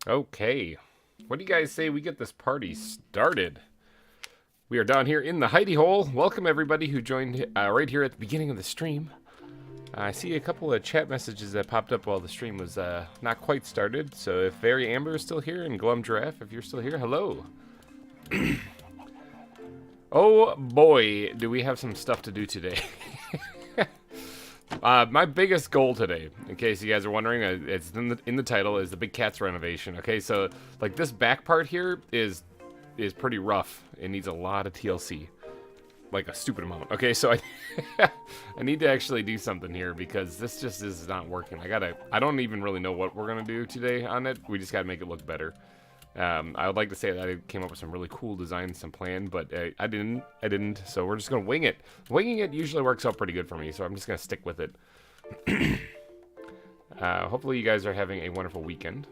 Okay, what do you guys say we get this party started? We are down here in the hidey-hole. Welcome everybody who joined right here at the beginning of the stream. I see a couple of chat messages that popped up while the stream was not quite started. So if Very Amber is still here and Glum Giraffe, if you're still here, hello. Oh boy, do we have some stuff to do today. My biggest goal today, in case you guys are wondering, it's in the title, is the Big Cats renovation. Okay, so like this back part here is pretty rough. It needs a lot of TLC, like a stupid amount. Okay, so I need to actually do something here because this just is not working. I don't even really know what we're gonna do today on it. We just gotta make it look better. I would like to say that I came up with some really cool designs, some plan, but I didn't, so we're just gonna wing it. Winging it usually works out pretty good for me, so I'm just gonna stick with it. Hopefully you guys are having a wonderful weekend.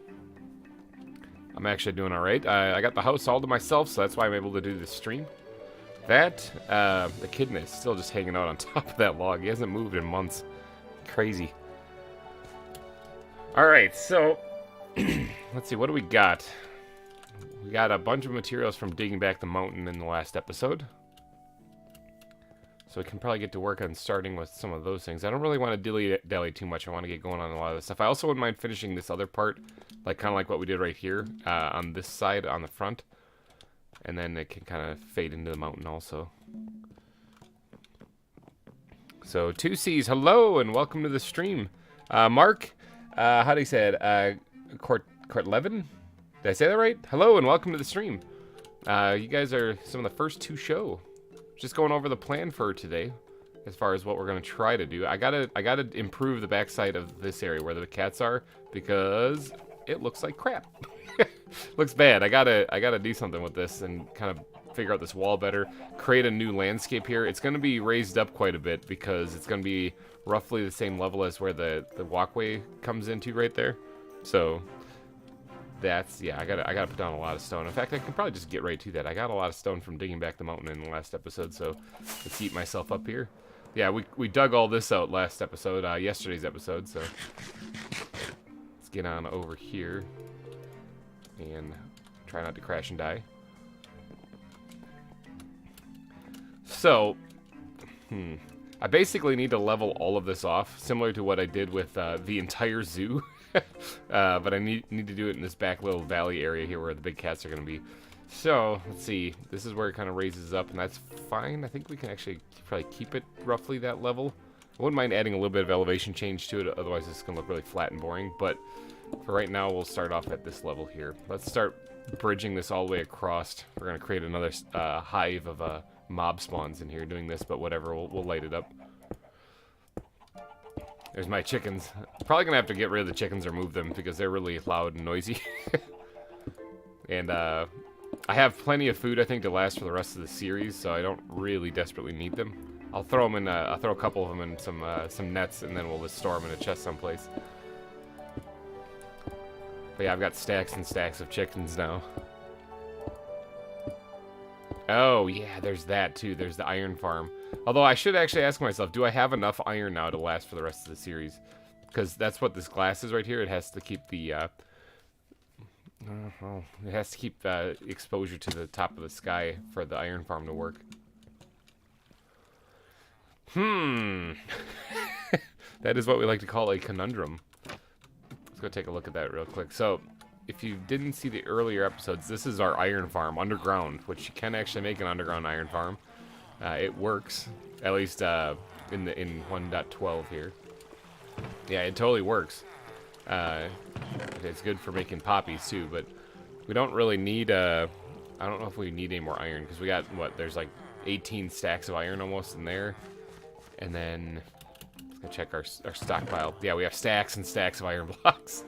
I'm actually doing alright. I got the house all to myself, so that's why I'm able to do this stream. The kitten is still just hanging out on top of that log. He hasn't moved in months. Crazy. Alright, so let's see, what do we got? We got a bunch of materials from digging back the mountain in the last episode. So we can probably get to work on starting with some of those things. I don't really want to dilly-dally too much. I want to get going on a lot of this stuff. I also wouldn't mind finishing this other part, like kind of like what we did right here on this side on the front. And then it can kind of fade into the mountain also. So 2C's, hello and welcome to the stream. Mark, how do you say it? Courtlevin? Did I say that right? Hello and welcome to the stream. You guys are some of the first to show. Just going over the plan for today, as far as what we're gonna try to do. I gotta improve the backside of this area where the cats are because it looks like crap. Looks bad. I gotta do something with this and kind of figure out this wall better. Create a new landscape here. It's gonna be raised up quite a bit because it's gonna be roughly the same level as where the walkway comes into right there. So that's, yeah, I gotta put down a lot of stone. In fact, I can probably just get right to that. I got a lot of stone from digging back the mountain in the last episode, so let's eat myself up here. Yeah, we dug all this out last episode, yesterday's episode, so let's get on over here and try not to crash and die. So, I basically need to level all of this off, similar to what I did with the entire zoo. But I need to do it in this back little valley area here where the big cats are going to be. So, let's see. This is where it kind of raises up, and that's fine. I think we can actually probably keep it roughly that level. I wouldn't mind adding a little bit of elevation change to it, otherwise it's going to look really flat and boring. But for right now, we'll start off at this level here. Let's start bridging this all the way across. We're going to create another hive of mob spawns in here doing this, but whatever, we'll light it up. There's my chickens. Probably gonna have to get rid of the chickens or move them because they're really loud and noisy. And I have plenty of food, I think, to last for the rest of the series, so I don't really desperately need them. I'll throw them in. I'll throw a couple of them in some nets, and then we'll just store them in a chest someplace. But yeah, I've got stacks and stacks of chickens now. Oh, yeah, there's that, too. There's the iron farm. Although I should actually ask myself, do I have enough iron now to last for the rest of the series? Because that's what this glass is right here. It has to keep the, exposure to the top of the sky for the iron farm to work. That is what we like to call a conundrum. Let's go take a look at that real quick. So, if you didn't see the earlier episodes, this is our iron farm underground, which you can actually make an underground iron farm. It works, at least in 1.12 here. Yeah, it totally works. It's good for making poppies too, but we don't really need I don't know if we need any more iron, because we got, what, there's like 18 stacks of iron almost in there. And then let's check our stockpile. Yeah, we have stacks and stacks of iron blocks.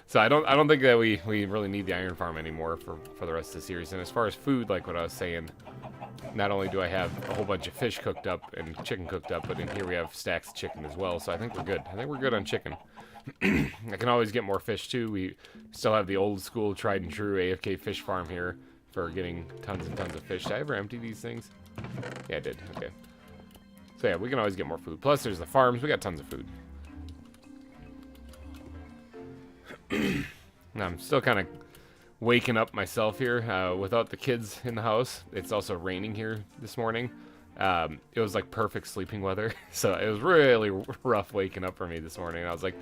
So I don't think that we really need the iron farm anymore for the rest of the series. And as far as food, like what I was saying, not only do I have a whole bunch of fish cooked up and chicken cooked up, but in here we have stacks of chicken as well. So I think we're good. I think we're good on chicken. I can always get more fish too. We still have the old school tried and true AFK fish farm here for getting tons and tons of fish. Did I ever empty these things? Yeah, I did. Okay. So yeah, we can always get more food. Plus there's the farms. We got tons of food. I'm still kind of waking up myself here without the kids in the house. It's also raining here this morning. It was like perfect sleeping weather. So it was really rough waking up for me this morning. I was like,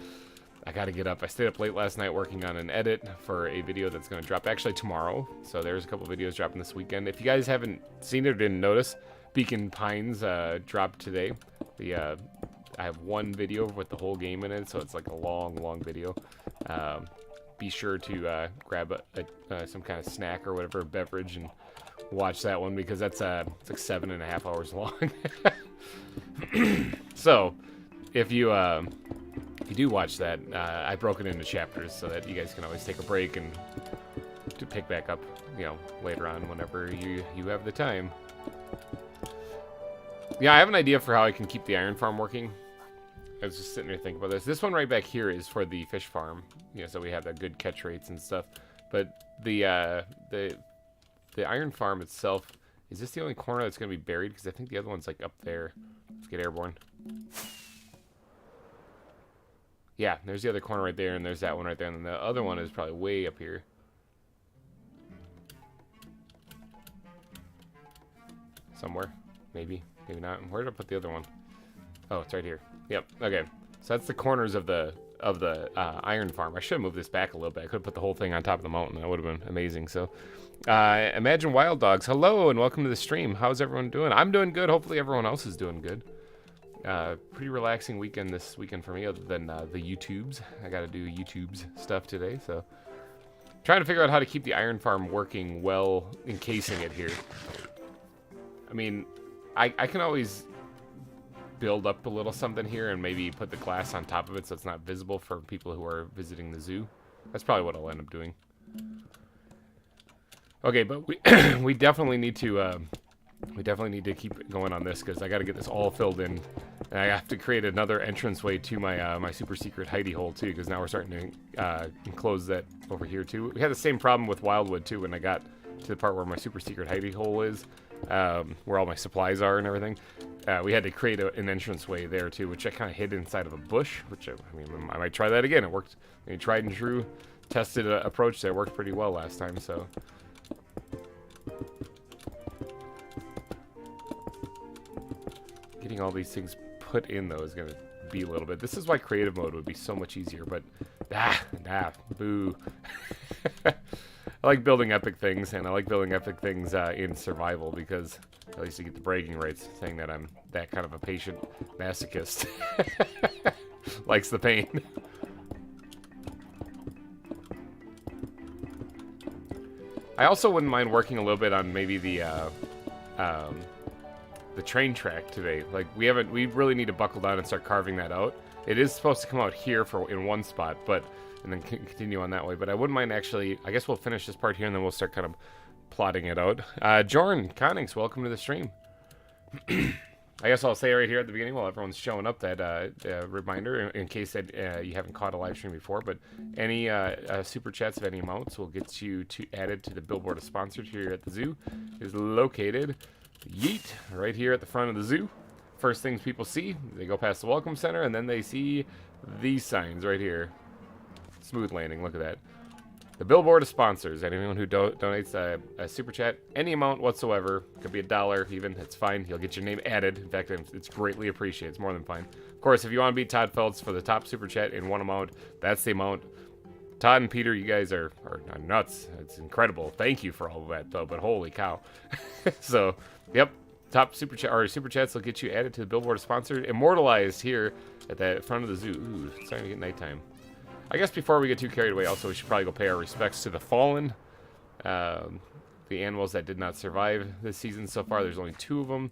I gotta get up. I stayed up late last night working on an edit for a video that's going to drop actually tomorrow. So there's a couple videos dropping this weekend. If you guys haven't seen it or didn't notice, Beacon Pines dropped today. I have one video with the whole game in it, so it's like a long video. Be sure to grab some kind of snack or whatever, beverage, and watch that one, because that's it's like 7.5 hours long. So if you do watch that, I broke it into chapters so that you guys can always take a break and to pick back up, you know, later on whenever you have the time. Yeah, I have an idea for how I can keep the iron farm working. I was just sitting there thinking about this. This one right back here is for the fish farm, you know, so we have that good catch rates and stuff. But the iron farm itself, is this the only corner that's going to be buried? Because I think the other one's like up there. Let's get airborne. Yeah, there's the other corner right there, and there's that one right there, and then the other one is probably way up here. Somewhere, maybe not. Where did I put the other one? Oh, it's right here. Yep. Okay. So that's the corners of the iron farm. I should have moved this back a little bit. I could have put the whole thing on top of the mountain. That would have been amazing. So, Imagine Wild Dogs. Hello and welcome to the stream. How's everyone doing? I'm doing good. Hopefully everyone else is doing good. Pretty relaxing weekend this weekend for me, other than the YouTubes. I got to do YouTubes stuff today. So, trying to figure out how to keep the iron farm working well, encasing it here. I mean, I can always build up a little something here and maybe put the glass on top of it so it's not visible for people who are visiting the zoo. That's probably what I'll end up doing. Okay, but we definitely need to keep going on this, because I got to get this all filled in, and I have to create another entranceway to my my super secret hidey-hole too, because now we're starting to enclose that over here too. We had the same problem with Wildwood too when I got to the part where my super secret hidey-hole is, where all my supplies are and everything. We had to create an entranceway there too, which I kind of hid inside of a bush, which I mean, I might try that again. It worked. I mean, tried and true, tested approach that worked pretty well last time, so. Getting all these things put in, though, is going to be a little bit. This is why creative mode would be so much easier, but boo. I like building epic things, and I like building epic things in survival, because at least you get the bragging rights, saying that I'm that kind of a patient masochist. Likes the pain. I also wouldn't mind working a little bit on maybe the train track today. Like, we really need to buckle down and start carving that out. It is supposed to come out here in one spot, and then continue on that way. But I wouldn't mind actually, I guess we'll finish this part here and then we'll start kind of plotting it out. Jorn Connings, welcome to the stream. I guess I'll say right here at the beginning while everyone's showing up that reminder, in case that you haven't caught a live stream before, but any super chats of any amounts will get you added to the billboard of sponsored here at the zoo. It is located right here at the front of the zoo. First things people see, they go past the welcome center, and then they see these signs right here. Smooth landing, look at that. The billboard of sponsors. Anyone who donates a super chat, any amount whatsoever, could be $1 even, it's fine. You'll get your name added. In fact, it's greatly appreciated. It's more than fine. Of course, if you want to beat Todd Feltz for the top super chat in one amount, that's the amount. Todd and Peter, you guys are nuts. It's incredible. Thank you for all of that, though, but holy cow. So, yep. Top super chat or super chats will get you added to the billboard sponsor, immortalized here at the front of the zoo. Ooh, it's starting to get nighttime. I guess before we get too carried away, also we should probably go pay our respects to the fallen, the animals that did not survive this season so far. There's only 2 of them.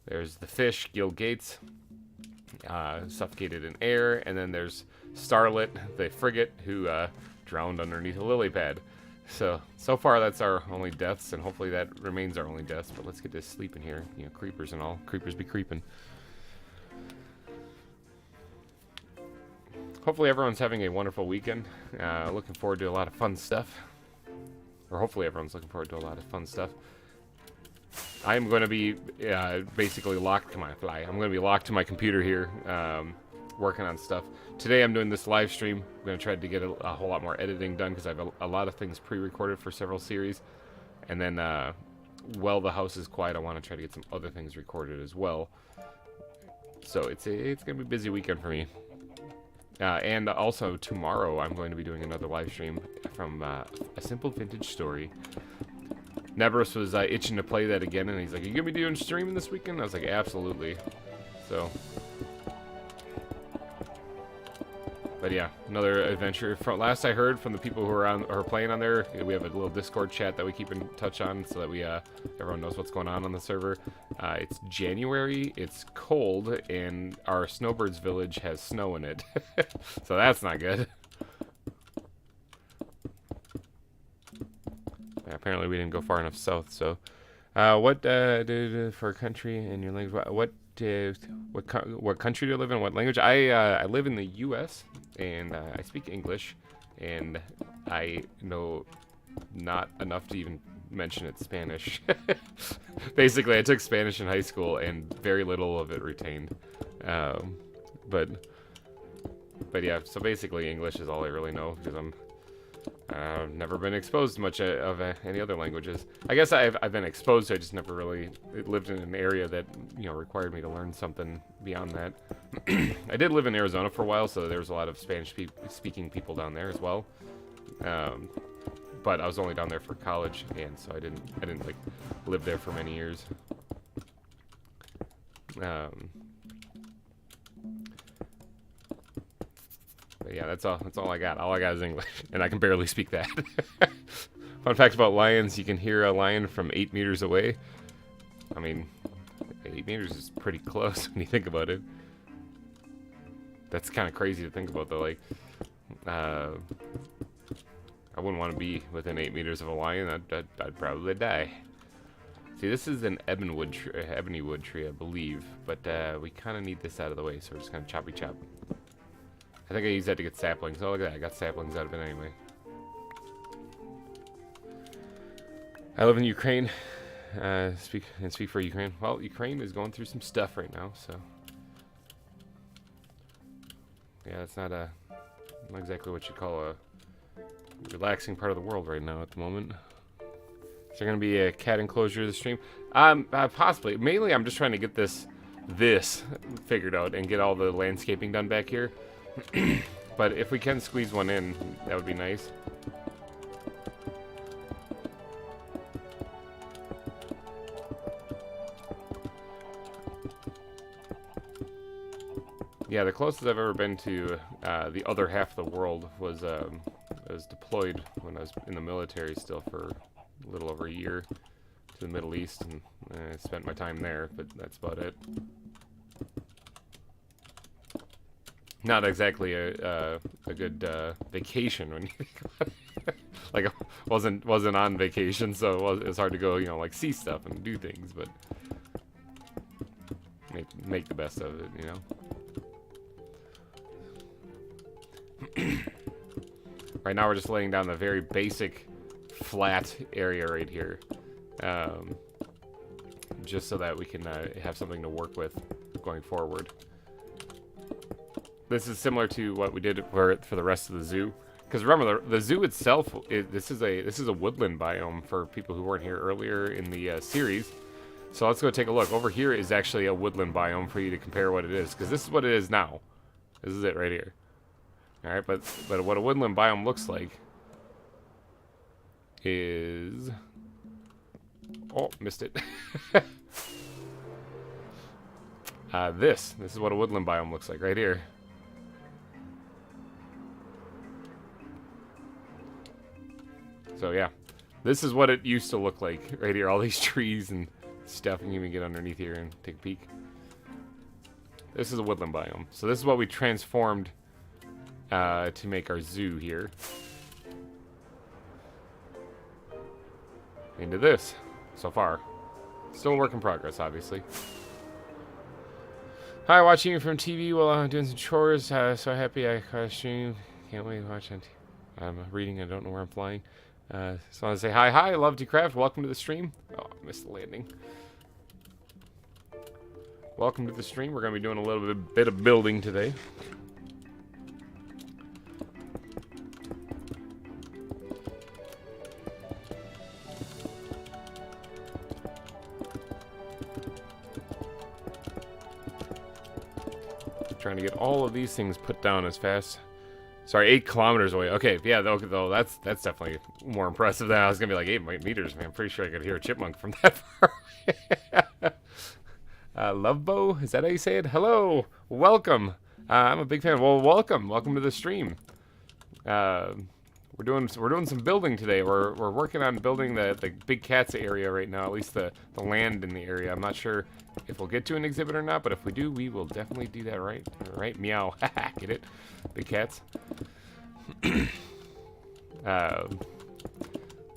There's the fish, Gil Gates, suffocated in air, and then there's Starlet, the frigate, who drowned underneath a lily pad. So far that's our only deaths, and hopefully that remains our only deaths. But let's get this sleeping here. You know, creepers and all. Creepers be creeping. Hopefully everyone's having a wonderful weekend. Looking forward to a lot of fun stuff. Or hopefully everyone's looking forward to a lot of fun stuff. I'm going to be basically locked to my fly. I'm going to be locked to my computer here, working on stuff. Today I'm doing this live stream. I'm going to try to get a whole lot more editing done because I have a lot of things pre-recorded for several series. And then while the house is quiet, I want to try to get some other things recorded as well. So it's going to be a busy weekend for me. And also tomorrow I'm going to be doing another live stream from A Simple Vintage Story. Nebros was itching to play that again, and he's like, "Are you gonna be doing streaming this weekend?" I was like, "Absolutely." So, but yeah, another adventure. From last I heard from the people who are playing on there, we have a little Discord chat that we keep in touch on, so that we everyone knows what's going on the server. It's January, it's cold, and our Snowbirds village has snow in it, so that's not good. Apparently we didn't go far enough south. So, what for a country in your language? What country do you live in? What language? I live in the U.S. and I speak English, and I know not enough to even mention it's Spanish. Basically, I took Spanish in high school, and very little of it retained. But yeah, so basically English is all I really know because I've never been exposed to much of any other languages. I guess I've been exposed to it, I just never really lived in an area that, you know, required me to learn something beyond that. I did live in Arizona for a while, so there was a lot of Spanish-speaking people down there as well. But I was only down there for college, and so I didn't like live there for many years. But yeah, that's all I got. All I got is English, and I can barely speak that. Fun fact about lions: you can hear a lion from 8 meters away. I mean, 8 meters is pretty close when you think about it. That's kind of crazy to think about, though. Like, I wouldn't want to be within 8 meters of a lion. I'd probably die. See, this is an ebony wood tree, I believe, but we kind of need this out of the way, so we're just gonna choppy chop. I think I used that to get saplings. Oh, look at that. I got saplings out of it anyway. I live in Ukraine. Speak for Ukraine. Well, Ukraine is going through some stuff right now, so yeah, it's not exactly what you call a relaxing part of the world right now at the moment. Is there gonna be a cat enclosure to the stream? Possibly. Mainly, I'm just trying to get this figured out and get all the landscaping done back here. But if we can squeeze one in, that would be nice. Yeah, the closest I've ever been to the other half of the world was I was deployed when I was in the military still for a little over a year to the Middle East, and I spent my time there, but that's about it. Not exactly a good vacation when you think about it. Like, I wasn't on vacation, so it was hard to go, you know, like see stuff and do things, but make the best of it, you know. Right now we're just laying down the very basic flat area right here, just so that we can have something to work with going forward. This is similar to what we did for the rest of the zoo, because remember the zoo itself. This is a woodland biome for people who weren't here earlier in the series. So let's go take a look. Over here is actually a woodland biome for you to compare what it is, because this is what it is now. This is it right here. All right, but what a woodland biome looks like is, oh, missed it. This is what a woodland biome looks like right here. So yeah, this is what it used to look like right here. All these trees and stuff. You can even get underneath here and take a peek. This is a woodland biome. So this is what we transformed to make our zoo here. Into this so far. Still a work in progress, obviously. Hi, watching you from TV while I'm doing some chores. So happy I caught a stream. Can't wait to watch on TV. I'm reading. I don't know where I'm flying. So I want to say hi, Love to Craft. Welcome to the stream. Oh, I missed the landing. Welcome to the stream. We're going to be doing a little bit of building today. Trying to get all of these things put down as fast. Sorry, 8 kilometers away. Okay, yeah, though that's definitely more impressive than I was gonna be like 8 meters. Man, I'm pretty sure I could hear a chipmunk from that far. Lovebo, is that how you say it? Hello, welcome. I'm a big fan. Well, welcome to the stream. We're doing some building today. We're working on building the Big Cats area right now. At least the land in the area. I'm not sure if we'll get to an exhibit or not, but if we do, we will definitely do that. Right? Meow. Get it? Big cats. But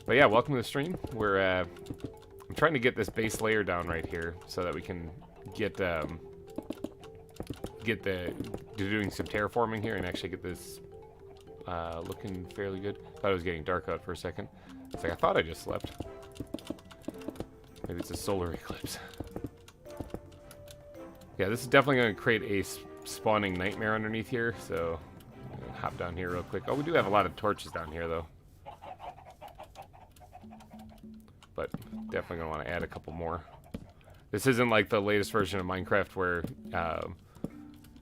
yeah, welcome to the stream. I'm trying to get this base layer down right here so that we can get doing some terraforming here and actually get this looking fairly good. Thought it was getting dark out for a second. It's like I thought I just slept. Maybe it's a solar eclipse. Yeah, this is definitely going to create a spawning nightmare underneath here, so I'm gonna hop down here real quick. Oh, we do have a lot of torches down here, though. But definitely going to want to add a couple more. This isn't like the latest version of Minecraft where,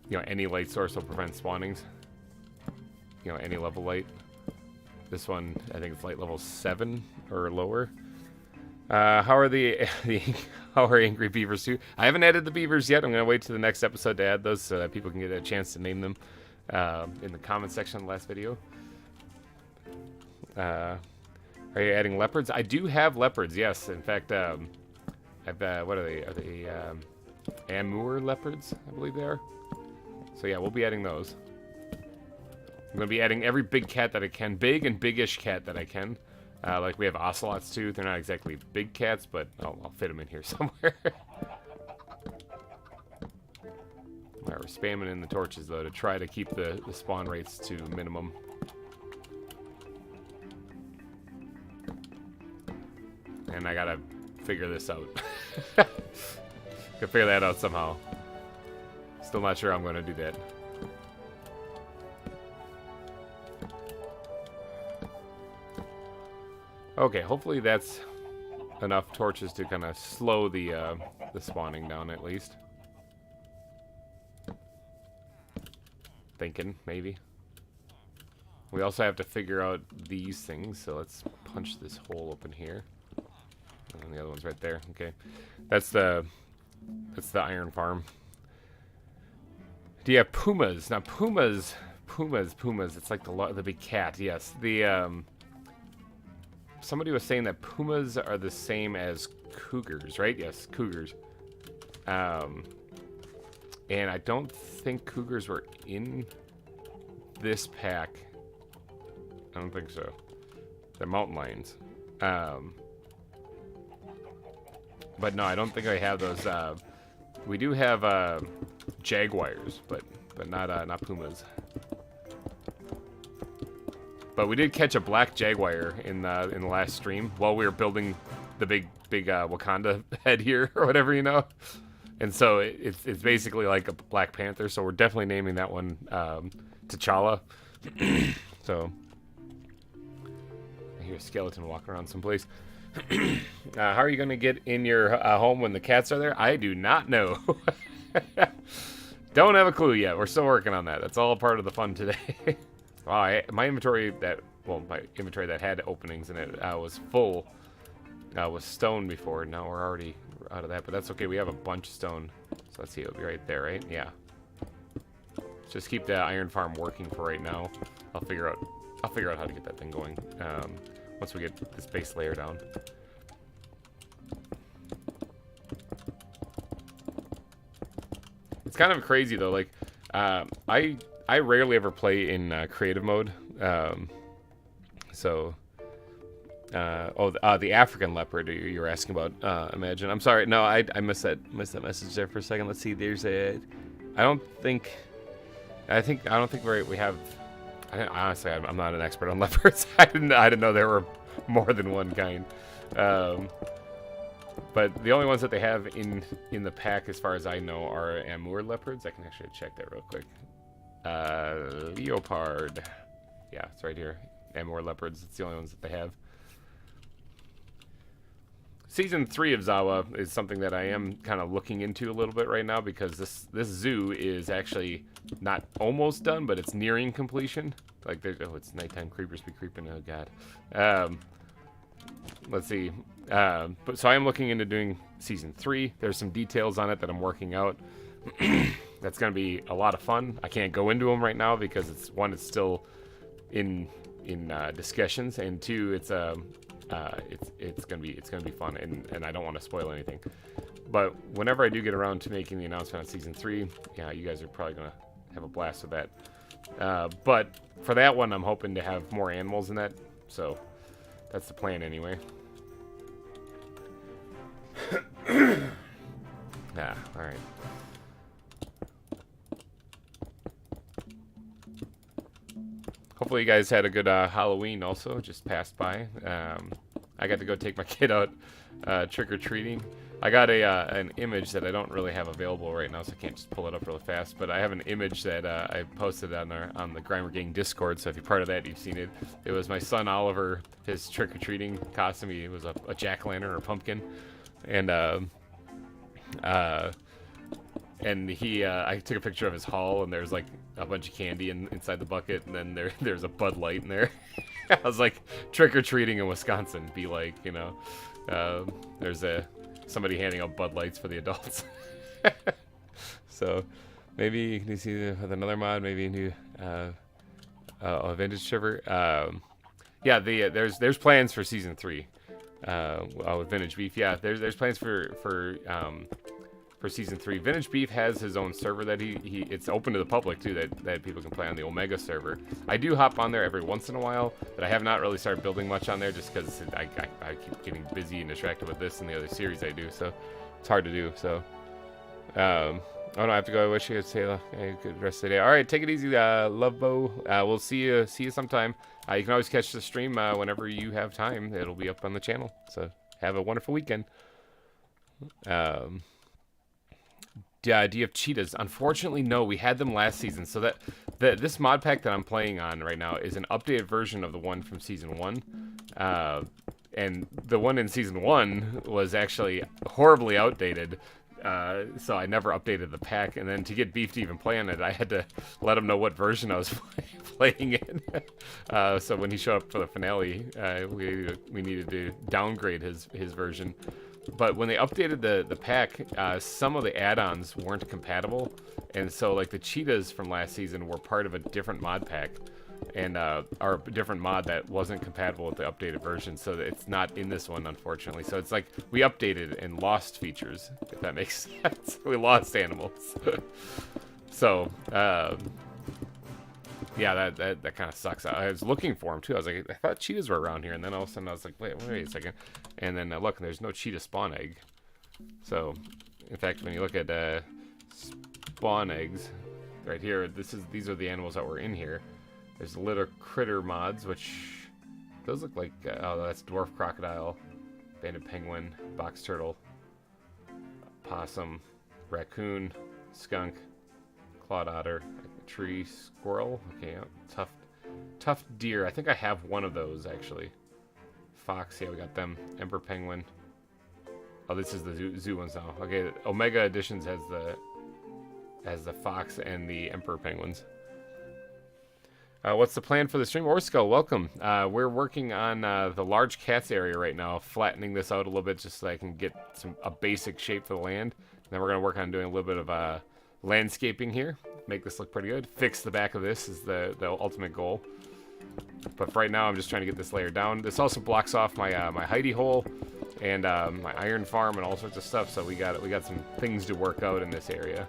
you know, any light source will prevent spawnings. You know, any level light. This one, I think it's light level 7 or lower. How are how are angry beavers too? I haven't added the beavers yet. I'm gonna wait to the next episode to add those so that people can get a chance to name them in the comment section of the last video. Are you adding leopards? I do have leopards. Yes, in fact, what are they? Are they Amur leopards? I believe they are. So yeah, we'll be adding those. I'm gonna be adding every big cat that I can, big and biggish cat that I can. Like we have ocelots too. They're not exactly big cats, but I'll fit them in here somewhere. Alright, we're spamming in the torches though to try to keep the spawn rates to minimum. And I gotta figure this out. Gotta figure that out somehow. Still not sure how I'm gonna do that. Okay, hopefully that's enough torches to kind of slow the spawning down at least. Thinking, maybe. We also have to figure out these things, so let's punch this hole open here. And the other one's right there. Okay, that's the iron farm. Do you have pumas? Now pumas. It's like the big cat. Yes, the somebody was saying that pumas are the same as cougars, right? Yes, cougars. And I don't think cougars were in this pack. I don't think so. They're mountain lions. But no, I don't think I have those. We do have jaguars, but not pumas. But we did catch a black jaguar in the last stream while we were building the big Wakanda head here or whatever, you know. And so it's basically like a Black Panther. So we're definitely naming that one T'Challa. So I hear a skeleton walking around someplace. How are you going to get in your home when the cats are there? I do not know. Don't have a clue yet. We're still working on that. That's all part of the fun today. Wow, my inventory that had openings in it was full. Was stone before. Now we're already out of that, but that's okay. We have a bunch of stone. So let's see, it'll be right there, right? Yeah. Just keep the iron farm working for right now. I'll figure out how to get that thing going once we get this base layer down. It's kind of crazy though. Like, I rarely ever play in creative mode. The African leopard you were asking about. Imagine. I'm sorry. No, I missed that message there for a second. Let's see. There's a. I don't think we have. Honestly, I'm not an expert on leopards. I didn't know there were more than one kind. But the only ones that they have in the pack, as far as I know, are Amur leopards. I can actually check that real quick. Leopard. Yeah, it's right here. Amur leopards. It's the only ones that they have. Season 3 of ZAWA is something that I am kind of looking into a little bit right now, because this zoo is actually not almost done, but it's nearing completion. Like, it's nighttime, creepers be creeping. Oh god. Let's see. So I am looking into doing Season 3. There's some details on it that I'm working out. That's going to be a lot of fun. I can't go into them right now because it's still in discussions, and 2, it's gonna be fun, and I don't want to spoil anything. But whenever I do get around to making the announcement on Season 3, yeah, you guys are probably gonna have a blast with that. But for that one, I'm hoping to have more animals in that, so that's the plan anyway. All right. Hopefully you guys had a good Halloween also, just passed by. I got to go take my kid out trick-or-treating. I got an image that I don't really have available right now, so I can't just pull it up really fast. But I have an image that I posted on the GReimer Gang Discord, so if you're part of that, you've seen it. It was my son Oliver, his trick-or-treating costume. He was a jack-o'-lantern or a pumpkin. And I took a picture of his haul, and there's like a bunch of candy inside the bucket, and then there's a Bud Light in there. I was like, trick-or-treating in Wisconsin, be like, you know, there's somebody handing out Bud Lights for the adults. So maybe you can see with another mod, maybe a new a vintage server. Yeah, there's plans for Season 3 with VintageBeef. Yeah, there's plans for Season 3. VintageBeef has his own server that it's open to the public too, that people can play on the Omega server. I do hop on there every once in a while, but I have not really started building much on there just because I keep getting busy and distracted with this and the other series I do, so it's hard to do. So oh no, I have to go. I wish you could a good rest of the day. All right, take it easy, Lovebo. We'll see you sometime. You can always catch the stream whenever you have time. It'll be up on the channel, so have a wonderful weekend. Do you have cheetahs? Unfortunately, no. We had them last season. So this mod pack that I'm playing on right now is an updated version of the one from Season 1. And the one in Season 1 was actually horribly outdated. So I never updated the pack. And then to get Beef to even play on it, I had to let him know what version I was playing in. So when he showed up for the finale, we needed to downgrade his version. But when they updated the pack, some of the add-ons weren't compatible, and so like the cheetahs from last season were part of a different mod pack, and or a different mod that wasn't compatible with the updated version, so that it's not in this one, unfortunately. So it's like we updated and lost features, if that makes sense. We lost animals. So yeah, that kind of sucks. I was looking for them too. I was like, I thought cheetahs were around here, and then all of a sudden I was like, wait a second, and then look, there's no cheetah spawn egg. So, in fact, when you look at spawn eggs, right here, these are the animals that were in here. There's little critter mods, which those look like oh, that's dwarf crocodile, banded penguin, box turtle, possum, raccoon, skunk, clawed otter, tree squirrel. Okay, yeah. Tough deer. I think I have one of those actually. Fox. Yeah, we got them. Emperor penguin. Oh, this is the zoo ones now. Okay, Omega Editions has the fox and the emperor penguins. What's the plan for the stream? Orsko, welcome. We're working on the large cats area right now, flattening this out a little bit just so I can get a basic shape for the land. Then we're going to work on doing a little bit of landscaping here. Make this look pretty good. Fix the back of this is the ultimate goal. But for right now, I'm just trying to get this layer down. This also blocks off my my hidey-hole and my iron farm and all sorts of stuff. So we got some things to work out in this area.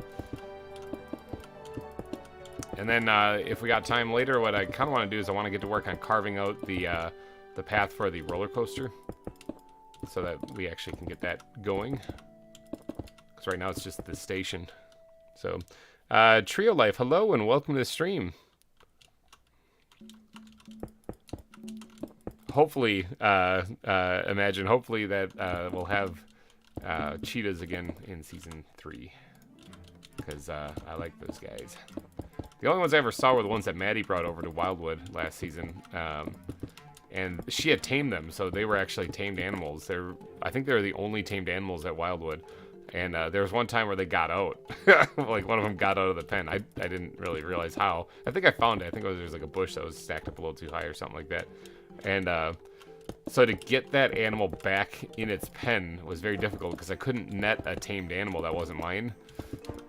And then if we got time later, what I kind of want to do is I want to get to work on carving out the path for the roller coaster, so that we actually can get that going. Because right now it's just the station. So, Trio Life, hello and welcome to the stream. Hopefully, imagine, hopefully that we'll have cheetahs again in Season 3. Because I like those guys. The only ones I ever saw were the ones that Maddie brought over to Wildwood last season. And she had tamed them, so they were actually tamed animals. I think they were the only tamed animals at Wildwood. And there was one time where they got out. Like, one of them got out of the pen. I didn't really realize how. I think I found it. I think it was there's like a bush that was stacked up a little too high or something like that. And so to get that animal back in its pen was very difficult because I couldn't net a tamed animal that wasn't mine.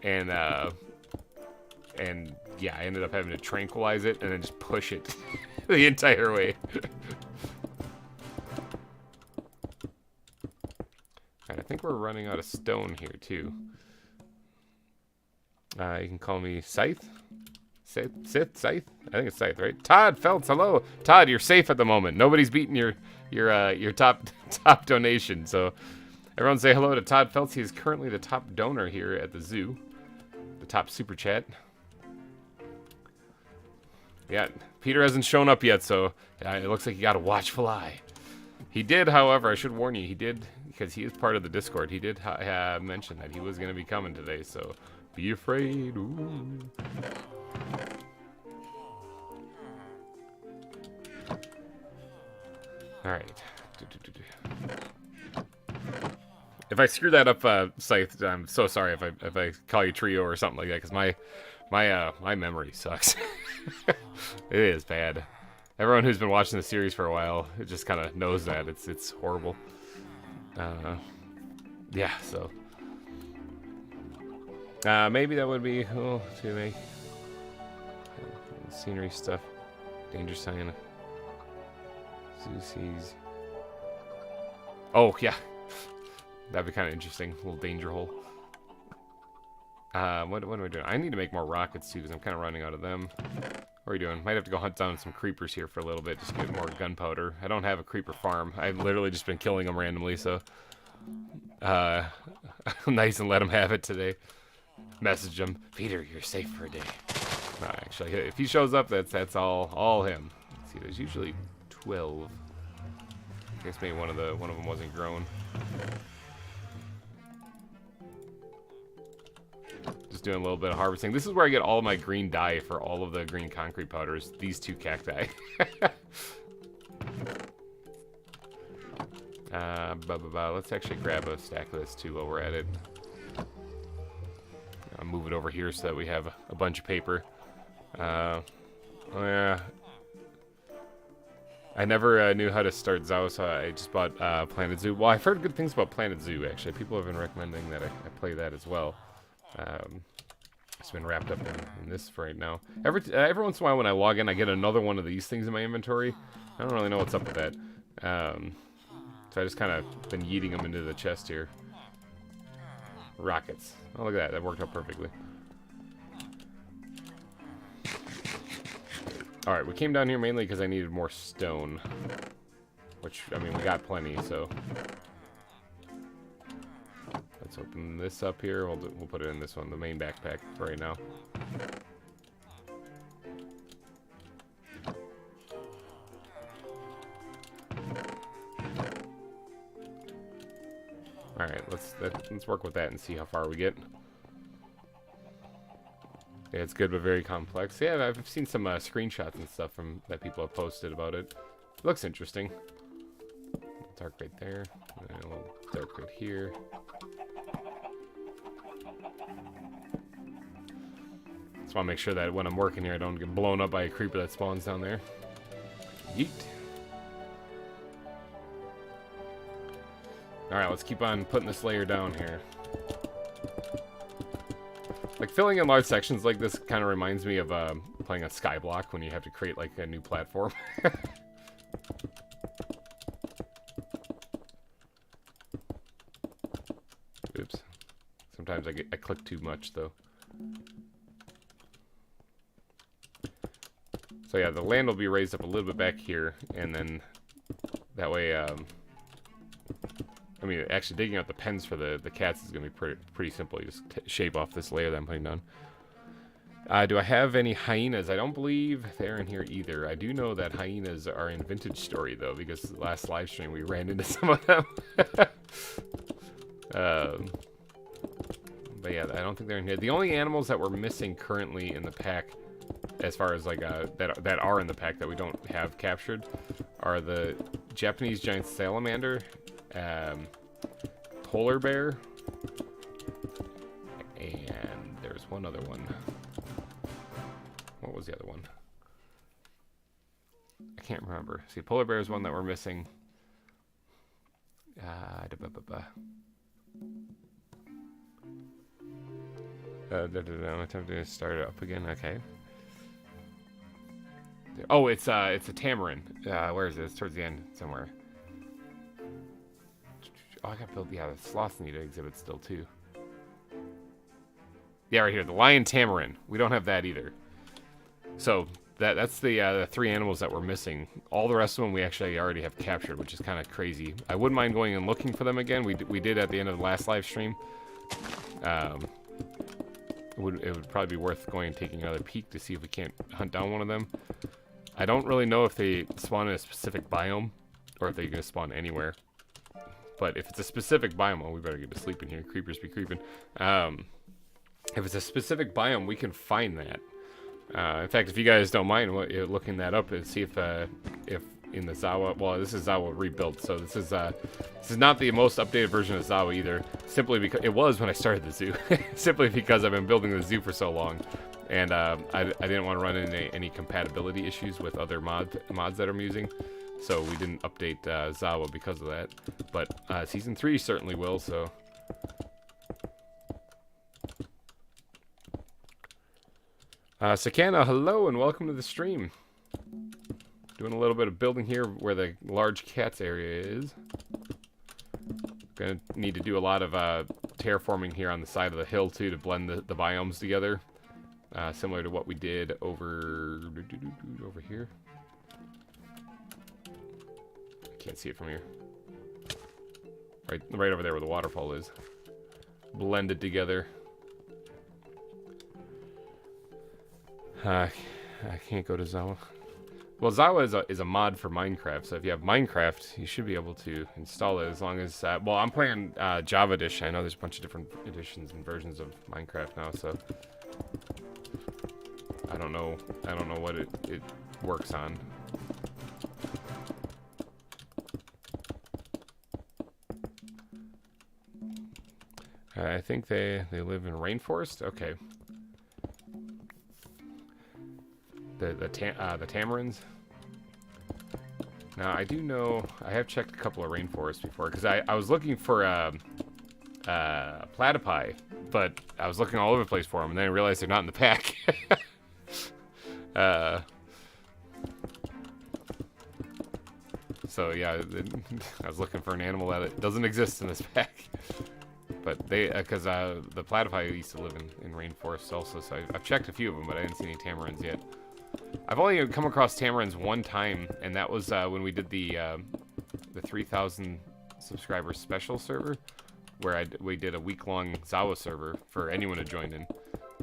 And yeah, I ended up having to tranquilize it and then just push it the entire way. Alright, I think we're running out of stone here, too. You can call me Scythe? Scythe? I think it's Scythe, right? Todd Feltz, hello! Todd, you're safe at the moment. Nobody's beating your top donation, so everyone say hello to Todd Feltz. He is currently the top donor here at the zoo. The top super chat. Yeah, Peter hasn't shown up yet, so it looks like you got a watchful eye. He did, however, I should warn you, he did, because he is part of the Discord, he did mention that he was going to be coming today, so be afraid. Ooh. Alright. If I screw that up, Scythe, I'm so sorry if I call you Trio or something like that, because my memory sucks. It is bad. Everyone who's been watching the series for a while, it just kind of knows that it's horrible. Yeah, so maybe that would be to make scenery stuff. Danger sign. Zoo sees. Oh yeah, that'd be kind of interesting. A little danger hole. What am I doing? I need to make more rockets too, because I'm kind of running out of them. What are you doing? Might have to go hunt down some creepers here for a little bit, just get more gunpowder. I don't have a creeper farm. I've literally just been killing them randomly, so nice and let him have it today. Message him, Peter, you're safe for a day. No, actually, if he shows up, that's all him. Let's see, there's usually 12. I guess maybe one of them wasn't grown. Just doing a little bit of harvesting. This is where I get all my green dye for all of the green concrete powders. These two cacti. Let's actually grab a stack of this too while we're at it. I'll move it over here so that we have a bunch of paper. Oh yeah. I never knew how to start ZAWA, so I just bought Planet Zoo. Well, I've heard good things about Planet Zoo, actually. People have been recommending that I play that as well. It's been wrapped up in this for right now. Every once in a while when I log in, I get another one of these things in my inventory. I don't really know what's up with that. So I just kind of been yeeting them into the chest here. Rockets. Oh, look at that. That worked out perfectly. Alright, we came down here mainly because I needed more stone. Which, I mean, we got plenty, so... Let's open this up here. We'll put it in this one, the main backpack for right now. Alright, let's work with that and see how far we get. Yeah, it's good but very complex. Yeah, I've seen some screenshots and stuff that people have posted about it. It looks interesting. Dark right there. And a little dark right here. Just want to make sure that when I'm working here, I don't get blown up by a creeper that spawns down there. Yeet. Alright, let's keep on putting this layer down here. Like, filling in large sections like this kind of reminds me of playing a Skyblock when you have to create, like, a new platform. Oops. Sometimes I click too much, though. So yeah, the land will be raised up a little bit back here, and then that way, I mean, actually digging out the pens for the cats is going to be pretty simple. You just shape off this layer that I'm putting down. Do I have any hyenas? I don't believe they're in here either. I do know that hyenas are in Vintage Story, though, because last live stream we ran into some of them. But yeah, I don't think they're in here. The only animals that we're missing currently in the pack, as far as like that are in the pack that we don't have captured, are the Japanese giant salamander, polar bear, and there's one other one. What was the other one? I can't remember. See, polar bear is one that we're missing. I'm attempting to start it up again. Okay. Oh, it's a tamarin. Where is it? It's towards the end somewhere. Oh, I gotta build. Yeah, the sloths need to exhibit still too. Yeah, right here, the lion tamarin. We don't have that either. So that's the 3 animals that we're missing. All the rest of them we actually already have captured, which is kind of crazy. I wouldn't mind going and looking for them again. We did at the end of the last live stream. It would probably be worth going and taking another peek to see if we can't hunt down one of them. I don't really know if they spawn in a specific biome or if they're going to spawn anywhere. But if it's a specific biome, oh, we better get to sleep in here. Creepers be creeping. If it's a specific biome, we can find that. In fact, if you guys don't mind looking that up and see if in the ZAWA, well, this is ZAWA rebuilt, so this is not the most updated version of ZAWA either. Simply because it was when I started the zoo. Simply because I've been building the zoo for so long, and I didn't want to run into any compatibility issues with other mods that I'm using, so we didn't update ZAWA because of that. But season 3 certainly will. So. Sakana, hello and welcome to the stream. Doing a little bit of building here where the large cats area is. Gonna need to do a lot of terraforming here on the side of the hill too to blend the biomes together. Similar to what we did over here. I can't see it from here. Right over there where the waterfall is. Blended together. I can't go to ZAWA. Well, ZAWA is a mod for Minecraft, so if you have Minecraft, you should be able to install it as long as... well, I'm playing Java Edition. I know there's a bunch of different editions and versions of Minecraft now, so... I don't know what it works on. I think they live in rainforest? Okay. The tamarins. Now I do know I have checked a couple of rainforests before because I was looking for platypi, but I was looking all over the place for them, and then I realized they're not in the pack. So yeah, I was looking for an animal that doesn't exist in this pack. But because the platypi used to live in rainforests also, so I've checked a few of them, but I didn't see any tamarins yet. I've only come across tamarins one time, and that was when we did the 3,000 subscriber special server, where we did a week-long ZAWA server for anyone to join in,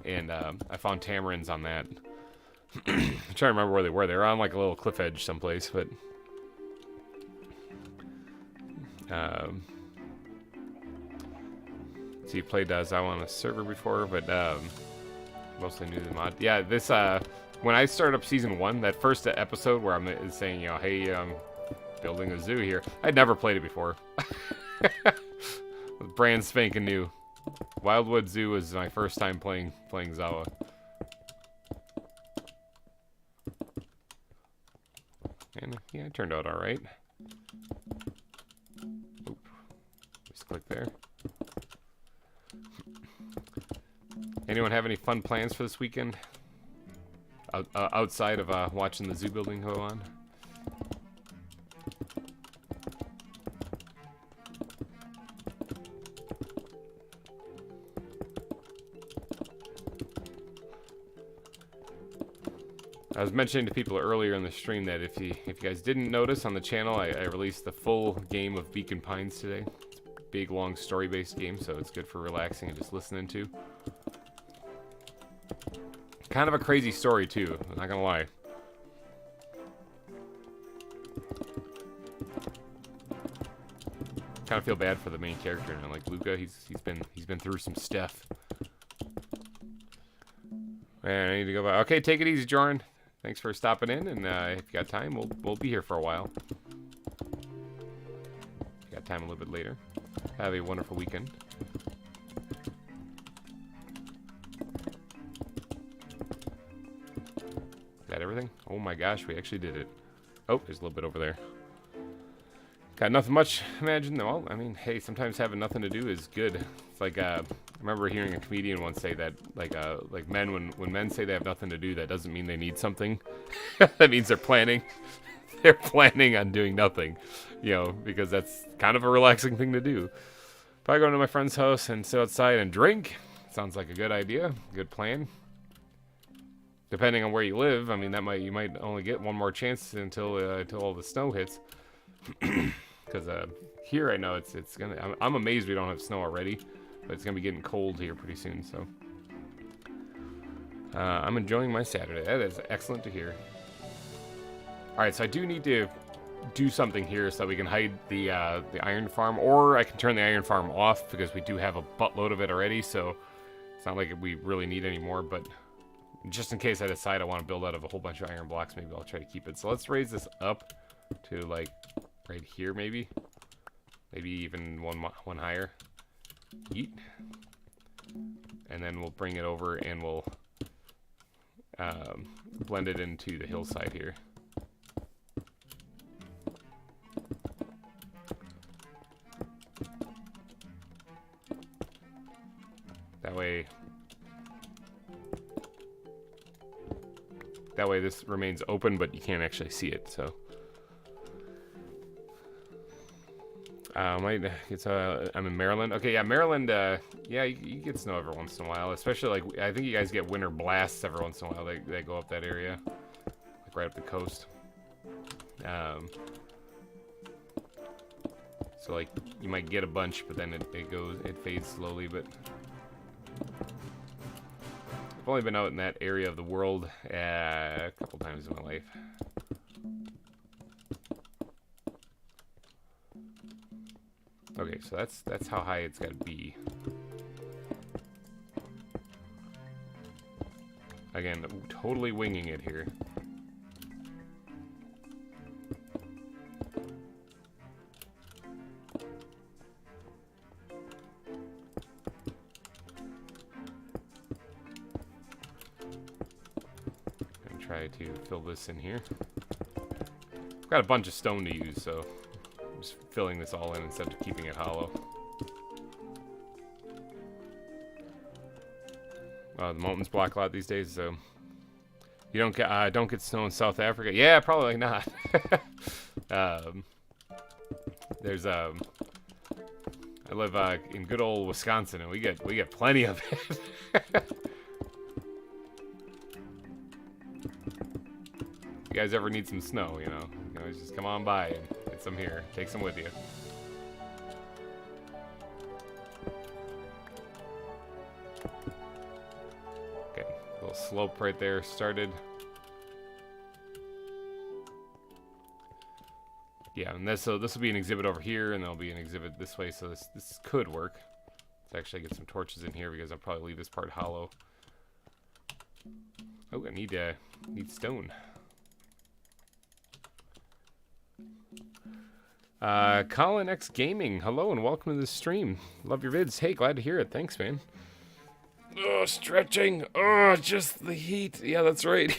and I found tamarins on that. I'm trying to remember where they were. They were on like a little cliff edge someplace, but so you played ZAWA on a server before, but mostly knew the mod. Yeah, this when I started up season 1, that first episode where I'm saying, you know, hey, building a zoo here, I'd never played it before. Brand spanking new. Wildwood Zoo was my first time playing ZAWA. And yeah, it turned out all right. Oop. Just click there. Anyone have any fun plans for this weekend? Outside of watching the zoo building go on? I was mentioning to people earlier in the stream that if you guys didn't notice on the channel, I released the full game of Beacon Pines today. It's a big, long, story-based game, so it's good for relaxing and just listening to. Kind of a crazy story, too. I'm not gonna lie. Kind of feel bad for the main character, and like Luca, he's been through some stuff. Man, I need to go by. Okay, take it easy, Jordan. Thanks for stopping in, and if you got time, we'll be here for a while. If you got time a little bit later. Have a wonderful weekend. Is that everything? Oh my gosh, we actually did it. Oh, there's a little bit over there. Got nothing much, imagine. Well, I mean, hey, sometimes having nothing to do is good. It's like, I remember hearing a comedian once say that, like men, when men say they have nothing to do, that doesn't mean they need something. That means they're planning. They're planning on doing nothing, you know, because that's kind of a relaxing thing to do. Probably go to my friend's house and sit outside and drink. Sounds like a good idea, good plan. Depending on where you live, I mean, you might only get one more chance until all the snow hits. Because here I know it's gonna. I'm amazed we don't have snow already, but it's gonna be getting cold here pretty soon. So I'm enjoying my Saturday. That is excellent to hear. All right, so I do need to do something here so that we can hide the iron farm, or I can turn the iron farm off because we do have a buttload of it already. So it's not like we really need any more, but just in case I decide I want to build out of a whole bunch of iron blocks, maybe I'll try to keep it. So let's raise this up to like right here, maybe even one higher. Yeet. And then we'll bring it over and we'll blend it into the hillside here. That way this remains open, but you can't actually see it, so. I'm in Maryland. Okay, yeah, Maryland, yeah, you get snow every once in a while, especially, like, I think you guys get winter blasts every once in a while. They go up that area, like right up the coast. So, like, you might get a bunch, but then it fades slowly, but I've only been out in that area of the world a couple times in my life. Okay, so that's how high it's got to be. Again, totally winging it here. And try to fill this in here. I've got a bunch of stone to use, so I'm just filling this all in instead of keeping it hollow. The mountains block a lot these days, so you don't get snow in South Africa. Yeah, probably not. There's I live in good old Wisconsin, and we get plenty of it. If you guys ever need some snow, you can always just come on by and get some here. Take some with you. Slope right there started. Yeah, and this will be an exhibit over here, and there'll be an exhibit this way, so this could work. Let's actually get some torches in here because I'll probably leave this part hollow. Oh, I need stone. Colin X Gaming, hello and welcome to the stream. Love your vids. Hey, glad to hear it. Thanks, man. Oh, stretching. Oh, just the heat. Yeah, that's right.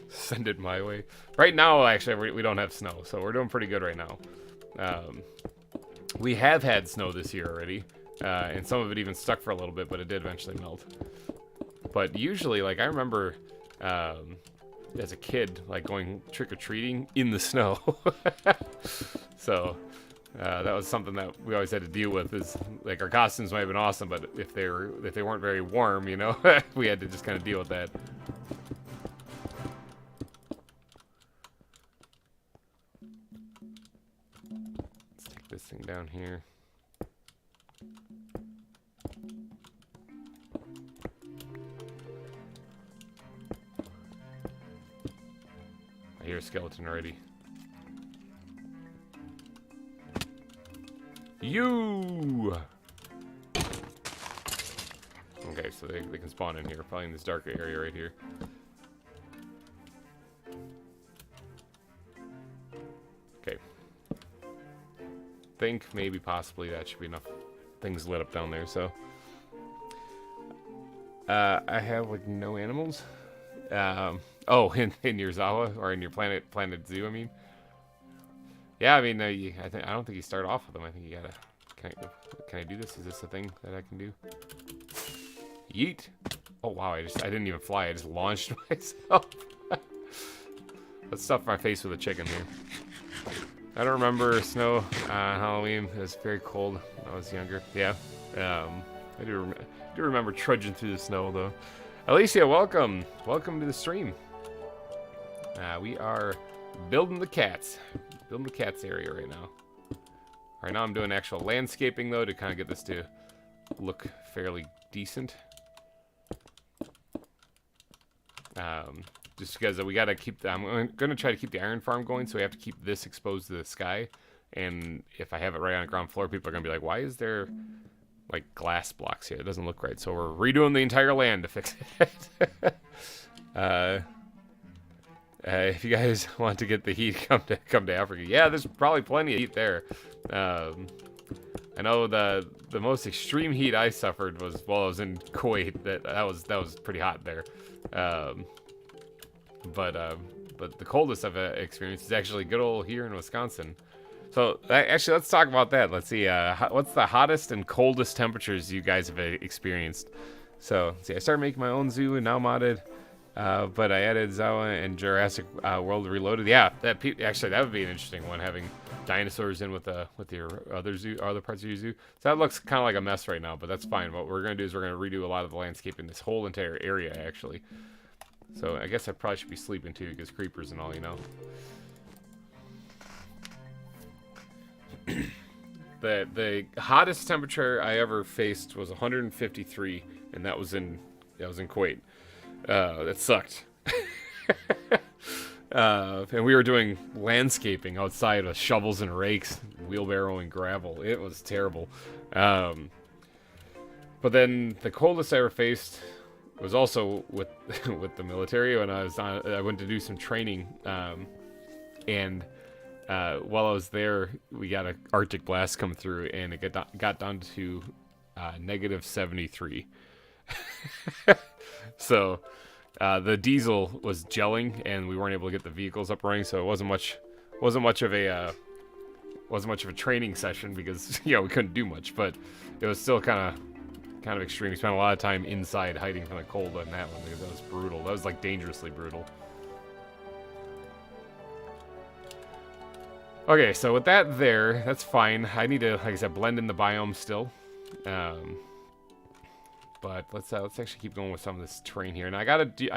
Send it my way. Right now, actually, we don't have snow, so we're doing pretty good right now. We have had snow this year already. and some of it even stuck for a little bit, but it did eventually melt. But usually, like, I remember as a kid, like, going trick-or-treating in the snow. So that was something that we always had to deal with. Is like, our costumes might have been awesome, but if they weren't very warm, you know, we had to just kind of deal with that. Let's take this thing down here. I hear a skeleton already. You! Okay, so they can spawn in here, probably in this dark area right here. Okay. Think maybe possibly that should be enough things lit up down there, so. I have like no animals. Oh, in your ZAWA, or in your Planet Zoo, I mean. Yeah, I mean, I don't think you start off with them. I think you gotta. Can I do this? Is this a thing that I can do? Yeet! Oh wow! I didn't even fly. I just launched myself. Let's stuff my face with a chicken here. I don't remember snow on Halloween. It was very cold when I was younger. Yeah. I do remember trudging through the snow though. Alicia, welcome. Welcome to the stream. We are building the cats. Building the cats area right now. Right now I'm doing actual landscaping though to kind of get this to look fairly decent. Just because we gotta keep I'm gonna try to keep the iron farm going, so we have to keep this exposed to the sky. And if I have it right on the ground floor, people are gonna be like, why is there like glass blocks here? It doesn't look right. So we're redoing the entire land to fix it. If you guys want to get the heat, come to Africa. Yeah, there's probably plenty of heat there. I know the most extreme heat I suffered was while I was in Kuwait. That was pretty hot there. But the coldest I've experienced is actually good old here in Wisconsin. So actually, let's talk about that. Let's see, what's the hottest and coldest temperatures you guys have experienced? So, see, I started making my own zoo and now modded, but I added ZAWA and Jurassic World Reloaded. Yeah, actually that would be an interesting one, having dinosaurs in with your other parts of your zoo. So that looks kind of like a mess right now, but that's fine. What we're gonna do is we're gonna redo a lot of the landscape in this whole entire area, actually. So I guess I probably should be sleeping too, because creepers and all, you know. The hottest temperature I ever faced was 153, and that was in Kuwait. That sucked. And we were doing landscaping outside with shovels and rakes, wheelbarrowing gravel. It was terrible. But then the coldest I ever faced was also with the military when I went to do some training, and while I was there, we got an Arctic blast come through, and it got down to -73. So the diesel was gelling, and we weren't able to get the vehicles up running. So it wasn't much of a training session, because we couldn't do much. But it was still kind of extreme. We spent a lot of time inside hiding from the cold on that one, because that was brutal. That was like dangerously brutal. Okay, so with that there, that's fine. I need to, like I said, blend in the biome still. But let's actually keep going with some of this terrain here. And I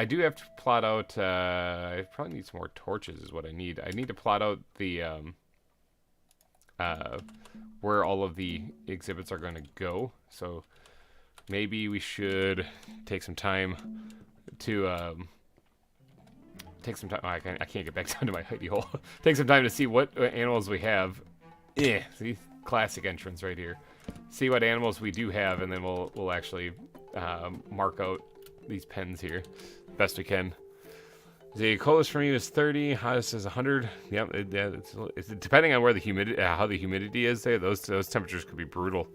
do have to plot out. I probably need some more torches, is what I need. I need to plot out the where all of the exhibits are going to go. So maybe we should take some time to I can't get back down to my hidey-hole. Take some time to see what animals we have. See, classic entrance right here. See what animals we do have, and then we'll actually mark out these pens here best we can. The coldest for me is 30. Hottest is 100. Yep, it's depending on where the humidity, how the humidity is there. Those temperatures could be brutal.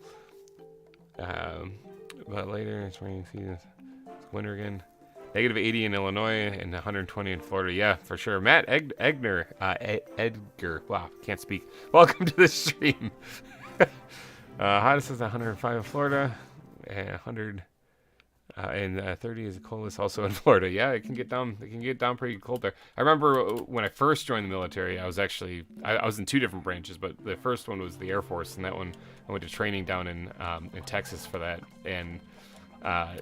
But later, it's winter again. -80 in Illinois and 120 in Florida. Yeah, for sure. Matt Edgar. Wow, can't speak. Welcome to the stream. Hottest is 105 in Florida, and 100 and 30 is the coldest, also in Florida. Yeah, it can get down. It can get down pretty cold there. I remember when I first joined the military, I was actually I was in 2 different branches, but the first one was the Air Force, and that one I went to training down in Texas for that. And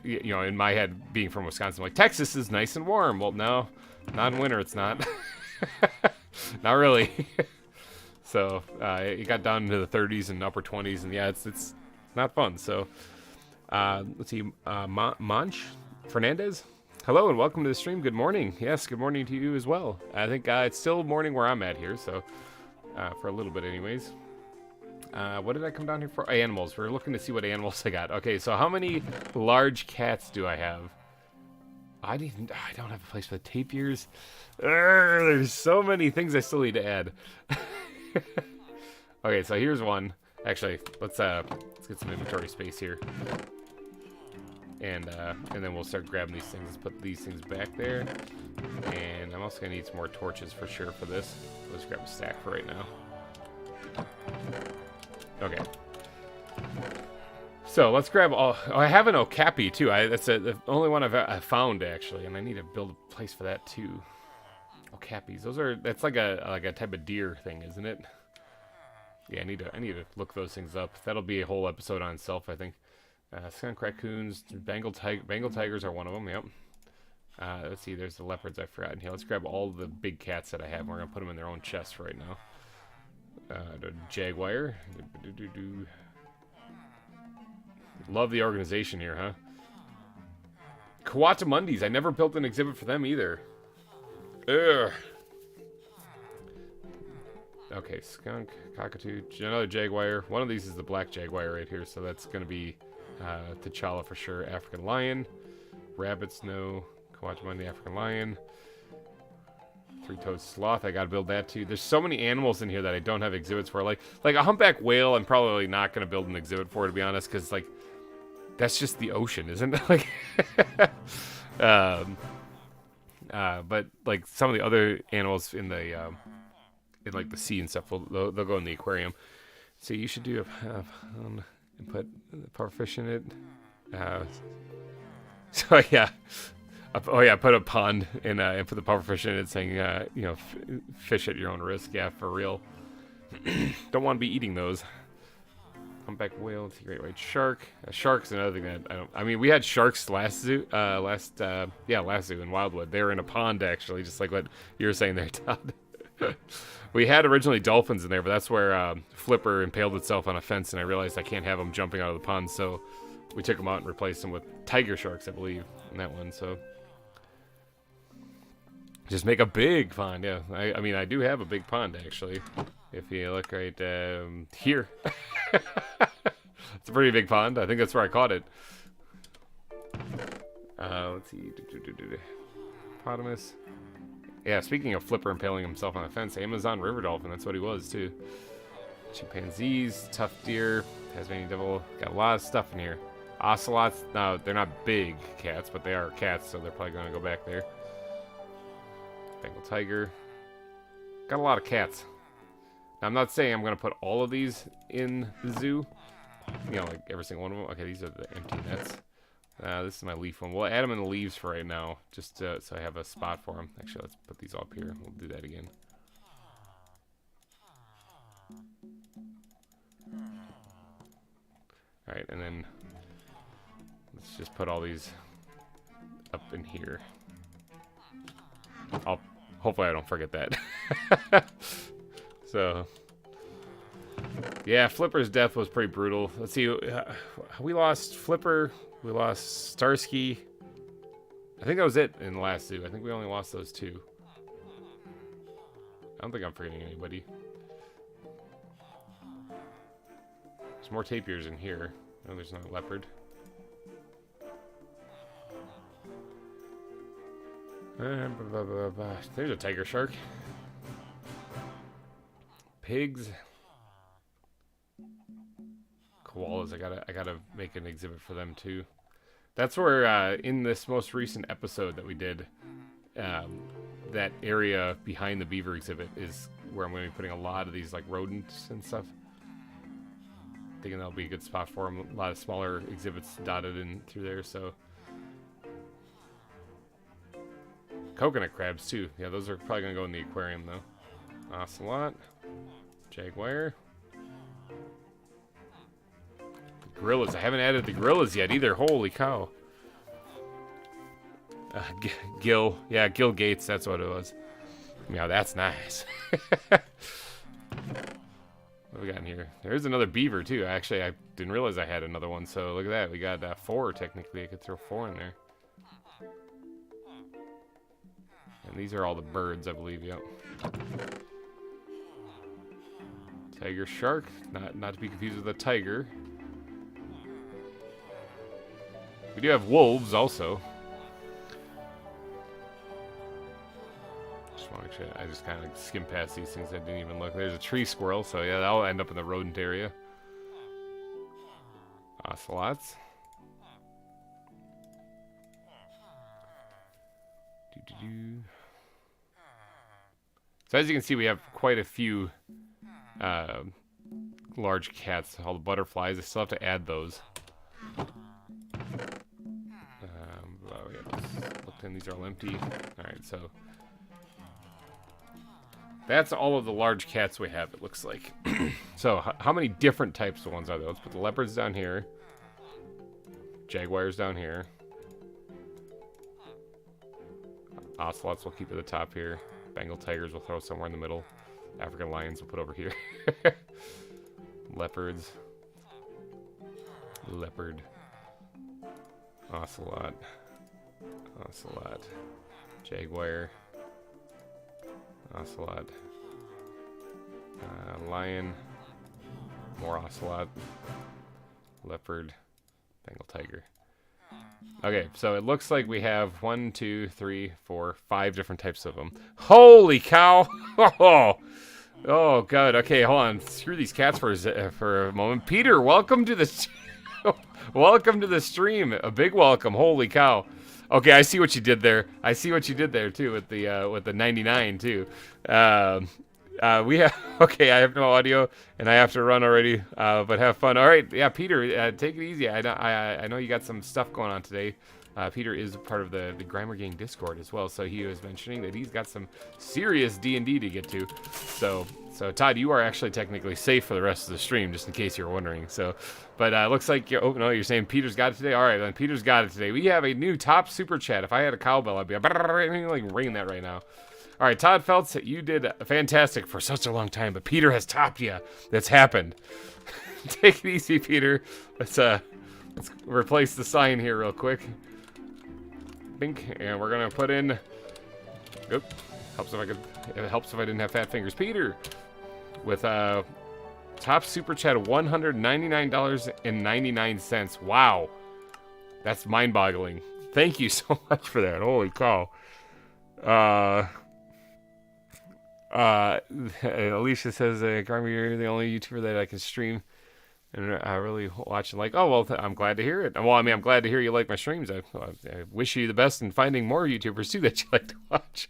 you know, in my head, being from Wisconsin, I'm like, Texas is nice and warm. Well, no, not in winter. It's not. Not really. So it got down into the 30s and upper 20s, and yeah, it's not fun. So let's see, Manch Fernandez, hello and welcome to the stream. Good morning. Yes, good morning to you as well. I think it's still morning where I'm at here, so for a little bit anyways. What did I come down here for? Animals. We're looking to see what animals I got. Okay, so how many large cats do I have? I don't have a place for the tapirs. There's so many things I still need to add. Okay, so here's one. Actually, let's get some inventory space here, and then we'll start grabbing these things. Let's put these things back there, and I'm also gonna need some more torches for sure for this. Let's grab a stack for right now. Okay. So let's grab all. Oh, I have an okapi too. That's the only one I've found actually, and I need to build a place for that too. Okapis. That's like a type of deer thing, isn't it? Yeah, I need to look those things up. That'll be a whole episode on itself, I think. Skunk raccoons, Bengal tigers are one of them. Yep. Let's see. There's the leopards I've forgotten here. Let's grab all the big cats that I have. We're gonna put them in their own chests right now. The jaguar. Love the organization here, huh? Coatimundis. I never built an exhibit for them either. Ugh. Okay, skunk, cockatoo, another jaguar. One of these is the black jaguar right here, so that's going to be T'Challa for sure. African lion. Rabbits, no. Coatimundi, African lion. Three-toed sloth, I gotta build that too. There's so many animals in here that I don't have exhibits for. Like a humpback whale, I'm probably not going to build an exhibit for, to be honest, because, like, that's just the ocean, isn't it? Like, but, like, some of the other animals in the, in, like, the sea and stuff, they'll go in the aquarium. So you should do and put the pufferfish in it. So, yeah. Oh, yeah, put a pond and put the pufferfish in it saying, you know, fish at your own risk. Yeah, for real. Don't want to be eating those. Humpback whale, great white shark. A shark's another thing that I mean, we had sharks last zoo, last zoo in Wildwood. They were in a pond, actually, just like what you were saying there, Todd. We had originally dolphins in there, but that's where Flipper impaled itself on a fence, and I realized I can't have them jumping out of the pond, so we took them out and replaced them with tiger sharks, I believe, in that one, so. Just make a big pond, yeah. I mean, I do have a big pond, actually. If you look right here. It's a pretty big pond. I think that's where I caught it. Let's see. Hippopotamus. Yeah, speaking of Flipper impaling himself on a fence, Amazon river dolphin, that's what he was, too. Chimpanzees, tough deer, Tasmanian devil. Got a lot of stuff in here. Ocelots, no, they're not big cats, but they are cats, so they're probably going to go back there. Bengal tiger. Got a lot of cats. Now, I'm not saying I'm going to put all of these in the zoo. You know, like every single one of them. Okay, these are the empty nets. This is my leaf one. We'll add them in the leaves for right now, just so I have a spot for them. Actually, let's put these up here. We'll do that again. Alright, and then let's just put all these up in here. Hopefully I don't forget that. So, yeah, Flipper's death was pretty brutal. Let's see, we lost Flipper, we lost Starsky. I think that was it in the last zoo. I think we only lost those 2. I don't think I'm forgetting anybody. There's more tapirs in here. No, there's no leopard. There's a tiger shark. Pigs. Koalas. I gotta make an exhibit for them too. That's where in this most recent episode that we did, that area behind the beaver exhibit is where I'm going to be putting a lot of these like rodents and stuff. thinking that'll be a good spot for them. A lot of smaller exhibits dotted in through there, so. Coconut crabs, too. Yeah, those are probably going to go in the aquarium, though. Ocelot. Jaguar. The gorillas. I haven't added the gorillas yet, either. Holy cow. Gil. Yeah, Gil Gates, that's what it was. Yeah, that's nice. What do we got in here? There's another beaver, too. Actually, I didn't realize I had another one, so look at that. We got 4, technically. I could throw 4 in there. And these are all the birds, I believe, yep. Tiger shark, not to be confused with a tiger. We do have wolves also. Just want to make sure. I just kind of skimmed past these things. I didn't even look. There's a tree squirrel, so yeah, that'll end up in the rodent area. Ocelots. So as you can see, we have quite a few large cats. All the butterflies, I still have to add those. Looked in, these are all empty. Alright, so that's all of the large cats we have, it looks like. So how many different types of ones are there? Let's put the leopards down here. Jaguars down here. Ocelots we'll keep at the top here. Bengal tigers we'll throw somewhere in the middle. African lions we'll put over here. Leopards. Leopard. Ocelot. Ocelot. Jaguar. Ocelot. Lion. More ocelot. Leopard. Bengal tiger. Okay, so it looks like we have 1, 2, 3, 4, 5 different types of them. Holy cow! Oh, God. Okay, hold on. Screw these cats for a moment. Peter, welcome to the welcome to the stream. A big welcome. Holy cow! Okay, I see what you did there. I see what you did there too with the 99 too. We have okay. I have no audio and I have to run already. But have fun. All right, yeah, Peter, take it easy. I know you got some stuff going on today. Peter is part of the GReimer Gang Discord as well, so he was mentioning that he's got some serious D&D to get to. So Todd, you are actually technically safe for the rest of the stream, just in case you're wondering. So, but looks like you're saying Peter's got it today. All right, then Peter's got it today. We have a new top super chat. If I had a cowbell, I'd be like ringing that right now. All right, Todd Feltz, you did fantastic for such a long time, but Peter has topped you. That's happened. Take it easy, Peter. Let's replace the sign here real quick. Bink, and we're gonna put in. Oop, it helps if I didn't have fat fingers. Peter, with top super chat of $199.99. Wow, that's mind-boggling. Thank you so much for that. Holy cow. Alicia says, GReimer, you're the only YouTuber that I can stream and I really watch and like. Oh, well, I'm glad to hear it. Well, I mean, I'm glad to hear you like my streams. I wish you the best in finding more YouTubers, too, that you like to watch.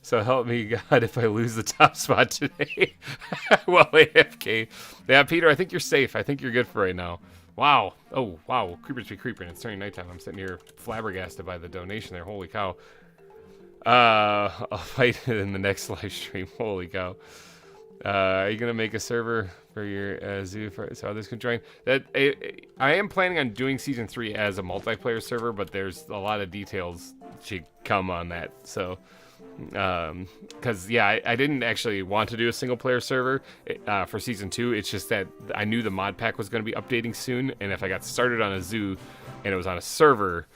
So help me, God, if I lose the top spot today. Well, AFK. Yeah, Peter, I think you're safe. I think you're good for right now. Wow. Oh, wow. Creepers be creeping. It's turning nighttime. I'm sitting here flabbergasted by the donation there. Holy cow. I'll fight it in the next live stream. Holy cow. Are you gonna make a server for your zoo so others can join? I am planning on doing season 3 as a multiplayer server, but there's a lot of details to come on that. So, because yeah, I didn't actually want to do a single player server for season 2. It's just that I knew the mod pack was going to be updating soon, and if I got started on a zoo and it was on a server,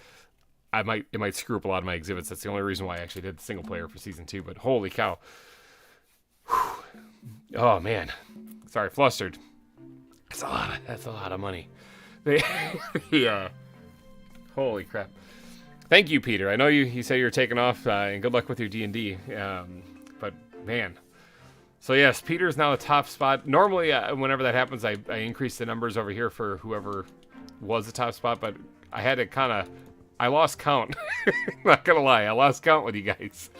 it might screw up a lot of my exhibits. That's the only reason why I actually did the single player for season 2. But holy cow. Whew. Oh man, sorry, flustered. That's a lot of money. Yeah. Holy crap. Thank you, Peter. I know you say you're taking off, and good luck with your D&D. But man, so yes, Peter's now the top spot. Normally, whenever that happens, I increase the numbers over here for whoever was the top spot. But I had to I lost count. Not gonna lie, I lost count with you guys.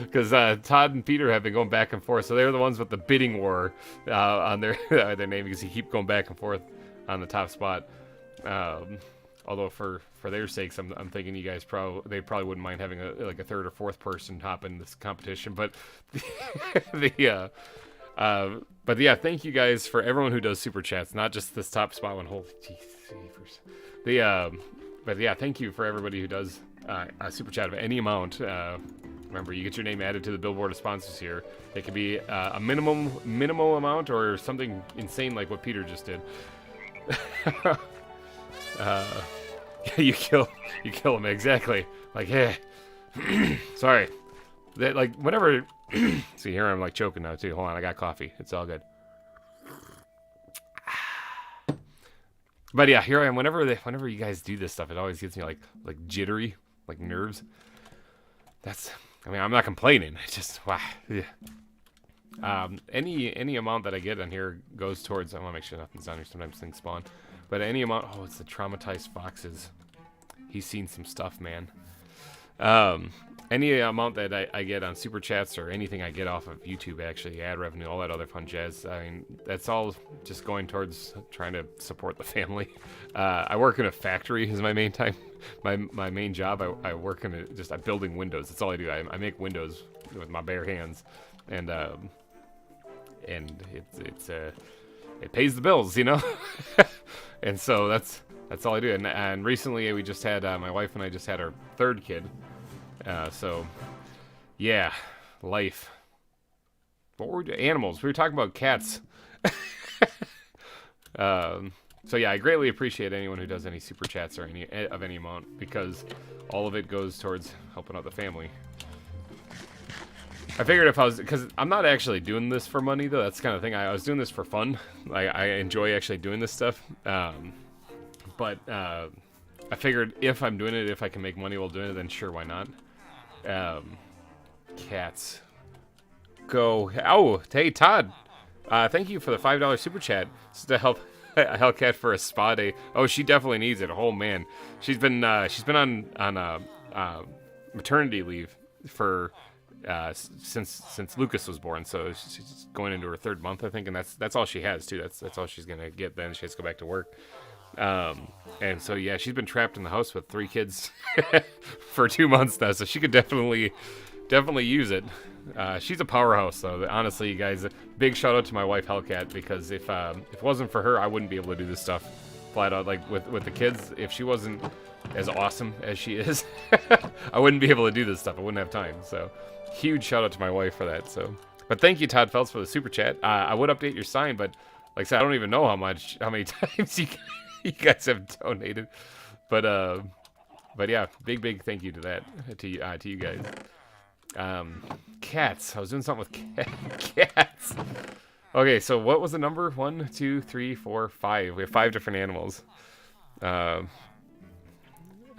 because Todd and Peter have been going back and forth. So they're the ones with the bidding war on their their name, because he keep going back and forth on the top spot. Although for their sakes, I'm thinking you guys they probably wouldn't mind having a third or fourth person hop in this competition. But but yeah, thank you guys for everyone who does super chats, not just this top spot one. Holy jeez. But yeah, thank you for everybody who does a super chat of any amount. Remember, you get your name added to the billboard of sponsors here. It could be a minimal amount or something insane like what Peter just did. You kill him, exactly. Like, hey, sorry. That, like, whenever. See, here I'm like choking now too. Hold on, I got coffee. It's all good. But yeah, here I am. Whenever you guys do this stuff, it always gets me like jittery, like nerves. I mean, I'm not complaining. It's just wow. Yeah. Any amount that I get on here goes towards. I want to make sure nothing's on here. Sometimes things spawn. But any amount. Oh, it's the traumatized foxes. He's seen some stuff, man. Any amount that I get on super chats or anything I get off of YouTube, actually, ad revenue, all that other fun jazz, I mean, that's all just going towards trying to support the family. I work in a factory is my main time. My main job, I work in I'm building windows. That's all I do. I make windows with my bare hands, and it pays the bills, you know. And so that's all I do. And recently we just had my wife and I just had our third kid. So yeah, life. What were we doing? Animals. We were talking about cats. So yeah, I greatly appreciate anyone who does any super chats or any amount, because all of it goes towards helping out the family. I figured if I was, because I'm not actually doing this for money though. That's the kind of thing. I was doing this for fun. I enjoy actually doing this stuff. But I figured if I'm doing it, if I can make money while doing it, then sure, why not? Cats. Go. Oh, hey, Todd. Thank you for the $5 super chat. Just to help a Hellcat for a spa day. Oh, she definitely needs it. Oh man, she's been on maternity leave for since Lucas was born. So she's going into her third month, I think, and that's all she has too. That's all she's gonna get. Then she has to go back to work. And so yeah, she's been trapped in the house with 3 kids for 2 months now, so she could definitely use it. She's a powerhouse though. Honestly, you guys, big shout out to my wife Hellcat, because if it wasn't for her, I wouldn't be able to do this stuff flat out. Like with the kids, if she wasn't as awesome as she is, I wouldn't be able to do this stuff. I wouldn't have time. So huge shout out to my wife for that. So, but thank you, Todd Phelps, for the super chat. I would update your sign, but like I said, I don't even know how many times you guys have donated. But yeah, big thank you to that, to you guys. Cats. I was doing something with cats. Okay, so what was the number? 1, 2, 3, 4, 5. We have 5 different animals. I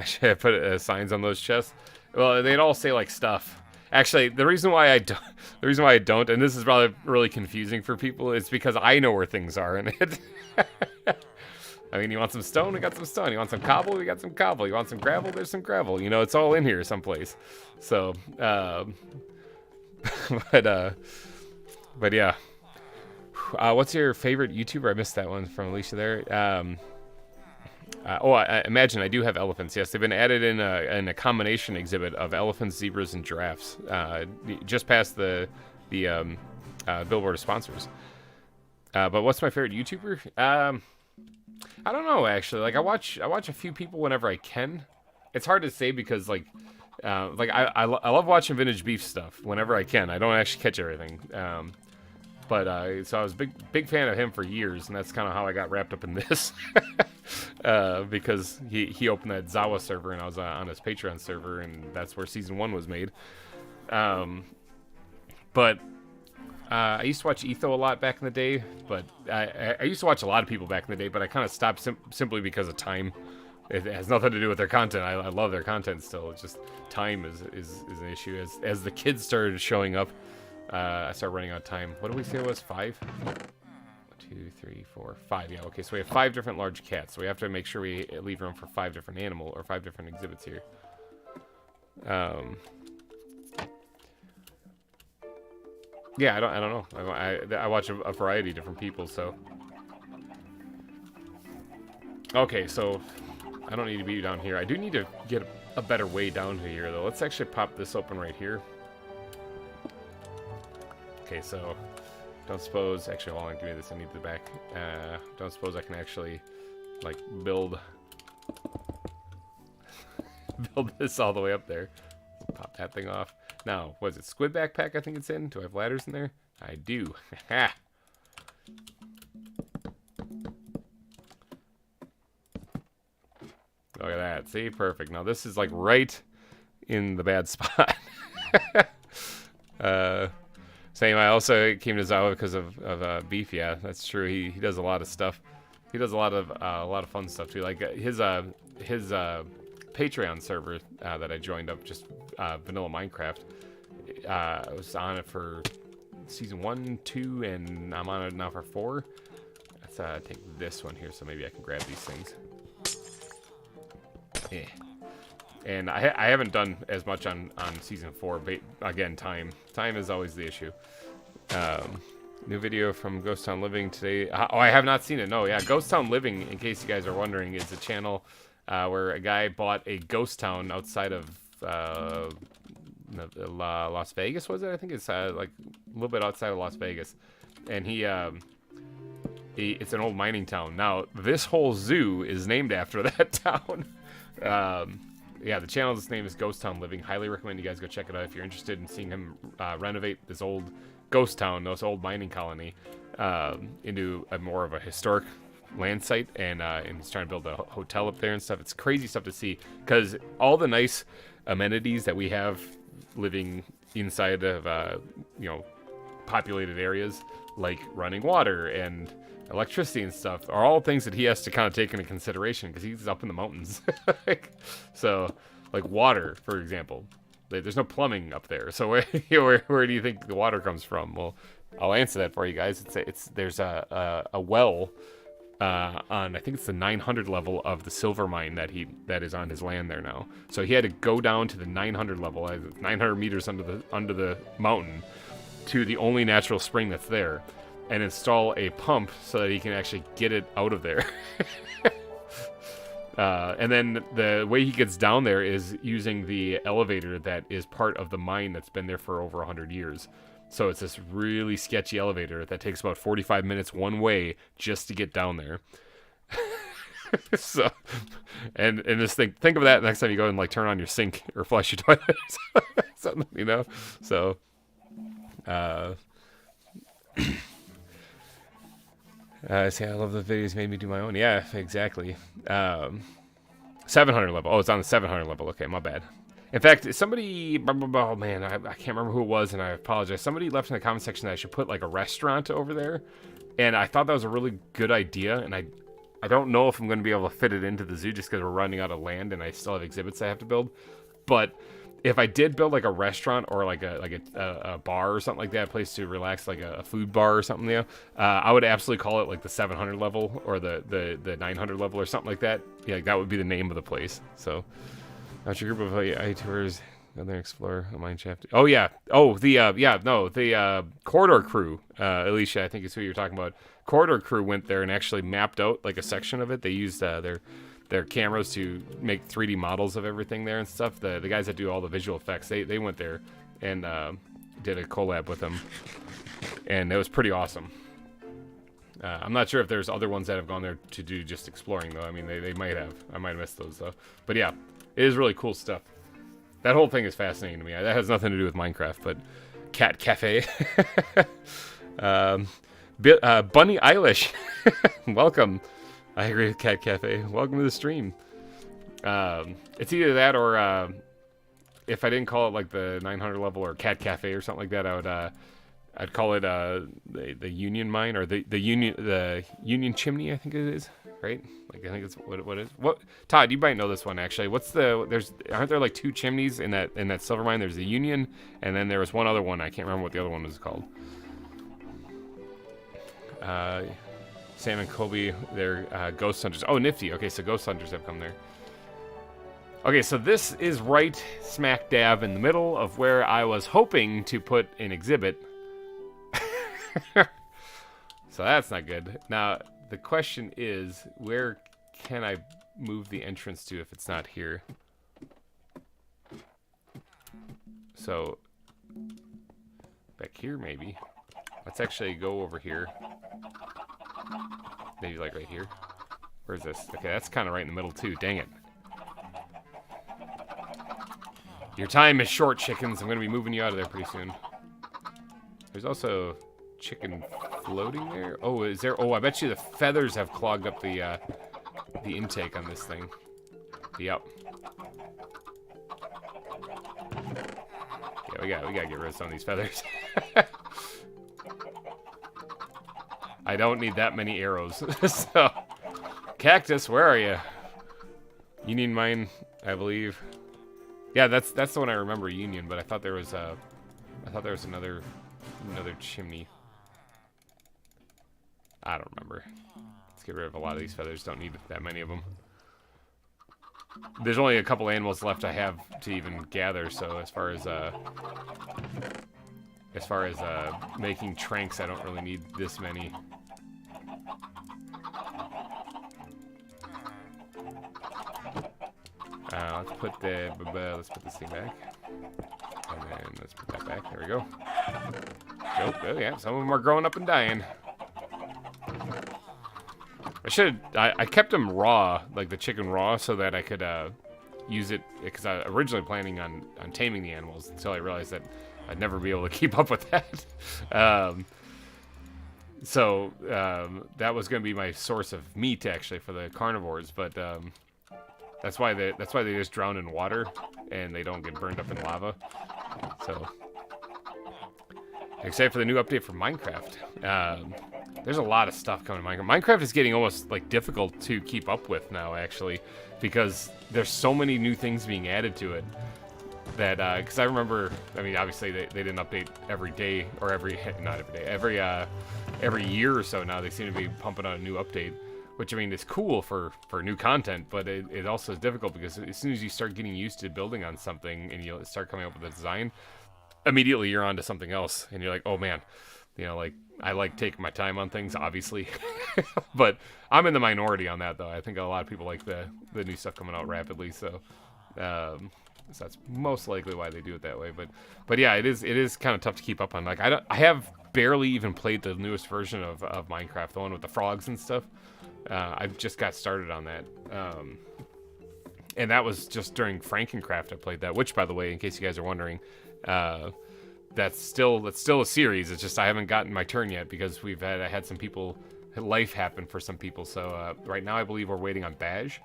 should have put signs on those chests. Well, they'd all say like stuff. Actually, the reason why I don't, and this is probably really confusing for people, is because I know where things are in it. I mean, you want some stone? We got some stone. You want some cobble? We got some cobble. You want some gravel? There's some gravel. You know, it's all in here someplace. So, but yeah. What's your favorite YouTuber? I missed that one from Alicia there. I imagine I do have elephants. Yes, they've been added in a combination exhibit of elephants, zebras, and giraffes. Just past the billboard of sponsors. But what's my favorite YouTuber? I don't know, actually. Like I watch a few people whenever I can. It's hard to say because I love watching VintageBeef stuff whenever I can. I don't actually catch everything. But so I was a big fan of him for years, and that's kind of how I got wrapped up in this. Because he opened that ZAWA server, and I was on his Patreon server, and that's where season 1 was made. But I used to watch Etho a lot back in the day, but I used to watch a lot of people back in the day, but I kind of stopped simply because of time. It has nothing to do with their content. I love their content still. It's just time is an issue. As the kids started showing up, I started running out of time. What did we say it was? 5? 1, 2, 3, 4, 5. Yeah, okay, so we have 5 different large cats. So we have to make sure we leave room for 5 different 5 different exhibits here. Yeah, I don't know. I watch a variety of different people, so. Okay, so I don't need to be down here. I do need to get a better way down to here, though. Let's actually pop this open right here. Okay, so don't suppose... Actually, hold on, give me this. I need the back. Don't suppose I can actually, like, build this all the way up there. Pop that thing off. Now, was it squid backpack I think it's in? Do I have ladders in there? I do. Ha! Look at that. See? Perfect. Now, this is, like, right in the bad spot. Same, I also came to ZAWA because of Beef. Yeah, that's true. He does a lot of stuff. He does a lot of fun stuff, too. Like, his Patreon server that I joined up, just vanilla Minecraft. I was on it for season 1, 2, and I'm on it now for 4. Let's take this one here, so maybe I can grab these things. Yeah. And I haven't done as much on season 4, but again, time is always the issue. New video from Ghost Town Living today. Oh, I have not seen it. No, yeah, Ghost Town Living, in case you guys are wondering, is a channel where a guy bought a ghost town outside of Las Vegas, was it? I think it's like a little bit outside of Las Vegas, and it's an old mining town. Now, this whole zoo is named after that town. Yeah, the channel's name is Ghost Town Living. Highly recommend you guys go check it out if you're interested in seeing him renovate this old ghost town, this old mining colony, into a more of a historic land site, and he's trying to build a hotel up there and stuff. It's crazy stuff to see, because all the nice amenities that we have living inside of populated areas, like running water and electricity and stuff, are all things that he has to kind of take into consideration because he's up in the mountains. So, like water, for example, there's no plumbing up there. So where do you think the water comes from? Well, I'll answer that for you guys. There's a well on, I think it's the 900 level of the silver mine that is on his land there now. So he had to go down to the 900 level, 900 meters under the mountain, to the only natural spring that's there, and install a pump so that he can actually get it out of there. And then the way he gets down there is using the elevator that is part of the mine that's been there for over 100 years. So it's this really sketchy elevator that takes about 45 minutes one way just to get down there. So, and just think of that next time you go and like turn on your sink or flush your toilet or something, you know? So, see, I love the videos made me do my own. Yeah, exactly. 700 level. Oh, it's on the 700 level. Okay, my bad. In fact, somebody, oh man, I can't remember who it was, and I apologize. Somebody left in the comment section that I should put like a restaurant over there, and I thought that was a really good idea, and I don't know if I'm going to be able to fit it into the zoo just because we're running out of land and I still have exhibits I have to build. But if I did build like a restaurant or like a bar or something like that, a place to relax, like a food bar or something, you know, I would absolutely call it like the 700 level or the 900 level or something like that. Yeah, like that would be the name of the place. So, how's your group of tours? Go there, explore a mine shaft. Oh yeah. Oh, the corridor crew. Alicia, I think is who you're talking about. Corridor crew went there and actually mapped out like a section of it. They used their cameras to make 3D models of everything there and stuff. The guys that do all the visual effects, they went there and did a collab with them, and it was pretty awesome. I'm not sure if there's other ones that have gone there to do just exploring though. I mean, they might have. I might have missed those though. But yeah, it is really cool stuff. That whole thing is fascinating to me. That has nothing to do with Minecraft, but Cat Cafe. Bunny Eilish, welcome. I agree with Cat Cafe. Welcome to the stream. It's either that or if I didn't call it like the 900 level or Cat Cafe or something like that, I'd call it the Union Mine or the Union Chimney. I think it is, right? Like I think it's what it is. What, Todd? You might know this one actually. Aren't there like 2 chimneys in that silver mine? There's the Union, and then there was one other one. I can't remember what the other one was called. Sam and Kobe, they're ghost hunters. Oh, nifty. Okay, so ghost hunters have come there. Okay, so this is right smack dab in the middle of where I was hoping to put an exhibit So that's not good. Now, the question is, where can I move the entrance to if it's not here? So, back here maybe. Let's actually go over here. Maybe like right here. Where's this? Okay, that's kind of right in the middle too. Dang it. Your time is short, chickens. I'm going to be moving you out of there pretty soon. There's also chicken floating there. Oh, is there? Oh, I bet you the feathers have clogged up the intake on this thing. Yep. Yeah, we gotta get rid of some of these feathers. I don't need that many arrows. So, cactus, where are you? You need mine, I believe. Yeah, that's the one I remember, Union. But I thought there was another chimney. I don't remember. Let's get rid of a lot of these feathers. Don't need that many of them. There's only a couple animals left I have to even gather. So as far as making tranks, I don't really need this many. Let's put this thing back, and then let's put that back. There we go. Nope. Oh yeah, some of them are growing up and dying. I kept them raw, like the chicken raw, so that I could use it, because I was originally planning on taming the animals until I realized that I'd never be able to keep up with that. So that was going to be my source of meat actually for the carnivores, but that's why they just drown in water and they don't get burned up in lava. So excited for the new update for Minecraft. There's a lot of stuff coming to Minecraft. Minecraft is getting almost like difficult to keep up with now, actually, because there's so many new things being added to it. That because I remember, I mean, obviously they didn't update every day or not every day, every year or so. Now they seem to be pumping out a new update, which I mean is cool for new content, but it also is difficult because as soon as you start getting used to building on something and you start coming up with a design, immediately you're on to something else and you're like, oh man, you know, like I like taking my time on things, obviously, but I'm in the minority on that though. I think a lot of people like the new stuff coming out rapidly, so that's most likely why they do it that way. But yeah, it is kind of tough to keep up on. Like I have barely even played the newest version of Minecraft, the one with the frogs and stuff. I've just got started on that, and that was just during Frankencraft I played that. Which, by the way, in case you guys are wondering, that's still a series. It's just I haven't gotten my turn yet because I had some people, life happen for some people. So right now I believe we're waiting on Baj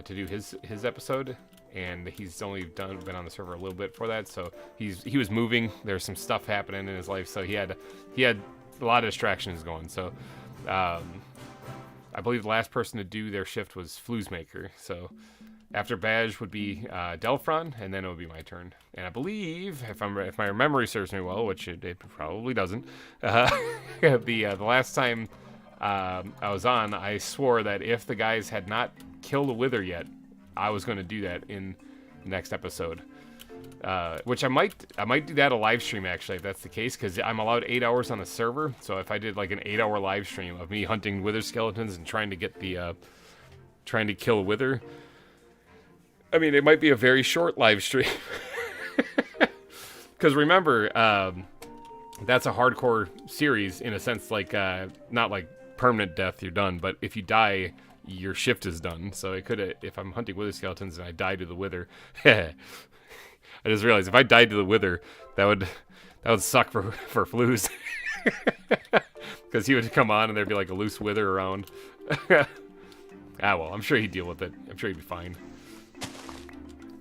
to do his episode. And he's only been on the server a little bit for that, so he was moving. There's some stuff happening in his life, so he had a lot of distractions going. So I believe the last person to do their shift was Floozemaker. So after Baj would be Delphron, and then it would be my turn. And I believe, if my memory serves me well, which it probably doesn't, the last time I was on, I swore that if the guys had not killed a wither yet, I was going to do that in the next episode, which I might do that a live stream actually if that's the case, because I'm allowed 8 hours on the server. So if I did like an 8-hour live stream of me hunting wither skeletons and trying to get trying to kill a wither, I mean it might be a very short live stream. Because remember, that's a hardcore series in a sense, like not like permanent death, you're done, but if you die, your shift is done. So it could, if I'm hunting wither skeletons and I die to the wither, I just realized if I died to the wither, that would suck for Flooz. Because he would come on and there'd be like a loose wither around. Well, I'm sure he'd deal with it. I'm sure he'd be fine.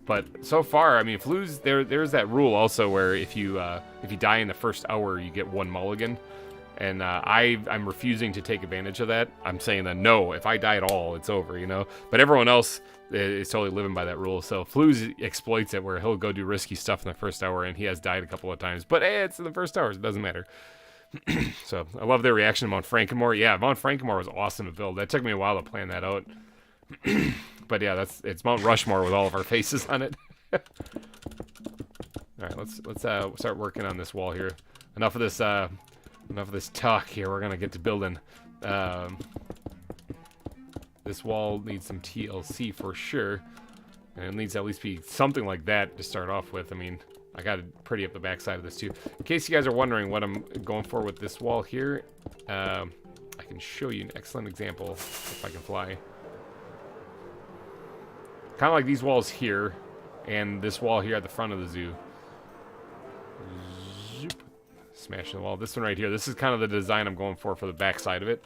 But so far, I mean, Flooz, there's that rule also where if you die in the first hour, you get 1 mulligan. And I'm refusing to take advantage of that. I'm saying that no, if I die at all, it's over, you know. But everyone else is totally living by that rule. So Flooz exploits it where he'll go do risky stuff in the first hour, and he has died a couple of times. But hey, it's in the first hours, it doesn't matter. So I love their reaction to Mount Frankenmore. Yeah, Mount Frankenmore was awesome to build. That took me a while to plan that out. But yeah, it's Mount Rushmore with all of our faces on it. All right, let's start working on this wall here. Enough of this enough of this talk here. We're gonna get to building. This wall needs some TLC for sure. And it needs to at least be something like that to start off with. I mean, I got to pretty up the backside of this too. In case you guys are wondering what I'm going for with this wall here, I can show you an excellent example if I can fly. Kind of like these walls here, and this wall here at the front of the zoo. Zoop. Smashing the wall. This one right here, this is kind of the design I'm going for the backside of it.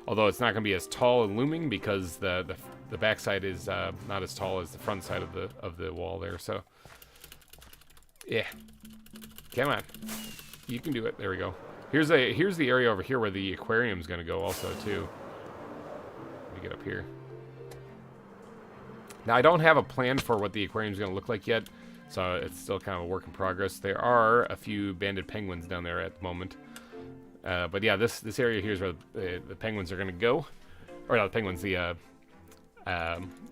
Although it's not going to be as tall and looming because the backside is not as tall as the front side of the wall there. So, yeah, come on, you can do it. There we go. Here's the area over here where the aquarium's going to go also too. Let me get up here. Now I don't have a plan for what the aquarium's going to look like yet, so it's still kind of a work in progress. There are a few banded penguins down there at the moment. But yeah, this area here is where the penguins are going to go. Or not the penguins, the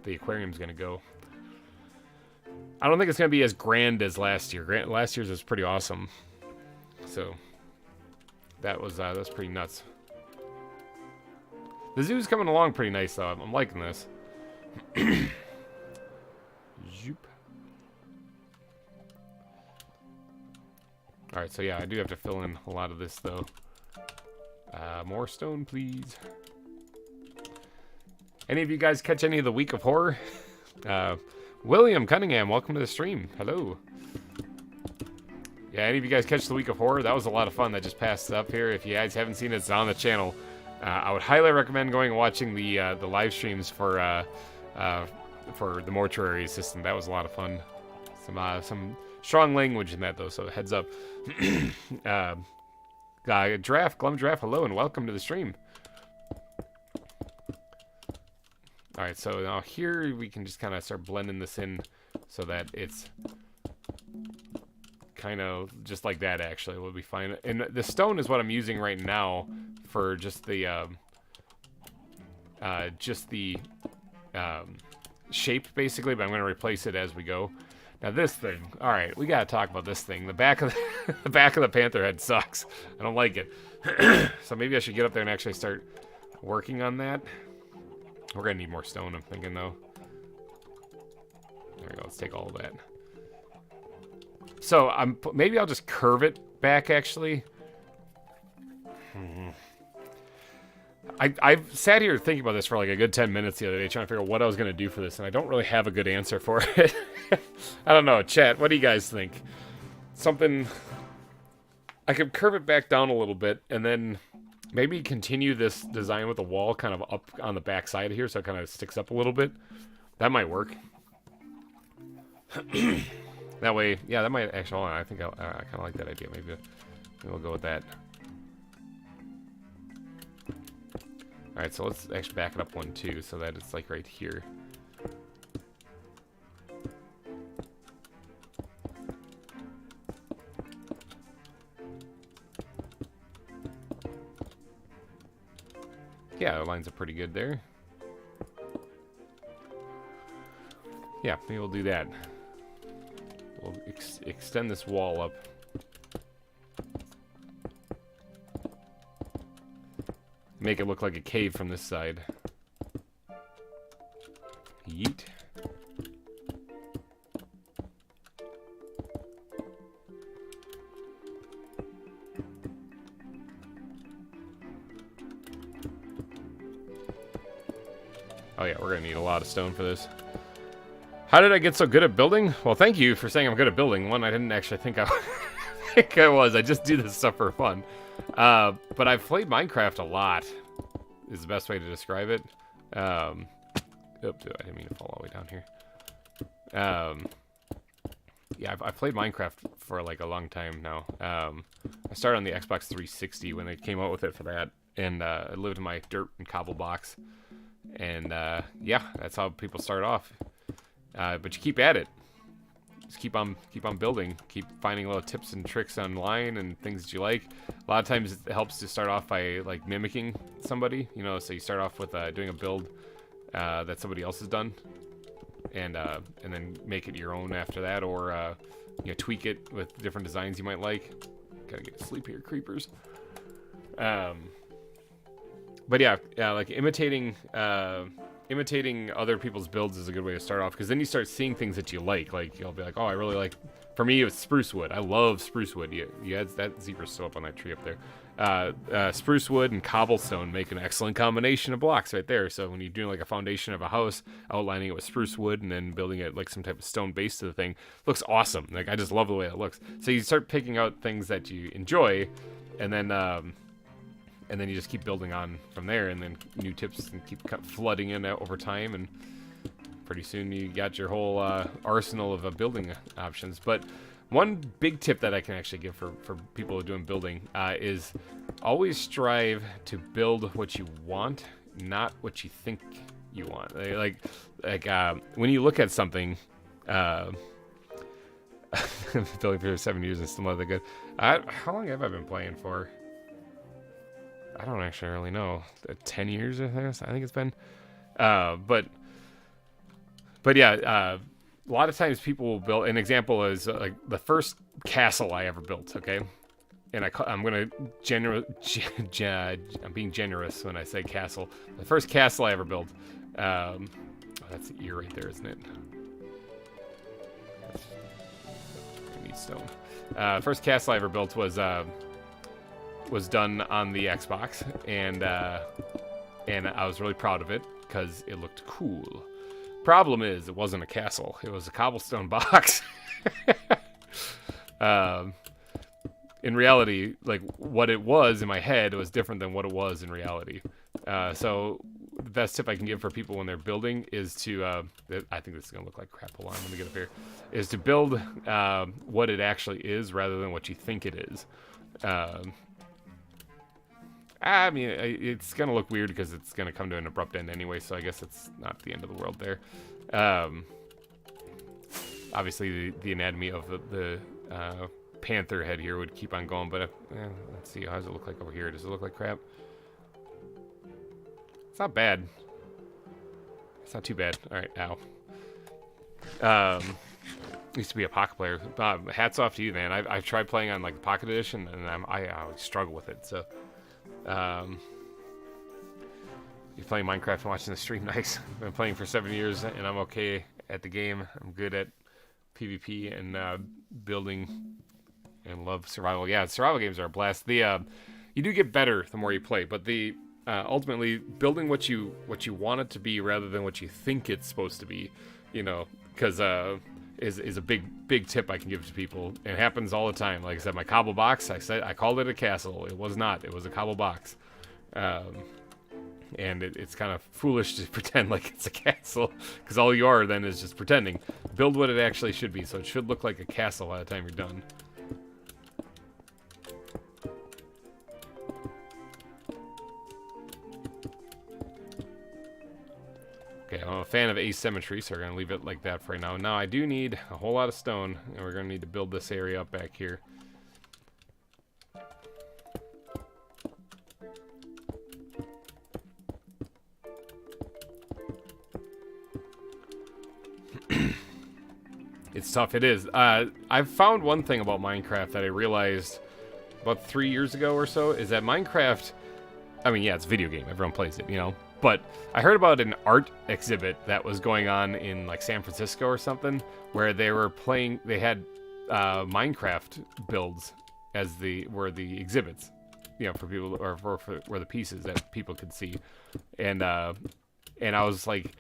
aquarium's going to go. I don't think it's going to be as grand as last year. Last year's was pretty awesome. So that was pretty nuts. The zoo's coming along pretty nice though. I'm liking this. Zoop. Alright, so yeah, I do have to fill in a lot of this though. More stone, please. Any of you guys catch any of the Week of Horror? William Cunningham, welcome to the stream. Hello. Yeah, any of you guys catch the Week of Horror? That was a lot of fun. That just passed up here. If you guys haven't seen it, it's on the channel. I would highly recommend going and watching the live streams for the mortuary system. That was a lot of fun. Some strong language in that though, so heads up. Glum Giraffe, hello and welcome to the stream. Alright, so now here we can just kind of start blending this in so that it's kind of just like that actually will be fine. And the stone is what I'm using right now for just the shape basically, but I'm going to replace it as we go. Now this thing, all right, we gotta talk about this thing. The back of the back of the panther head sucks. I don't like it. So maybe I should get up there and actually start working on that. We're gonna need more stone, I'm thinking though. There we go. Let's take all of that. So maybe I'll just curve it back actually. I've sat here thinking about this for like a good 10 minutes the other day, trying to figure out what I was going to do for this, and I don't really have a good answer for it. I don't know. Chat, what do you guys think? Something... I could curve it back down a little bit, and then maybe continue this design with the wall kind of up on the back side here, so it kind of sticks up a little bit. That might work. That way, yeah, that might actually... I think I kind of like that idea. Maybe we'll go with that. Alright, so let's actually back it up one too, so that it's like right here. Yeah, the lines are pretty good there. Yeah, maybe we'll do that. We'll extend this wall up. Make it look like a cave from this side. Yeet. Oh yeah, we're gonna need a lot of stone for this. How did I get so good at building? Well, thank you for saying I'm good at building. One, I didn't actually think I was. I just do this stuff for fun. But I've played Minecraft a lot, is the best way to describe it. Oops, I didn't mean to fall all the way down here. Yeah, I've played Minecraft for like a long time now. I started on the Xbox 360 when they came out with it for that, and I lived in my dirt and cobble box. And yeah, that's how people start off. But you keep at it. Just keep on building. Keep finding little tips and tricks online and things that you like. A lot of times it helps to start off by like mimicking somebody, you know. So you start off with doing a build that somebody else has done, and then make it your own after that, or you know, tweak it with different designs you might like. Gotta get to sleep here, creepers. But yeah, like imitating other people's builds is a good way to start off, because then you start seeing things that you like. Like you'll be like, oh, I really like. For me, it was spruce wood. I love spruce wood. You had that zebra's still up on that tree up there. Spruce wood and cobblestone make an excellent combination of blocks right there. So when you're doing like a foundation of a house, outlining it with spruce wood and then building it like some type of stone base to the thing, looks awesome. Like I just love the way it looks. So you start picking out things that you enjoy, and then you just keep building on from there, and then new tips and keep flooding in over time, and pretty soon you got your whole arsenal of building options. But one big tip that I can actually give for people who are doing building is always strive to build what you want, not what you think you want. Like when you look at something, building for 7 years and still not that good. How long have I been playing for? I don't actually really know. 10 years, I think it's been. But yeah, a lot of times people will build. An example is like the first castle I ever built. Okay, and I'm gonna I'm being generous when I say castle. The first castle I ever built. Oh, that's the ear right there, isn't it? I need stone. First castle I ever built was done on the Xbox, and I was really proud of it because it looked cool. Problem is, it wasn't a castle; it was a cobblestone box. In reality, like what it was in my head was different than what it was in reality. So the best tip I can give for people when they're building is to, I think this is gonna look like crap. Hold on, let me get up here. Is to build what it actually is rather than what you think it is. I mean, it's going to look weird because it's going to come to an abrupt end anyway, so I guess it's not the end of the world there. Obviously, the anatomy of the panther head here would keep on going, but let's see. How does it look like over here? Does it look like crap? It's not bad. It's not too bad. All right, ow. Used to be a pocket player. Hats off to you, man. I've tried playing on like the Pocket Edition, and I always struggle with it, so... you're playing Minecraft and watching the stream. Nice. I've been playing for 7 years and I'm okay at the game. I'm good at PvP and building, and love survival. Yeah, survival games are a blast. You do get better the more you play, but ultimately building what you want it to be rather than what you think it's supposed to be, because is a big tip I can give to people. It happens all the time. Like I said, my cobble box, I called it a castle. It was not. It was a cobble box. And it's kind of foolish to pretend like it's a castle, because all you are then is just pretending. Build what it actually should be, so it should look like a castle by the time you're done. Okay, I'm a fan of asymmetry, so we're going to leave it like that for right now. Now, I do need a whole lot of stone, and we're going to need to build this area up back here. It's tough, it is. I've found one thing about Minecraft that I realized about 3 years ago or so, is that Minecraft, I mean, yeah, it's a video game. Everyone plays it, But I heard about an art exhibit that was going on in like San Francisco or something, where they had Minecraft builds as were the exhibits, for people, or for the pieces that people could see, and I was like,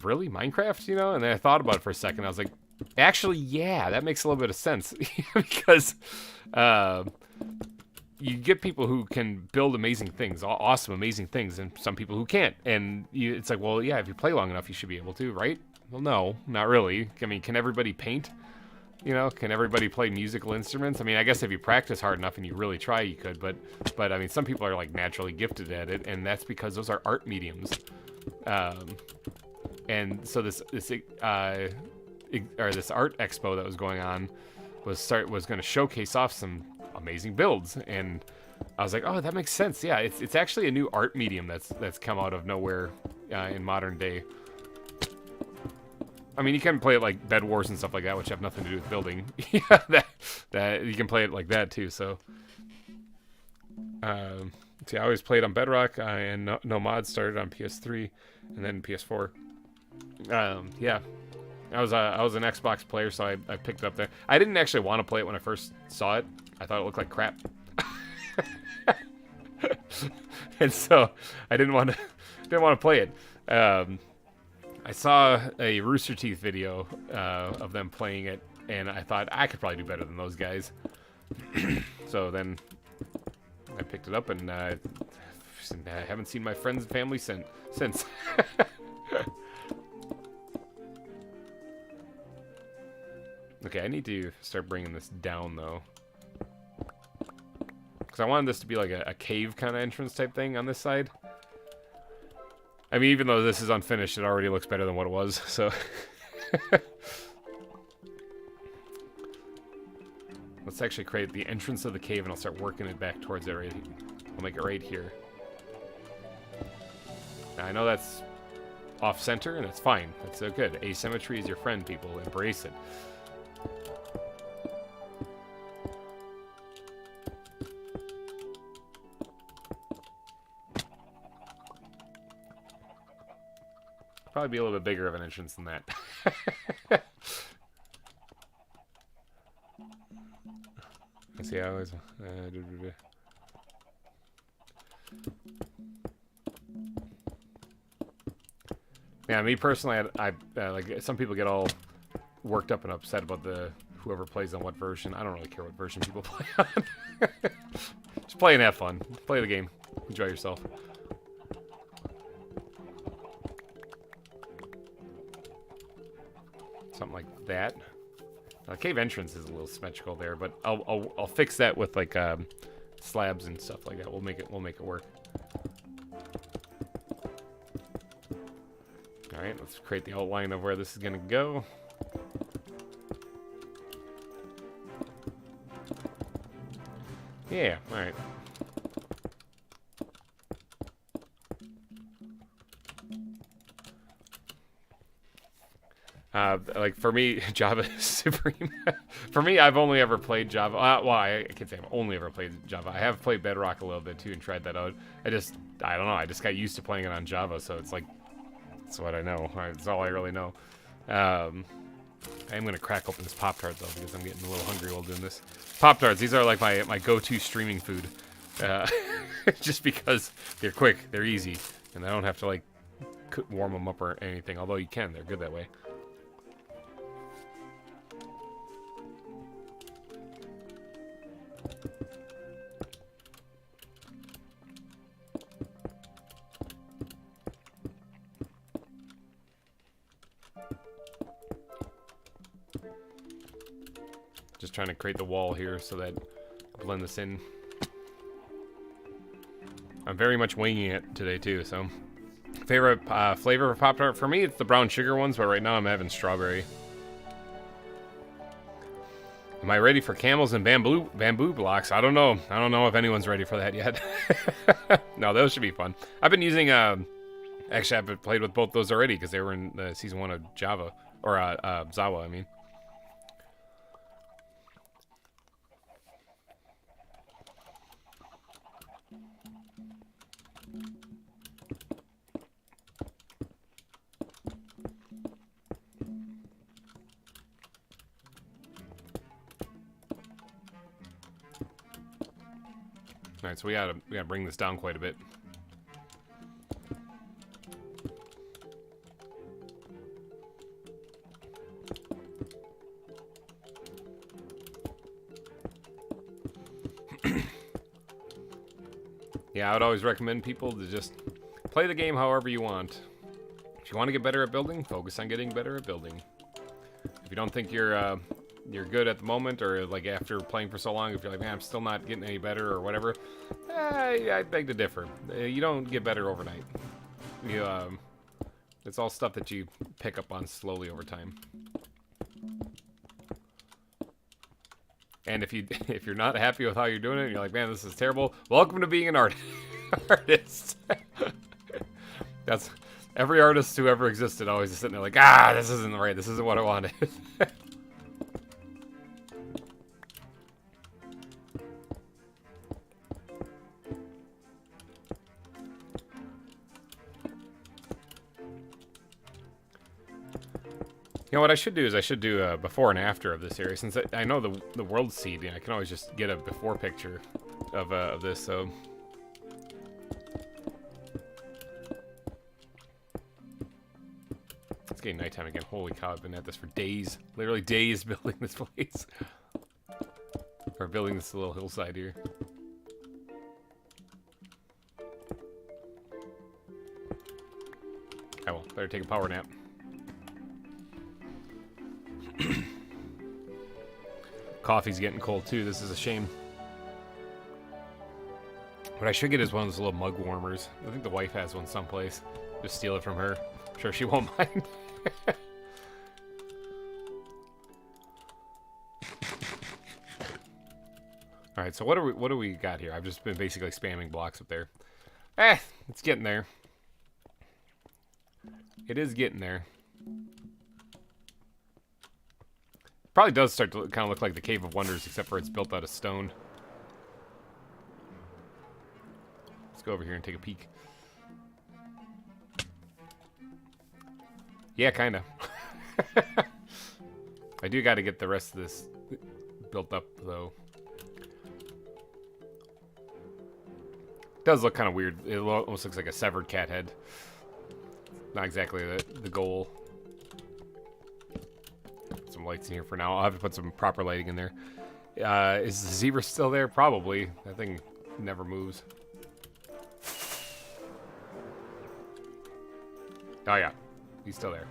really, Minecraft, and then I thought about it for a second. I was like, actually, yeah, that makes a little bit of sense because you get people who can build amazing things, awesome, amazing things, and some people who can't. And it's like, well, yeah, if you play long enough, you should be able to, right? Well, no, not really. I mean, can everybody paint? Can everybody play musical instruments? I mean, I guess if you practice hard enough and you really try, you could. But I mean, some people are like naturally gifted at it, and that's because those are art mediums. And so this art expo that was going on was going to showcase off some amazing builds, and I was like, oh, that makes sense. Yeah, it's actually a new art medium that's come out of nowhere in modern day. I mean, you can play it like Bed Wars and stuff like that, which have nothing to do with building. Yeah, that you can play it like that too. So See, I always played on Bedrock, and no mods started on PS3 and then PS4. Yeah, I was an Xbox player, so I picked it up there. I didn't actually want to play it when I first saw it. I thought it looked like crap, and so I didn't want to play it. I saw a Rooster Teeth video of them playing it, and I thought I could probably do better than those guys. So then I picked it up, and I haven't seen my friends and family since. Okay, I need to start bringing this down, though. Because I wanted this to be like a cave kind of entrance type thing on this side. I mean, even though this is unfinished, it already looks better than what it was, so... Let's actually create the entrance of the cave, and I'll start working it back towards it right here. I'll make it right here. Now, I know that's off-center, and that's fine. That's so good. Asymmetry is your friend, people. Embrace it. Probably be a little bit bigger of an entrance than that. Let's see how I always... Yeah, me personally, I like, some people get all worked up and upset about whoever plays on what version. I don't really care what version people play on. Just play and have fun. Play the game. Enjoy yourself. Something like that. Cave entrance is a little symmetrical there, but I'll fix that with like slabs and stuff like that. We'll make it work. All right, let's create the outline of where this is gonna go. Yeah, all right. Like for me, Java is supreme. For me, I've only ever played Java. Well, I can't say I've only ever played Java. I have played Bedrock a little bit too and tried that out. I don't know. I just got used to playing it on Java, so it's like, that's what I know. It's all I really know. I am gonna crack open this Pop-Tart though, because I'm getting a little hungry while doing this. Pop-Tarts, these are like my go-to streaming food. Just because they're quick, they're easy, and I don't have to like warm them up or anything. Although you can, they're good that way. Just trying to create the wall here so that I blend this in. I'm very much winging it today too, so. Favorite flavor of Pop-Tart? For me, it's the brown sugar ones, but right now I'm having strawberry. Am I ready for camels and bamboo blocks? I don't know. I don't know if anyone's ready for that yet. No, those should be fun. I've been using, actually I've played with both those already because they were in season 1 of Java, or ZAWA, I mean. Alright, so we gotta bring this down quite a bit. Yeah, I would always recommend people to just play the game however you want. If you want to get better at building, focus on getting better at building. If you don't think you're good at the moment, or like after playing for so long, if you're like, man, I'm still not getting any better or whatever, I beg to differ. You don't get better overnight. It's all stuff that you pick up on slowly over time. And if you're not happy with how you're doing it, and you're like, man, this is terrible, welcome to being an artist. That's every artist who ever existed always is sitting there like, this isn't right, this isn't what I wanted. You know what I should do is I should do a before and after of this area, since I know the world seed. I can always just get a before picture of this. So it's getting nighttime again. Holy cow! I've been at this for days, literally days, building this place, or building this little hillside here. I will. Better take a power nap. Coffee's getting cold too. This is a shame. What I should get is one of those little mug warmers. I think the wife has one someplace. Just steal it from her. I'm sure she won't mind. All right. So what do we got here? I've just been basically spamming blocks up there. It's getting there. It is getting there. Probably does start to kind of look like the Cave of Wonders, except for it's built out of stone. Let's go over here and take a peek. Yeah, kind of. I do got to get the rest of this built up, though. It does look kind of weird. It almost looks like a severed cat head. Not exactly the goal. Some lights in here for now. I'll have to put some proper lighting in there. Is the zebra still there? Probably. That thing never moves. Oh yeah, he's still there.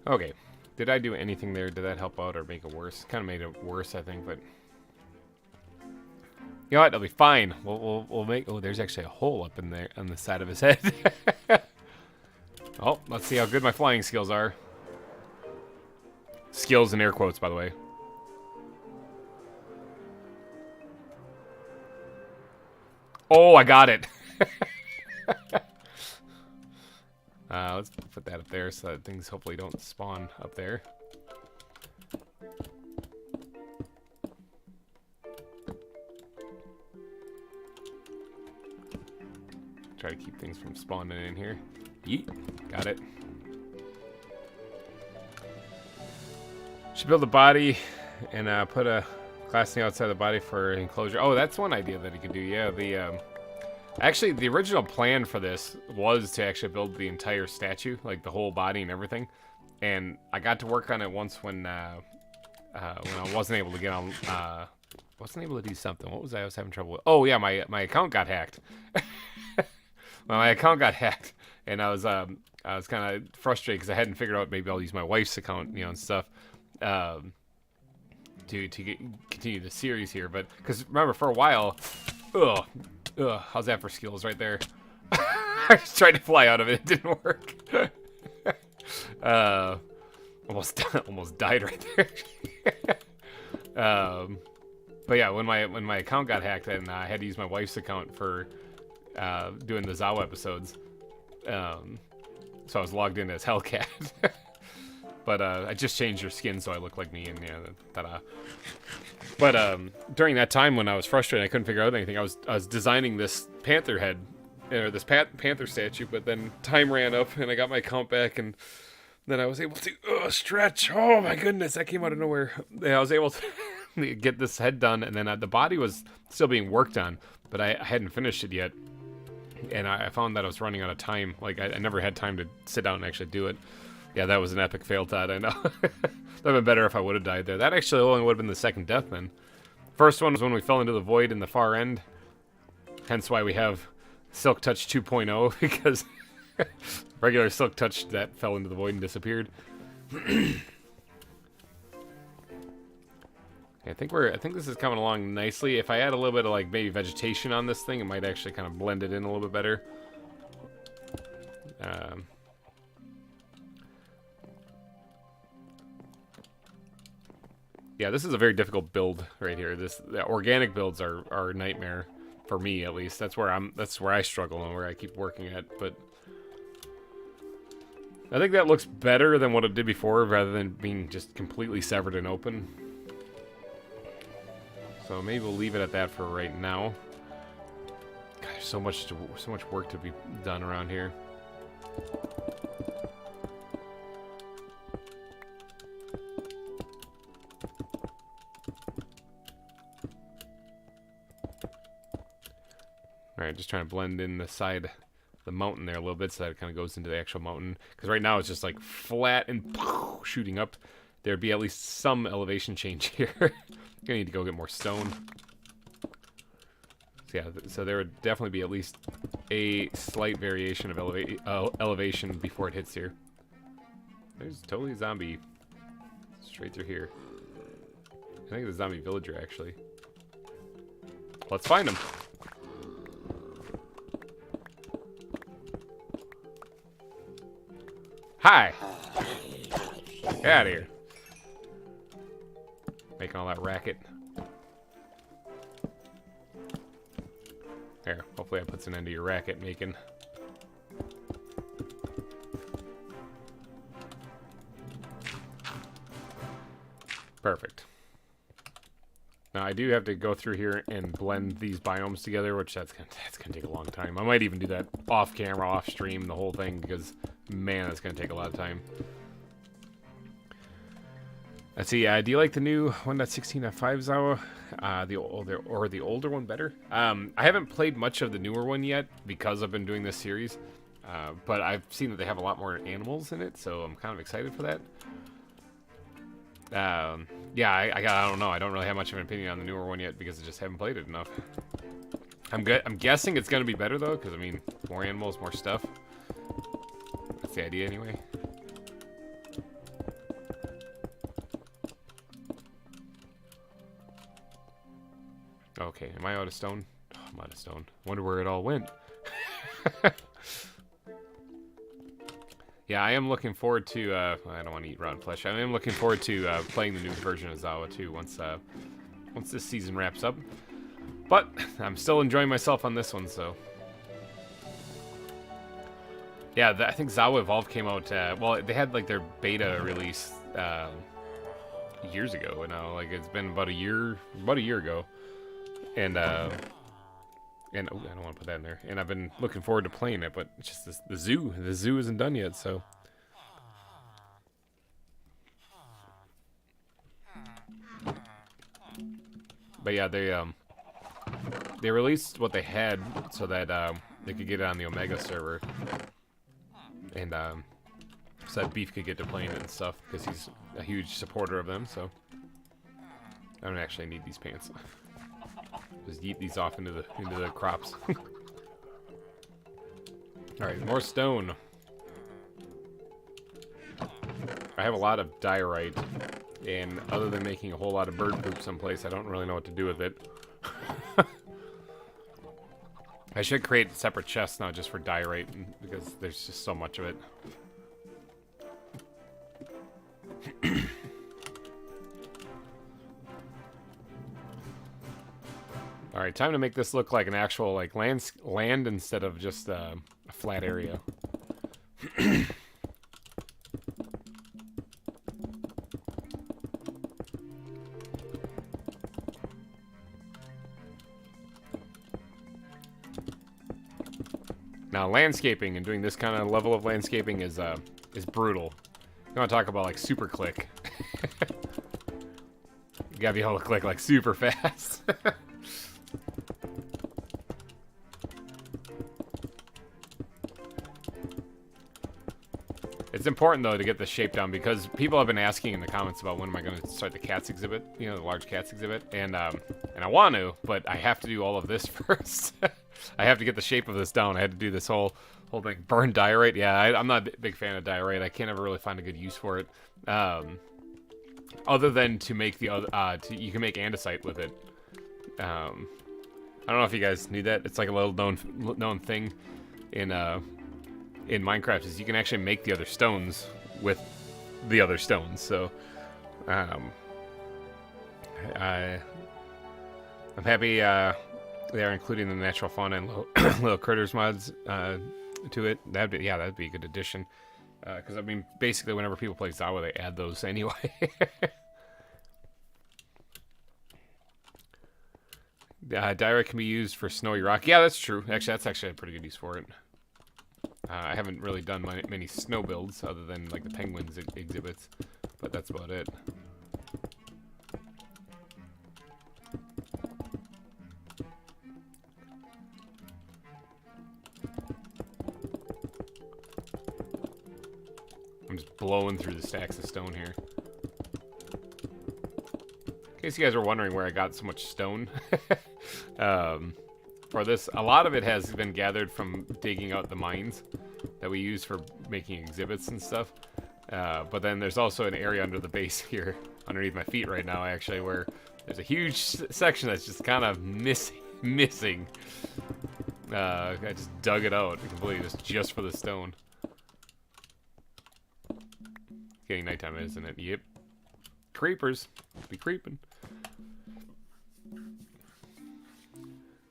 Okay, did I do anything there? Did that help out or make it worse? Kind of made it worse, I think, but you know what? It'll be fine. We'll make. Oh, there's actually a hole up in there on the side of his head. Oh, let's see how good my flying skills are. Skills in air quotes, by the way. Oh, I got it. Let's put that up there so that things hopefully don't spawn up there. Try to keep things from spawning in here. Yeet. Got it. Should build a body and put a glass thing outside the body for enclosure. Oh, that's one idea that you could do. Yeah, actually, the original plan for this was to actually build the entire statue, like the whole body and everything. And I got to work on it once when I wasn't able to get on. Wasn't able to do something. What was I was having trouble with? Oh yeah, my account got hacked. My account got hacked, and I was kind of frustrated because I hadn't figured out maybe I'll use my wife's account, and stuff, to continue the series here. But because remember, for a while, how's that for skills right there? I just tried to fly out of it. It didn't work. Almost died right there. But yeah, when my account got hacked and I had to use my wife's account for doing the ZAWA episodes, so I was logged in as Hellcat. But I just changed your skin so I look like me, and yeah, ta-da. But during that time when I was frustrated, I couldn't figure out anything. I was designing this panther head, or this panther statue, but then time ran up and I got my account back, and then I was able to stretch. Oh my goodness, that came out of nowhere. Yeah, I was able to get this head done, and then the body was still being worked on, but I hadn't finished it yet. And I found that I was running out of time. Like, I never had time to sit down and actually do it. Yeah, that was an epic fail, Todd, I know. That would have been better if I would have died there. That actually only would have been the second death then. First one was when we fell into the void in the far end. Hence why we have Silk Touch 2.0, because regular Silk Touch that fell into the void and disappeared. I think this is coming along nicely. If I add a little bit of like maybe vegetation on this thing, it might actually kind of blend it in a little bit better. Yeah, this is a very difficult build right here. The organic builds are a nightmare. For me, at least, that's where I struggle and where I keep working at. But I think that looks better than what it did before, rather than being just completely severed and open. So maybe we'll leave it at that for right now. Gosh, so much work to be done around here. Alright, just trying to blend in the side, the mountain there a little bit, so that it kind of goes into the actual mountain. Because right now it's just like flat and shooting up. There'd be at least some elevation change here. Gonna need to go get more stone. So yeah, so there would definitely be at least a slight variation of elevation before it hits here. There's totally a zombie straight through here. I think it's a zombie villager, actually. Let's find him. Hi! Get out of here. Making all that racket. There, hopefully that puts an end to your racket making. Perfect. Now I do have to go through here and blend these biomes together, which that's gonna take a long time. I might even do that off camera, off stream, the whole thing, because man, that's gonna take a lot of time. Let's see. Do you like the new 1.16.5 ZAWA? The older one better? I haven't played much of the newer one yet because I've been doing this series, but I've seen that they have a lot more animals in it, so I'm kind of excited for that. Yeah, I don't know. I don't really have much of an opinion on the newer one yet because I just haven't played it enough. I'm guessing it's gonna be better though, because I mean, more animals, more stuff. That's the idea anyway. Okay, am I out of stone? Oh, I'm out of stone. Wonder where it all went. Yeah, I am looking forward to, I don't want to eat rotten flesh. I am looking forward to playing the new version of ZAWA too once this season wraps up. But I'm still enjoying myself on this one, so. Yeah, I think ZAWA Evolved came out, well, they had like their beta release years ago now. Like it's been about a year ago. And oh, I don't want to put that in there. And I've been looking forward to playing it, but it's just the zoo isn't done yet, so. But yeah, they released what they had so that they could get it on the Omega server, and so that Beef could get to playing it and stuff because he's a huge supporter of them. So I don't actually need these pants. Just eat these off into the crops. All right, more stone. I have a lot of diorite, and other than making a whole lot of bird poop someplace, I don't really know what to do with it. I should create separate chests now just for diorite, because there's just so much of it. All right, time to make this look like an actual like land instead of just a flat area. Now, landscaping and doing this kind of level of landscaping is brutal. You want to talk about like super click? You gotta be able to click like super fast. It's important though to get the shape down because people have been asking in the comments about when am I going to start the cats exhibit, you know, the large cats exhibit, and I want to, but I have to do all of this first. I have to get the shape of this down. I had to do this whole thing. Burn diorite. Yeah, I'm not a big fan of diorite. I can't ever really find a good use for it, other than to make the other. You can make andesite with it. I don't know if you guys knew that. It's like a little known thing in Minecraft is you can actually make the other stones with the other stones. So I'm happy they are including the natural fauna and little critters mods to it. That'd be a good addition. Because I mean, basically, whenever people play ZAWA, they add those anyway. Diorite can be used for snowy rock. Yeah, that's true. Actually, that's actually a pretty good use for it. I haven't really done many snow builds other than like the penguins exhibits, but that's about it. I'm just blowing through the stacks of stone here. In case you guys were wondering where I got so much stone. For this, a lot of it has been gathered from digging out the mines that we use for making exhibits and stuff. But then there's also an area under the base here, underneath my feet right now, actually, where there's a huge section that's just kind of missing. I just dug it out completely just for the stone. Getting nighttime, isn't it? Yep. Creepers. Be creeping.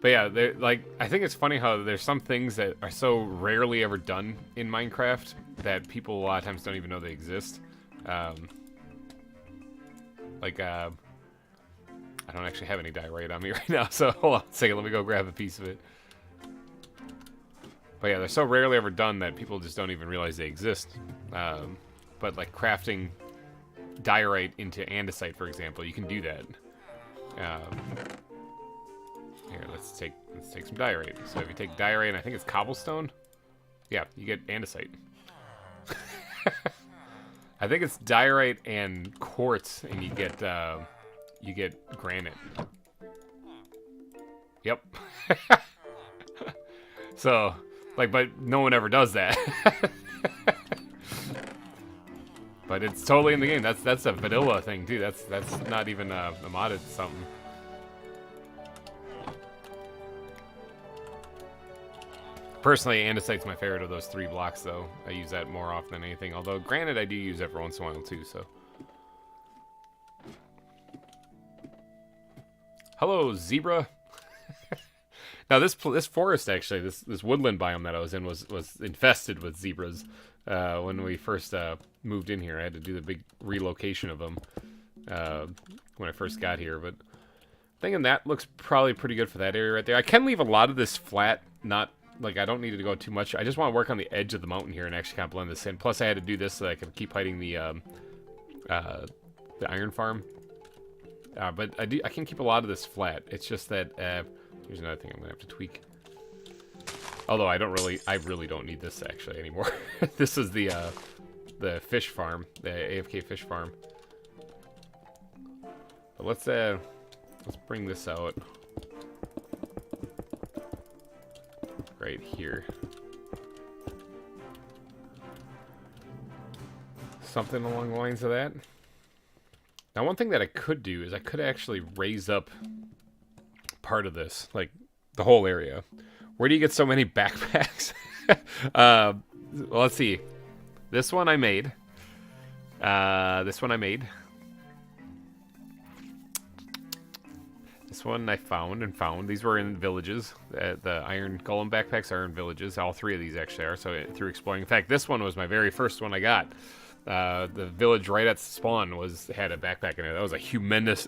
But yeah, like, I think it's funny how there's some things that are so rarely ever done in Minecraft that people a lot of times don't even know they exist. I don't actually have any diorite on me right now, so hold on a second, let me go grab a piece of it. But yeah, they're so rarely ever done that people just don't even realize they exist. But like crafting diorite into andesite, for example, you can do that. Here, let's take some diorite. So if you take diorite, and I think it's cobblestone, yeah, you get andesite. I think it's diorite and quartz, and you get granite. Yep. So, like, but no one ever does that. But it's totally in the game. That's a vanilla thing too. That's not even a modded something. Personally, andesite's my favorite of those 3 blocks, though. I use that more often than anything. Although granite I do use every once in a while too. So, hello, zebra. Now this forest actually, this woodland biome that I was in was infested with zebras. When we first moved in here, I had to do the big relocation of them when I first got here. But thinking that looks probably pretty good for that area right there. I can leave a lot of this flat, not like I don't need to go too much. I just want to work on the edge of the mountain here and actually kind of blend this in. Plus, I had to do this so that I could keep hiding the iron farm. But I can keep a lot of this flat. It's just that here's another thing I'm gonna have to tweak. Although I really don't need this actually anymore. This is the fish farm, the AFK fish farm. But let's bring this out right here. Something along the lines of that. Now, one thing that I could do is I could actually raise up part of this, like the whole area. Where do you get so many backpacks? Well, let's see. This one I made. This one I made. This one I found. These were in villages. The iron golem backpacks are in villages. All 3 of these actually are. So through exploring. In fact, this one was my very first one I got. The village right at spawn had a backpack in it. That was a humongous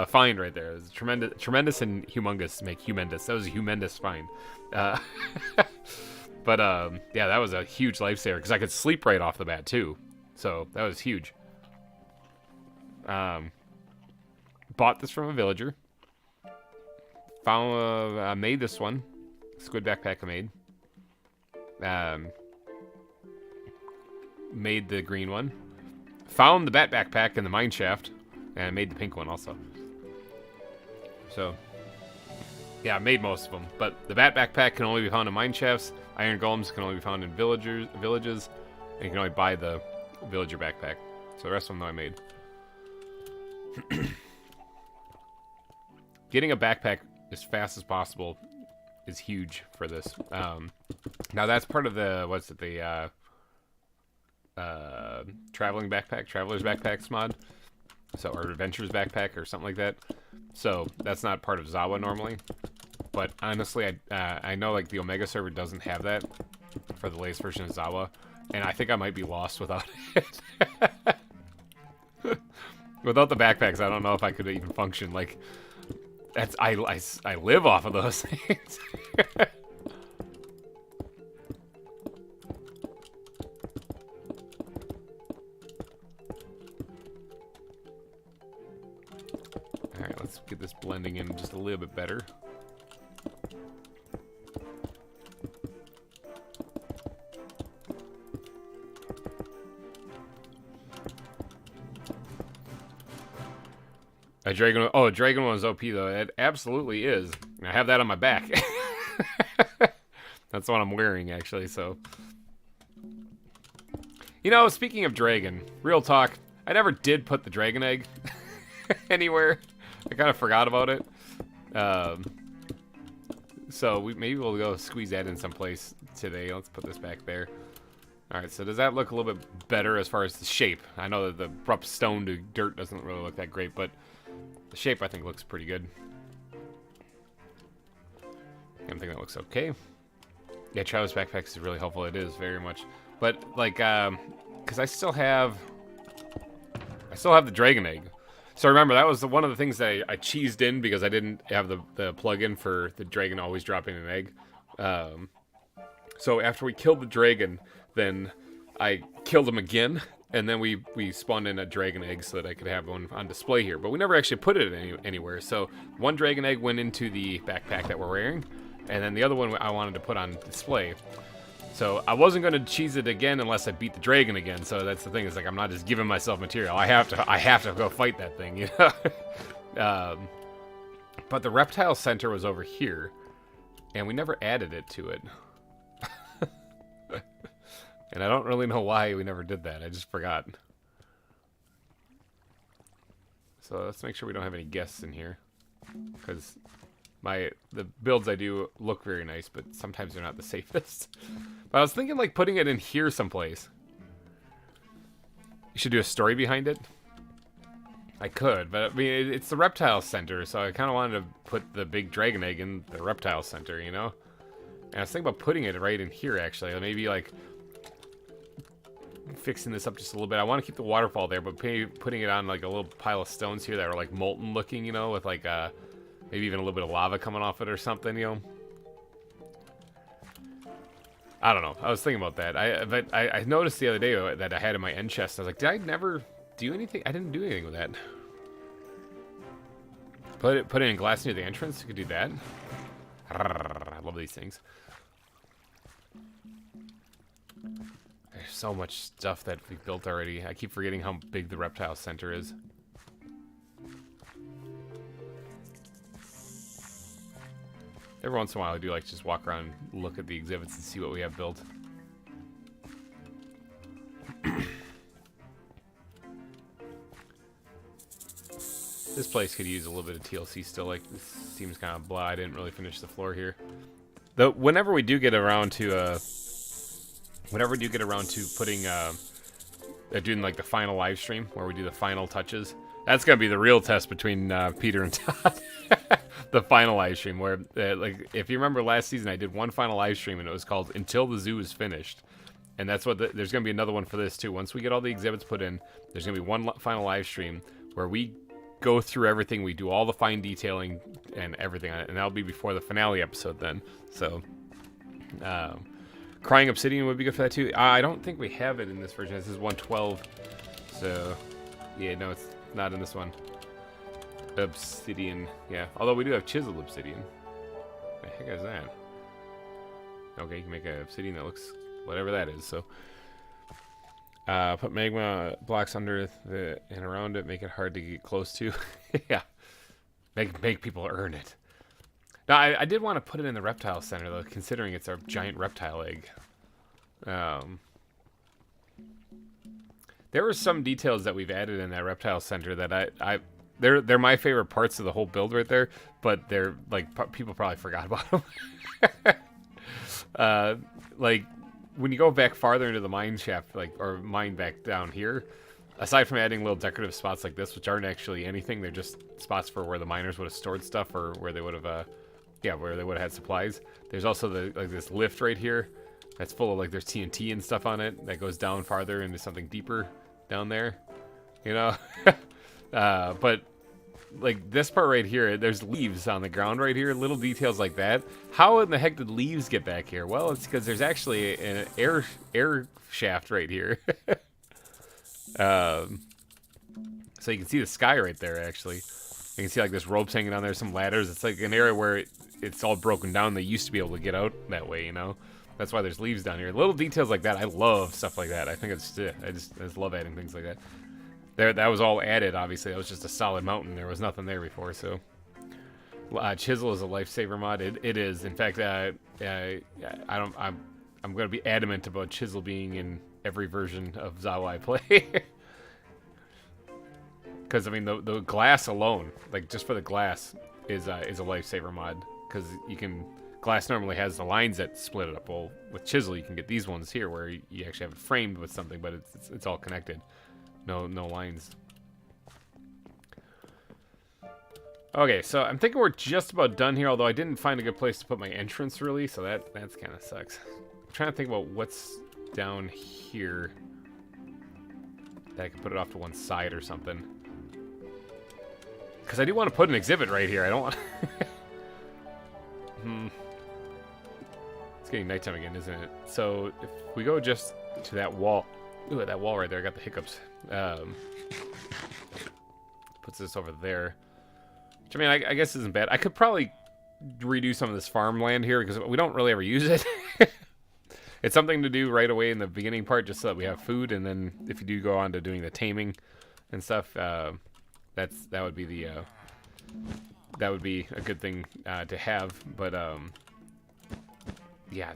find right there. It was tremendous and humongous make humendous. That was a humongous find. But yeah, that was a huge lifesaver because I could sleep right off the bat too. So that was huge. Bought this from a villager. Made this one. Squid backpack I made. Made the green one. Found the bat backpack in the mine shaft. And made the pink one also. So, yeah, I made most of them. But the bat backpack can only be found in mine shafts. Iron golems can only be found in villages. And you can only buy the villager backpack. So the rest of them, though, I made. Getting a backpack as fast as possible is huge for this. Now that's part of the traveler's backpacks mod. So, or Adventures backpack or something like that. So that's not part of ZAWA normally. But honestly, I know like the Omega server doesn't have that for the latest version of ZAWA, and I think I might be lost without it. Without the backpacks, I don't know if I could even function. Like, that's I live off of those things. All right, let's get this blending in just a little bit better. A dragon. Oh, a dragon one is OP though. It absolutely is. I have that on my back. That's what I'm wearing actually. So, you know, speaking of dragon, real talk. I never did put the dragon egg anywhere. I kind of forgot about it. So maybe we'll go squeeze that in someplace today. Let's put this back there. All right. So does that look a little bit better as far as the shape? I know that the rough stone to dirt doesn't really look that great, but the shape, I think, looks pretty good. I think that looks okay. Yeah, Traveler's Backpacks is really helpful. It is, very much. But, like, because I still have the Dragon Egg. So remember, that was one of the things that I cheesed in because I didn't have the plug-in for the Dragon always dropping an egg. So after we killed the Dragon, then I killed him again. And then we spawned in a dragon egg so that I could have one on display here. But we never actually put it anywhere. So one dragon egg went into the backpack that we're wearing. And then the other one I wanted to put on display. So I wasn't going to cheese it again unless I beat the dragon again. So that's the thing. It's like I'm not just giving myself material. I have to go fight that thing, you know? But the reptile center was over here. And we never added it to it. And I don't really know why we never did that. I just forgot. So let's make sure we don't have any guests in here. Because the builds I do look very nice, but sometimes they're not the safest. But I was thinking like putting it in here someplace. You should do a story behind it. I could, but I mean, it's the reptile center, so I kind of wanted to put the big dragon egg in the reptile center, you know? And I was thinking about putting it right in here, actually. Maybe like fixing this up just a little bit. I want to keep the waterfall there, but putting it on like a little pile of stones here that are like molten looking, you know, with like maybe even a little bit of lava coming off it or something, you know. I don't know. I was thinking about that. I noticed the other day that I had in my end chest. I was like, did I never do anything? I didn't do anything with that. Put it in glass near the entrance. You could do that. I love these things. There's so much stuff that we've built already. I keep forgetting how big the reptile center is. Every once in a while I do like just walk around and look at the exhibits and see what we have built. This place could use a little bit of TLC still. Like, this seems kind of blah. I didn't really finish the floor here. Though, whenever we do get around to putting, doing like the final live stream where we do the final touches, that's gonna be the real test between Peter and Todd. The final live stream where, like, if you remember last season, I did one final live stream and it was called "Until the Zoo is Finished," and that's what there's gonna be another one for this too. Once we get all the exhibits put in, there's gonna be one final live stream where we go through everything. We do all the fine detailing and everything on it, and that'll be before the finale episode then. So, Crying Obsidian would be good for that too. I don't think we have it in this version. This is 112. So, yeah, no, it's not in this one. Obsidian, yeah. Although we do have chiseled obsidian. What the heck is that? Okay, you can make an obsidian that looks whatever that is. So, put magma blocks under and around it, make it hard to get close to. Yeah, make people earn it. Now, I did want to put it in the reptile center though, considering it's our giant reptile egg. There were some details that we've added in that reptile center that they're my favorite parts of the whole build right there, but they're like people probably forgot about them. Like when you go back farther into the mine shaft, like or mine back down here, Aside from adding little decorative spots like this, which aren't actually anything, they're just spots for where the miners would have stored stuff or where they would have, yeah, where they would have had supplies. There's also like this lift right here that's full of like there's TNT and stuff on it that goes down farther into something deeper down there, you know. But like this part right here, there's leaves on the ground right here, little details like that. How in the heck did leaves get back here? Well, it's because there's actually an air shaft right here. So you can see the sky right there, actually. You can see like this ropes hanging down there, some ladders. It's like an area where it's all broken down. They used to be able to get out that way, you know? That's why there's leaves down here. Little details like that. I love stuff like that. I think it's, I just love adding things like that. That was all added, obviously. That was just a solid mountain. There was nothing there before, so. Chisel is a lifesaver mod. It is. In fact, I'm going to be adamant about Chisel being in every version of ZAWA I play. Because, I mean, the glass alone, like, just for the glass, is a lifesaver mod. Because you can... Glass normally has the lines that split it up. Well, with Chisel, you can get these ones here where you actually have it framed with something, but it's all connected. No lines. Okay, so I'm thinking we're just about done here, although I didn't find a good place to put my entrance, really, so that's kind of sucks. I'm trying to think about what's down here that I could put it off to one side or something. Because I do want to put an exhibit right here. I don't want... It's getting nighttime again, isn't it? So if we go just to that wall... Ooh, that wall right there, I got the hiccups. Puts this over there. Which, I mean, I guess isn't bad. I could probably redo some of this farmland here because we don't really ever use it. It's something to do right away in the beginning part just so that we have food, and then if you do go on to doing the taming and stuff, that would be the that would be a good thing to have. But yeah,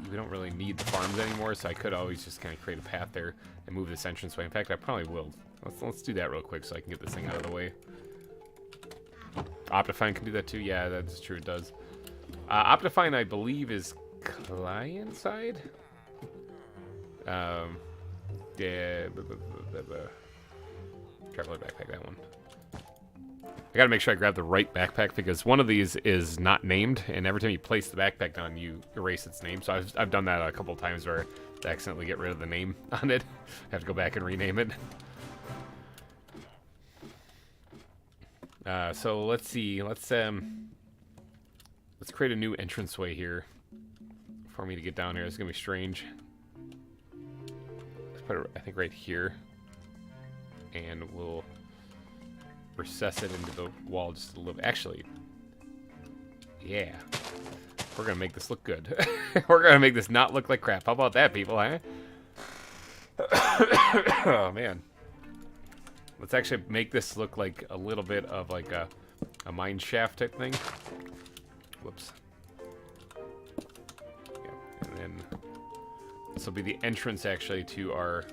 we don't really need the farms anymore, so I could always just kind of create a path there and move this entranceway. In fact, I probably will. Let's do that real quick so I can get this thing out of the way. Optifine can do that too. Yeah, that's true. It does. Optifine, I believe, is client side. Yeah. Traveler backpack, that one. I gotta make sure I grab the right backpack because one of these is not named, and every time you place the backpack down, you erase its name. So I've done that a couple times where I accidentally get rid of the name on it. I have to go back and rename it. So let's see. Let's create a new entranceway here for me to get down here. It's gonna be strange. Let's put it, I think, right here, and we'll recess it into the wall just a little bit. Actually, yeah, we're gonna make this look good. We're gonna make this not look like crap. How about that, people? Huh? Oh man. Let's actually make this look like a little bit of like a mine shaft type thing. Whoops. Yeah. And then this will be the entrance actually to our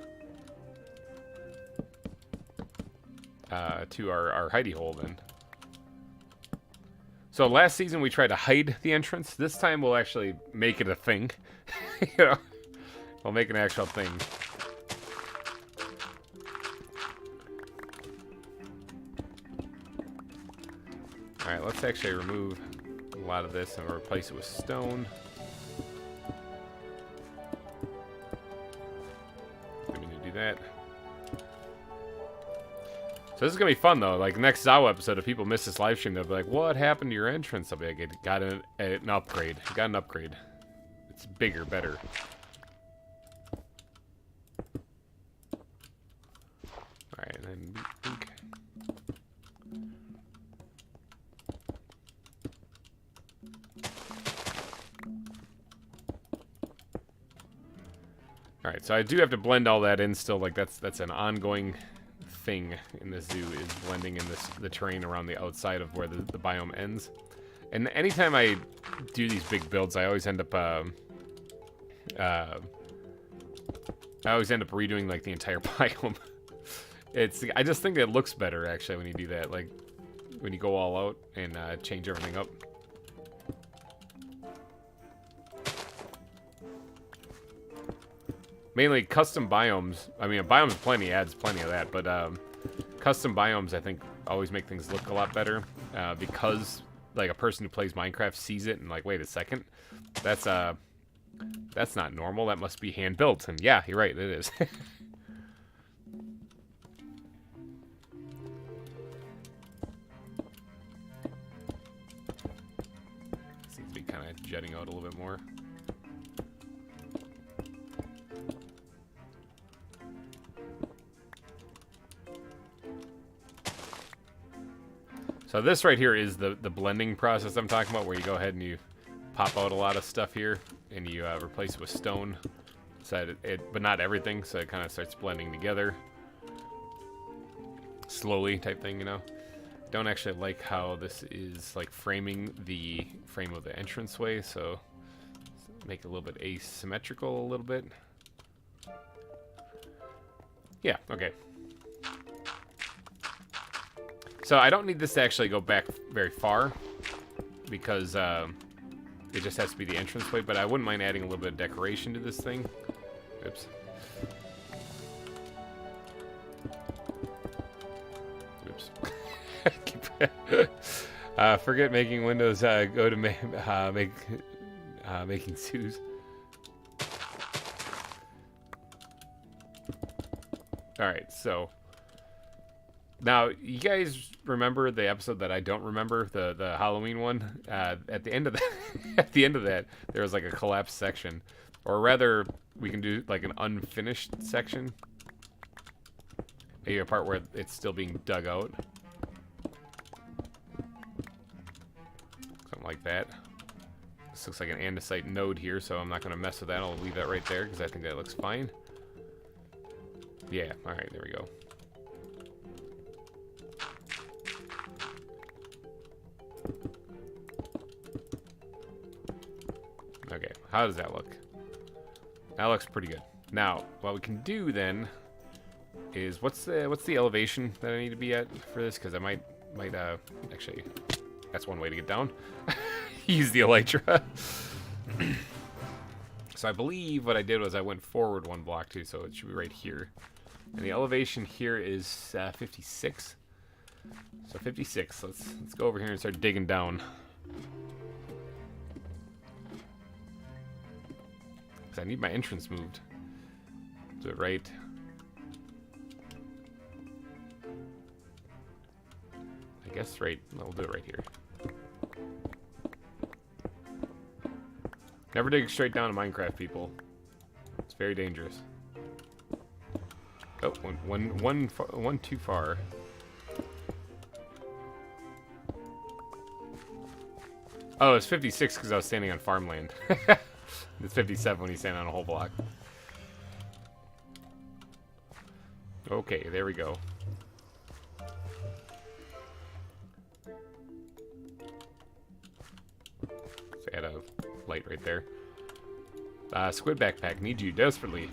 hidey-hole then. So last season we tried to hide the entrance. This time we'll actually make it a thing. You know, we'll make an actual thing. Alright, let's actually remove a lot of this and replace it with stone. Didn't mean to do that. So this is going to be fun, though. Like, next ZAWA episode, if people miss this live stream, they'll be like, what happened to your entrance? I'll be like, it got an upgrade. It got an upgrade. It's bigger, better. Alright, and then pink. Alright, so I do have to blend all that in still. Like, that's an ongoing thing in this zoo, is blending in the terrain around the outside of where the biome ends. And anytime I do these big builds, I always end up redoing like the entire biome. I just think it looks better actually when you do that, like when you go all out and change everything up. Mainly custom biomes. I mean, biomes plenty adds plenty of that, but custom biomes I think always make things look a lot better because like a person who plays Minecraft sees it and like, wait a second, that's not normal. That must be hand built. And yeah, you're right, it is. Seems to be kind of jutting out a little bit more. So this right here is the blending process I'm talking about, where you go ahead and you pop out a lot of stuff here and you replace it with stone, so but not everything, so it kind of starts blending together slowly type thing, you know. Don't actually like how this is like framing the frame of the entranceway, so make it a little bit asymmetrical a little bit. Yeah, okay. So I don't need this to actually go back very far because it just has to be the entranceway, but I wouldn't mind adding a little bit of decoration to this thing. Oops. Oops. Forget making windows, go to making zoos. Alright, so now, you guys remember the episode that I don't remember, the Halloween one? At the end of that, there was like a collapsed section, or rather, we can do like an unfinished section. Maybe a part where it's still being dug out, something like that. This looks like an andesite node here, so I'm not going to mess with that. I'll leave that right there because I think that looks fine. Yeah. All right. There we go. Okay, how does that look? That looks pretty good. Now, what we can do then is what's the elevation that I need to be at for this? Because I might actually, that's one way to get down. Use the elytra. So I believe what I did was I went forward one block too, so it should be right here. And the elevation here is 56. So 56. Let's go over here and start digging down. I need my entrance moved. Do it right. I guess right. No, we'll do it right here. Never dig straight down in Minecraft, people. It's very dangerous. Oh, one too far. Oh, it's 56 because I was standing on farmland. It's 57 when you stand on a whole block. Okay, there we go. Let's add a light right there. Squid backpack, need you desperately.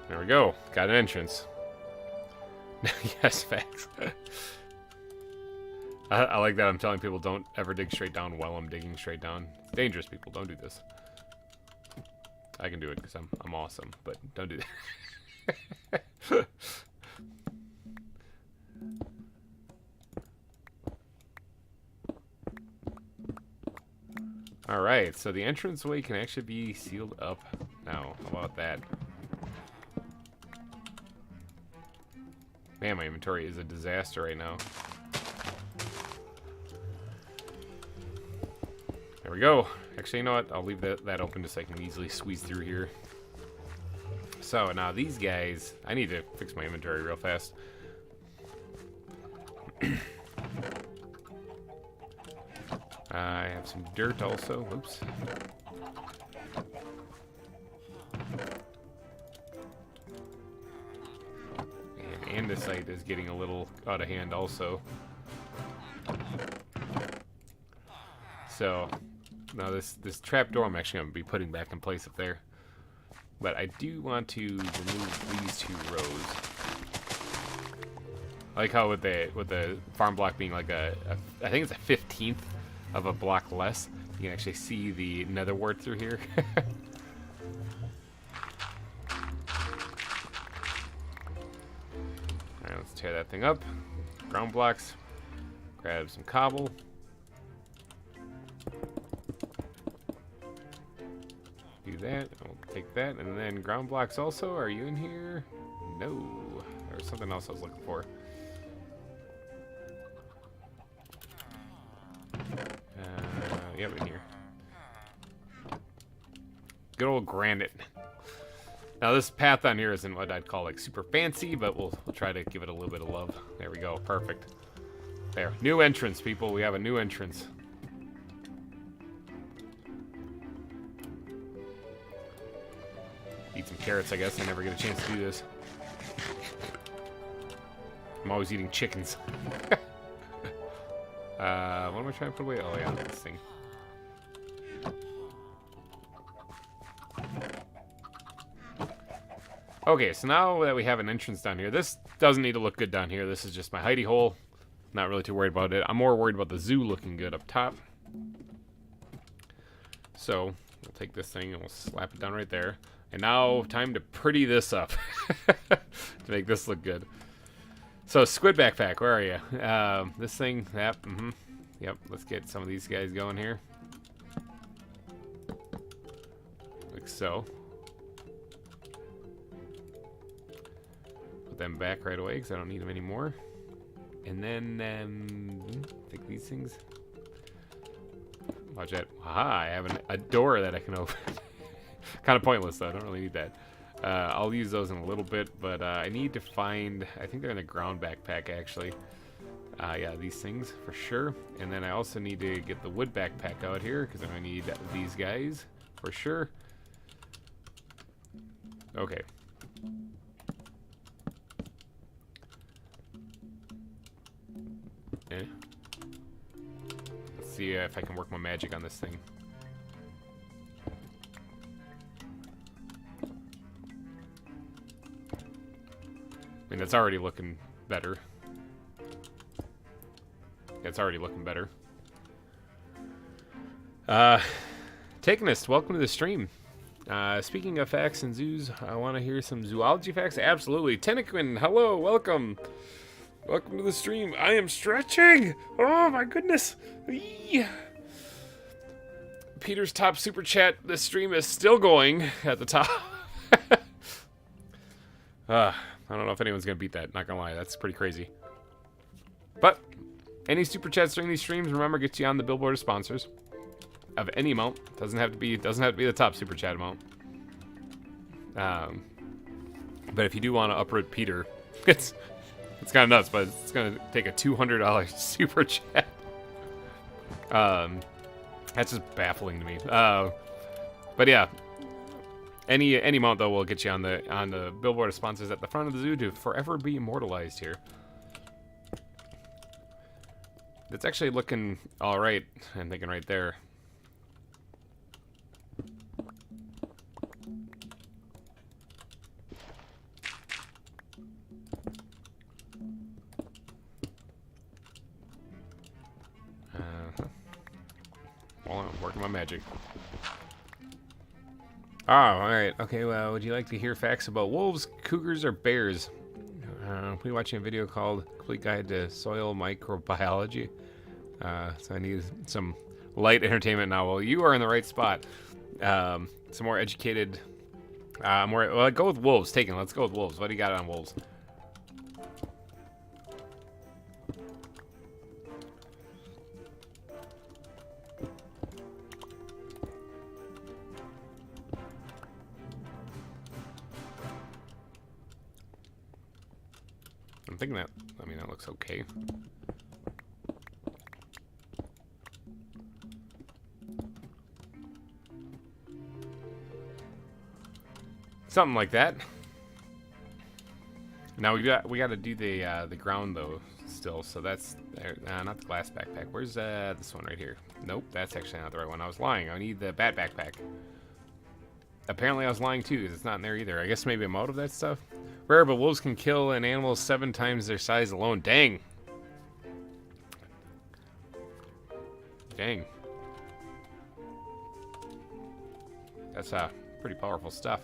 There we go. Got an entrance. Yes, facts. I like that I'm telling people don't ever dig straight down while I'm digging straight down. It's dangerous, people. Don't do this. I can do it because I'm awesome, but don't do that. Alright, so the entranceway can actually be sealed up now. How about that? Man, my inventory is a disaster right now. There we go. Actually, you know what? I'll leave that open just so I can easily squeeze through here. So, now these guys... I need to fix my inventory real fast. I have some dirt also. Oops. And andesite is getting a little out of hand also. So now this trapdoor I'm actually going to be putting back in place up there. But I do want to remove these two rows. I like how with the farm block being like I think it's a 15th of a block less, you can actually see the nether wart through here. Alright, let's tear that thing up. Ground blocks. Grab some cobble. Do that. I'll take that. And then ground blocks also. Are you in here? No. There's something else I was looking for. Yep, in here. Good old granite. Now this path on here isn't what I'd call like super fancy, but we'll try to give it a little bit of love. There we go. Perfect. There. New entrance, people. We have a new entrance. Eat some carrots, I guess. I never get a chance to do this. I'm always eating chickens. What am I trying to put away? Oh, yeah, this thing. Okay, so now that we have an entrance down here, this doesn't need to look good down here. This is just my hidey-hole. Not really too worried about it. I'm more worried about the zoo looking good up top. So, we'll take this thing and we'll slap it down right there. And now, time to pretty this up. To make this look good. So, squid backpack, where are you? This thing, yep, yep, let's get some of these guys going here. Like so. Put them back right away because I don't need them anymore. And then, take these things. Watch that. Aha, I have a door that I can open. Kind of pointless though, I don't really need that. I'll use those in a little bit, but I need to find, I think they're in the ground backpack actually. Yeah, these things for sure. And then I also need to get the wood backpack out here because I'm going to need these guys for sure. Okay. Okay. Let's see if I can work my magic on this thing. I mean, that's already looking better. Yeah, it's already looking better. Takenist, welcome to the stream. Speaking of facts and zoos, I want to hear some zoology facts. Absolutely. Tenequin, hello, welcome. Welcome to the stream. I am stretching. Oh my goodness. Eee. Peter's top super chat. This stream is still going at the top. I don't know if anyone's going to beat that. Not going to lie. That's pretty crazy. But any super chats during these streams, remember, gets you on the billboard of sponsors of any amount. Doesn't have to be the top super chat amount. But if you do want to uproot Peter, it's kind of nuts, but it's going to take a $200 super chat. That's just baffling to me. But yeah. Any amount though will get you on the billboard of sponsors at the front of the zoo to forever be immortalized here. It's actually looking all right. I'm thinking right there. Well, I'm working my magic. Oh, alright. Okay, well, would you like to hear facts about wolves, cougars, or bears? We're watching a video called Complete Guide to Soil Microbiology. So I need some light entertainment now. Well, you are in the right spot. Some more educated... well, go with wolves. Taken. Let's go with wolves. What do you got on wolves? I'm thinking that, I mean, that looks okay. Something like that. Now we got to do the ground though still, so that's not the glass backpack. Where's this one right here? Nope, that's actually not the right one. I was lying. I need the bat backpack. Apparently I was lying too, because it's not in there either. I guess maybe I'm out of that stuff. Rare, but wolves can kill an animal 7 times their size alone. Dang. Dang. That's pretty powerful stuff.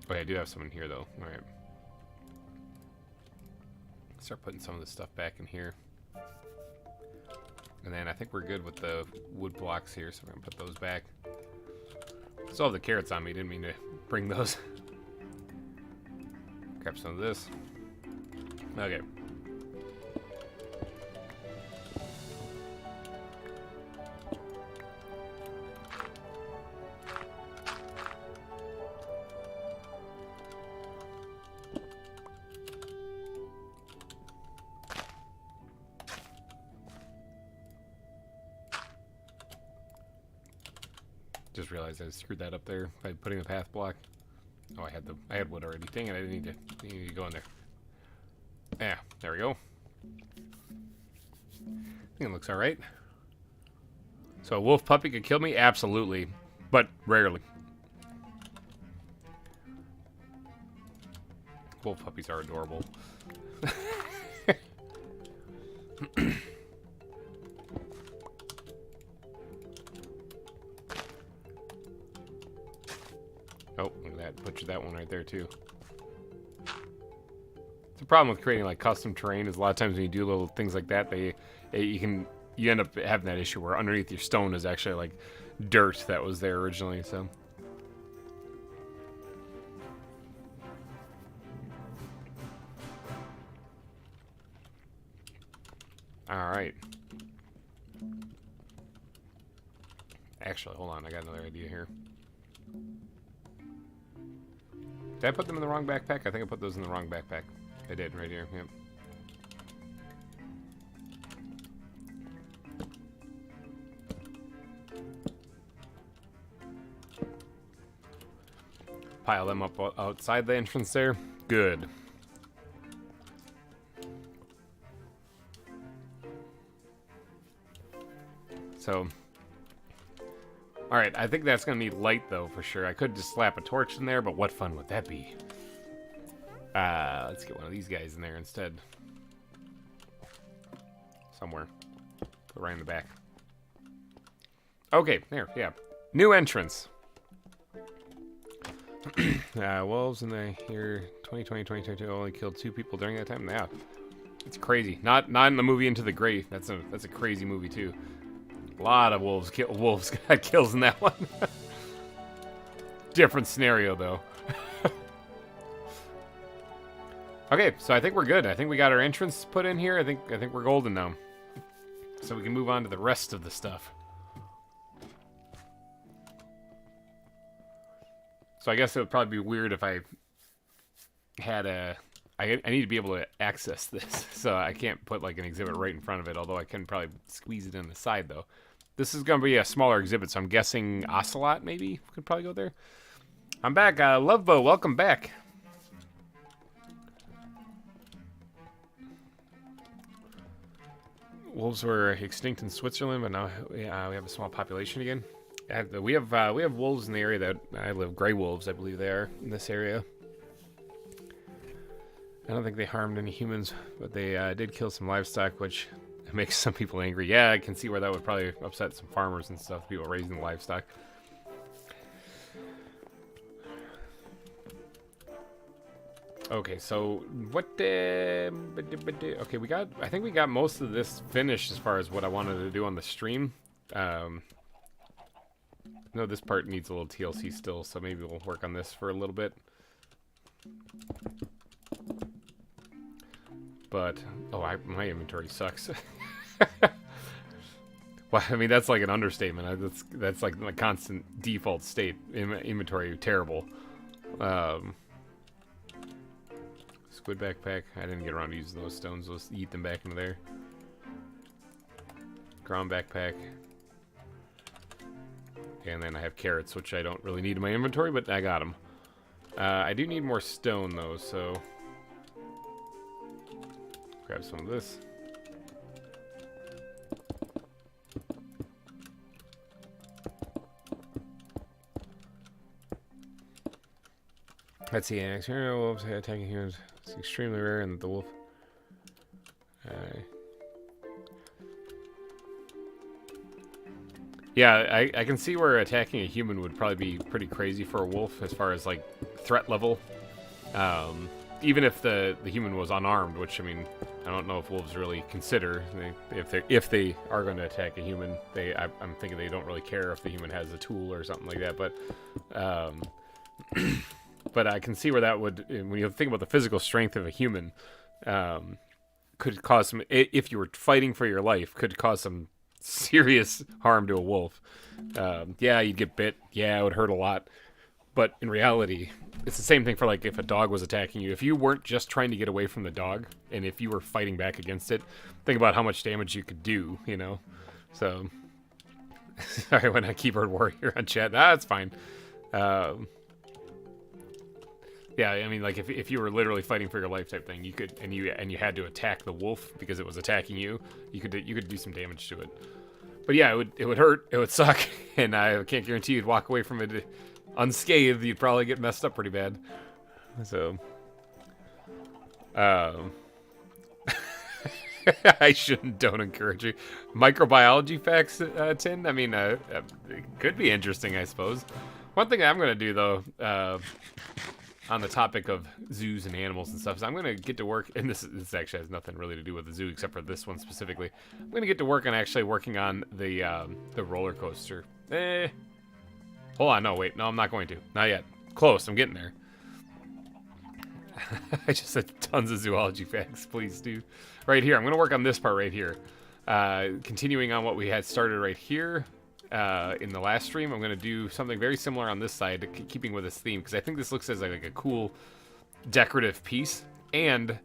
Okay, I do have some in here though. Alright. Start putting some of this stuff back in here. And then I think we're good with the wood blocks here, so I'm going to put those back. Still have the carrots on me, didn't mean to bring those. Grab some of this. Okay. Just realized I screwed that up there by putting the path block. Oh, I had wood already. Dang it, I didn't need to go in there. Yeah, there we go. I think it looks alright. So a wolf puppy could kill me? Absolutely. But rarely. Wolf puppies are adorable. Oh, look at that. Butchered that one right there, too. The problem with creating, like, custom terrain is a lot of times when you do little things like that, you end up having that issue where underneath your stone is actually, like, dirt that was there originally, so. Alright. Actually, hold on. I got another idea here. Did I put them in the wrong backpack? I think I put those in the wrong backpack. I did, right here. Yep. Pile them up outside the entrance there. Good. So, alright, I think that's going to need light, though, for sure. I could just slap a torch in there, but what fun would that be? Let's get one of these guys in there instead. Somewhere. Put right in the back. Okay, there, yeah. New entrance. Wolves in the year 2020, 2022 only killed 2 people during that time? Yeah. It's crazy. Not in the movie Into the Grave. That's a crazy movie, too. A lot of wolves got kills in that one. Different scenario, though. Okay, so I think we're good. I think we got our entrance put in here. I think we're golden now. So we can move on to the rest of the stuff. So I guess it would probably be weird if I had I need to be able to access this. So I can't put like an exhibit right in front of it, although I can probably squeeze it in the side, though. This is going to be a smaller exhibit, so I'm guessing Ocelot maybe could probably go there. I'm back. Lovebo, welcome back. Wolves were extinct in Switzerland, but now we have a small population again. We have wolves in the area that I live. Gray wolves, I believe they are in this area. I don't think they harmed any humans, but they did kill some livestock, which makes some people angry. Yeah, I can see where that would probably upset some farmers and stuff, people raising livestock. Okay, so what okay, I think we got most of this finished as far as what I wanted to do on the stream. No, this part needs a little TLC still, so maybe we'll work on this for a little bit. But my inventory sucks. Well, I mean, that's like an understatement. That's like my constant default state. Inventory terrible. Squid backpack. I didn't get around to using those stones. Let's eat them back into there. Ground backpack. And then I have carrots, which I don't really need in my inventory, but I got them. I do need more stone, though, so... grab some of this. Let's see. External wolves attacking humans. It's extremely rare in the wolf. Yeah, I can see where attacking a human would probably be pretty crazy for a wolf as far as like threat level. Even if the human was unarmed, which I mean, I don't know if wolves really consider if they are going to attack a human. I'm thinking they don't really care if the human has a tool or something like that. But but I can see where that would, when you think about the physical strength of a human, could cause some, if you were fighting for your life, could cause some serious harm to a wolf. Yeah, you'd get bit. Yeah, it would hurt a lot. But in reality, it's the same thing for like if a dog was attacking you. If you weren't just trying to get away from the dog, and if you were fighting back against it, think about how much damage you could do, you know? So, sorry, when I keyboard warrior on chat. That's fine. Yeah, I mean, like if you were literally fighting for your life type thing, you could, and you had to attack the wolf because it was attacking you. You could do some damage to it. But yeah, it would hurt. It would suck, and I can't guarantee you'd walk away from it unscathed. You'd probably get messed up pretty bad. So, I don't encourage you. Microbiology facts, Tin. I mean, it could be interesting, I suppose. One thing I'm gonna do though, on the topic of zoos and animals and stuff, is I'm going to get to work, and this actually has nothing really to do with the zoo except for this one specifically. I'm going to get to work on actually working on the roller coaster. Hold on, no, wait, no, I'm not going to. Not yet. Close, I'm getting there. I just said tons of zoology facts, please do. Right here, I'm going to work on this part right here. Continuing on what we had started right here. In the last stream, I'm going to do something very similar on this side, keeping with this theme, because I think this looks as like a cool decorative piece, and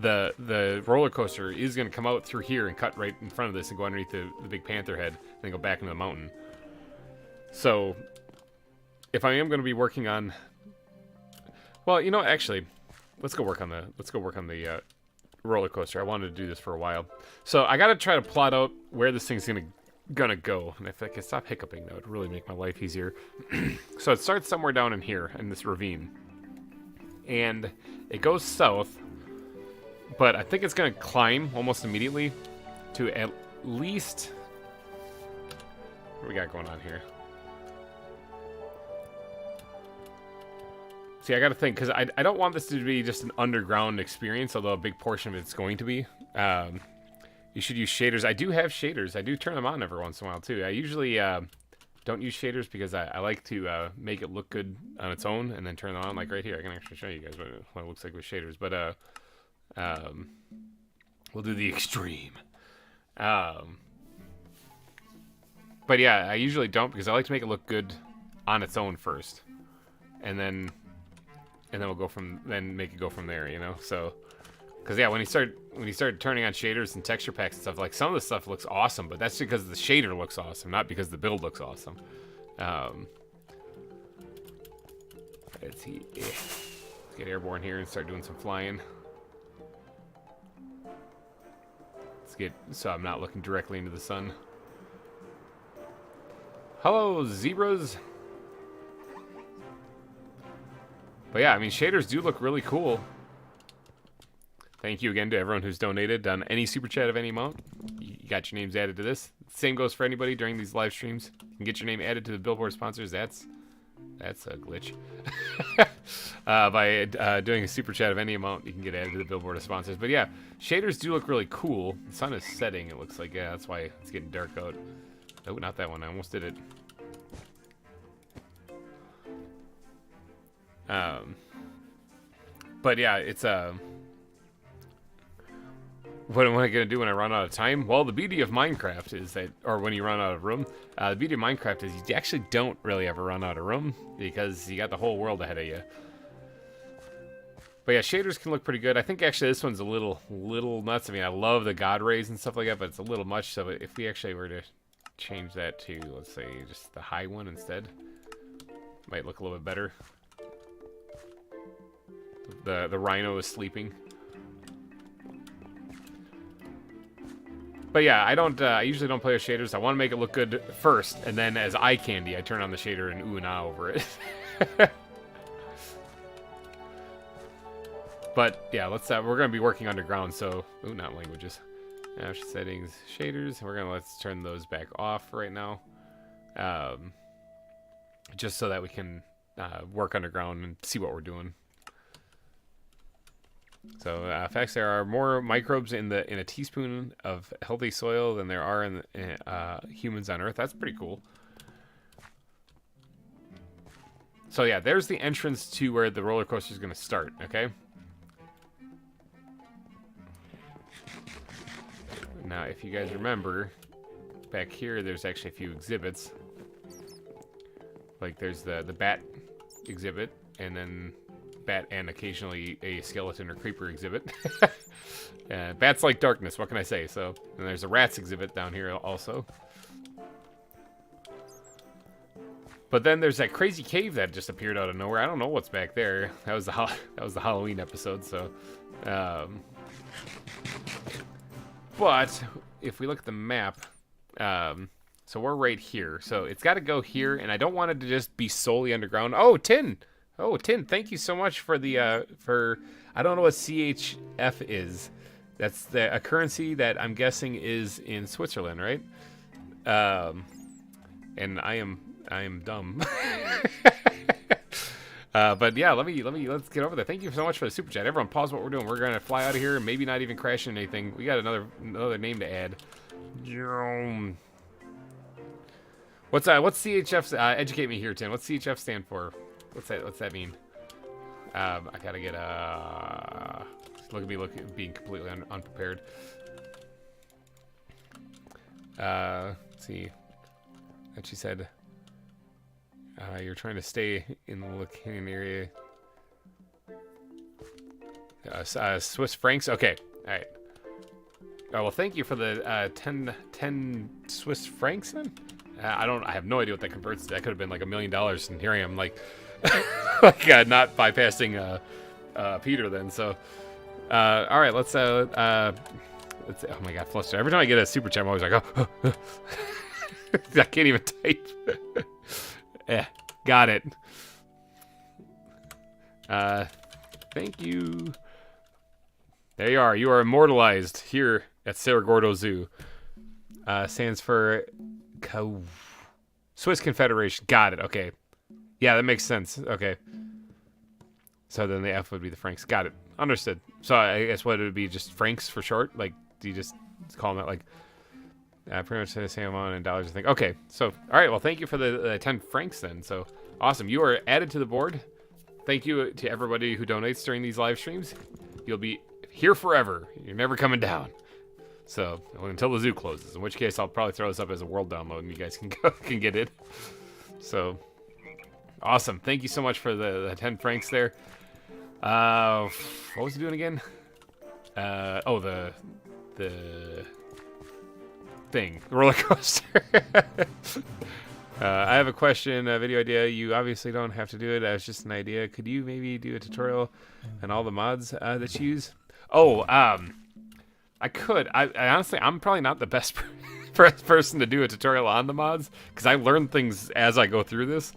the roller coaster is going to come out through here and cut right in front of this and go underneath the big panther head and then go back into the mountain. So if I am going to be working on, well, you know, actually, let's go work on the roller coaster. I wanted to do this for a while, so I got to try to plot out where this thing's gonna go, and if I could stop hiccuping, that would really make my life easier. So it starts somewhere down in here in this ravine, and it goes south, but I think it's gonna climb almost immediately to at least, what do we got going on here? See, I gotta think, because I don't want this to be just an underground experience, although a big portion of it's going to be. You should use shaders. I do have shaders. I do turn them on every once in a while, too. I usually don't use shaders because I like to make it look good on its own and then turn them on. Like right here, I can actually show you guys what it looks like with shaders. But we'll do the extreme. But yeah, I usually don't because I like to make it look good on its own first. And then we'll go make it go from there, you know? So... Because yeah, when you start turning on shaders and texture packs and stuff, like some of the stuff looks awesome, but that's because the shader looks awesome, not because the build looks awesome. Let's get airborne here and start doing some flying. So I'm not looking directly into the sun. Hello, zebras. But yeah, I mean, shaders do look really cool. Thank you again to everyone who's donated on any super chat of any amount. You got your names added to this. Same goes for anybody during these live streams. You can get your name added to the billboard sponsors. That's a glitch. By doing a super chat of any amount, you can get added to the billboard of sponsors. But yeah, shaders do look really cool. The sun is setting, it looks like. Yeah, that's why it's getting dark out. Oh, not that one. I almost did it. But yeah, it's what am I going to do when I run out of time? Well, the beauty of Minecraft is that, or when you run out of room, the beauty of Minecraft is you actually don't really ever run out of room because you got the whole world ahead of you. But yeah, shaders can look pretty good. I think actually this one's a little nuts. I mean, I love the God rays and stuff like that, but it's a little much. So if we actually were to change that to, let's say, just the high one instead, might look a little bit better. The rhino is sleeping. But yeah, I usually don't play with shaders. I want to make it look good first, and then as eye candy, I turn on the shader and ooh and ah over it. But yeah, let's. We're gonna be working underground, so not languages. Settings, shaders. Let's turn those back off right now, just so that we can work underground and see what we're doing. So facts: there are more microbes in a teaspoon of healthy soil than there are in humans on Earth. That's pretty cool. So yeah, there's the entrance to where the roller coaster is going to start. Okay. Now, if you guys remember, back here, there's actually a few exhibits. Like there's the bat exhibit, and then bat and occasionally a skeleton or creeper exhibit. Bats like darkness, what can I say? So, and there's a rats exhibit down here also. But then there's that crazy cave that just appeared out of nowhere. I don't know what's back there. That was the Halloween episode. So, but if we look at the map, so we're right here. So it's got to go here, and I don't want it to just be solely underground. Oh, Tin. Oh, Tin, thank you so much for the I don't know what CHF is. That's a currency that I'm guessing is in Switzerland, right? And I am dumb. But yeah, let's get over there. Thank you so much for the super chat. Everyone, pause what we're doing. We're gonna fly out of here and maybe not even crash into anything. We got another name to add. What's CHF? Educate me here, Tim. What's CHF stand for? What's that mean? I gotta get look at me being completely unprepared. Let's see. And she said, you're trying to stay in the Lacanian area. Swiss francs? Okay. All right. Oh, well, thank you for the 10 Swiss francs then? I have no idea what that converts to. That could have been like $1 million, and here I am like, not bypassing Peter then. So, all right, let's oh my God, flustered. Every time I get a super chat, I'm always like, oh. I can't even type. Yeah, got it. Thank you. There you are. You are immortalized here at Cerro Gordo Zoo. Stands for Swiss Confederation. Got it. Okay. Yeah, that makes sense. Okay. So then the F would be the francs. Got it. Understood. So I guess what it would be, just francs for short? Like, do you just call them that, like, pretty much the same amount in dollars, I think. Okay. So, all right. Well, thank you for the 10 francs then. So, awesome. You are added to the board. Thank you to everybody who donates during these live streams. You'll be here forever. You're never coming down. So, until the zoo closes, in which case I'll probably throw this up as a world download and you guys can get it. So, awesome. Thank you so much for the 10 francs there. What was he doing again? Oh, the thing, the roller coaster. I have a question, a video idea. You obviously don't have to do it. It's just an idea. Could you maybe do a tutorial on all the mods that you use? Oh, I could. I honestly, I'm probably not the best person to do a tutorial on the mods because I learn things as I go through this.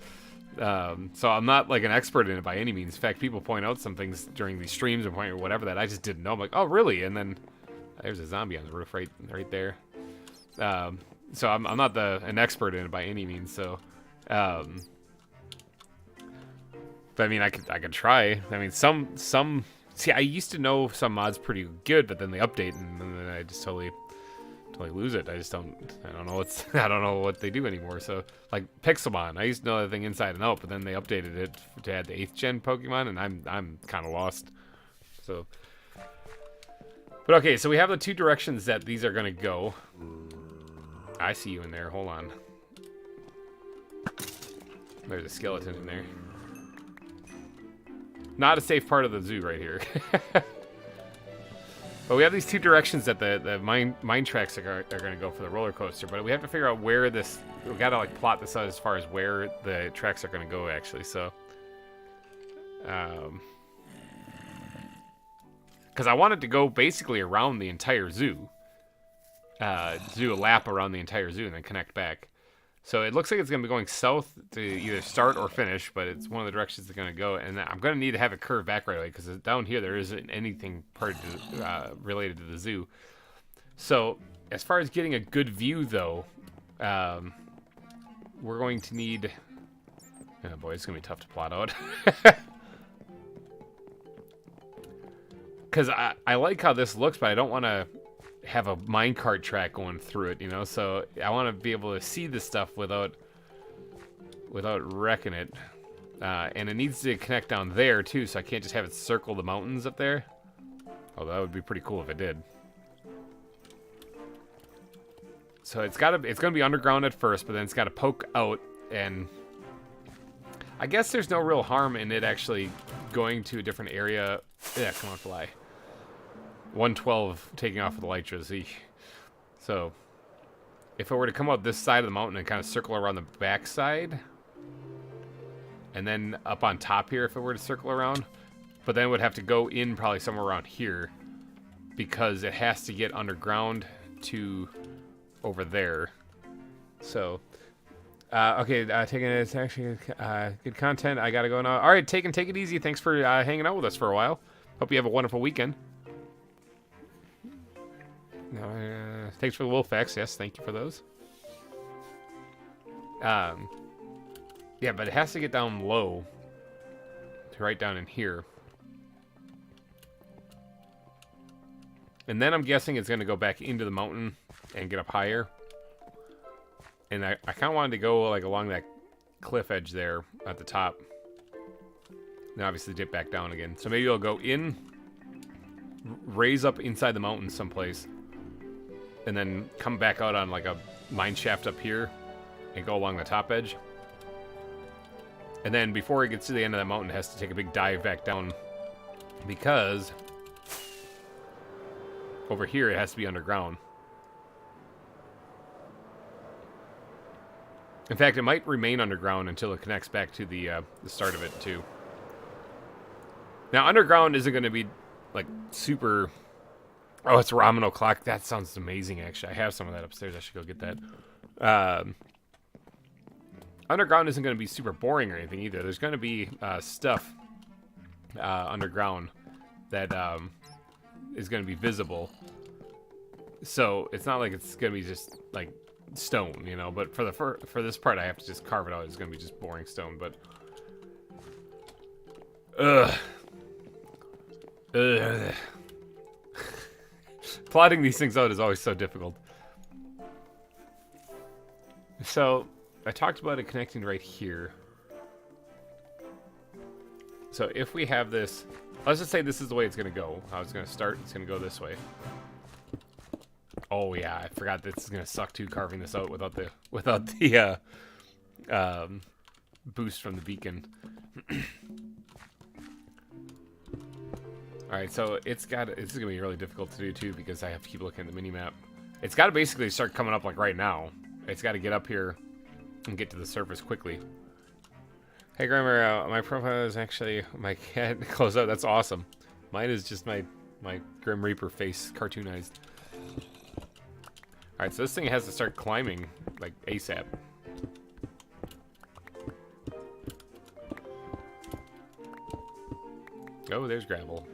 So I'm not like an expert in it by any means. In fact, people point out some things during these streams or whatever that I just didn't know. I'm like, oh, really? And then there's a zombie on the roof right there. So I'm not an expert in it by any means. So, but I mean, I could try. I mean, some. See, I used to know some mods pretty good, but then they update, and then I just totally lose it. I don't know what they do anymore. So, like Pixelmon, I used to know that thing inside and out, but then they updated it to add the 8th gen Pokemon, and I'm kind of lost. So, but okay, so we have the two directions that these are gonna go. I see you in there. Hold on. There's a skeleton in there. Not a safe part of the zoo right here. But we have these two directions that the mine tracks are going to go for the roller coaster. But we have to figure out where this... We got to like plot this out as far as where the tracks are going to go, actually. So... because I wanted to go basically around the entire zoo. Do a lap around the entire zoo and then connect back. So it looks like it's going to be going south to either start or finish, but it's one of the directions it's going to go. And I'm going to need to have it curve back right away because down here there isn't anything related to the zoo. So as far as getting a good view, though, we're going to need... Oh boy, it's going to be tough to plot out. Because I like how this looks, but I don't want to have a minecart track going through it, you know? So I want to be able to see this stuff without wrecking it. And it needs to connect down there, too, so I can't just have it circle the mountains up there. Although that would be pretty cool if it did. So it's going to be underground at first, but then it's got to poke out, and I guess there's no real harm in it actually going to a different area. Yeah, come on, fly. 112 taking off with the Elytras. So if it were to come out this side of the mountain and kind of circle around the back side, and then up on top here if it were to circle around, but then it would have to go in probably somewhere around here because it has to get underground to over there. So okay, taking it's actually good content. I gotta go now. All right, take it easy. Thanks for hanging out with us for a while. Hope you have a wonderful weekend. Thanks for the wolf X. Yes, thank you for those. Yeah, but it has to get down low to right down in here. And then I'm guessing it's going to go back into the mountain and get up higher. And I kind of wanted to go like along that cliff edge there at the top. And obviously dip back down again. So maybe I'll go in, raise up inside the mountain someplace, and then come back out on like a mine shaft up here and go along the top edge. And then before it gets to the end of that mountain, it has to take a big dive back down because over here it has to be underground. In fact, it might remain underground until it connects back to the start of it too. Now, underground isn't going to be like super... Oh, it's ramen o'clock. That sounds amazing, actually. I have some of that upstairs. I should go get that. Underground isn't going to be super boring or anything either. There's going to be stuff underground that is going to be visible. So it's not like it's going to be just like stone, you know. But for this part, I have to just carve it out. It's going to be just boring stone. But plotting these things out is always so difficult. So I talked about it connecting right here. So if we have this, let's just say this is the way it's going to go. How it's going to start, it's going to go this way. Oh yeah, I forgot this is going to suck too, carving this out without the boost from the beacon. All right, so this is going to be really difficult to do too because I have to keep looking at the mini-map. It's got to basically start coming up like right now. It's got to get up here and get to the surface quickly. Hey, GReimer, my profile is actually my cat close out. That's awesome. Mine is just my Grim Reaper face cartoonized. All right, so this thing has to start climbing like ASAP. Oh, there's gravel.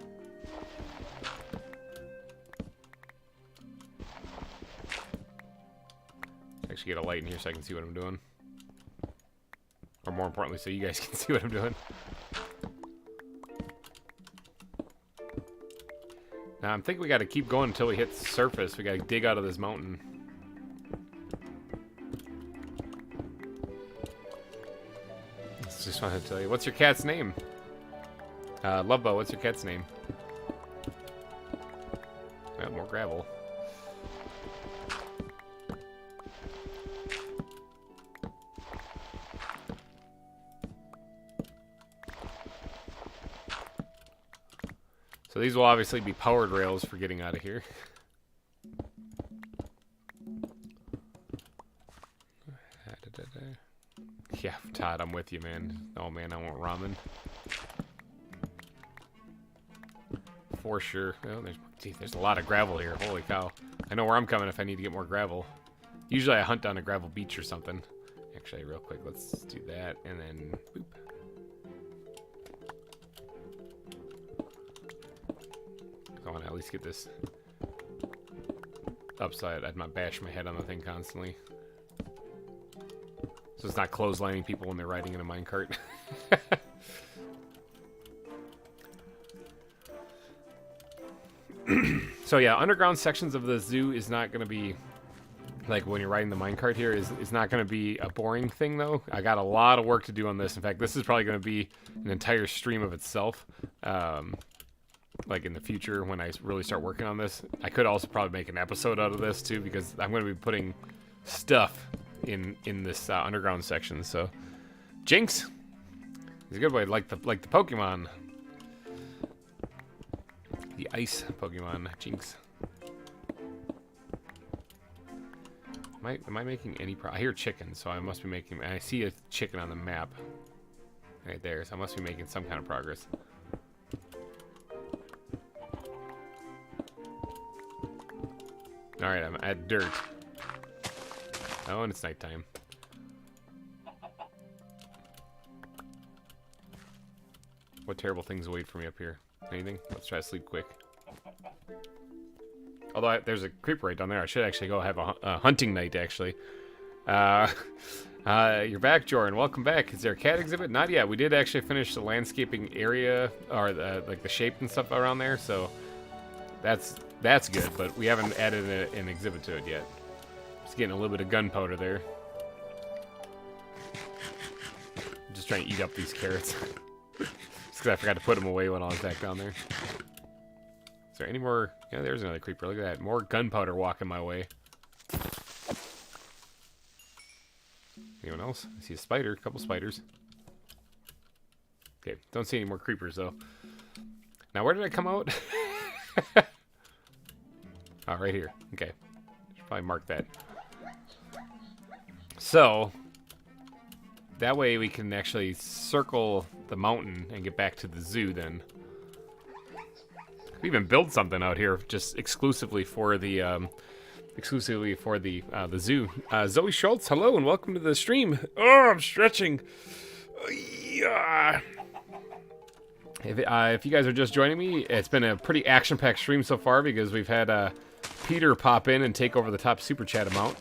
Actually get a light in here so I can see what I'm doing. Or more importantly, so you guys can see what I'm doing. Now I'm thinking we got to keep going until we hit the surface. We got to dig out of this mountain. Just wanted to tell you, what's your cat's name? Lovebo, what's your cat's name? Oh, more gravel. So these will obviously be powered rails for getting out of here. Yeah, Todd, I'm with you, man. Oh man, I want ramen. For sure. Oh, there's a lot of gravel here. Holy cow. I know where I'm coming if I need to get more gravel. Usually I hunt down a gravel beach or something. Actually, real quick, let's do that, and then boop. I want to at least get this upside. I'd not bash my head on the thing constantly. So it's not clotheslining people when they're riding in a minecart. So yeah, underground sections of the zoo is not going to be, like when you're riding the minecart here, is not going to be a boring thing though. I got a lot of work to do on this. In fact, this is probably going to be an entire stream of itself. Like in the future when I really start working on this. I could also probably make an episode out of this too, because I'm going to be putting stuff in this underground section. So Jinx, he's a good way, like the Pokemon, the ice Pokemon Jinx. Am I making any I hear chicken, so I must be making. I see a chicken on the map right there, so I must be making some kind of progress. Alright, I'm at dirt. Oh, and it's nighttime. What terrible things await for me up here? Anything? Let's try to sleep quick. Although there's a creeper right down there. I should actually go have a hunting night, actually. You're back, Jordan. Welcome back. Is there a cat exhibit? Not yet. We did actually finish the landscaping area, or like the shape and stuff around there, so that's good, but we haven't added an exhibit to it yet. Just getting a little bit of gunpowder there. I'm just trying to eat up these carrots. Just because I forgot to put them away when I was back down there. Is there any more? Yeah, there's another creeper. Look at that. More gunpowder walking my way. Anyone else? I see a spider. A couple spiders. Okay, don't see any more creepers, though. Now, where did I come out? Oh, right here. Okay. Should probably mark that. So, that way we can actually circle the mountain and get back to the zoo then. We even build something out here just exclusively for the the zoo. Zoe Schultz, hello and welcome to the stream. Oh, I'm stretching. Yeah. If you guys are just joining me, it's been a pretty action-packed stream so far because we've had Peter pop in and take over the top super chat amount.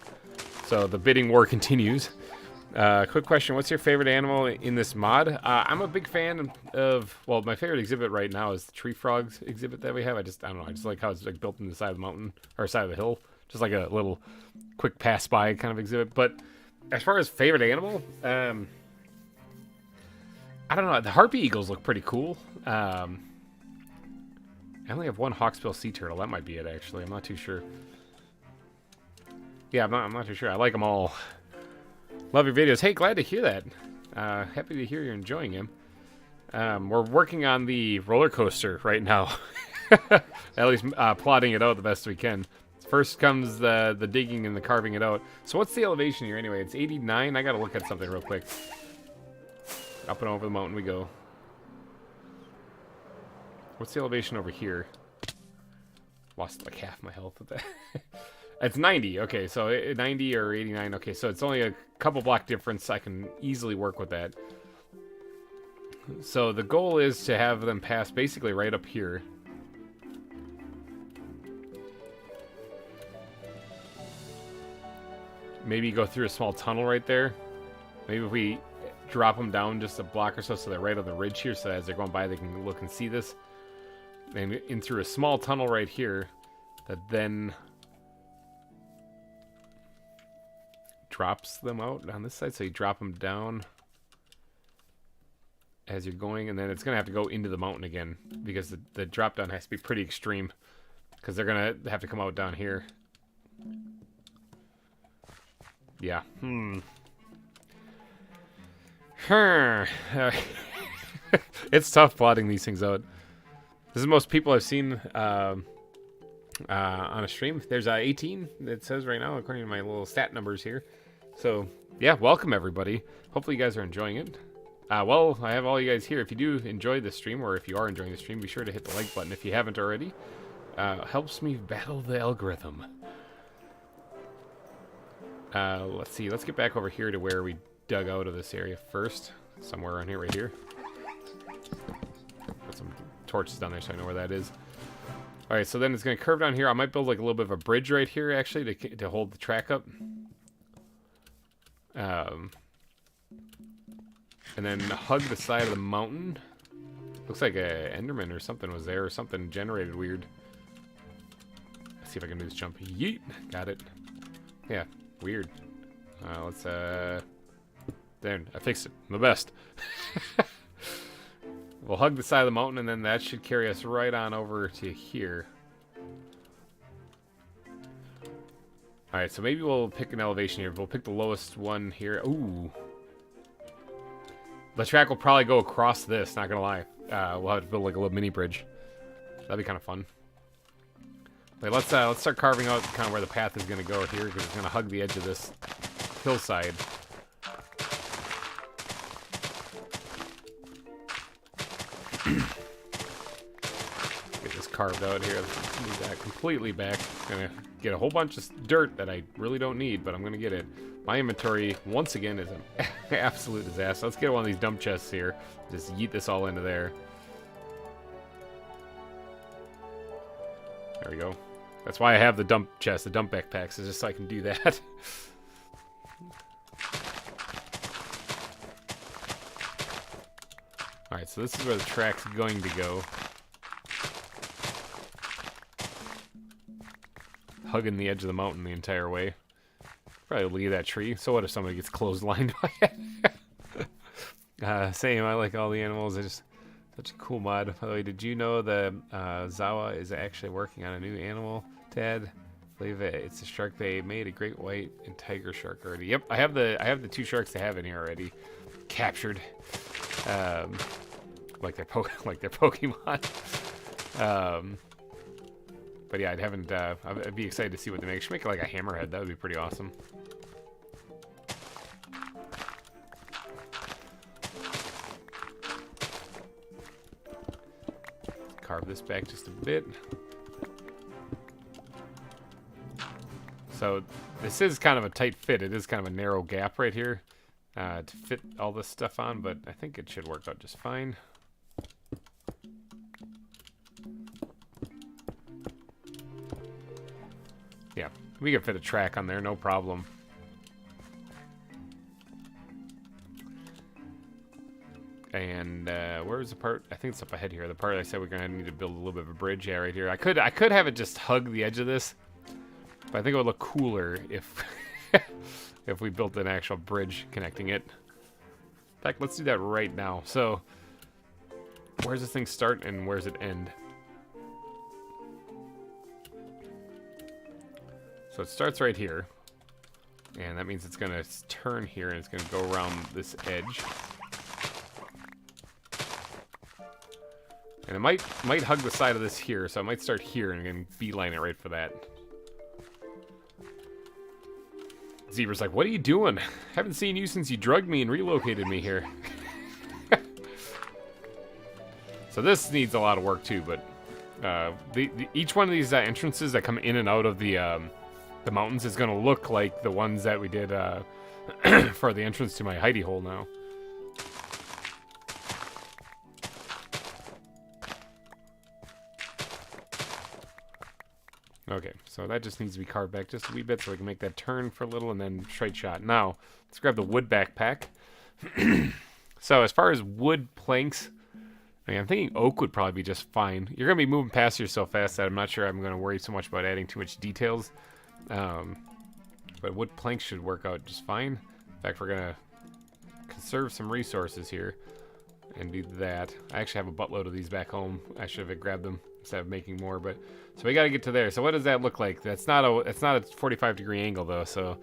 So the bidding war continues. Quick question, what's your favorite animal in this mod? I'm a big fan of, well, my favorite exhibit right now is the tree frogs exhibit that we have. I don't know, I just like how it's like built in the side of the mountain, or side of the hill. Just like a little quick pass by kind of exhibit. But as far as favorite animal, I don't know, the harpy eagles look pretty cool. I only have one hawksbill sea turtle. That might be it, actually. I'm not too sure. Yeah, I'm not too sure. I like them all. Love your videos. Hey, glad to hear that. Happy to hear you're enjoying him. We're working on the roller coaster right now. At least plotting it out the best we can. First comes the digging and the carving it out. So what's the elevation here anyway? It's 89. I gotta look at something real quick. Up and over the mountain we go. What's the elevation over here? Lost like half my health with that. It's 90. Okay, so 90 or 89. Okay, so it's only a couple block difference. I can easily work with that. So the goal is to have them pass basically right up here. Maybe go through a small tunnel right there. Maybe if we drop them down just a block or so they're right on the ridge here, so as they're going by they can look and see this. And in through a small tunnel right here that then drops them out on this side. So you drop them down as you're going, and then it's going to have to go into the mountain again because the drop down has to be pretty extreme because they're going to have to come out down here. Yeah. It's tough plotting these things out. This is most people I've seen on a stream. There's 18, it says right now, according to my little stat numbers here. So, yeah, welcome everybody. Hopefully you guys are enjoying it. Well, I have all you guys here. If you do enjoy the stream, or if you are enjoying the stream, be sure to hit the like button if you haven't already. Helps me battle the algorithm. Let's see. Let's get back over here to where we dug out of this area first. Somewhere around here, right here. Put some torches down there so I know where that is. All right, so then it's going to curve down here. I might build like a little bit of a bridge right here, actually, to hold the track up. And then hug the side of the mountain. Looks like a Enderman or something was there, or something generated weird. Let's see if I can do this jump. Yeet! Got it. Yeah, weird. Let's, there, I fixed it. I'm the best. We'll hug the side of the mountain, and then that should carry us right on over to here. Alright, so maybe we'll pick an elevation here. We'll pick the lowest one here. Ooh. The track will probably go across this, not gonna lie. We'll have to build like a little mini bridge. That'd be kind of fun. Wait, let's start carving out kind of where the path is gonna go here, because it's gonna hug the edge of this hillside. Get this carved out here. Move that completely back. Gonna get a whole bunch of dirt that I really don't need, but I'm gonna get it. My inventory, once again, is an absolute disaster. Let's get one of these dump chests here. Just yeet this all into there. There we go. That's why I have the dump chest, the dump backpacks, is just so I can do that. Alright, so this is where the track's going to go. Hugging the edge of the mountain the entire way. Probably leave that tree. So what if somebody gets clotheslined by it? Same, I like all the animals. It's just such a cool mod. By the way, did you know the ZAWA is actually working on a new animal, Tad? I believe it's a shark they made, a great white and tiger shark already. Yep, I have the two sharks they have in here already. Captured. Like their Pokemon. But yeah, I'd be excited to see what they make. Should make it like a hammerhead. That would be pretty awesome. Carve this back just a bit. So this is kind of a tight fit. It is kind of a narrow gap right here to fit all this stuff on, but I think it should work out just fine. Yeah, we can fit a track on there, no problem. And where's the part? I think it's up ahead here. The part I said we're gonna need to build a little bit of a bridge. Yeah, right here. I could have it just hug the edge of this, but I think it would look cooler if if we built an actual bridge connecting it. In fact, let's do that right now. So, where's this thing start and where's it end? So it starts right here, and that means it's gonna turn here and it's gonna go around this edge. And it might hug the side of this here, so I might start here and then beeline it right for that. Zebra's like, what are you doing? Haven't seen you since you drugged me and relocated me here. So this needs a lot of work too, but each one of these entrances that come in and out of the mountains is going to look like the ones that we did for the entrance to my hidey-hole now. Okay, so that just needs to be carved back just a wee bit so we can make that turn for a little and then straight shot. Now, let's grab the wood backpack. So as far as wood planks, I mean, I'm thinking oak would probably be just fine. You're going to be moving past here so fast that I'm not sure I'm going to worry so much about adding too much details. But wood planks should work out just fine. In fact, we're going to conserve some resources here and do that. I actually have a buttload of these back home. I should have grabbed them instead of making more, but so we got to get to there. So what does that look like? That's not a 45-degree angle though. So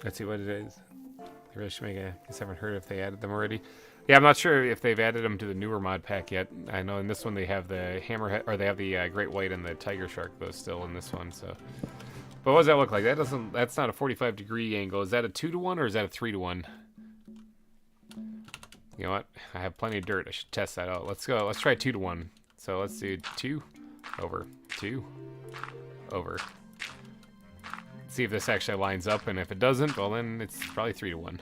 let's see what it is. I really should make a, I guess I haven't heard if they added them already. Yeah, I'm not sure if they've added them to the newer mod pack yet. I know in this one they have the hammerhead, or they have the great white and the tiger shark though still in this one. So, but what does that look like? That's not a 45-degree angle. Is that a 2-to-1 or is that a 3-to-1? You know what? I have plenty of dirt. I should test that out. Let's go. Let's try 2-to-1. So let's do 2. Over. 2. Over. See if this actually lines up, and if it doesn't, well then it's probably 3 to 1.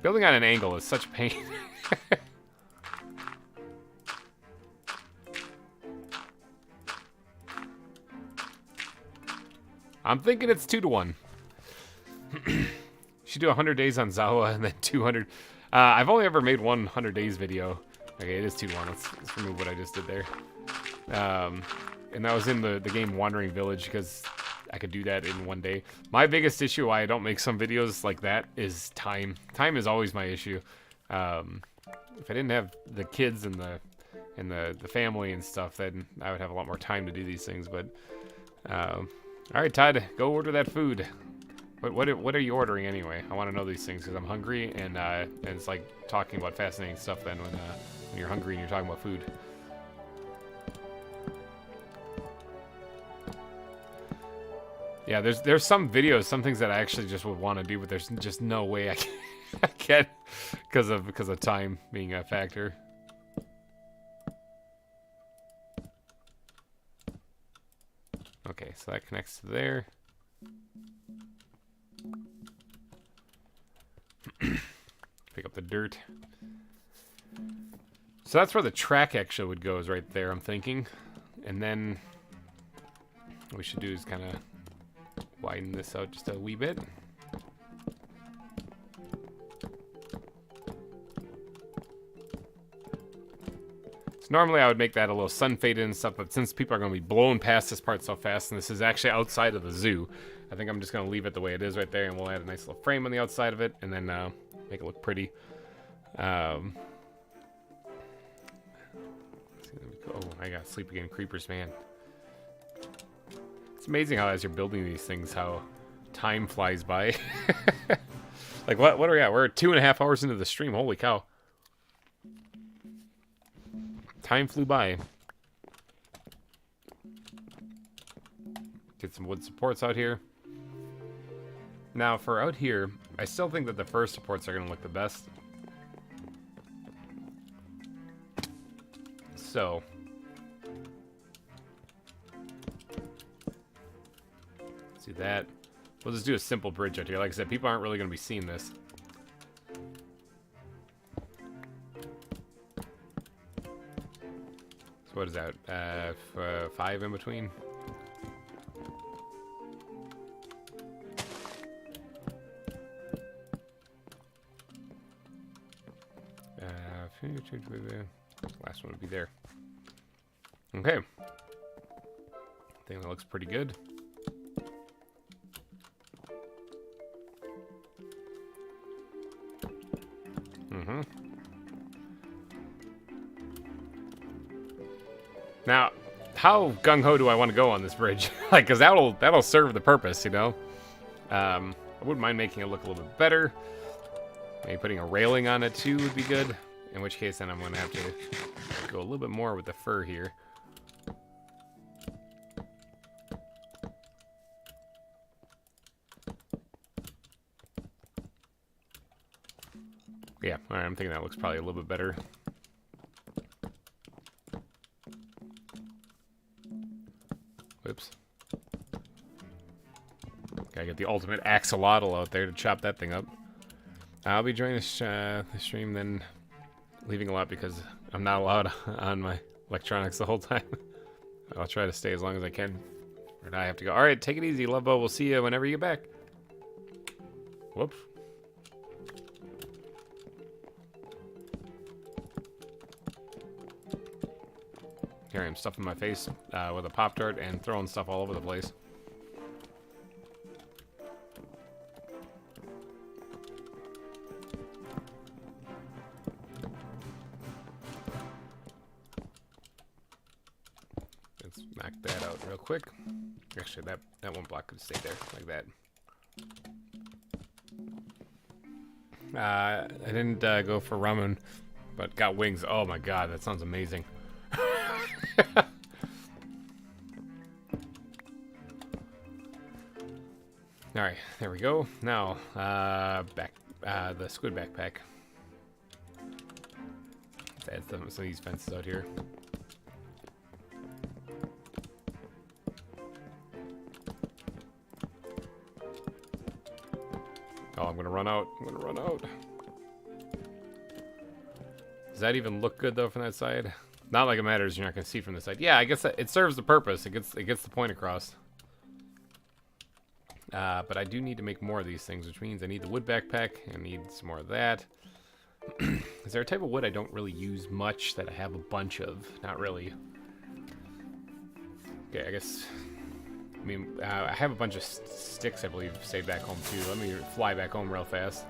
Building on an angle is such a pain. I'm thinking it's 2 to 1. Should do 100 days on ZAWA and then 200. I've only ever made one 100 days video. Okay, it is 2 to 1. Let's remove what I just did there. And that was in the game Wandering Village because I could do that in one day. My biggest issue why I don't make some videos like that is time. Time is always my issue. If I didn't have the kids and the family and stuff, then I would have a lot more time to do these things. But all right, Todd, go order that food. What are you ordering anyway? I want to know these things because I'm hungry, and it's like talking about fascinating stuff then when you're hungry and you're talking about food. Yeah, there's some videos, some things that I actually just would want to do, but there's just no way I can because of time being a factor. Okay, so that connects to there. Pick up the dirt. So that's where the track actually would go, is right there, I'm thinking. And then what we should do is kind of widen this out just a wee bit. So normally I would make that a little sun faded and stuff, but since people are going to be blowing past this part so fast, and this is actually outside of the zoo, I think I'm just going to leave it the way it is right there, and we'll add a nice little frame on the outside of it, and then make it look pretty. Oh, I got sleep again, creepers, man. It's amazing how as you're building these things, how time flies by. Like, what are we at? We're 2.5 hours into the stream. Holy cow. Time flew by. Get some wood supports out here. Now, for out here, I still think that the first supports are going to look the best. So let's do that. We'll just do a simple bridge out here. Like I said, people aren't really going to be seeing this. So what is that? 5 in between? Last one would be there. Okay. I think that looks pretty good. Now, how gung-ho do I want to go on this bridge? Like, because that'll serve the purpose, you know? I wouldn't mind making it look a little bit better. Maybe putting a railing on it too would be good. In which case, then I'm going to have to go a little bit more with the fur here. Yeah, all right, I'm thinking that looks probably a little bit better. Whoops. Gotta get the ultimate axolotl out there to chop that thing up. I'll be joining the stream, then leaving a lot because I'm not allowed on my electronics the whole time. I'll try to stay as long as I can. Or now I have to go. All right, take it easy, Lovo. We'll see you whenever you get back. Whoops. Here I am stuffing my face with a Pop-Tart and throwing stuff all over the place. Let's knock that out real quick. Actually, that one block could stay there like that. I didn't go for ramen, but got wings. Oh my god, that sounds amazing. All right, there we go. Now, back the squid backpack. Let's add some of these fences out here. Oh, I'm gonna run out. I'm gonna run out. Does that even look good though from that side? Not like it matters. You're not gonna see from the side. Yeah, I guess that it serves the purpose. It gets the point across. But I do need to make more of these things, which means I need the wood backpack. I need some more of that. Is there a type of wood I don't really use much that I have a bunch of? Not really. Okay, I guess. I mean, I have a bunch of sticks, I believe, saved back home too. Let me fly back home real fast.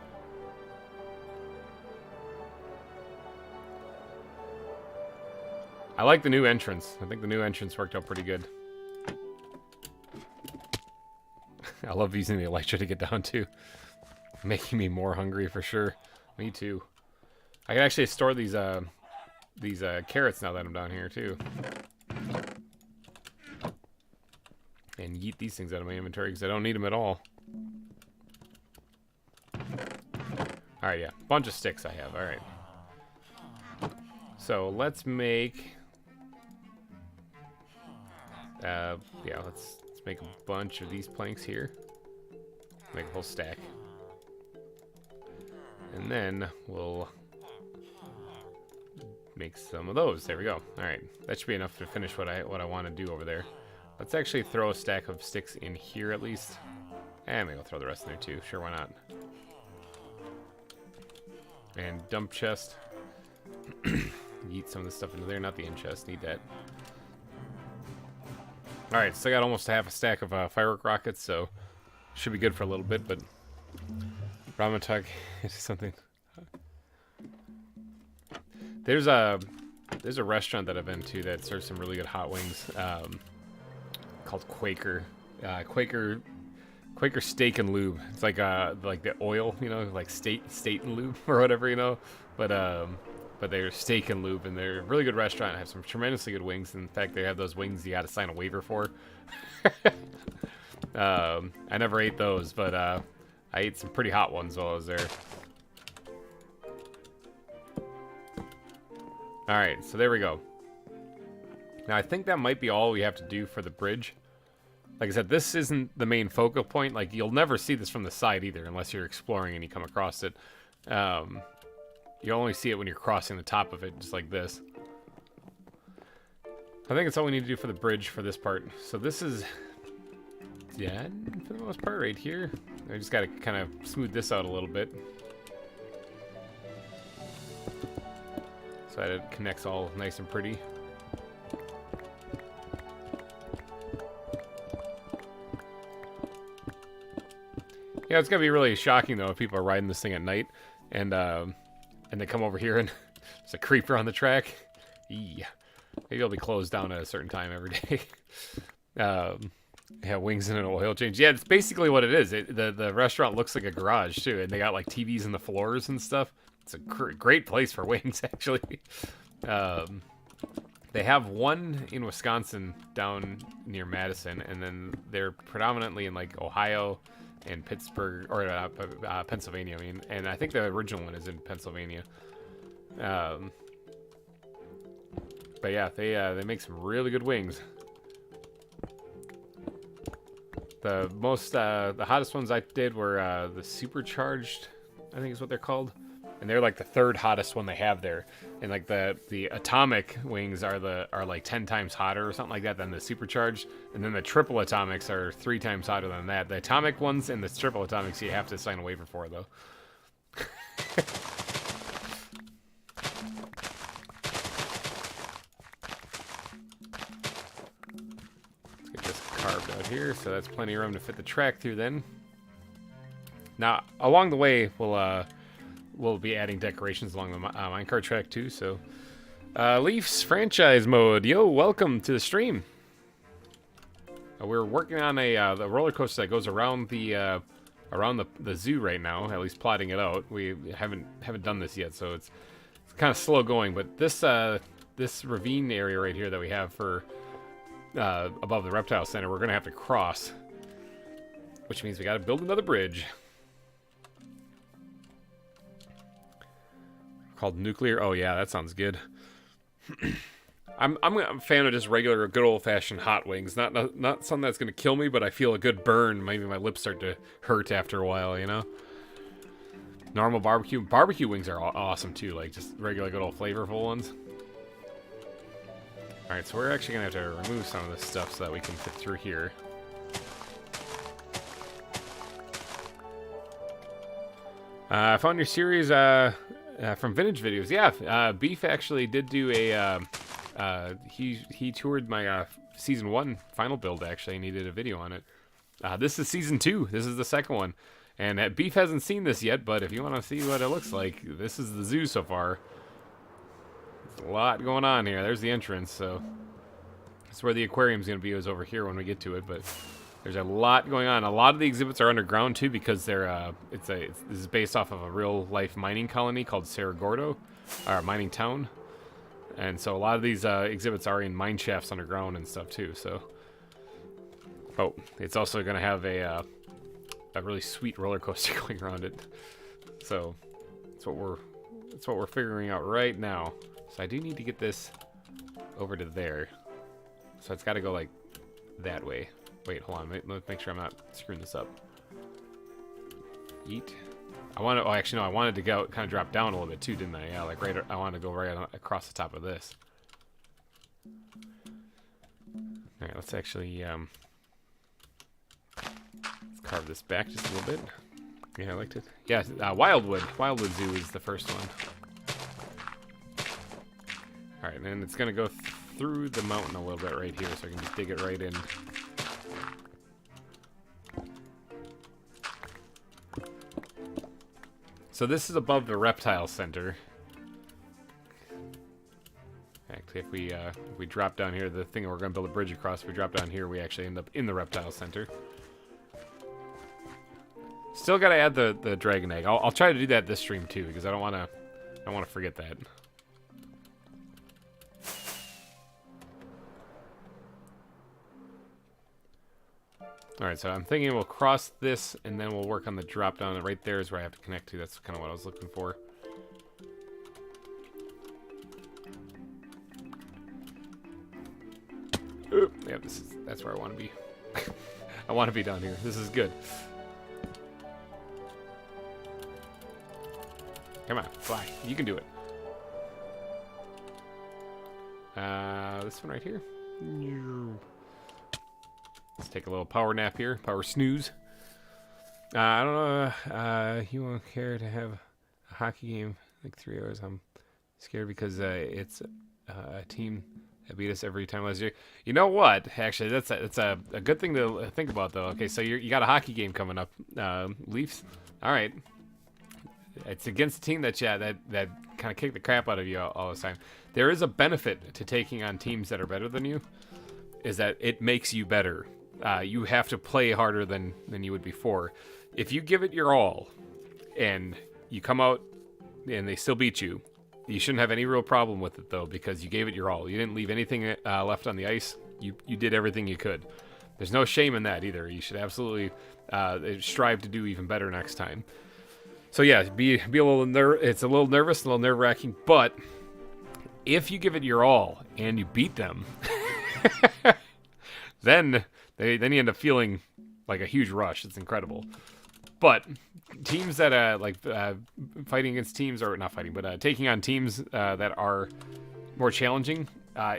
I like the new entrance. I think the new entrance worked out pretty good. I love using the elytra to get down too. Making me more hungry for sure. Me too. I can actually store these carrots now that I'm down here too. And yeet these things out of my inventory because I don't need them at all. Alright, yeah. Bunch of sticks I have. Alright. So let's make... yeah, let's make a bunch of these planks here. Make a whole stack. And then we'll make some of those. There we go. Alright. That should be enough to finish what I want to do over there. Let's actually throw a stack of sticks in here at least. And maybe I'll throw the rest in there too. Sure, why not? And dump chest. Yeet some of the stuff into there. Not the in chest. Need that. Alright, so I got almost half a stack of firework rockets, so should be good for a little bit, but Ramatug is something. There's a restaurant that I've been to that serves some really good hot wings. Called Quaker. Quaker Steak and Lube. It's like the oil, you know, like state and lube or whatever, you know. But they're steak and lube, and they're a really good restaurant. Have some tremendously good wings. In fact, they have those wings you got to sign a waiver for. I never ate those, but I ate some pretty hot ones while I was there. All right, so there we go. Now I think that might be all we have to do for the bridge. Like I said, this isn't the main focal point. Like, you'll never see this from the side either, unless you're exploring and you come across it. You only see it when you're crossing the top of it, just like this. I think it's all we need to do for the bridge for this part. So this is dead for the most part right here. I just got to kind of smooth this out a little bit. So that it connects all nice and pretty. Yeah, it's gonna be really shocking though if people are riding this thing at night and they come over here and there's a creeper on the track. Yeah, maybe it'll be closed down at a certain time every day. Yeah, wings and an oil change. Yeah, it's basically what it is. The restaurant looks like a garage too, and they got like TVs in the floors and stuff. It's a great place for wings, actually. They have one in Wisconsin down near Madison, and then they're predominantly in like Ohio and Pittsburgh, or Pennsylvania, I mean. And I think the original one is in Pennsylvania. But yeah, they make some really good wings. The hottest ones I did were the supercharged, I think is what they're called. And they're like the third hottest one they have there. And like the atomic wings are like 10 times hotter or something like that than the supercharged. And then the triple atomics are 3 times hotter than that. The atomic ones and the triple atomics you have to sign a waiver for though. Let's get this carved out here, so that's plenty of room to fit the track through then. Now, along the way, we'll be adding decorations along the minecart track too, so Leafs franchise mode. Yo, welcome to the stream. We're working on the roller coaster that goes around the zoo right now, at least plotting it out. We haven't done this yet, so it's kind of slow going, but this ravine area right here that we have for above the reptile center, we're gonna have to cross, which means we got to build another bridge. Called nuclear. Oh yeah, that sounds good. I'm a fan of just regular, good old-fashioned hot wings. Not something that's gonna kill me, but I feel a good burn. Maybe my lips start to hurt after a while, you know. Normal barbecue. Barbecue wings are awesome too, like just regular good old flavorful ones. Alright, so we're actually going to have to remove some of this stuff so that we can fit through here. I found your series from Vintage Videos. Yeah, Beef actually did do a... he toured my Season 1 final build, actually, and he did a video on it. This is Season 2. This is the second one. And Beef hasn't seen this yet, but if you want to see what it looks like, this is the zoo so far. There's a lot going on here. There's the entrance, so... That's where the aquarium's going to be, is over here when we get to it, but... There's a lot going on. A lot of the exhibits are underground too because they're this is based off of a real life mining colony called Cerro Gordo, or mining town, and so a lot of these exhibits are in mine shafts underground and stuff too. So, oh, it's also going to have a really sweet roller coaster going around it. So that's what we're figuring out right now. So I do need to get this over to there. So it's got to go like that way. Wait, hold on. Let's make sure I'm not screwing this up. Yeet. I want to. Oh, actually, no. I wanted to go kind of drop down a little bit too, didn't I? Yeah, like right. I wanted to go right across the top of this. All right. Let's actually let's carve this back just a little bit. Yeah, I liked it. Yeah, Wildwood. Wildwood Zoo is the first one. All right, and then it's gonna go through the mountain a little bit right here, so I can just dig it right in. So this is above the reptile center. Actually, if we drop down here, the thing we're going to build a bridge across, if we drop down here, we actually end up in the reptile center. Still got to add the dragon egg. I'll try to do that this stream too, because I don't want to forget that. Alright, so I'm thinking we'll cross this, and then we'll work on the drop down. And right there is where I have to connect to. That's kind of what I was looking for. Ooh, yeah, that's where I want to be. I want to be down here. This is good. Come on, fly. You can do it. This one right here. Let's take a little power nap here. Power snooze. I don't know. You won't care to have a hockey game like 3 hours. I'm scared because it's a team that beat us every time last year. You know what? Actually, that's a good thing to think about, though. Okay, so you got a hockey game coming up. Leafs. All right. It's against a team that kind of kick the crap out of you all the time. There is a benefit to taking on teams that are better than you. Is that it makes you better. You have to play harder than you would before. If you give it your all, and you come out and they still beat you, you shouldn't have any real problem with it, though, because you gave it your all. You didn't leave anything left on the ice. You did everything you could. There's no shame in that either. You should absolutely strive to do even better next time. So yeah, be a little it's a little nervous, a little nerve-wracking, but if you give it your all and you beat them, then you end up feeling like a huge rush. It's incredible. But teams that fighting against teams, or not fighting, but taking on teams that are more challenging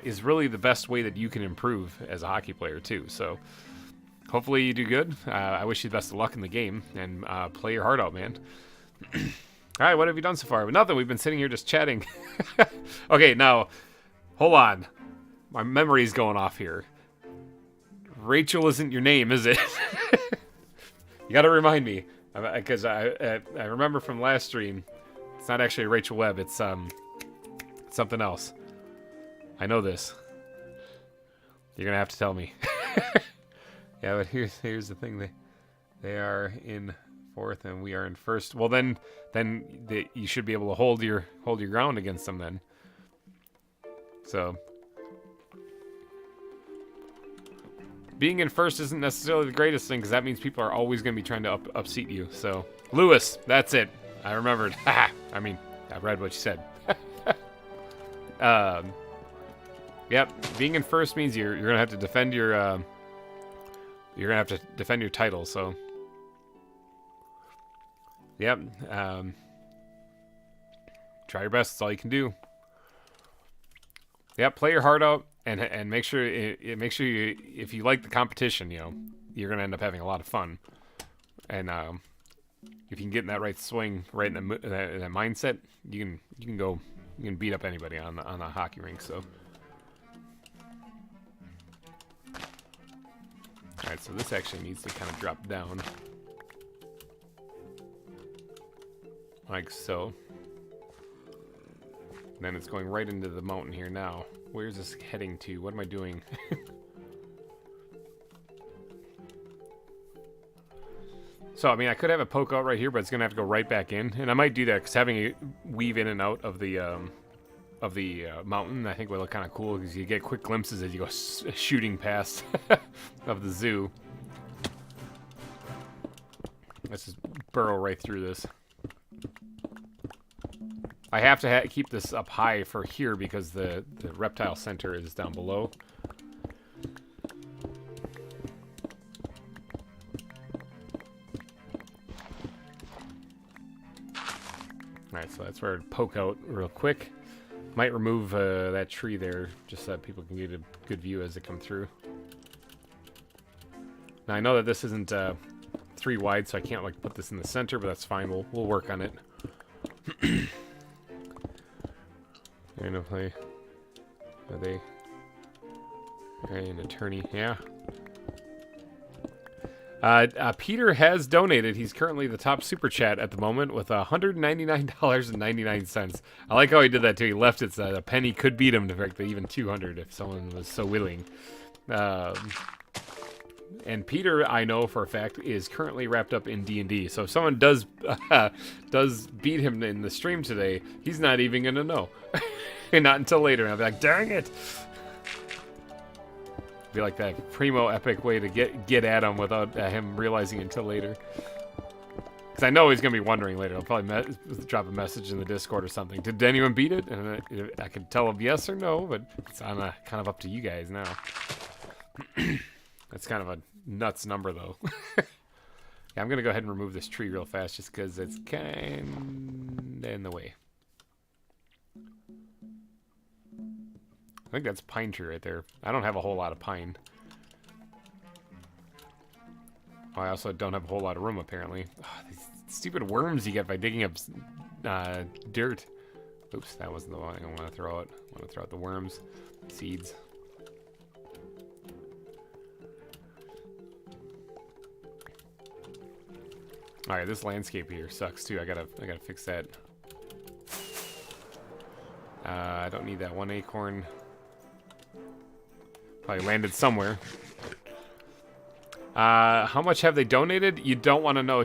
is really the best way that you can improve as a hockey player too. So hopefully you do good. I wish you the best of luck in the game, and play your heart out, man. All right, what have you done so far? Nothing. We've been sitting here just chatting. Okay, now hold on. My memory's going off here. Rachel isn't your name, is it? You got to remind me, because I remember from last stream. It's not actually Rachel Webb. It's something else. I know this. You're gonna have to tell me. Yeah, but here's the thing. They are in fourth and we are in first. Well, then you should be able to hold your ground against them then. So being in first isn't necessarily the greatest thing, because that means people are always going to be trying to upseat you. So Lewis, that's it. I remembered. I mean, I read what you said. Yep. Being in first means you're gonna have to defend your title. So Yep. Try your best. That's all you can do. Yep. Play your heart out, and make sure you, if you like the competition, you know, you're gonna end up having a lot of fun. And if you can get in that right swing, right in that mindset, you can beat up anybody on a hockey rink. So. Alright, so this actually needs to kind of drop down. Like so. And then it's going right into the mountain here now. Where's this heading to? What am I doing? So, I mean, I could have a poke out right here, but it's going to have to go right back in. And I might do that, because having it weave in and out of the mountain, I think will look kind of cool, because you get quick glimpses as you go shooting past of the zoo. Let's just burrow right through this. I have to keep this up high for here, because the reptile center is down below. Alright, so that's where I'd poke out real quick. Might remove that tree there, just so that people can get a good view as they come through. Now I know that this isn't 3 wide, so I can't like put this in the center, but that's fine. We'll work on it. They're gonna play. Are they? An attorney, yeah. Peter has donated. He's currently the top super chat at the moment with $199.99. I like how he did that too. He left it so a penny could beat him, in fact, even 200 if someone was so willing. And Peter, I know for a fact, is currently wrapped up in D&D. So if someone does beat him in the stream today, he's not even gonna know. Not until later. And I'll be like, dang it! Be like that primo epic way to get at him without him realizing until later. Because I know he's gonna be wondering later. I'll probably drop a message in the Discord or something. Did anyone beat it? And I can tell him yes or no, but it's on kind of up to you guys now. That's kind of a nuts number though. Yeah, I'm gonna go ahead and remove this tree real fast just because it's kind of in the way. I think that's pine tree right there. I don't have a whole lot of pine. Oh, I also don't have a whole lot of room, apparently. Oh, these stupid worms you get by digging up dirt. Oops, that wasn't the one I want to throw out. I want to throw out the worms, seeds. All right, this landscape here sucks too. I gotta fix that. I don't need that 1 acorn. Probably landed somewhere. How much have they donated? You don't want to know.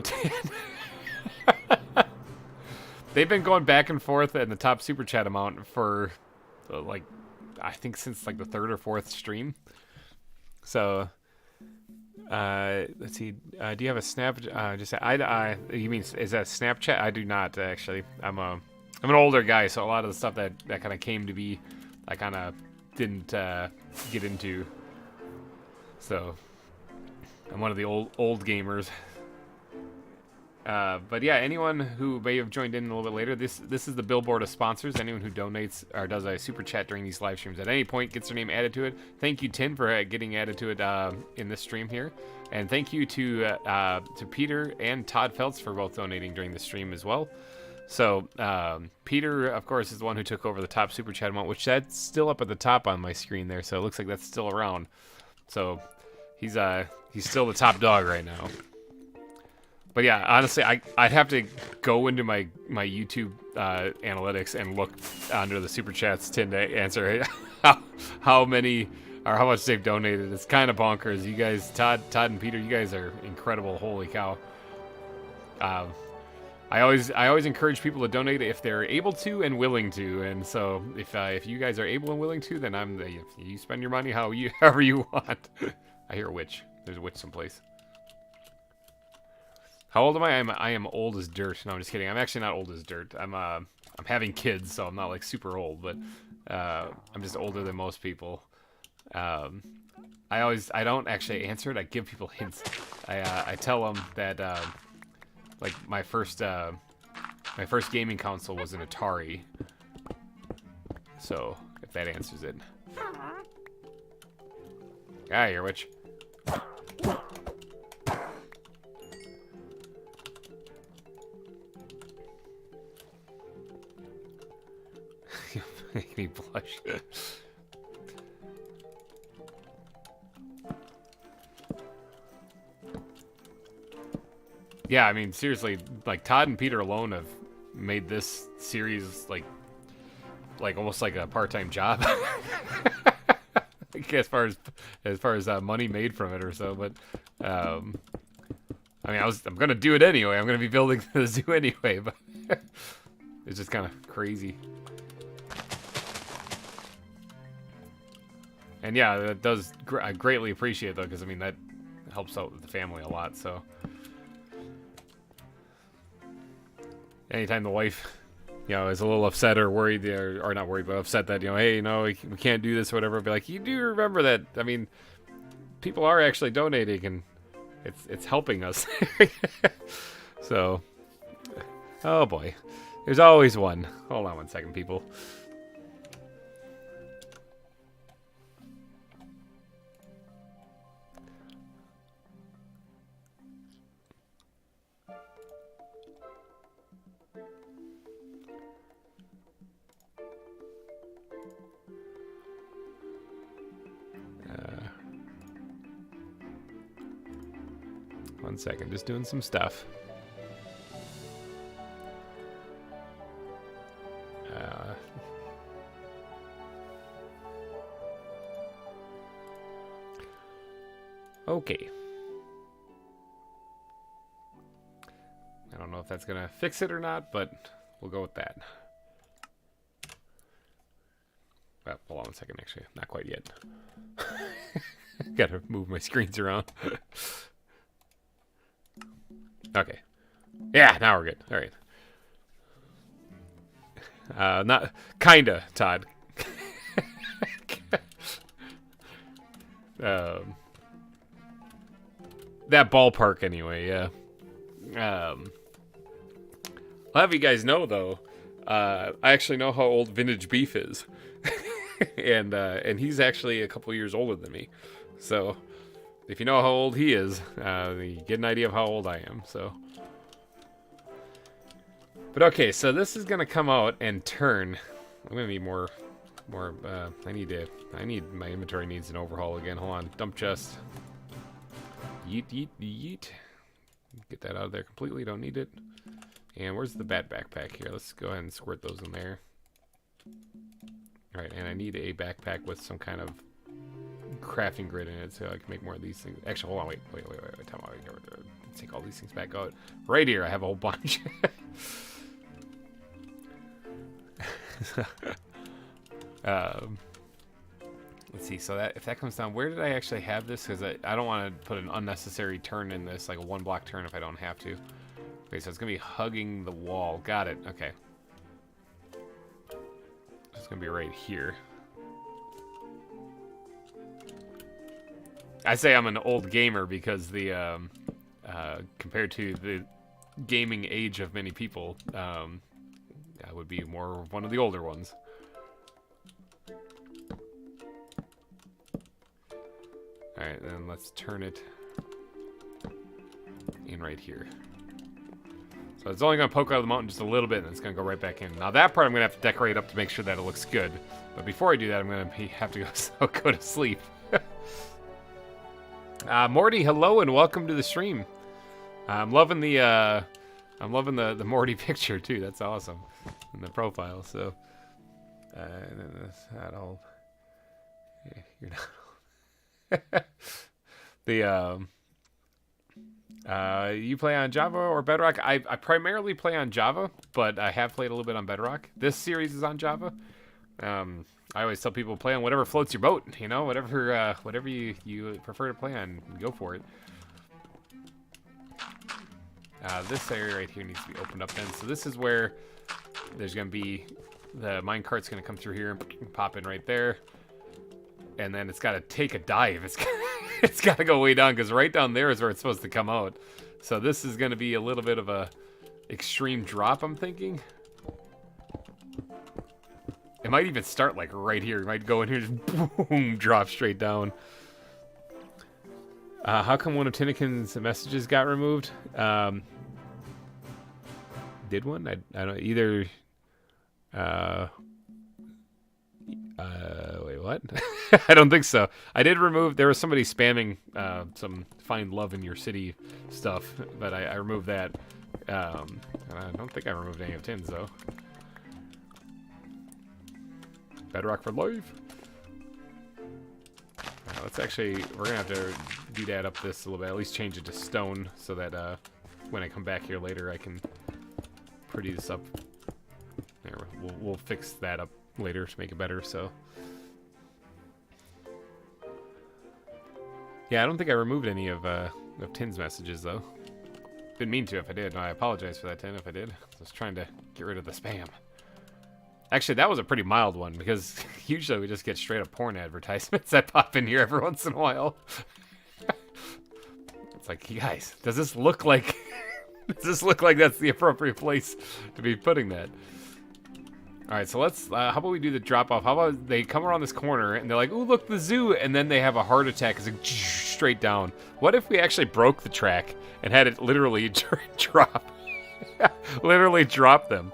They've been going back and forth in the top super chat amount for like I think since like the 3rd or 4th stream. So let's see. Do you have a snap? Just you mean is that Snapchat? I do not actually. I'm an older guy, so a lot of the stuff that kind of came to be, I kind of didn't get into. So I'm one of the old gamers. But yeah, anyone who may have joined in a little bit later, this is the billboard of sponsors. Anyone who donates or does a super chat during these live streams at any point gets their name added to it. Thank you, Tin, for getting added to it in this stream here, and thank you to Peter and Todd Feltz for both donating during the stream as well. So Peter, of course, is the one who took over the top super chat amount, which that's still up at the top on my screen there. So it looks like that's still around. So he's still the top dog right now. But yeah, honestly, I'd have to go into my YouTube analytics and look under the super chats to answer how many or how much they've donated. It's kind of bonkers. You guys, Todd and Peter, you guys are incredible. Holy cow. I always encourage people to donate if they're able to and willing to. And so if you guys are able and willing to, then you spend your money however you want. I hear a witch. There's a witch someplace. How old am I? I am old as dirt. No, I'm just kidding. I'm actually not old as dirt. I'm having kids, so I'm not like super old, but I'm just older than most people. I don't actually answer it. I give people hints. I tell them that like my first gaming console was an Atari. So if that answers it. Ah, you're a witch. You make me blush. Yeah, I mean, seriously, like Todd and Peter alone have made this series like almost like a part-time job. Like as far as money made from it or so, but I mean, I'm gonna do it anyway. I'm gonna be building the zoo anyway, but it's just kind of crazy. And yeah, that does I greatly appreciate it though, because I mean that helps out with the family a lot. So anytime the wife, you know, is a little upset or worried, or not worried, but upset that, you know, hey, no, we can't do this or whatever, I'll be like, you do remember that, I mean, people are actually donating, and it's helping us. So, oh boy, there's always one. Hold on one second, people. One second, just doing some stuff. Okay. I don't know if that's gonna fix it or not, but we'll go with that. Well, hold on one second, actually. Not quite yet. Gotta move my screens around. Okay. Yeah, now we're good. All right. Not kinda, Todd. That ballpark, anyway. Yeah. I'll have you guys know though. I actually know how old VintageBeef is, and he's actually a couple years older than me. So if you know how old he is, you get an idea of how old I am. So, but okay, so this is gonna come out and turn. I'm gonna need more. I need my inventory needs an overhaul again. Hold on, dump chest. Yeet, yeet, yeet. Get that out of there completely. Don't need it. And where's the bat backpack here? Let's go ahead and squirt those in there. All right, and I need a backpack with some kind of crafting grid in it so I can make more of these things. Actually, hold on, wait. Time out. Take all these things back out. Right here, I have a whole bunch. Let's see. So that if that comes down, where did I actually have this? Because I don't want to put an unnecessary turn in this, like a 1-block turn, if I don't have to. Okay, so it's gonna be hugging the wall. Got it. Okay. It's gonna be right here. I say I'm an old gamer because the compared to the gaming age of many people, I would be more one of the older ones. All right, then let's turn it in right here. So it's only going to poke out of the mountain just a little bit, and it's going to go right back in. Now that part I'm going to have to decorate up to make sure that it looks good. But before I do that, I'm going to have to go to sleep. Morty, hello and welcome to the stream. I'm loving the Morty picture too. That's awesome in the profile. So, and then that's not all. Yeah, you're not. You play on Java or Bedrock? I primarily play on Java, but I have played a little bit on Bedrock. This series is on Java. I always tell people play on whatever floats your boat. You know, whatever you prefer to play on, go for it. This area right here needs to be opened up then. So this is where there's going to be the minecart's going to come through here and pop in right there. And then it's got to take a dive. It's got to go way down because right down there is where it's supposed to come out. So this is going to be a little bit of a extreme drop, I'm thinking. It might even start like right here. It might go in here, just boom, drop straight down. How come one of Tinnikin's messages got removed? Did one? I don't either. Wait, what? I don't think so. I did remove. There was somebody spamming some "find love in your city" stuff, but I removed that. I don't think I removed any of Tin's though. Bedrock for life. Let's actually, we're gonna have to do that up this a little bit. At least change it to stone so that when I come back here later, I can pretty this up. There, we'll fix that up later to make it better. So, yeah, I don't think I removed any of Tin's messages though. Didn't mean to. If I did, I apologize for that, Tin. If I did, I was trying to get rid of the spam. Actually, that was a pretty mild one, because usually we just get straight-up porn advertisements that pop in here every once in a while. It's like, you guys, does this look like... does this look like that's the appropriate place to be putting that? Alright, so let's... how about we do the drop-off? How about they come around this corner, and they're like, ooh, look, the zoo! And then they have a heart attack. It's like, straight down. What if we actually broke the track and had it literally drop? Literally drop them.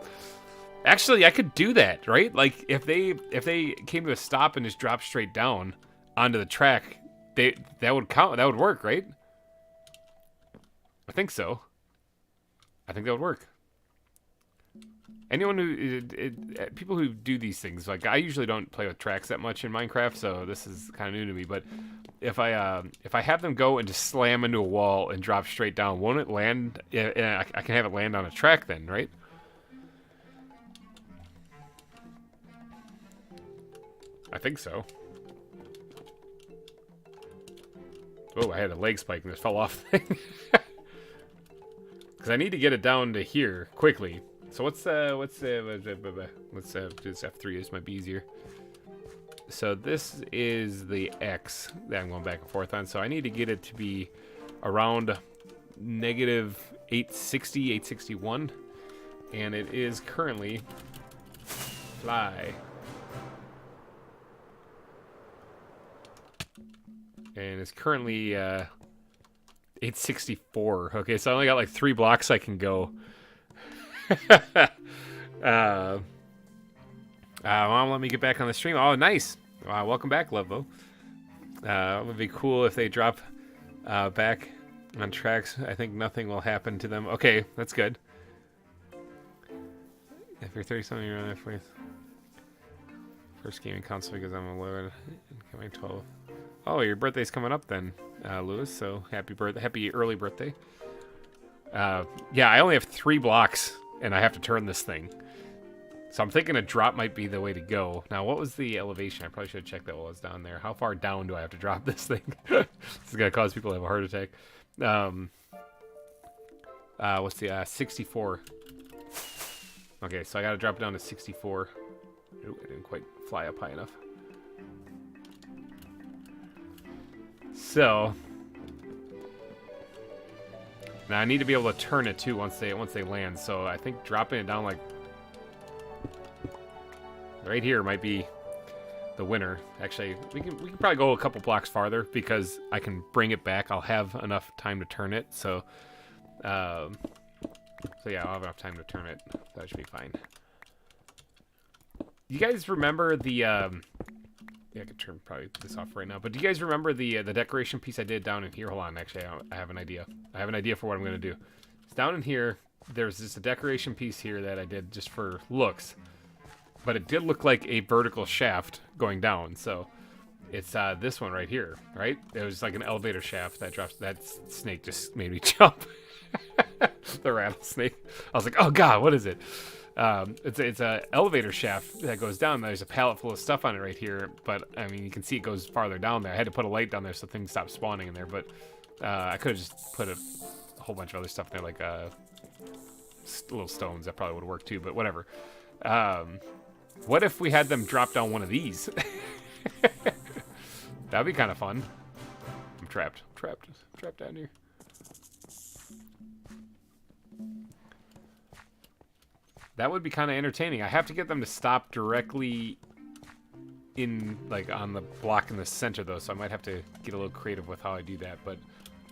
Actually, I could do that, right? Like, if they came to a stop and just dropped straight down onto the track, that would count. That would work, right? I think so. I think that would work. Anyone who people who do these things, like I usually don't play with tracks that much in Minecraft, so this is kind of new to me. But if I have them go and just slam into a wall and drop straight down, won't it land? I can have it land on a track then, right? I think so. Oh, I had a leg spike and this fell off thing. Because I need to get it down to here quickly. So let's do this F3. This might be easier. So this is the X that I'm going back and forth on. So I need to get it to be around negative 860, 861. And it is currently fly. And it's currently 864. Okay, so I only got like 3 blocks I can go. Mom, let me get back on the stream. Oh, nice. Welcome back, Levo. It would be cool if they drop back on tracks. I think nothing will happen to them. Okay, that's good. If you're 30-something, you're on that first gaming console because I'm 11 and coming 12. Oh, your birthday's coming up then, Lewis. So happy early birthday. Yeah, I only have 3 blocks, and I have to turn this thing. So I'm thinking a drop might be the way to go. Now, what was the elevation? I probably should have checked that while I was down there. How far down do I have to drop this thing? This is gonna cause people to have a heart attack. What's the 64? Okay, so I gotta drop it down to 64. Ooh, I didn't quite fly up high enough. So now I need to be able to turn it too once they land. So I think dropping it down like right here might be the winner. Actually, we can probably go a couple blocks farther because I can bring it back. I'll have enough time to turn it. So yeah, I'll have enough time to turn it. That should be fine. You guys remember the yeah, I could turn probably this off right now. But do you guys remember the decoration piece I did down in here? Hold on, actually, I have an idea. I have an idea for what I'm going to do. It's down in here. There's just a decoration piece here that I did just for looks. But it did look like a vertical shaft going down. So it's this one right here, right? It was like an elevator shaft that drops. That snake just made me jump. The rattlesnake. I was like, oh God, what is it? It's a elevator shaft that goes down. There's a pallet full of stuff on it right here, but I mean you can see it goes farther down there. I had to put a light down there so things stopped spawning in there, but I could have just put a whole bunch of other stuff in there, like little stones. That probably would work too, but whatever. What if we had them drop down one of these? That'd be kind of fun. I'm trapped. Trapped down here. That would be kind of entertaining. I have to get them to stop directly in, like, on the block in the center, though, so I might have to get a little creative with how I do that. But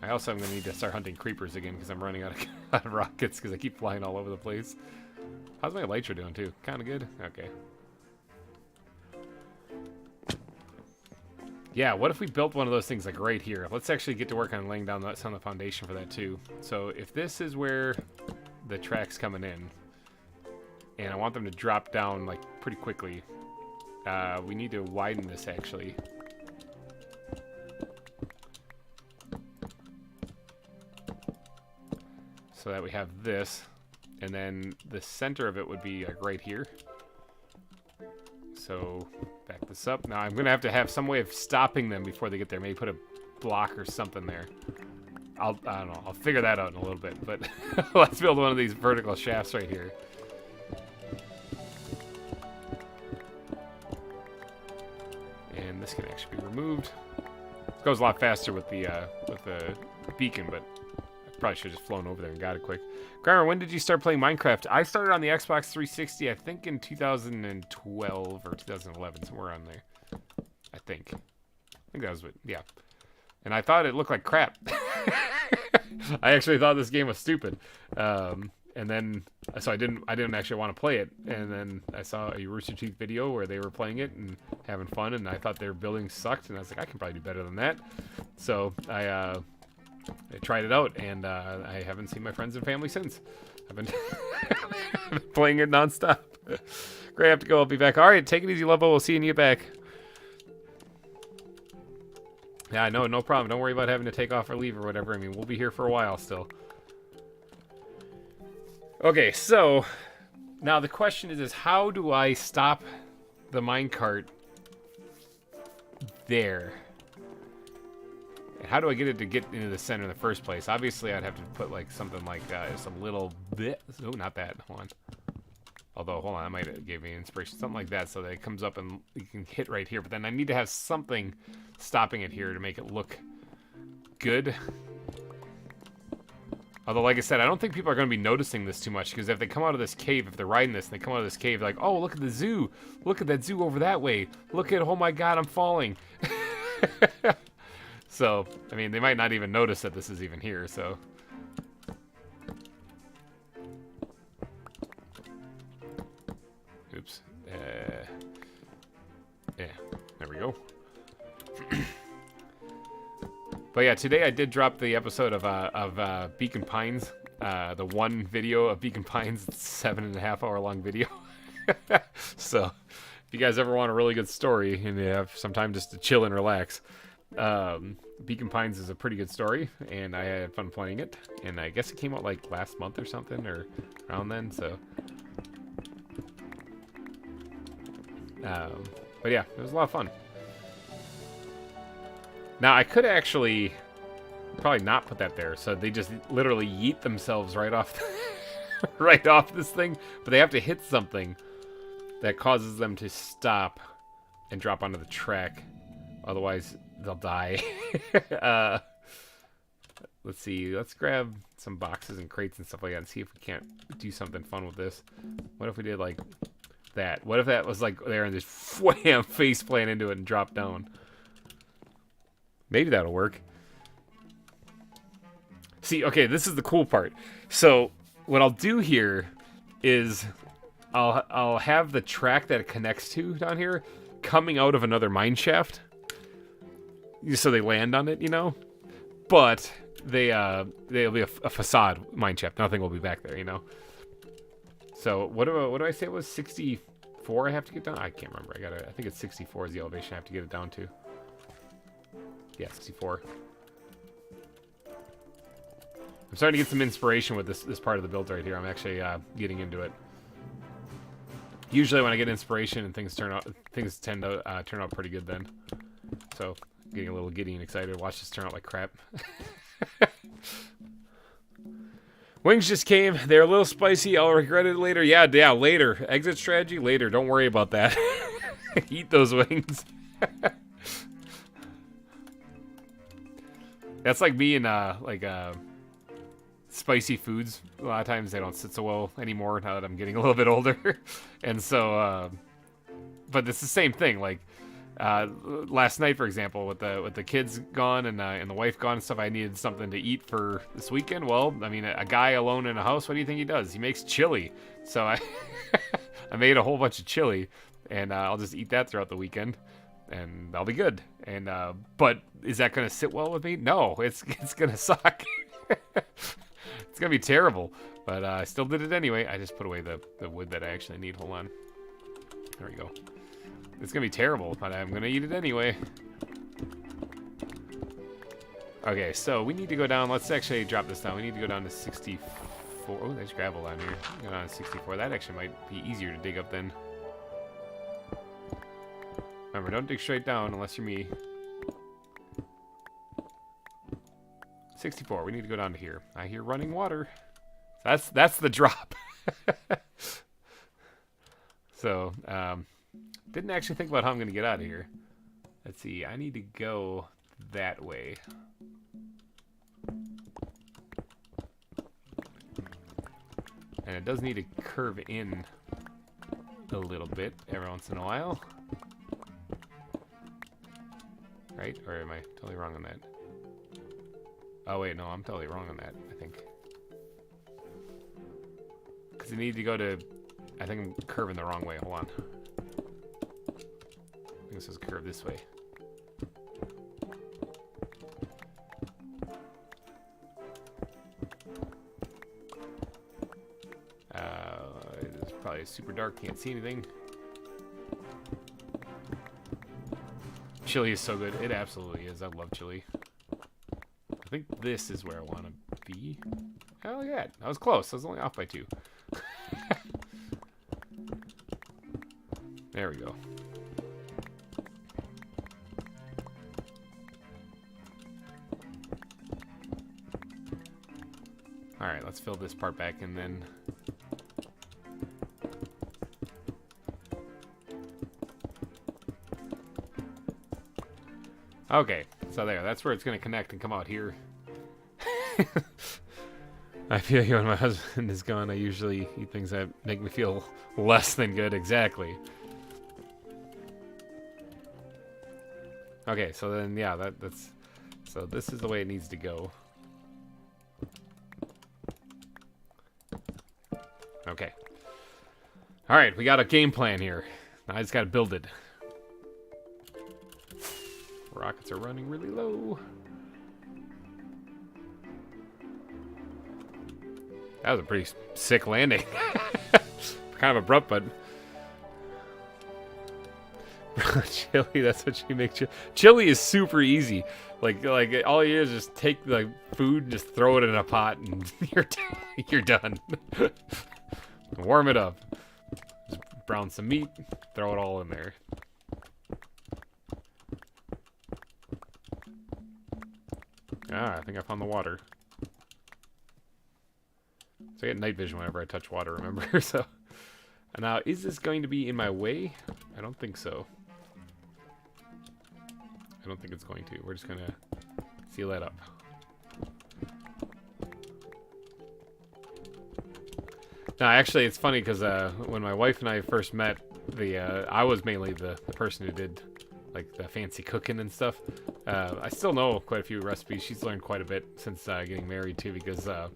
I also am going to need to start hunting creepers again because I'm running out of rockets because I keep flying all over the place. How's my elytra doing, too? Kind of good? Okay. Yeah, what if we built one of those things, like, right here? Let's actually get to work on laying down some of the foundation for that, too. So if this is where the track's coming in, and I want them to drop down, like, pretty quickly. We need to widen this, actually. So that we have this. And then the center of it would be, like, right here. So, back this up. Now, I'm going to have some way of stopping them before they get there. Maybe put a block or something there. I don't know. I'll figure that out in a little bit. But let's build one of these vertical shafts right here. This can actually be removed. It goes a lot faster with the beacon, but I probably should have just flown over there and got it quick. GReimer, when did you start playing Minecraft? I started on the Xbox 360, I think in 2012 or 2011, somewhere around there. I think that was what, yeah. And I thought it looked like crap. I actually thought this game was stupid. And then, so I didn't actually want to play it. And then I saw a Rooster Teeth video where they were playing it and having fun, and I thought their building sucked, and I was like, I can probably do better than that. So I tried it out, and I haven't seen my friends and family since. I've been playing it nonstop. Great, I have to go. I'll be back. All right, take it easy, Lobo. We'll see you when you get back. Yeah, no problem. Don't worry about having to take off or leave or whatever. I mean, we'll be here for a while still. Okay, so now the question is how do I stop the minecart there? And how do I get it to get into the center in the first place? Obviously, I'd have to put like something like just a little bit. Oh, not that. Hold on. Although, hold on, that might have gave me inspiration. Something like that so that it comes up and you can hit right here. But then I need to have something stopping it here to make it look good. Although, like I said, I don't think people are going to be noticing this too much, because if they come out of this cave, if they're riding this and they come out of this cave, they're like, oh, look at the zoo. Look at that zoo over that way. Look at, oh my god, I'm falling. So, I mean, they might not even notice that this is even here, so. Oops. Yeah, there we go. But yeah, today I did drop the episode of Beacon Pines, the one video of Beacon Pines. It's a 7.5 hour long video. So if you guys ever want a really good story and you have some time just to chill and relax, Beacon Pines is a pretty good story, and I had fun playing it. And I guess it came out like last month or something, or around then. So, but yeah, it was a lot of fun. Now, I could actually probably not put that there, so they just literally yeet themselves right off right off this thing, but they have to hit something that causes them to stop and drop onto the track. Otherwise, they'll die. Let's see. Let's grab some boxes and crates and stuff like that and see if we can't do something fun with this. What if we did like that? What if that was like there and just wham, face plant into it and drop down? Maybe that'll work. See, okay, this is the cool part. So what I'll do here is I'll have the track that it connects to down here coming out of another mine shaft, so they land on it, you know. But they'll be a facade mine shaft. Nothing will be back there, you know. So what do I say it was 64? I have to get down. I can't remember. I think it's 64 is the elevation I have to get it down to. Yeah, 64. I'm starting to get some inspiration with this part of the build right here. I'm actually getting into it. Usually when I get inspiration and things tend to turn out pretty good then. So getting a little giddy and excited. Watch this turn out like crap. Wings just came. They're a little spicy. I'll regret it later. Yeah, later. Exit strategy later. Don't worry about that. Eat those wings. That's like me and spicy foods. A lot of times they don't sit so well anymore now that I'm getting a little bit older. And so, but it's the same thing. Like last night, for example, with the kids gone and the wife gone and stuff, I needed something to eat for this weekend. Well, I mean, a guy alone in a house, what do you think he does? He makes chili. So I I made a whole bunch of chili, and I'll just eat that throughout the weekend, and I'll be good. And but is that gonna sit well with me? No, it's gonna suck. It's gonna be terrible. But I still did it anyway. I just put away the wood that I actually need. Hold on. There we go. It's gonna be terrible, but I'm gonna eat it anyway. Okay, so we need to go down. Let's actually drop this down. We need to go down to 64. Oh, there's gravel down here. Go down to 64. That actually might be easier to dig up then. Remember, don't dig straight down unless you're me. 64. We need to go down to here. I hear running water. That's the drop. So, didn't actually think about how I'm going to get out of here. Let's see. I need to go that way. And it does need to curve in a little bit every once in a while. Right? Or am I totally wrong on that? Oh, wait. No, I'm totally wrong on that, I think. Because I need to go to... I think I'm curving the wrong way. Hold on. I think this is curved this way. It's probably super dark. Can't see anything. Chili is so good. It absolutely is. I love chili. I think this is where I want to be. Oh, look at that. I was close. I was only off by 2. There we go. Alright, let's fill this part back and then... Okay, so there. That's where it's going to connect and come out here. I feel like when my husband is gone, I usually eat things that make me feel less than good. Exactly. Okay, so then, yeah, that's... So this is the way it needs to go. Okay. Alright, we got a game plan here. Now I just gotta build it. Rockets are running really low. That was a pretty sick landing. Kind of abrupt, but... Chili, that's what you make. Chili is super easy. Like all you do is just take the food, and just throw it in a pot, and you're done. Warm it up. Just brown some meat, throw it all in there. Ah, I think I found the water. So I get night vision whenever I touch water, remember? So, and now, is this going to be in my way? I don't think so. I don't think it's going to. We're just going to seal that up. Now, actually, it's funny because when my wife and I first met, I was mainly the person who did like the fancy cooking and stuff. I still know quite a few recipes. She's learned quite a bit since getting married too, because I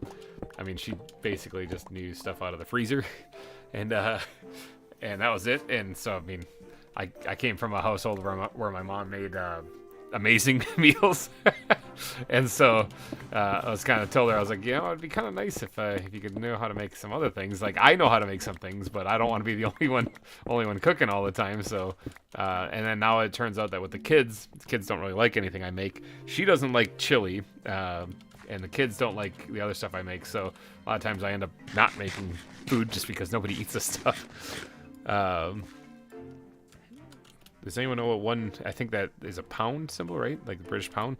mean, she basically just knew stuff out of the freezer, and that was it. And so I mean, I came from a household where my mom made amazing meals, and so I was kind of told her, I was like, you know, it'd be kind of nice if you could know how to make some other things. Like, I know how to make some things, but I don't want to be the only one cooking all the time. So and then now it turns out that with the kids don't really like anything I make. She doesn't like chili, and the kids don't like the other stuff I make. So a lot of times I end up not making food just because nobody eats this stuff. Does anyone know what one, I think that is a pound symbol, right? Like the British pound.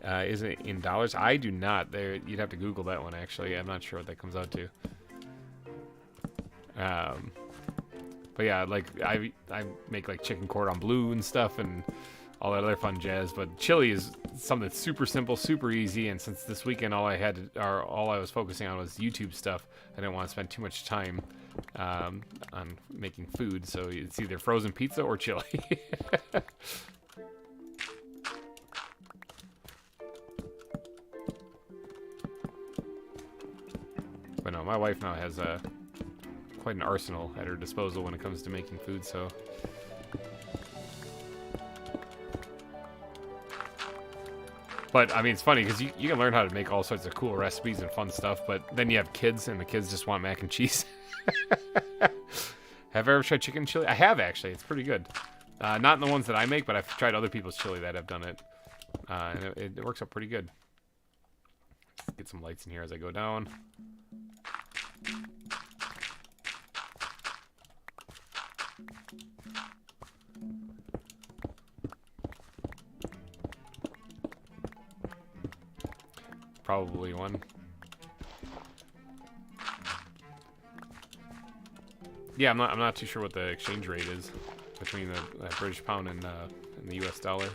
Is it in dollars? I do not. You'd have to Google that one, actually. I'm not sure what that comes out to. But yeah, like I make like chicken cordon bleu and stuff, and all that other fun jazz. But chili is something that's super simple, super easy. And since this weekend all I was focusing on was YouTube stuff, I didn't want to spend too much time on making food. So it's either frozen pizza or chili. But no, my wife now has quite an arsenal at her disposal when it comes to making food, so. But, I mean, it's funny, because you can learn how to make all sorts of cool recipes and fun stuff, but then you have kids, and the kids just want mac and cheese. Have I ever tried chicken chili? I have, actually. It's pretty good. Not in the ones that I make, but I've tried other people's chili that have done it. And it works out pretty good. Let's get some lights in here as I go down. Probably one. Yeah, I'm not too sure what the exchange rate is between the British pound and the US dollar.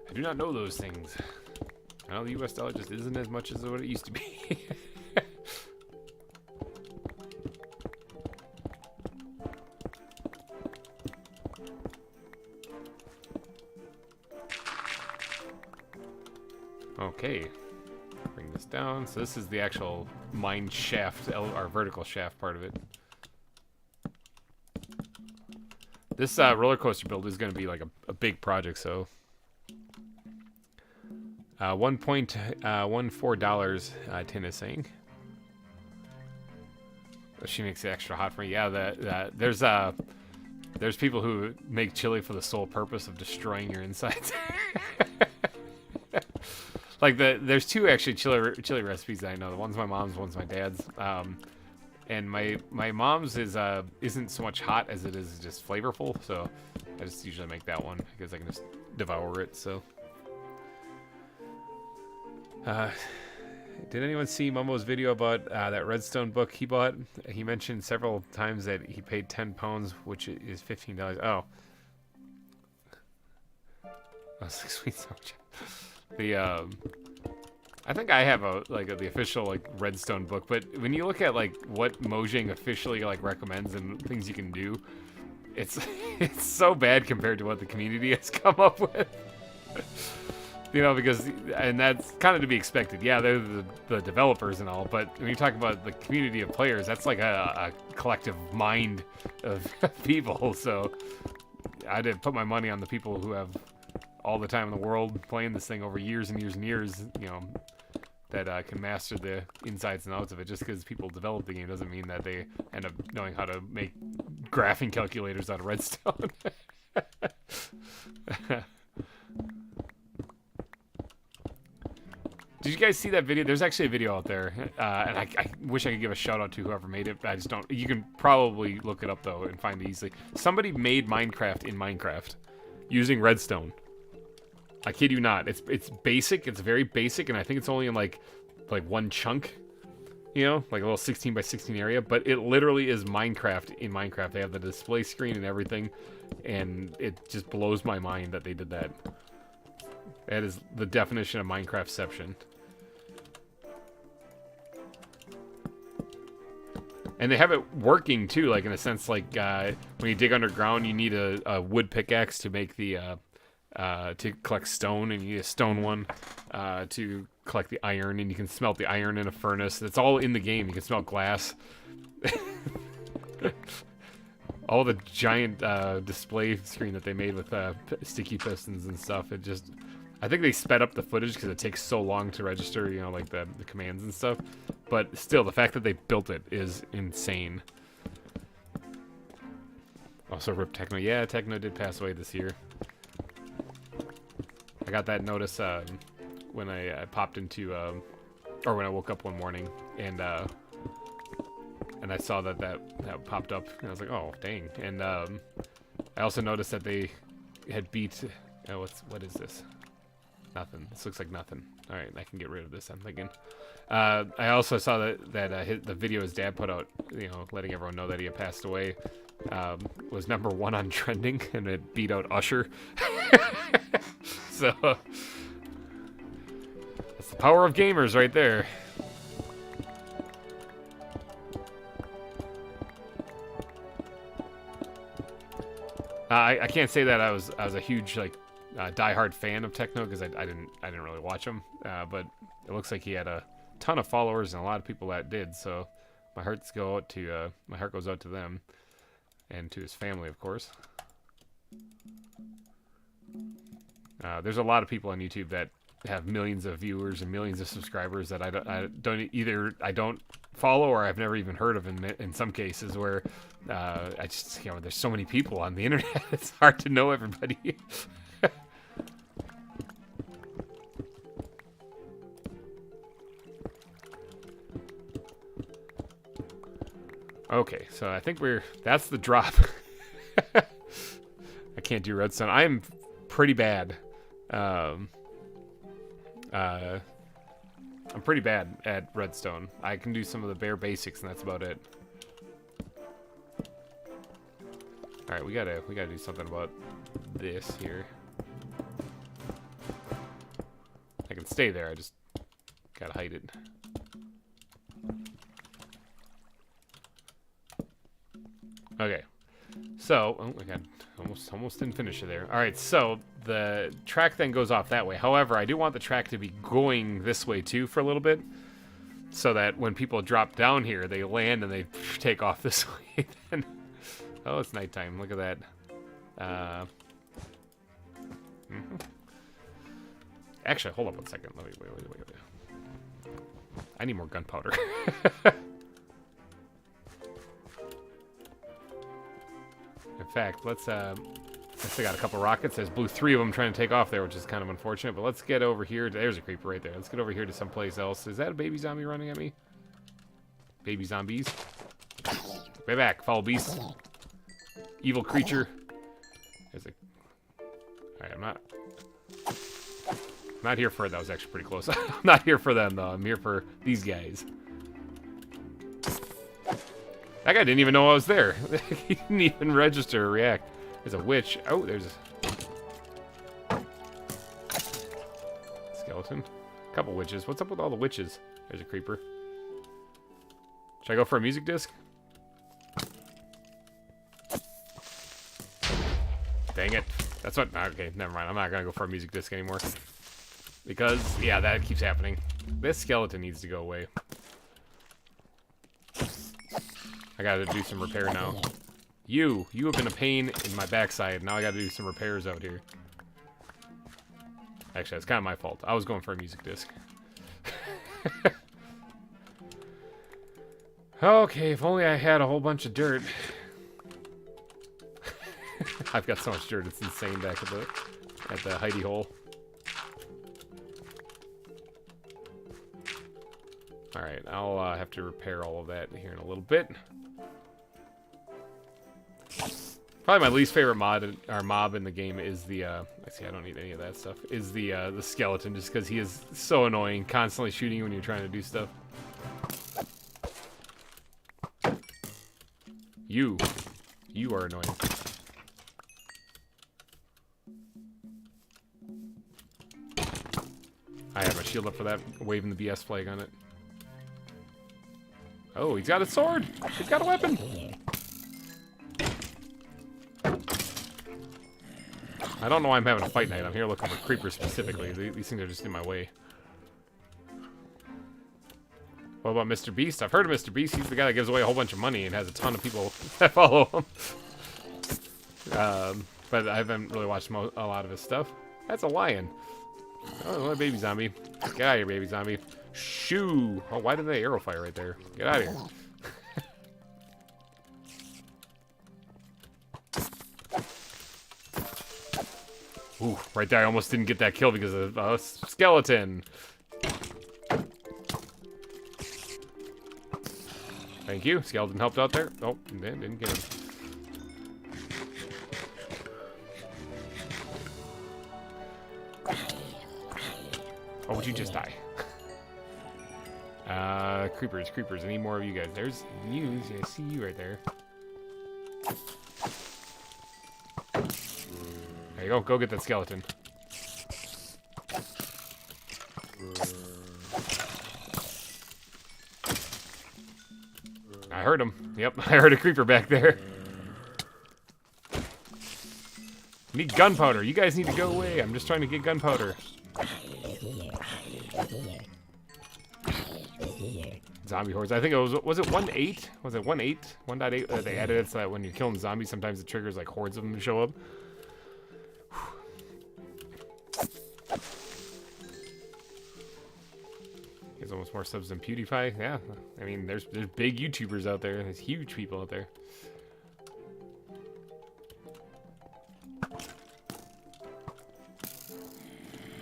I do not know those things. Well, the US dollar just isn't as much as what it used to be. Okay, bring this down. So this is the actual mine shaft, our vertical shaft part of it. This roller coaster build is going to be like a big project, so $1.14 Tin is saying. She makes it extra hot for me. Yeah, there's people who make chili for the sole purpose of destroying your insides. Like there's two actually chili recipes that I know. The one's my mom's, one's my dad's. And my mom's isn't so much hot as it is just flavorful. So I just usually make that one because I can just devour it. So. Did anyone see Momo's video about that Redstone book he bought? He mentioned several times that he paid £10, which is $15. Oh. I was like, sweet sandwich. I think I have the official Redstone book, but when you look at what Mojang officially recommends and things you can do, it's so bad compared to what the community has come up with. You know, and that's kind of to be expected. Yeah, they're the developers and all, but when you talk about the community of players, that's like a collective mind of people. So I did put my money on the people who have all the time in the world playing this thing over years and years and years, you know, that can master the insides and outs of it. Just because people develop the game doesn't mean that they end up knowing how to make graphing calculators out of Redstone. Did you guys see that video? There's actually a video out there, and I wish I could give a shout out to whoever made it. I just don't. You can probably look it up though and find it easily. Somebody made Minecraft in Minecraft using Redstone. I kid you not. It's basic. It's very basic, and I think it's only in like one chunk, you know, like a little 16 by 16 area. But it literally is Minecraft in Minecraft. They have the display screen and everything, and it just blows my mind that they did that. That is the definition of Minecraftception. And they have it working too, like in a sense, like when you dig underground, you need a wood pickaxe to make the to collect stone, and you need a stone one to collect the iron, and you can smelt the iron in a furnace. It's all in the game. You can smelt glass. All the giant display screen that they made with sticky pistons and stuff. It just, I think they sped up the footage because it takes so long to register, you know, like the commands and stuff. But still, the fact that they built it is insane. Also, RIP Techno. Yeah, Techno did pass away this year. I got that notice when I popped into, or when I woke up one morning, and I saw that popped up, and I was like, oh, dang. And I also noticed that they had beat, what is this? Nothing. This looks like nothing. All right, I can get rid of this, I'm thinking. I also saw that the video his dad put out, you know, letting everyone know that he had passed away. was #1 on trending, and it beat out Usher. So that's the power of gamers right there. I can't say that I was a huge like diehard fan of Techno because I didn't really watch him, but it looks like he had a ton of followers and a lot of people that did. So my heart goes out to them and to his family, of course. There's a lot of people on YouTube that have millions of viewers and millions of subscribers that I don't follow or I've never even heard of in some cases where I just, you know, there's so many people on the internet. It's hard to know everybody. Okay, so I think that's the drop. I can't do redstone. I am pretty bad. I'm pretty bad at redstone. I can do some of the bare basics, and that's about it. All right, we gotta do something about this here. I can stay there. I just gotta hide it. Okay, so oh my god, almost didn't finish it there. All right, so the track then goes off that way. However, I do want the track to be going this way too for a little bit, so that when people drop down here, they land and they take off this way. Then, oh, it's nighttime. Look at that. Actually, hold up one second. Wait. I need more gunpowder. In fact, I still got a couple rockets. I blew 3 of them trying to take off there, which is kind of unfortunate. But let's get over here. There's a creeper right there. Let's get over here to someplace else. Is that a baby zombie running at me? Baby zombies. Way back, foul beast. Evil creature. There's a... Alright, I'm not here for it. That was actually pretty close. I'm not here for them, though. I'm here for these guys. That guy didn't even know I was there. He didn't even register or react. There's a witch. Oh, there's a skeleton. A couple witches. What's up with all the witches? There's a creeper. Should I go for a music disc? Dang it. That's what... Okay, never mind. I'm not going to go for a music disc anymore. Because, yeah, that keeps happening. This skeleton needs to go away. I gotta do some repair now. You have been a pain in my backside. Now I gotta do some repairs out here. Actually, that's kind of my fault. I was going for a music disc. Okay, if only I had a whole bunch of dirt. I've got so much dirt, it's insane back at the hidey-hole. Alright, I'll have to repair all of that here in a little bit. Probably my least favorite mob in the game is the see, I don't need any of that stuff. Is the skeleton, just because he is so annoying, constantly shooting you when you're trying to do stuff. You are annoying. I have my shield up for that, waving the BS flag on it. Oh, he's got a sword! He's got a weapon! I don't know why I'm having a fight night. I'm here looking for creepers specifically. These things are just in my way. What about Mr. Beast? I've heard of Mr. Beast. He's the guy that gives away a whole bunch of money and has a ton of people that follow him. But I haven't really watched a lot of his stuff. That's a lion. Oh, what a baby zombie. Get out of here, baby zombie. Shoo! Oh, why did they arrow fire right there? Get out of here. Ooh, right there, I almost didn't get that kill because of a skeleton. Thank you. Skeleton helped out there. Oh, didn't get him. Oh, would you just die? Creepers. I need more of you guys. There's you. I see you right there. There you go. Go get that skeleton. I heard him. Yep, I heard a creeper back there. Need gunpowder. You guys need to go away. I'm just trying to get gunpowder. Zombie hordes. I think it was it 1.8? Was it 1.8? 1.8? They added it so that when you're killing zombies, sometimes it triggers like hordes of them to show up. There's almost more subs than PewDiePie. Yeah, I mean, there's big YouTubers out there. There's huge people out there.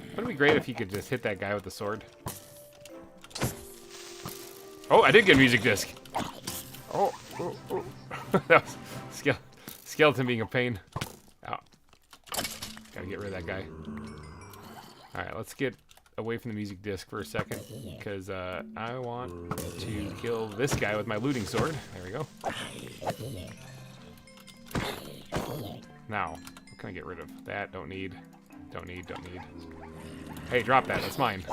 Wouldn't it be great if you could just hit that guy with the sword? Oh, I did get a music disc. Oh. That was skeleton being a pain. Oh. Gotta get rid of that guy. Alright, let's get away from the music disc for a second, because I want to kill this guy with my looting sword. There we go. Now, what can I get rid of? That, don't need. Hey, drop that, that's mine.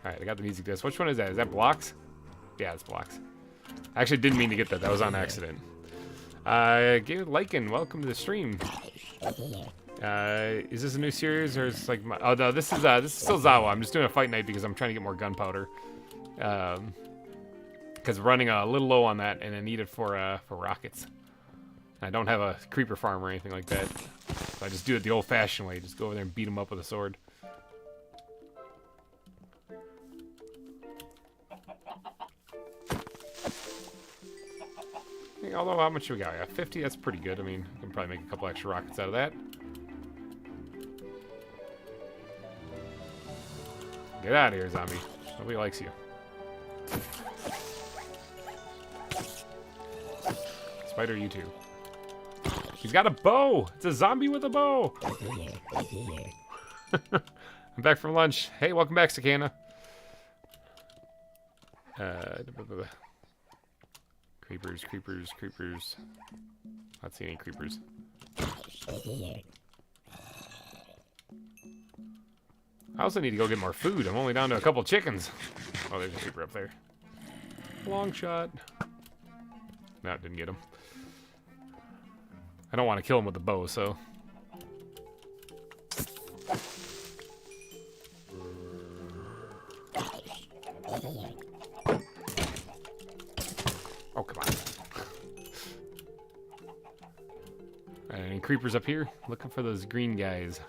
Alright, I got the music disc. Which one is that? Is that blocks? Yeah, it's blocks. I actually didn't mean to get that. That was on accident. Gabe Lycan, welcome to the stream. Is this a new series, or is this like my... Oh, no, this is still ZAWA. I'm just doing a fight night because I'm trying to get more gunpowder. Because running a little low on that, and I need it for rockets. I don't have a creeper farm or anything like that. So I just do it the old-fashioned way. Just go over there and beat them up with a sword. Although, how much do we got? Yeah, 50, that's pretty good. I mean, I can probably make a couple extra rockets out of that. Get out of here, zombie. Nobody likes you. Spider, you too. He's got a bow! It's a zombie with a bow! I'm back from lunch. Hey, welcome back, Cicana. Creepers. Not seeing any creepers. I also need to go get more food. I'm only down to a couple chickens. Oh, there's a creeper up there. Long shot. No, didn't get him. I don't want to kill him with the bow, so... Oh, come on. Any creepers up here? Looking for those green guys.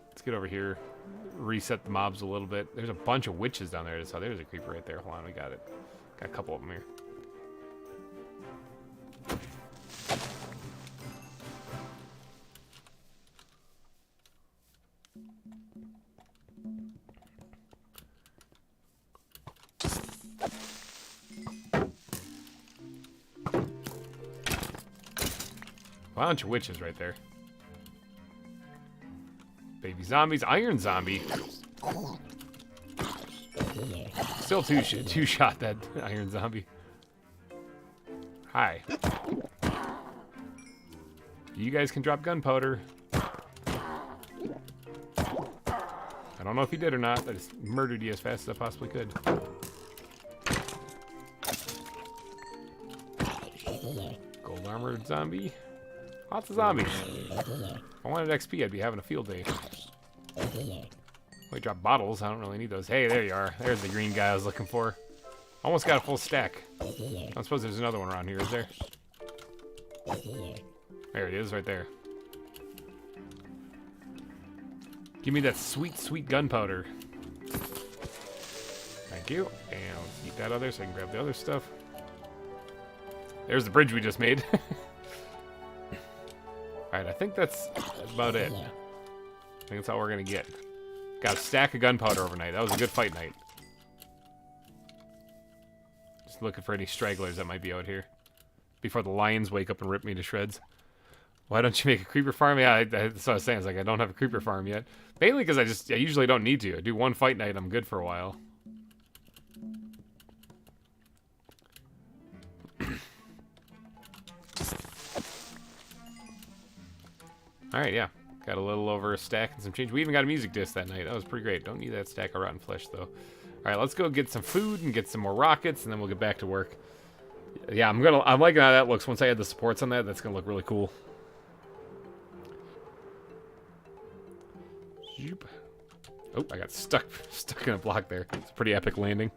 Let's get over here. Reset the mobs a little bit. There's a bunch of witches down there. So there's a creeper right there. Hold on, we got it. Got a couple of them here. Bunch of witches right there. Baby zombies. Iron zombie. Still two-shot that iron zombie. Hi. You guys can drop gunpowder. I don't know if he did or not. I just murdered you as fast as I possibly could. Gold armored zombie. Lots of zombies. If I wanted XP, I'd be having a field day. We drop bottles. I don't really need those. Hey, there you are. There's the green guy I was looking for. Almost got a full stack. I don't suppose there's another one around here, is there? There it is, right there. Give me that sweet, sweet gunpowder. Thank you. And let's keep that other so I can grab the other stuff. There's the bridge we just made. Alright, I think that's about it. I think that's all we're gonna get. Got a stack of gunpowder overnight. That was a good fight night. Just looking for any stragglers that might be out here. Before the lions wake up and rip me to shreds. Why don't you make a creeper farm? Yeah, that's what I was saying. It's like I don't have a creeper farm yet. Mainly because I usually don't need to. I do one fight night, I'm good for a while. Alright, yeah. Got a little over a stack and some change. We even got a music disc that night. That was pretty great. Don't need that stack of rotten flesh, though. Alright, let's go get some food and get some more rockets, and then we'll get back to work. Yeah, I'm liking how that looks. Once I add the supports on that, that's gonna look really cool. Oh, I got stuck in a block there. It's a pretty epic landing.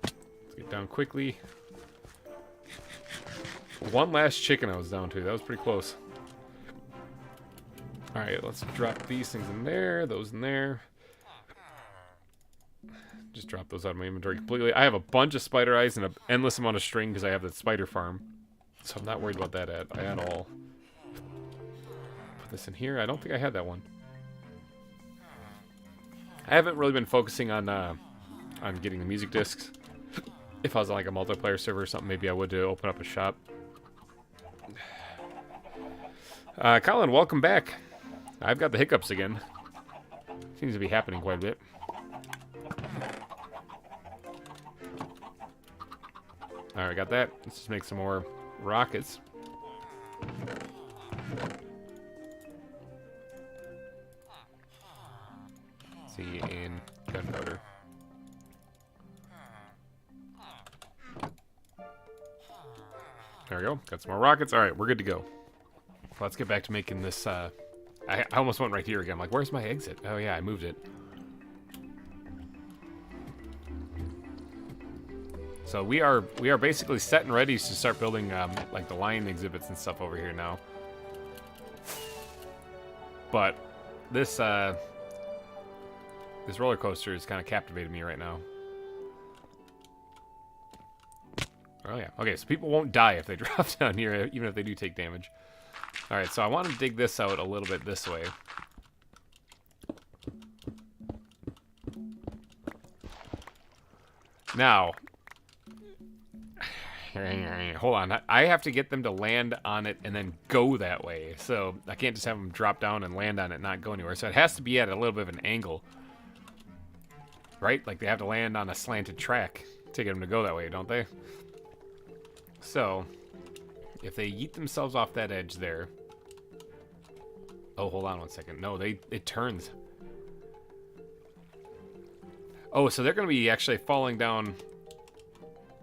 Let's get down quickly. One last chicken I was down to. That was pretty close. Alright, let's drop these things in there, those in there. Just drop those out of my inventory completely. I have a bunch of spider eyes and an endless amount of string because I have the spider farm. So I'm not worried about that at all. Put this in here. I don't think I had that one. I haven't really been focusing on getting the music discs. If I was on like a multiplayer server or something, maybe I would to open up a shop. Colin, welcome back. I've got the hiccups again. Seems to be happening quite a bit. Alright, got that. Let's just make some more rockets. See, and gunpowder. There we go. Got some more rockets. Alright, we're good to go. Let's get back to making this, I almost went right here again. I'm like, where's my exit? Oh yeah, I moved it. So we are basically set and ready to start building like the lion exhibits and stuff over here now. But this this roller coaster is kind of captivating me right now. Oh yeah. Okay, so people won't die if they drop down here, even if they do take damage. All right, so I want to dig this out a little bit this way. Now, hold on. I have to get them to land on it and then go that way. So I can't just have them drop down and land on it and not go anywhere. So it has to be at a little bit of an angle. Right? Like they have to land on a slanted track to get them to go that way, don't they? So, if they yeet themselves off that edge there... Oh, hold on one second. No, it turns. Oh, so they're going to be actually falling down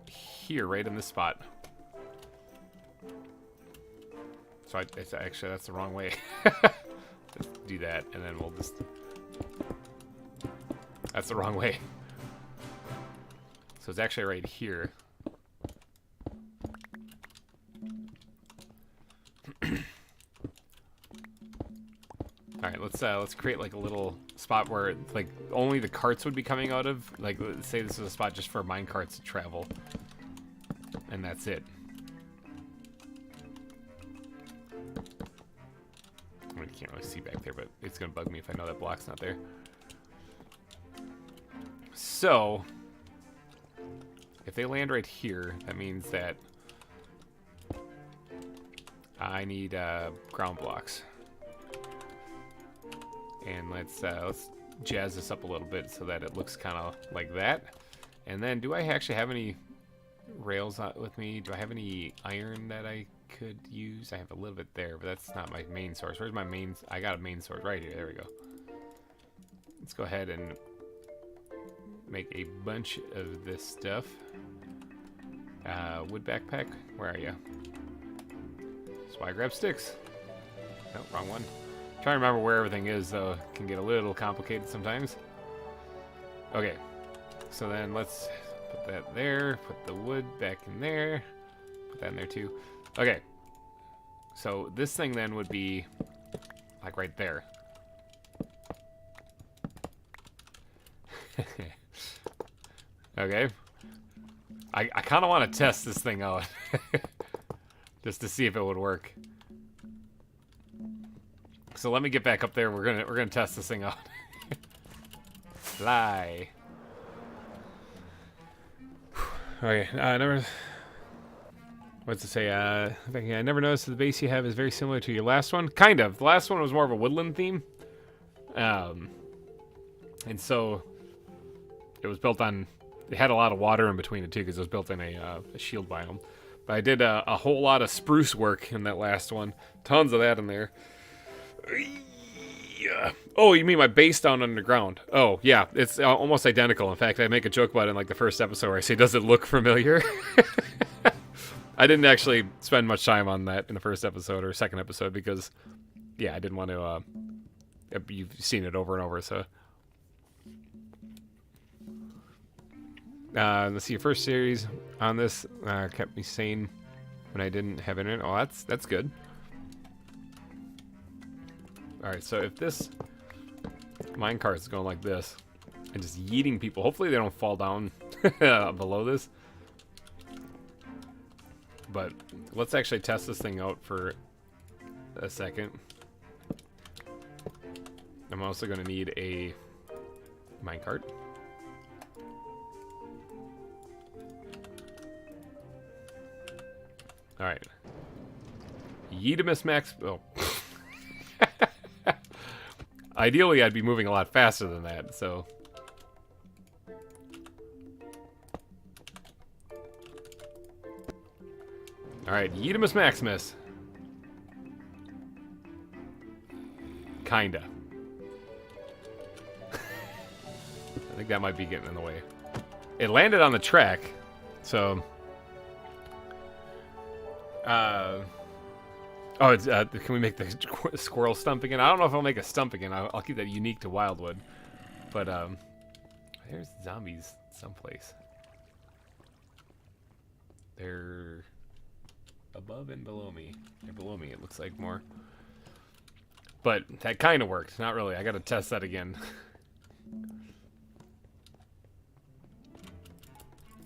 here, right in this spot. So it's actually, that's the wrong way. Let's do that, and then we'll just... That's the wrong way. So it's actually right here. Alright, let's create like a little spot where like only the carts would be coming out of. Like, let's say this is a spot just for mine carts to travel. And that's it. I mean, you can't really see back there, but it's gonna bug me if I know that block's not there. So, if they land right here, that means that I need ground blocks. And let's jazz this up a little bit so that it looks kind of like that. And then, do I actually have any rails with me? Do I have any iron that I could use? I have a little bit there, but that's not my main source. Where's my main? I got a main source right here. There we go. Let's go ahead and make a bunch of this stuff. Wood backpack. Where are you? That's why I grab sticks. No, wrong one. Trying to remember where everything is, though. It can get a little complicated sometimes. Okay, so then let's put that there, put the wood back in there, put that in there too. Okay, so this thing then would be like right there. Okay, I kind of want to test this thing out just to see if it would work. So let me get back up there. We're gonna test this thing out. Fly. Okay. What's it say? I never noticed that the base you have is very similar to your last one. Kind of. The last one was more of a woodland theme. And so it was built on. It had a lot of water in between it too, because it was built in a shield biome. But I did a whole lot of spruce work in that last one. Tons of that in there. Yeah. Oh, you mean my base down underground? Oh, yeah. It's almost identical. In fact, I make a joke about it in like the first episode where I say, does it look familiar? I didn't actually spend much time on that in the first episode or second episode because, yeah, I didn't want to... you've seen it over and over, so... let's see, your first series on this kept me sane when I didn't have internet. Oh, that's good. Alright, so if this minecart is going like this and just yeeting people, hopefully they don't fall down below this. But let's actually test this thing out for a second. I'm also going to need a minecart. Alright. Yeetimus Max. Oh. Ideally, I'd be moving a lot faster than that, so. Alright, Yeetimus Maximus. Kinda. I think that might be getting in the way. It landed on the track, so. Oh, it's, can we make the squirrel stump again? I don't know if I'll make a stump again. I'll keep that unique to Wildwood. But, there's zombies someplace. They're above and below me. They're below me, it looks like more. But that kind of worked. Not really. I gotta test that again.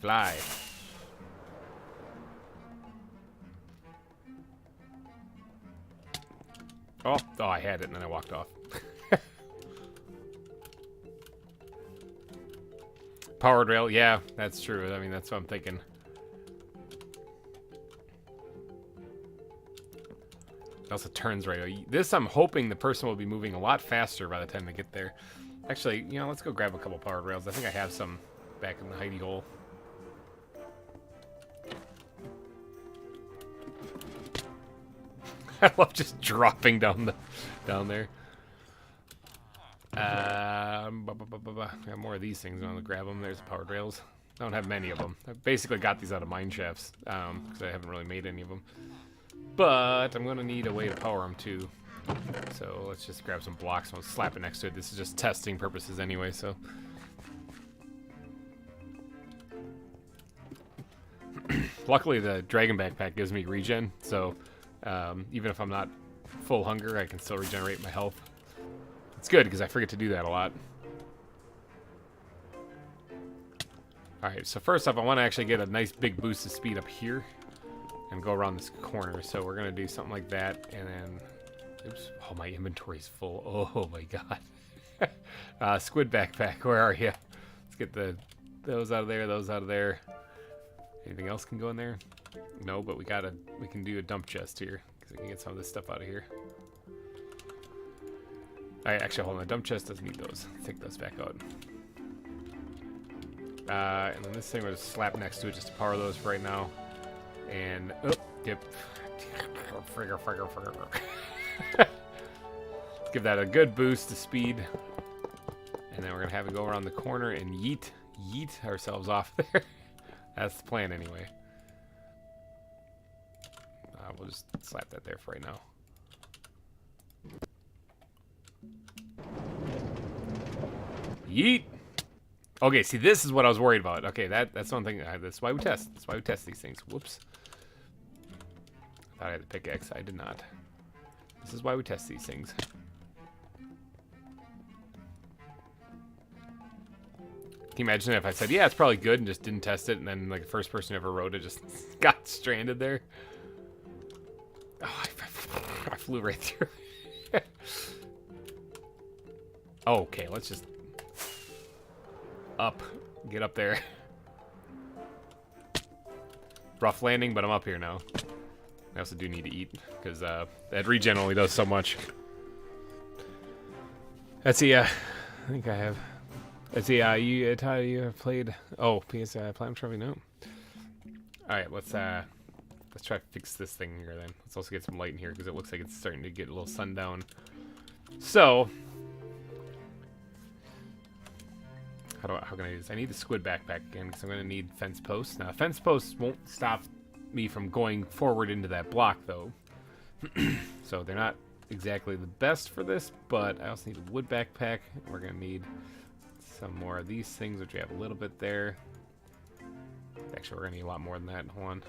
Fly. Oh, I had it and then I walked off. Powered rail, yeah, that's true. I mean, that's what I'm thinking. It also turns right. This, I'm hoping the person will be moving a lot faster by the time they get there. Actually, you know, let's go grab a couple powered rails. I think I have some back in the hidey-hole. I love just dropping down there. I have more of these things. I'm gonna grab them. There's powered rails. I don't have many of them. I basically got these out of mine shafts because I haven't really made any of them. But I'm gonna need a way to power them too. So let's just grab some blocks. I'll slap it next to it. This is just testing purposes anyway. So. Luckily, the dragon backpack gives me regen, so. Even if I'm not full hunger, I can still regenerate my health. It's good because I forget to do that a lot. Alright, so first off, I want to actually get a nice big boost of speed up here and go around this corner. So we're going to do something like that, and then... Oops. Oh, my inventory's full. Oh, my God. Squid backpack, where are you? Let's get those out of there, those out of there. Anything else can go in there? No, but we can do a dump chest here because we can get some of this stuff out of here. Alright, actually, hold on. The dump chest doesn't need those. Let's take those back out. And then this thing we'll just slap next to it just to power those for right now. And dip. Frigger. Let's give that a good boost to speed. And then we're gonna have it go around the corner and yeet ourselves off there. That's the plan anyway. We'll just slap that there for right now. Yeet! Okay, see, this is what I was worried about. Okay, that's one thing. That's why we test. That's why we test these things. Whoops. I thought I had the pickaxe. I did not. This is why we test these things. Can you imagine if I said, yeah, it's probably good, and just didn't test it, and then like the first person who ever wrote it just got stranded there? Oh, I flew right through. Okay, let's just get up there. Rough landing, but I'm up here now. I also do need to eat because that regen only does so much. Let's see. I think I have. Let's see. You have played. Oh, PS Platinum Trophy. No. All right. Let's let's try to fix this thing here then. Let's also get some light in here because it looks like it's starting to get a little sundown. So, how can I do this? I need the squid backpack again because I'm going to need fence posts. Now, fence posts won't stop me from going forward into that block, though. So, they're not exactly the best for this, but I also need a wood backpack. We're going to need some more of these things, which we have a little bit there. Actually, we're going to need a lot more than that. Hold on.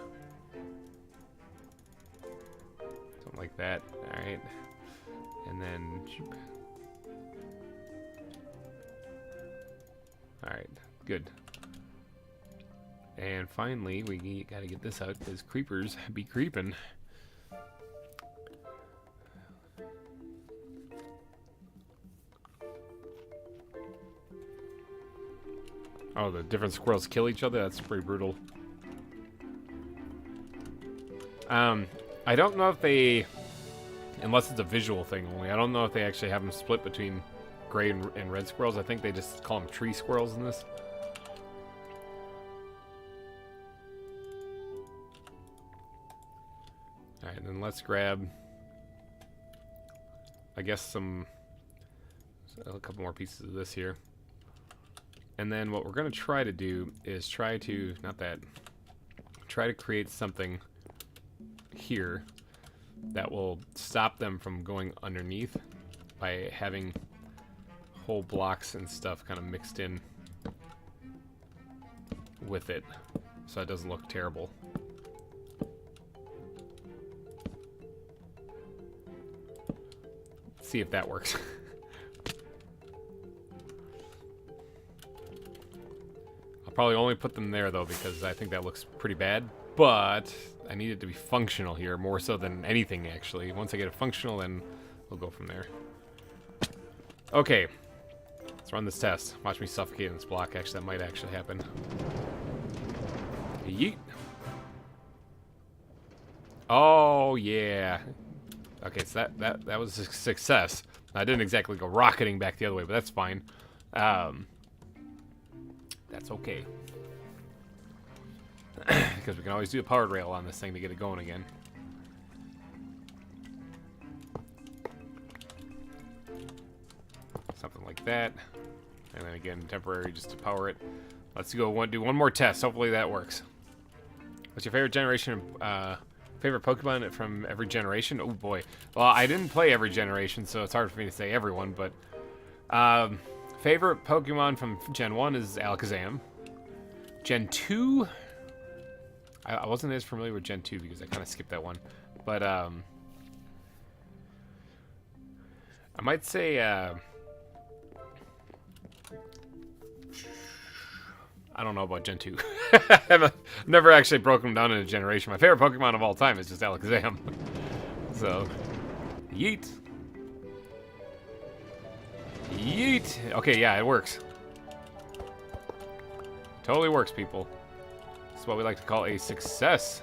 Something like that. All right. And then... Alright, good. And finally, we gotta get this out because creepers be creeping. Oh, the different squirrels kill each other? That's pretty brutal. I don't know if they... Unless it's a visual thing only. I don't know if they actually have them split between gray and red squirrels. I think they just call them tree squirrels in this. Alright, then let's grab, I guess, a couple more pieces of this here. And then what we're going to try to do is try to create something here that will stop them from going underneath by having whole blocks and stuff kind of mixed in with it so it doesn't look terrible. Let's see if that works. I'll probably only put them there though because I think that looks pretty bad, but I need it to be functional here more so than anything actually. Once I get it functional, then we'll go from there. Okay. Let's run this test. Watch me suffocate in this block. Actually, that might actually happen. Yeet. Oh, yeah. Okay, so that was a success. I didn't exactly go rocketing back the other way, but that's fine. That's okay. Because we can always do a powered rail on this thing to get it going again. Something like that. And then again, temporary just to power it. Let's go do one more test. Hopefully that works. What's your favorite generation, favorite Pokemon from every generation? Oh boy. Well, I didn't play every generation, so it's hard for me to say everyone, but favorite Pokemon from Gen 1 is Alakazam. Gen 2, I wasn't as familiar with Gen 2 because I kind of skipped that one. But I might say I don't know about Gen 2. I've never actually broken them down in a generation. My favorite Pokemon of all time is just Alakazam. So, yeet. Yeet. Okay, yeah, it works. Totally works, people. This is what we like to call a success.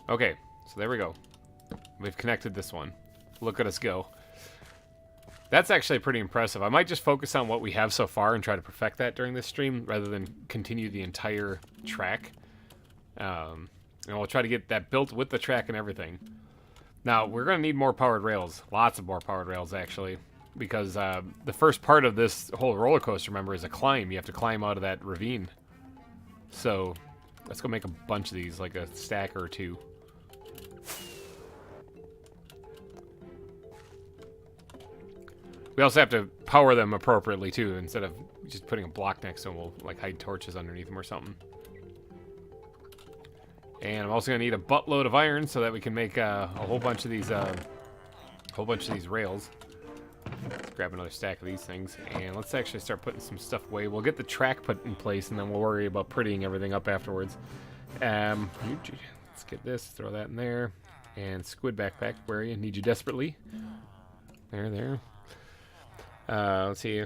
Okay, so there we go. We've connected this one. Look at us go. That's actually pretty impressive. I might just focus on what we have so far and try to perfect that during this stream rather than continue the entire track. And we'll try to get that built with the track and everything. Now, we're going to need more powered rails. Lots of more powered rails, actually. Because the first part of this whole roller coaster, remember, is a climb. You have to climb out of that ravine. So, let's go make a bunch of these, like a stack or two. We also have to power them appropriately, too, instead of just putting a block next to them. We'll, like, hide torches underneath them or something. And I'm also going to need a buttload of iron so that we can make a whole bunch of these rails. Let's grab another stack of these things. And let's actually start putting some stuff away. We'll get the track put in place, and then we'll worry about prettying everything up afterwards. Let's get this, throw that in there. And squid backpack, where are you? Need you desperately. There. Let's see.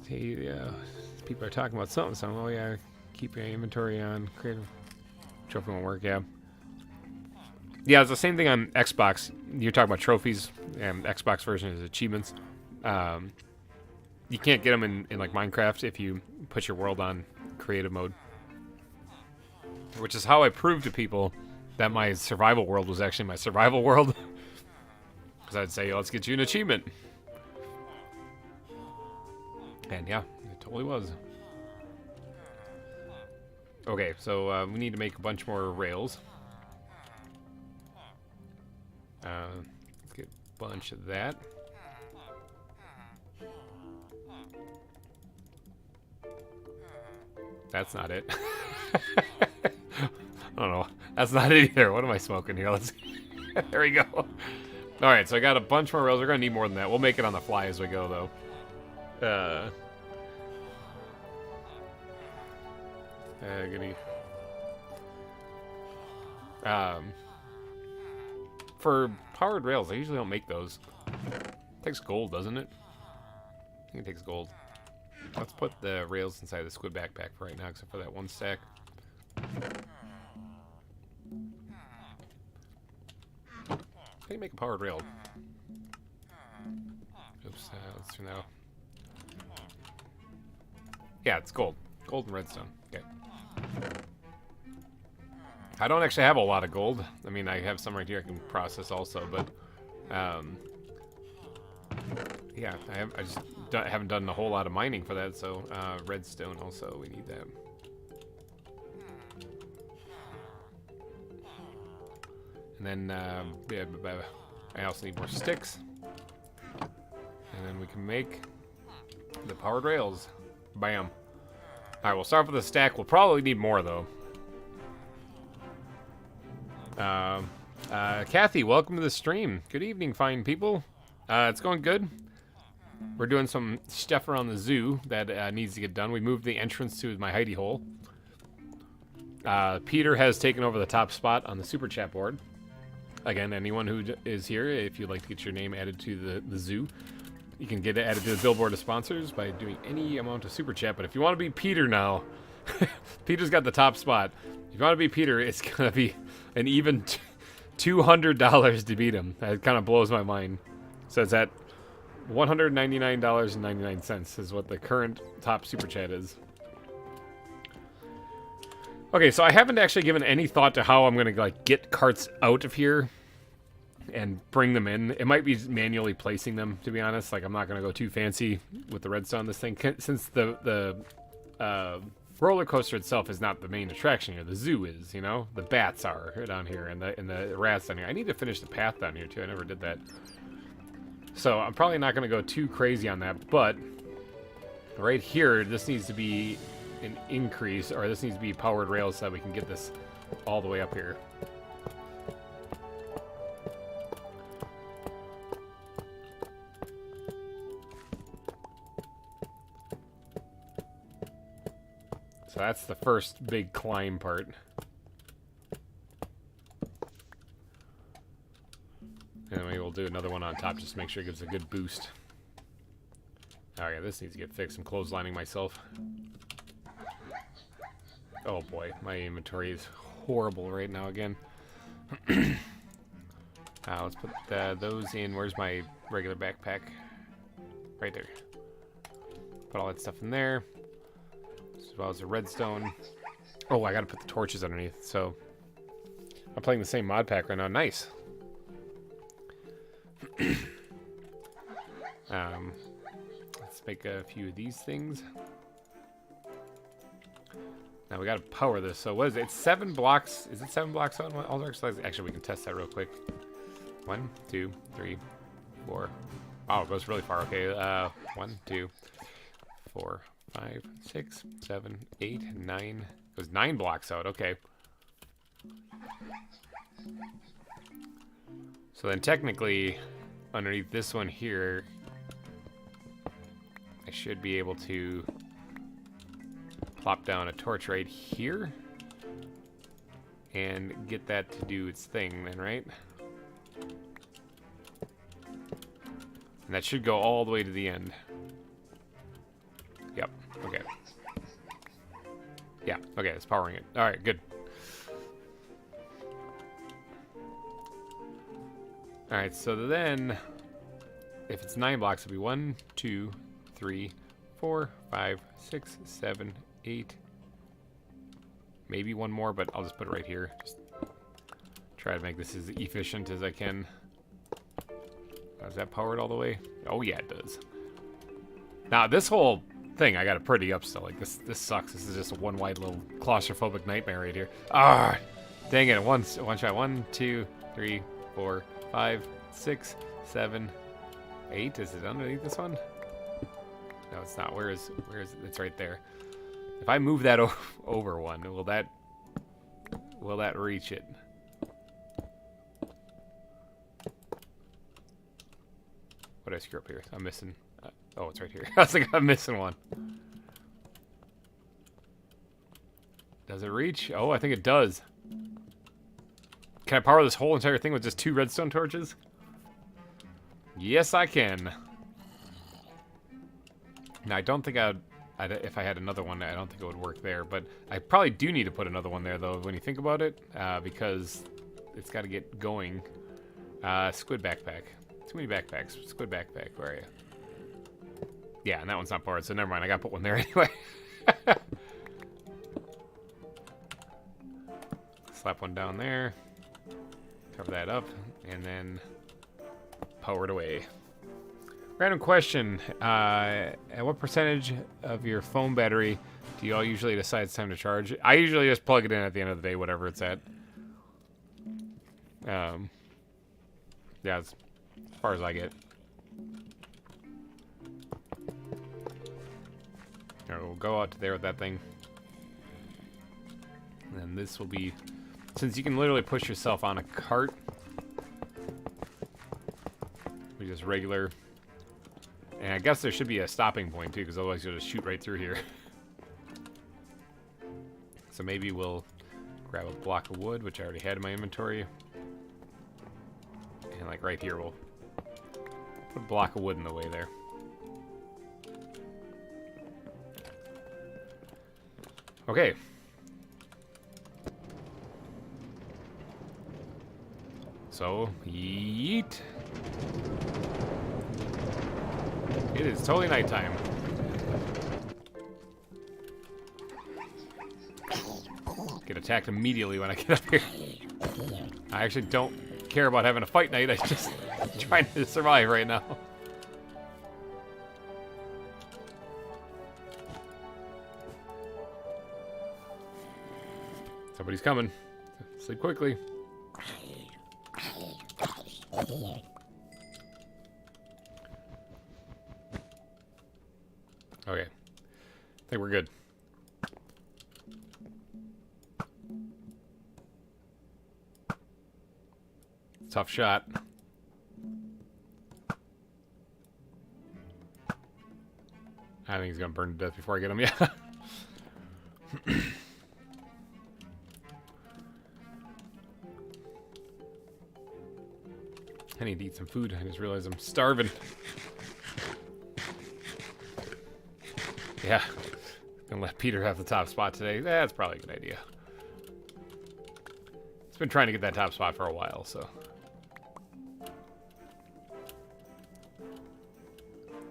People are talking about something. So, oh yeah, keep your inventory on. Creative trophy won't work. Yeah. Yeah, it's the same thing on Xbox. You're talking about trophies, and Xbox version is achievements. you can't get them in like Minecraft if you put your world on creative mode. Which is how I proved to people that my survival world was actually my survival world. Because I'd say, let's get you an achievement. And yeah, it totally was. Okay, so we need to make a bunch more rails. Let's get a bunch of that. That's not it. I don't know. That's not it either. What am I smoking here? Let's see. There we go. Alright, so I got a bunch more rails. We're going to need more than that. We'll make it on the fly as we go, though. For powered rails, I usually don't make those. It takes gold, doesn't it? I think it takes gold. Let's put the rails inside the squid backpack for right now, except for that one stack. How do you make a powered rail? Oops, let's turn that off. Yeah, it's gold. Gold and redstone. Okay. I don't actually have a lot of gold. I mean, I have some right here I can process also, but yeah, I just haven't done a whole lot of mining for that. So redstone also, we need that. And then I also need more sticks, and then we can make the powered rails. Bam. All right, we'll start with a stack. We'll probably need more though. Kathy, welcome to the stream. Good evening, fine people. It's going good. We're doing some stuff around the zoo that needs to get done. We moved the entrance to my hidey-hole. Peter has taken over the top spot on the super chat board. Again, anyone who is here, if you'd like to get your name added to the zoo, you can get it added to the billboard of sponsors by doing any amount of super chat. But if you want to be Peter now, Peter's got the top spot. If you want to be Peter, it's going to be an even $200 to beat him. That kind of blows my mind. So it's at $199.99 is what the current top super chat is. Okay, so I haven't actually given any thought to how I'm going to like get carts out of here and bring them in. It might be manually placing them, to be honest. Like, I'm not going to go too fancy with the redstone on this thing, since the roller coaster itself is not the main attraction here. The zoo is, you know? The bats are down here, and the rats down here. I need to finish the path down here, too. I never did that. So I'm probably not going to go too crazy on that, but right here, this needs to be an increase, or this needs to be powered rails so that we can get this all the way up here. So that's the first big climb part. And then maybe we'll do another one on top just to make sure it gives a good boost. Oh yeah, this needs to get fixed. I'm clotheslining myself. Oh boy, my inventory is horrible right now again. Let's put those in. Where's my regular backpack? Right there. Put all that stuff in there. As well as the redstone. Oh, I gotta put the torches underneath. So I'm playing the same mod pack right now. Nice. Let's make a few of these things. Now we gotta power this. So what is it? It's 7 blocks. Is it 7 blocks on all dark slides? Actually, we can test that real quick. 1, 2, 3, 4. Oh, it goes really far. Okay. 1, 2, 4, 5, 6, 7, 8, 9. It goes 9 blocks out. Okay. So then technically, underneath this one here, I should be able to plop down a torch right here and get that to do its thing then, right? And that should go all the way to the end. Yep, okay. Yeah, okay, it's powering it. Alright, good. Alright, so then, if it's 9 blocks, it'll be 1, 2, 3, 4, 5, 6, 7, 8. Maybe one more, but I'll just put it right here. Just try to make this as efficient as I can. Is that powered all the way? Oh yeah, it does. Now this whole thing, I got it pretty up still. Like this sucks. This is just a one wide little claustrophobic nightmare right here. Ah, dang it! One shot. 1, 2, 3, 4, 5, 6, 7, 8. Is it underneath this one? No, it's not. Where is it? It's right there. If I move that over one, will that reach it? What did I screw up here? I'm missing. Oh, it's right here. I was like, I'm missing one. Does it reach? Oh, I think it does. Can I power this whole entire thing with just 2 redstone torches? Yes, I can. Now, I don't think if I had another one, I don't think it would work there. But I probably do need to put another one there, though, when you think about it. Because it's got to get going. Squid backpack. Too many backpacks. Squid backpack. Where are you? Yeah, and that one's not powered, so never mind. I got to put one there anyway. Slap one down there. Cover that up. And then power it away. Random question. At what percentage of your phone battery do you all usually decide it's time to charge? I usually just plug it in at the end of the day, whatever it's at. Yeah, as far as I get. Alright, we'll go out to there with that thing. And then this will be... Since you can literally push yourself on a cart. We just regular... And I guess there should be a stopping point too, because otherwise you'll just shoot right through here. So maybe we'll grab a block of wood, which I already had in my inventory. And like right here, we'll put a block of wood in the way there. Okay. So, yeet. It is totally nighttime. Get attacked immediately when I get up here. I actually don't care about having a fight night. I'm just trying to survive right now. Somebody's coming. Sleep quickly. Okay. I think we're good. Tough shot. I think he's gonna burn to death before I get him. Yeah. I need to eat some food. I just realized I'm starving. Yeah. Gonna let Peter have the top spot today. That's probably a good idea. He's been trying to get that top spot for a while, so.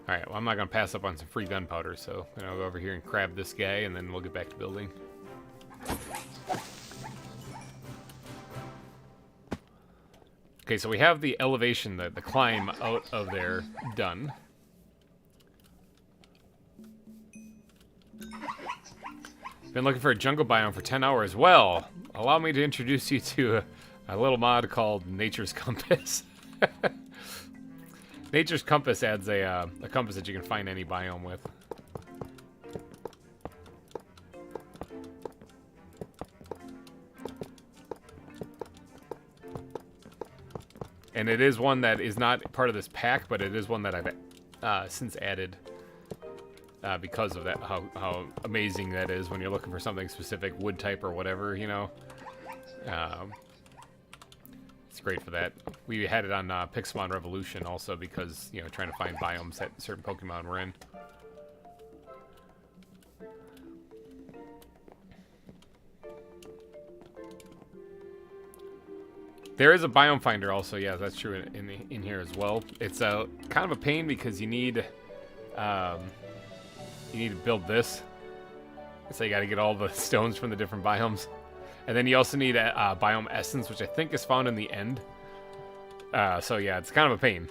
Alright, well, I'm not gonna pass up on some free gunpowder, so I'll go over here and grab this guy, and then we'll get back to building. Okay, so we have the elevation, the climb out of there done. Been looking for a jungle biome for 10 hours. Well, allow me to introduce you to a little mod called Nature's Compass. Nature's Compass adds a compass that you can find any biome with. And it is one that is not part of this pack, but it is one that I've since added because of that, how amazing that is when you're looking for something specific, wood type or whatever, you know. It's great for that. We had it on Pixelmon Revolution also because, you know, trying to find biomes that certain Pokemon were in. There is a biome finder also, yeah, that's true in here as well. It's kind of a pain because you need you need to build this. So you got to get all the stones from the different biomes. And then you also need a biome essence, which I think is found in the end. So yeah, it's kind of a pain.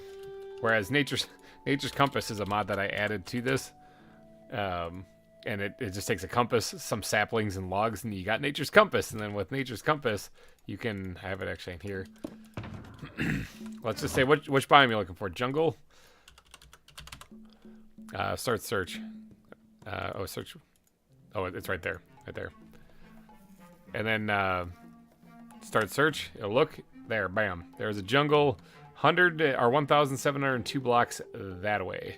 Whereas Nature's Compass is a mod that I added to this. And it just takes a compass, some saplings and logs, and you got Nature's Compass. And then with Nature's Compass, you can have it actually in here. Let's just say which biome you're looking for. Jungle. Start search. Search. Oh, it's right there. Right there. And then start search. It'll look. There. Bam. There's a jungle. 100 or 1,702 blocks that way.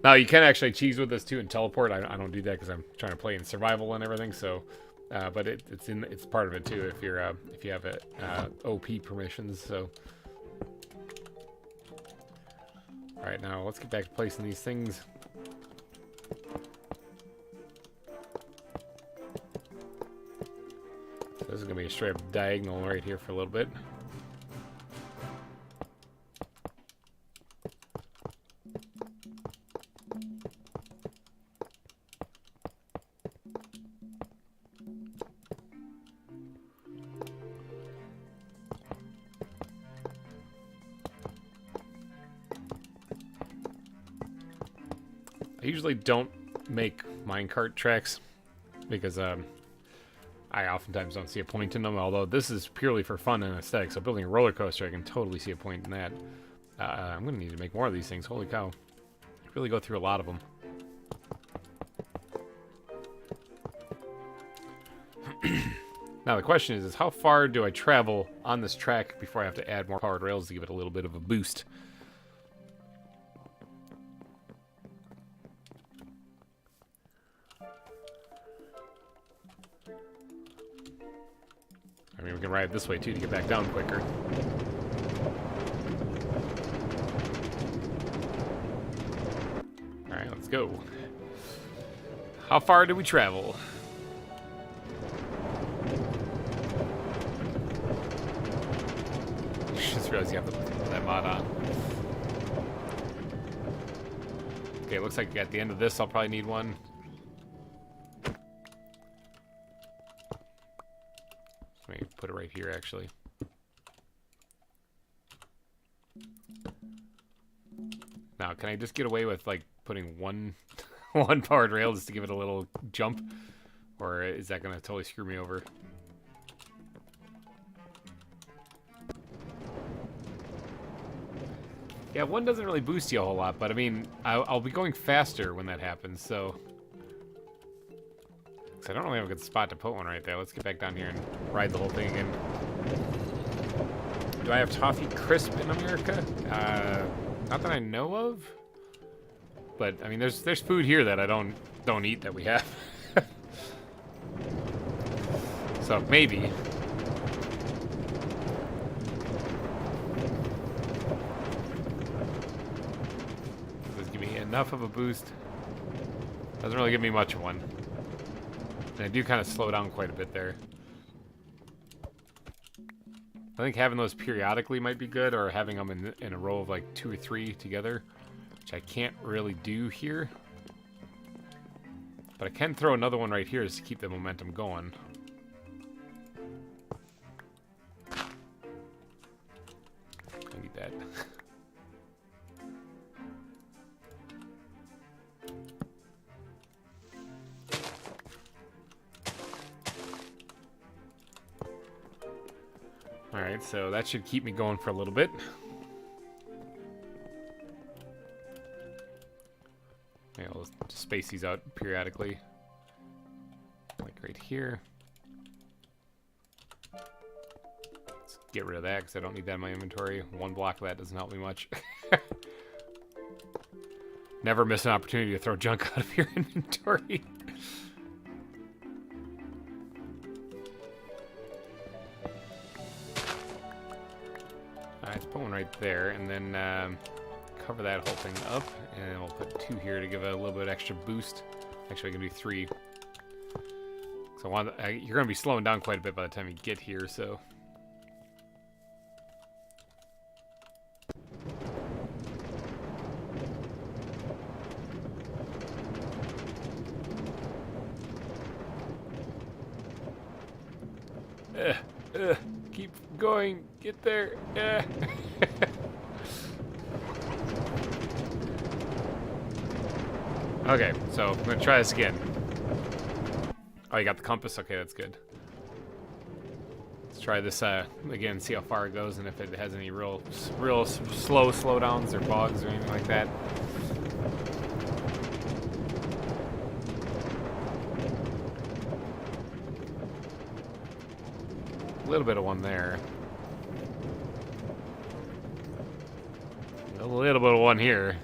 Now, you can actually cheese with this too and teleport. I don't do that because I'm trying to play in survival and everything. So, but it's part of it too if you have it OP permissions. So, all right, now let's get back to placing these things. So this is gonna be a straight up diagonal right here for a little bit. I usually don't make minecart tracks because I oftentimes don't see a point in them, although this is purely for fun and aesthetic. So building a roller coaster, I can totally see a point in that. I'm going to need to make more of these things. Holy cow. Really go through a lot of them. Now the question is how far do I travel on this track before I have to add more powered rails to give it a little bit of a boost? I mean, we can ride this way too to get back down quicker. Alright, let's go. How far did we travel? Just realized you have to put that mod on. Okay, it looks like at the end of this I'll probably need one. Let me put it right here, actually. Now, can I just get away with, like, putting one powered rail just to give it a little jump? Or is that going to totally screw me over? Yeah, one doesn't really boost you a whole lot, but, I mean, I'll be going faster when that happens, so... I don't really have a good spot to put one right there. Let's get back down here and ride the whole thing again. Do I have toffee crisp in America? Not that I know of. But I mean, there's food here that I don't eat that we have. So maybe. Does this give me enough of a boost? Doesn't really give me much of one. And I do kind of slow down quite a bit there. I think having those periodically might be good, or having them in a row of like 2 or 3 together, which I can't really do here. But I can throw another one right here just to keep the momentum going. I need that. Alright, so that should keep me going for a little bit. Yeah, I'll just space these out periodically. Like right here. Let's get rid of that because I don't need that in my inventory. 1 block of that doesn't help me much. Never miss an opportunity to throw junk out of your inventory. Alright, let's put one right there, and then cover that whole thing up, and we'll put 2 here to give it a little bit extra boost. Actually, I can do 3. So you're going to be slowing down quite a bit by the time you get here, so... Keep going. Get there. Okay, so I'm gonna try this again. Oh, you got the compass? Okay, that's good. Let's try this again, see how far it goes, and if it has any real slow slowdowns or bogs or anything like that. A little bit of one there. A little bit of one here.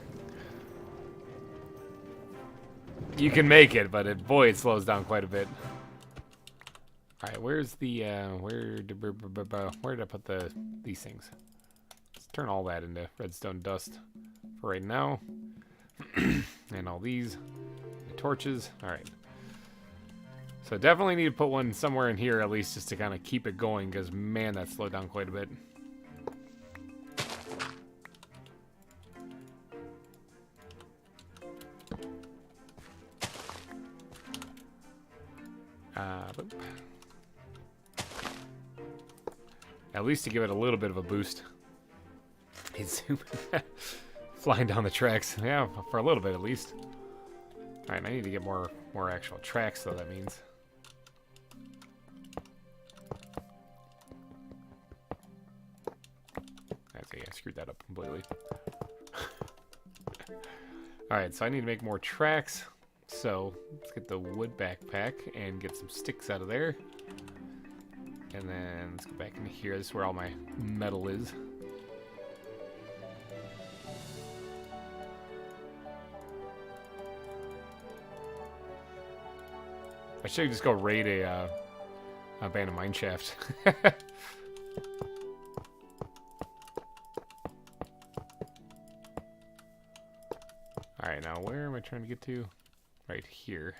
You can make it, but boy, it slows down quite a bit. All right, where's the where did I put these things? Let's turn all that into redstone dust for right now, and all these torches. All right. So definitely need to put one somewhere in here at least, just to kind of keep it going, because man, that slowed down quite a bit. Boop. At least to give it a little bit of a boost. He's flying down the tracks. Yeah, for a little bit at least. Alright, I need to get more actual tracks, though, that means. Okay, I screwed that up completely. Alright, so I need to make more tracks. So, let's get the wood backpack and get some sticks out of there. And then let's go back into here. This is where all my metal is. I should just go raid a abandoned mine shaft. Alright, now where am I trying to get to? Right here.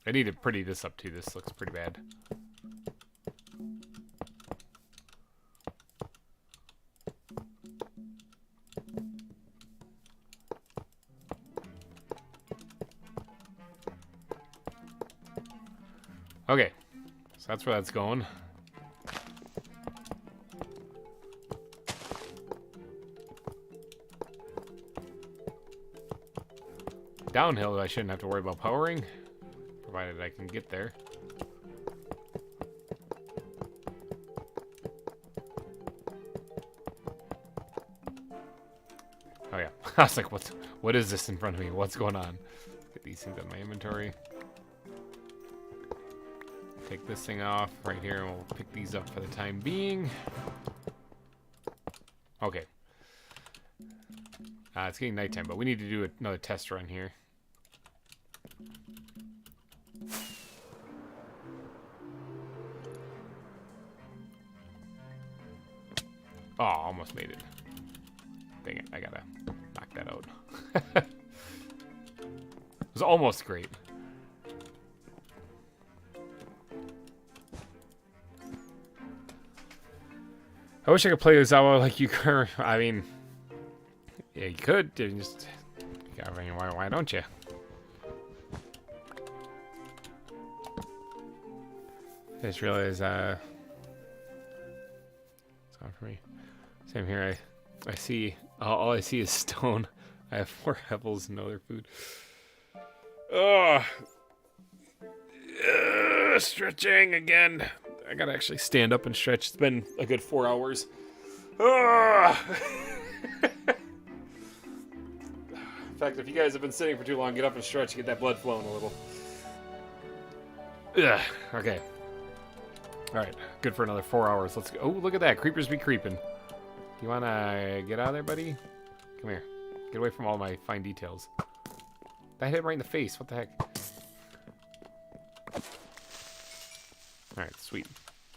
I need to pretty this up too. This looks pretty bad. Okay, so that's where that's going. Downhill, I shouldn't have to worry about powering, provided I can get there. Oh yeah, I was like, what is this in front of me? What's going on? Get these things out of my inventory. Take this thing off right here, and we'll pick these up for the time being. Okay. It's getting nighttime, but we need to do another test run here. Oh, almost made it. Dang it, I gotta knock that out. It was almost great. I wish I could play ZAWA like you could. I mean, yeah, you could. Just, I mean, why don't you? I just realized, it's on for me. Same here. I see. All I see is stone. I have 4 apples and no other food. Stretching again. I gotta actually stand up and stretch. It's been a good 4 hours. In fact, if you guys have been sitting for too long, get up and stretch, get that blood flowing a little. Okay. Alright, good for another 4 hours. Let's go. Oh, look at that. Creepers be creeping. You wanna get out of there, buddy? Come here. Get away from all my fine details. That hit him right in the face. What the heck? Alright, sweet.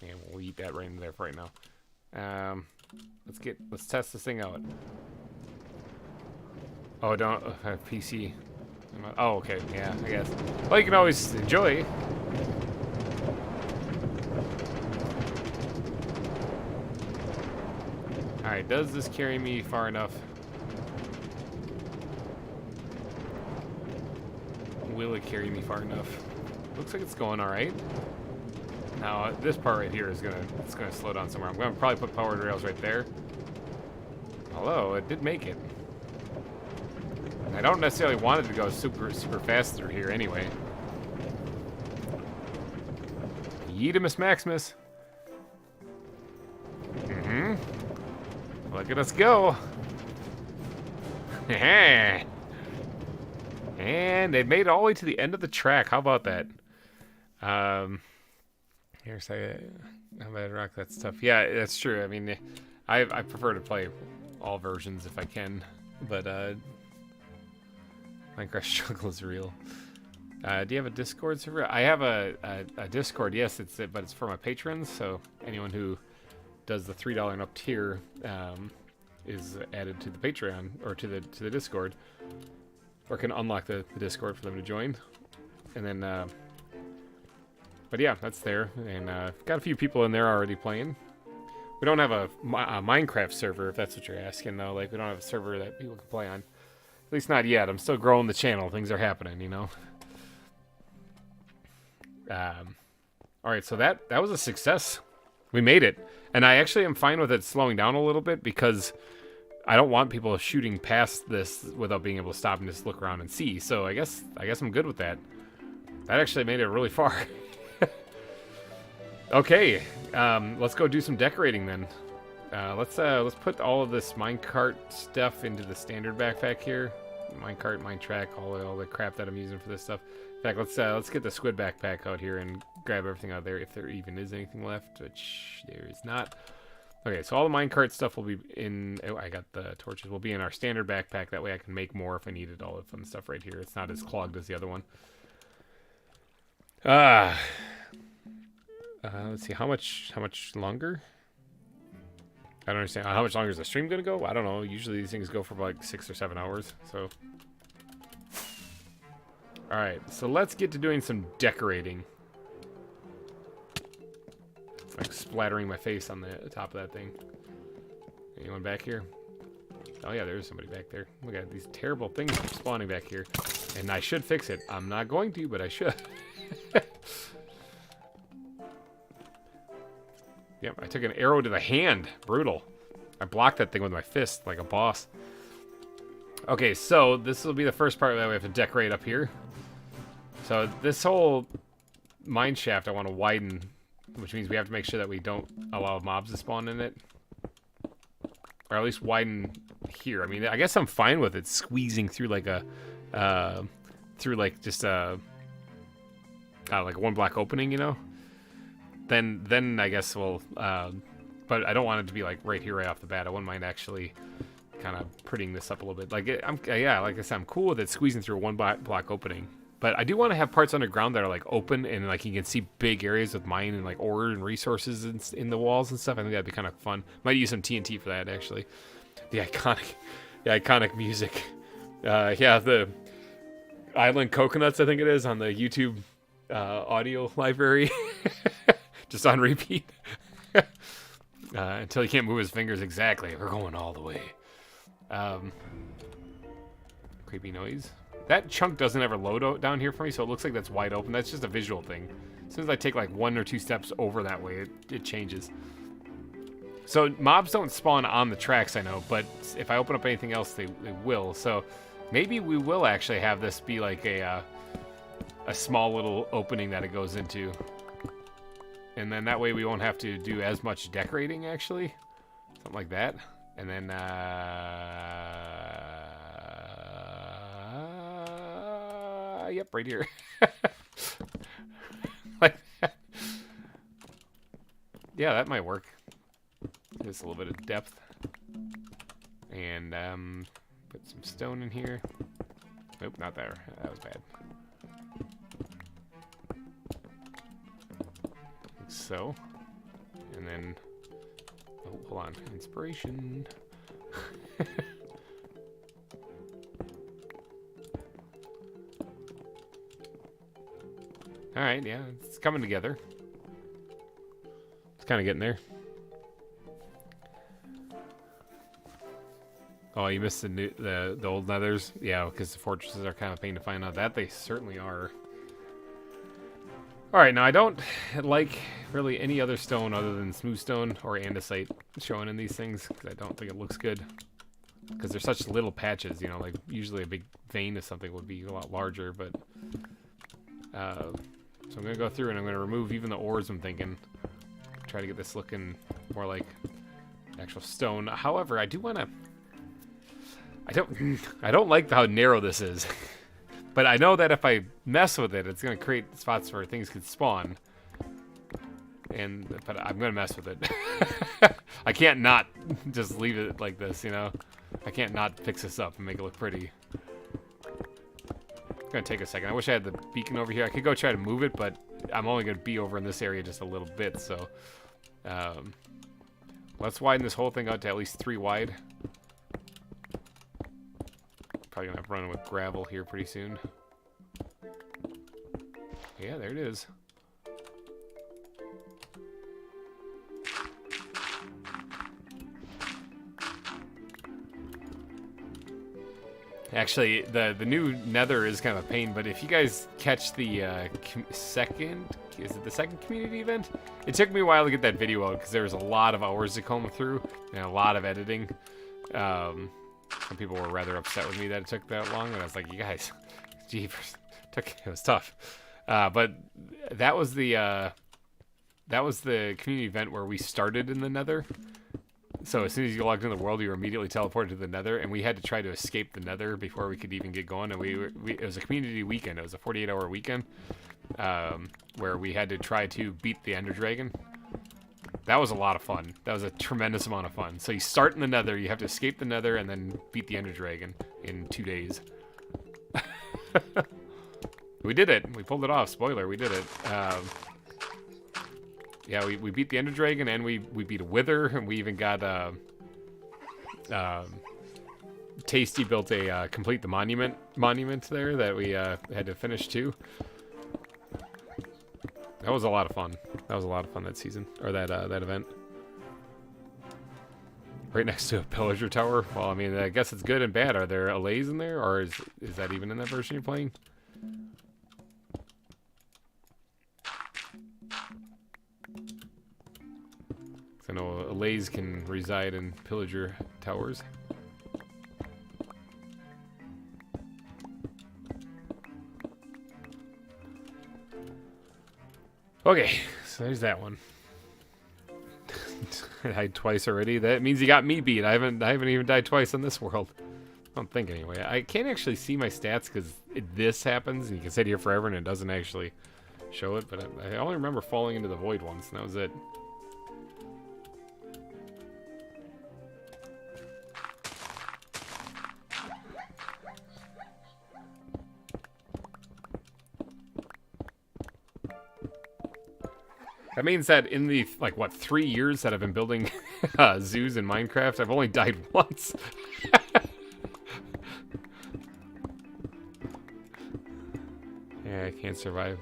And we'll eat that right in there for right now. Let's test this thing out. Oh, don't PC. Oh, okay, yeah, I guess. Well, you can always enjoy. Alright, does this carry me far enough? Will it carry me far enough? Looks like it's going alright. Now this part right here is it's gonna slow down somewhere. I'm gonna probably put powered rails right there. Although it did make it. I don't necessarily want it to go super fast through here anyway. Yeetimus Maximus. Look at us go. And they made it all the way to the end of the track. How about that? Here's how bad rock, that's tough. Yeah, that's true. I mean, I prefer to play all versions if I can, but Minecraft struggle is real. Do you have a Discord server? I have a Discord, yes, but it's for my patrons, so anyone who does the $3 and up tier is added to the Patreon, or to the Discord, or can unlock the Discord for them to join. And then, but yeah, that's there, and got a few people in there already playing. We don't have a Minecraft server, if that's what you're asking, though. Like, we don't have a server that people can play on. At least not yet. I'm still growing the channel. Things are happening, you know? Alright, so that was a success. We made it. And I actually am fine with it slowing down a little bit because I don't want people shooting past this without being able to stop and just look around and see. So I guess I'm good with that. That actually made it really far. Okay, let's go do some decorating then. Let's put all of this minecart stuff into the standard backpack here. Minecart, mine track, all the crap that I'm using for this stuff. In fact, let's get the squid backpack out here and grab everything out there if there even is anything left, which there is not. Okay, so all the minecart stuff will be in. Oh, I got the torches. Will be in our standard backpack. That way, I can make more if I needed all the fun stuff right here. It's not as clogged as the other one. Let's see how much longer. I don't understand. How much longer is the stream gonna go? I don't know. Usually these things go for like 6 or 7 hours. So, all right. So let's get to doing some decorating. It's like splattering my face on the top of that thing. Anyone back here? Oh yeah, there's somebody back there. Look at these terrible things spawning back here, and I should fix it. I'm not going to, but I should. Yep, I took an arrow to the hand. Brutal. I blocked that thing with my fist like a boss. Okay, so this will be the first part that we have to decorate up here. So this whole mine shaft I want to widen, which means we have to make sure that we don't allow mobs to spawn in it. Or at least widen here. I mean, I guess I'm fine with it squeezing through like a... through like just a... like a one block opening, you know? Then I guess we'll, but I don't want it to be like right here, right off the bat. I wouldn't mind actually kind of prettying this up a little bit. Like, yeah, like I said, I'm cool with it squeezing through one block opening. But I do want to have parts underground that are like open and like you can see big areas with mine and like ore and resources in the walls and stuff. I think that'd be kind of fun. Might use some TNT for that actually. The iconic music. Yeah, the Island Coconuts, I think it is, on the YouTube audio library. Just on repeat. Until he can't move his fingers exactly. We're going all the way. Creepy noise. That chunk doesn't ever load down here for me, so it looks like that's wide open. That's just a visual thing. As soon as I take like 1 or 2 steps over that way, it changes. So mobs don't spawn on the tracks, I know, but if I open up anything else, they will. So maybe we will actually have this be like a small little opening that it goes into. And then that way we won't have to do as much decorating, actually. Something like that. And then, yep, right here. Like that. Yeah, that might work. Just a little bit of depth. And, put some stone in here. Nope, not there. That was bad. So, and then, oh, hold on, inspiration. All right, yeah, it's coming together. It's kind of getting there. Oh, you missed the old nethers? Yeah, because the fortresses are kind of a pain to find out. That they certainly are. All right, now I don't like really any other stone other than smooth stone or andesite showing in these things because I don't think it looks good. Because they're such little patches, you know, like usually a big vein of something would be a lot larger, but... so I'm going to go through and I'm going to remove even the ores, I'm thinking. Try to get this looking more like actual stone. However, I do want to... I don't like how narrow this is. But I know that if I mess with it, it's going to create spots where things could spawn. But I'm going to mess with it. I can't not just leave it like this, you know? I can't not fix this up and make it look pretty. It's going to take a second. I wish I had the beacon over here. I could go try to move it, but I'm only going to be over in this area just a little bit, so... let's widen this whole thing out to at least 3 wide. Probably gonna have to run with gravel here pretty soon. Yeah, there it is. Actually, the new nether is kind of a pain, but if you guys catch the second community event? It took me a while to get that video out because there was a lot of hours to comb through and a lot of editing. Some people were rather upset with me that it took that long, and I was like, you guys, jeepers, it was tough. But that was the community event where we started in the nether. So as soon as you logged in the world, you were immediately teleported to the nether, and we had to try to escape the nether before we could even get going. And it was a community weekend. It was a 48-hour weekend where we had to try to beat the Ender Dragon. That was a lot of fun. That was a tremendous amount of fun. So you start in the nether, you have to escape the nether, and then beat the Ender Dragon in 2 days. We did it. We pulled it off. Spoiler, we did it. Yeah, we beat the Ender Dragon, and we beat a Wither, and we even got Tasty built a complete the monument there that we had to finish too. That was a lot of fun. That was a lot of fun that season, or that event. Right next to a pillager tower. Well, I mean, I guess it's good and bad. Are there allays in there, or is that even in that version you're playing? I know allays can reside in pillager towers. Okay, so there's that one. I died twice already. That means you got me beat. I haven't even died twice in this world. I don't think anyway. I can't actually see my stats because this happens, and you can sit here forever, and it doesn't actually show it. But I only remember falling into the void once, and that was it. That means that in the, like, what, 3 years that I've been building zoos in Minecraft, I've only died once. Yeah, I can't survive.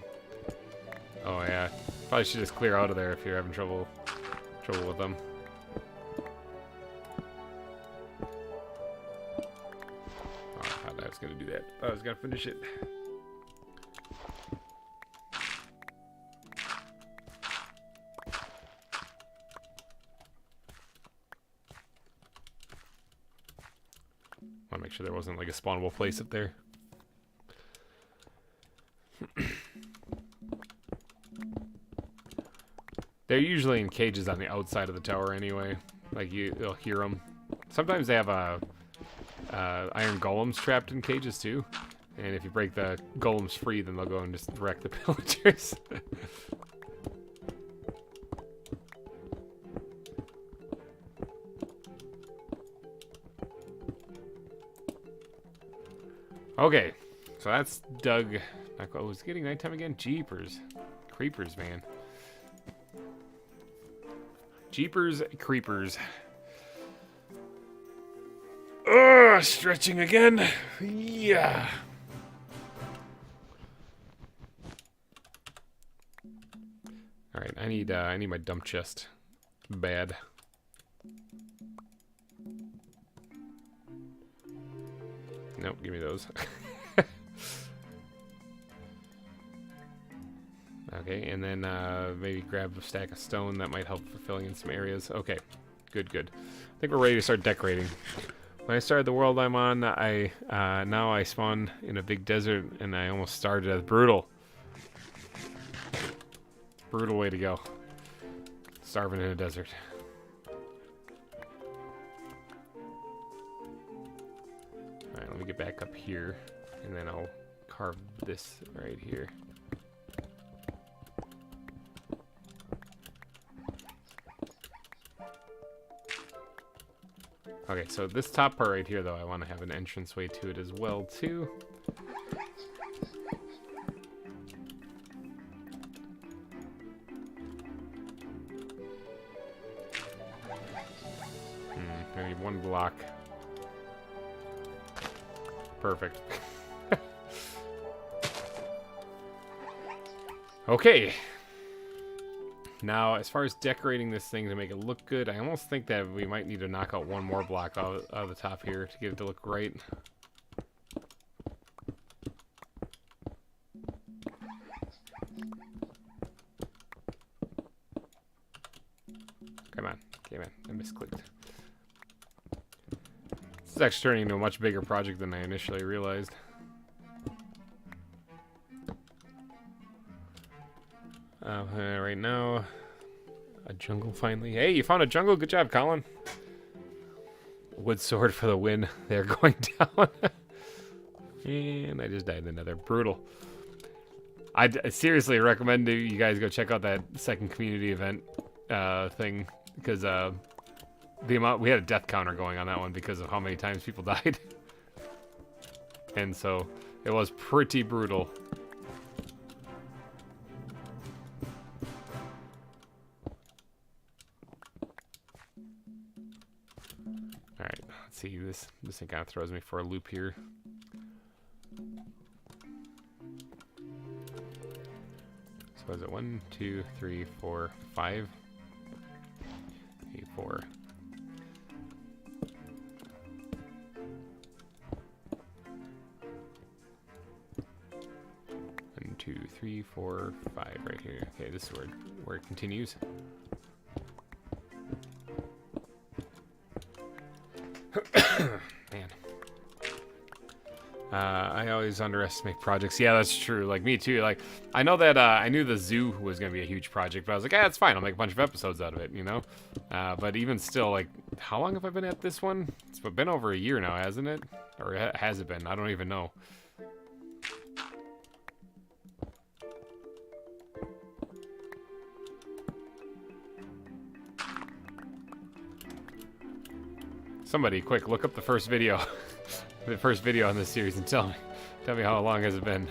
Oh, yeah. Probably should just clear out of there if you're having trouble with them. Oh, I thought I was going to do that. I was going to finish it. Make sure there wasn't like a spawnable place up there. They're usually in cages on the outside of the tower anyway. Like you'll hear them. Sometimes they have iron golems trapped in cages too. And if you break the golems free, then they'll go and just wreck the pillagers. Okay, so that's dug. Oh, it's getting nighttime again? Jeepers. Creepers, man. Jeepers creepers. Ugh, stretching again. Yeah. Alright, I need my dump chest. Bad. Nope, give me those. Okay, and then maybe grab a stack of stone. That might help for filling in some areas. Okay, good, good. I think we're ready to start decorating. When I started the world I'm on, now I spawn in a big desert, and I almost started as brutal. Brutal way to go. Starving in a desert. Alright, let me get back up here, and then I'll carve this right here. Okay, so this top part right here, though, I want to have an entranceway to it as well, too. I need one block. Perfect. Okay. Now, as far as decorating this thing to make it look good, I almost think that we might need to knock out one more block out of the top here to get it to look right. Come on. Okay, man. I misclicked. This is actually turning into a much bigger project than I initially realized. Right now, a jungle finally. Hey, you found a jungle. Good job, Colin. Wood sword for the win. They're going down. And I just died in another. Brutal. I seriously recommend you guys go check out that second community event thing, because the amount we had a death counter going on that one because of how many times people died. And so it was pretty brutal. Alright, let's see, this thing kind of throws me for a loop here. So is it 1, 2, 3, 4, 5? 8, 4. One, 2, 3, 4, 5 right here. Okay, this is where it continues. Man. I always underestimate projects. Yeah, that's true. Like, me too. Like, I know that I knew the zoo was going to be a huge project, but I was like, it's fine. I'll make a bunch of episodes out of it, you know? But even still, like, how long have I been at this one? It's been over a year now, hasn't it? Or has it been? I don't even know. Somebody, quick, look up the first video. The first video on this series and tell me how long has it been.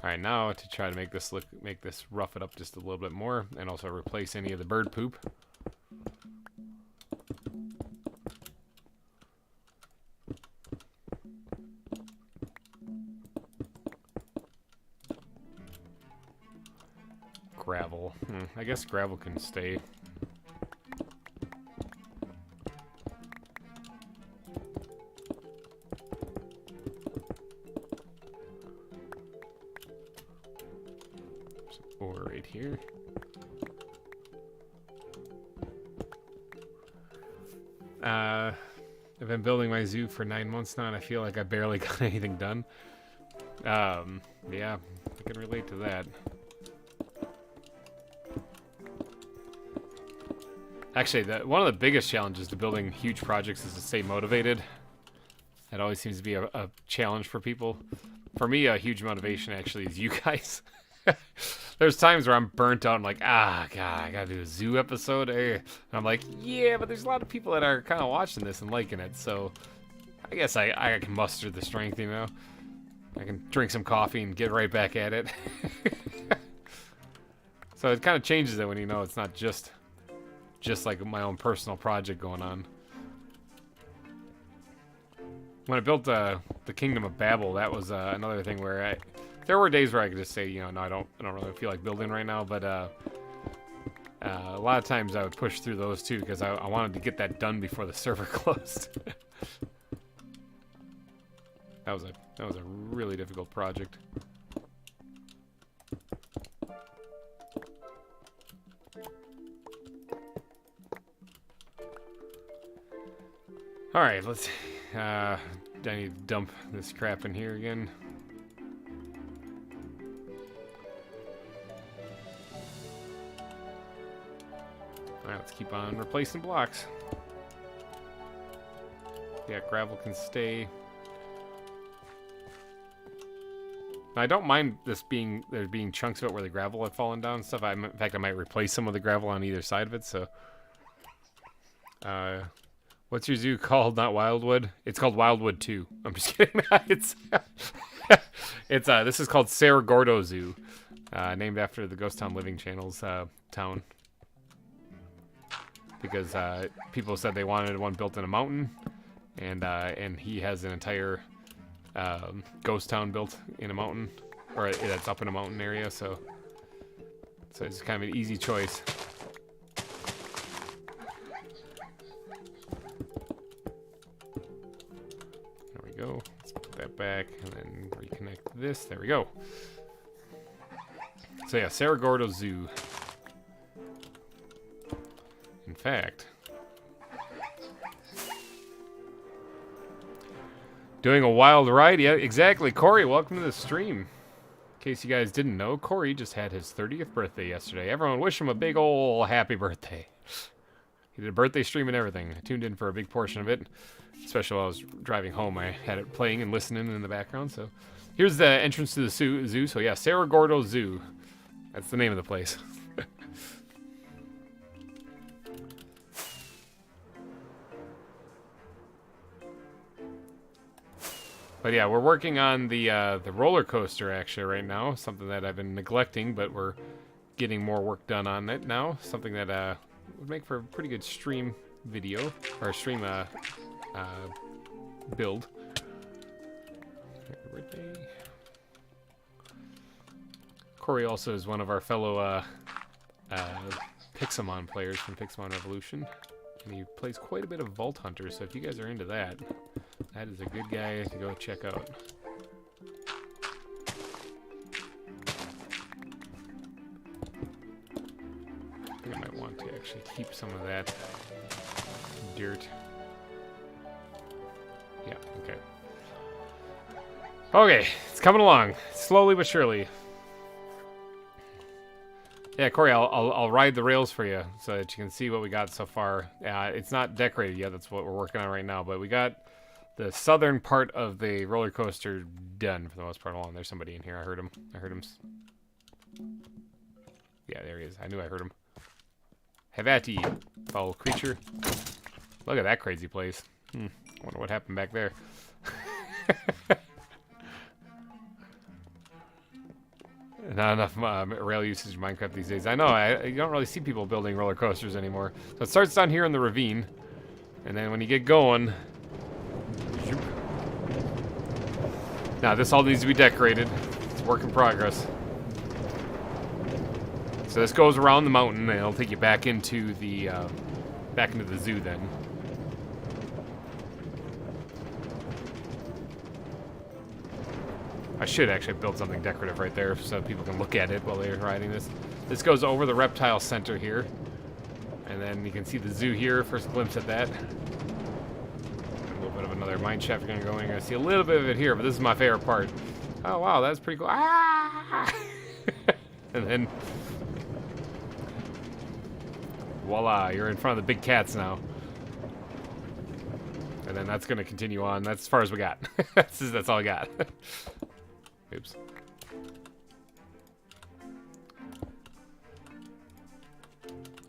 Alright, now to try to make this rough it up just a little bit more, and also replace any of the bird poop. Gravel. I guess gravel can stay. Some ore right here. I've been building my zoo for 9 months now, and I feel like I barely got anything done. Yeah, I can relate to that. Actually, one of the biggest challenges to building huge projects is to stay motivated. That always seems to be a challenge for people. For me, a huge motivation actually is you guys. There's times where I'm burnt out and like, God, I gotta do a zoo episode. And I'm like, yeah, but there's a lot of people that are kind of watching this and liking it. So I guess I can muster the strength, you know? I can drink some coffee and get right back at it. So it kind of changes it when you know it's not just like my own personal project going on. When I built the Kingdom of Babel, that was another thing where there were days where I could just say, you know, no, I don't really feel like building right now. But a lot of times I would push through those too because I wanted to get that done before the server closed. That was a really difficult project. All right, let's. I need to dump this crap in here again. All right, let's keep on replacing blocks. Yeah, gravel can stay. I don't mind this being there being chunks of it where the gravel had fallen down and stuff. In fact, I might replace some of the gravel on either side of it. So, what's your zoo called? Not Wildwood. It's called Wildwood 2. I'm just kidding. It's this is called Cerro Gordo Zoo, named after the Ghost Town Living Channel's town. Because people said they wanted one built in a mountain, and he has an entire ghost town built in a mountain, or that's up in a mountain area. So it's kind of an easy choice. There we go. Let's put that back and then reconnect this. There we go. So yeah, Cerro Gordo Zoo. In fact, doing a wild ride. Yeah, exactly. Corey, welcome to the stream. In case you guys didn't know, Corey just had his 30th birthday yesterday. Everyone wish him a big ol' happy birthday. He did a birthday stream and everything. I tuned in for a big portion of it, especially while I was driving home. I had it playing and listening in the background. So here's the entrance to the zoo. So yeah, Cerro Gordo Zoo. That's the name of the place. But yeah, we're working on the roller coaster actually right now. Something that I've been neglecting, but we're getting more work done on it now. Something that would make for a pretty good stream video or stream build. Corey also is one of our fellow Pixelmon players from Pixelmon Revolution, and he plays quite a bit of Vault Hunter. So if you guys are into that. That is a good guy to go check out. I think I might want to actually keep some of that dirt. Yeah, okay. Okay, it's coming along. Slowly but surely. Yeah, Corey, I'll ride the rails for you so that you can see what we got so far. It's not decorated yet. That's what we're working on right now. But we got the southern part of the roller coaster done for the most part. Hold on, there's somebody in here. I heard him. Yeah, there he is. I knew I heard him. Have at ye, foul creature. Look at that crazy place. I wonder what happened back there. Not enough rail usage in Minecraft these days. I know, you don't really see people building roller coasters anymore. So it starts down here in the ravine. And then when you get going... Now, this all needs to be decorated. It's a work in progress. So this goes around the mountain, and it'll take you back into the zoo then. I should actually build something decorative right there so people can look at it while they're riding this. This goes over the reptile center here. And then you can see the zoo here. First glimpse at that. Of another mine shaft going. You're gonna see a little bit of it here, but this is my favorite part. Oh wow, that's pretty cool. Ah! And then voila, you're in front of the big cats now. And then that's gonna continue on. That's as far as we got. That's all I got. Oops.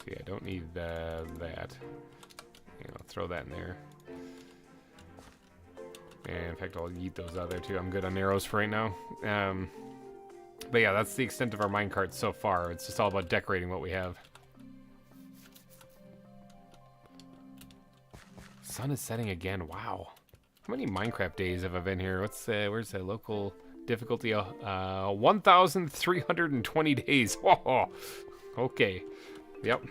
Okay, I don't need that. I'll throw that in there. And in fact, I'll eat those out there too. I'm good on arrows for right now. But yeah, that's the extent of our minecart so far. It's just all about decorating what we have. Sun is setting again. Wow. How many Minecraft days have I been here? Where's the local difficulty? 1,320 days. Oh, okay. Yep.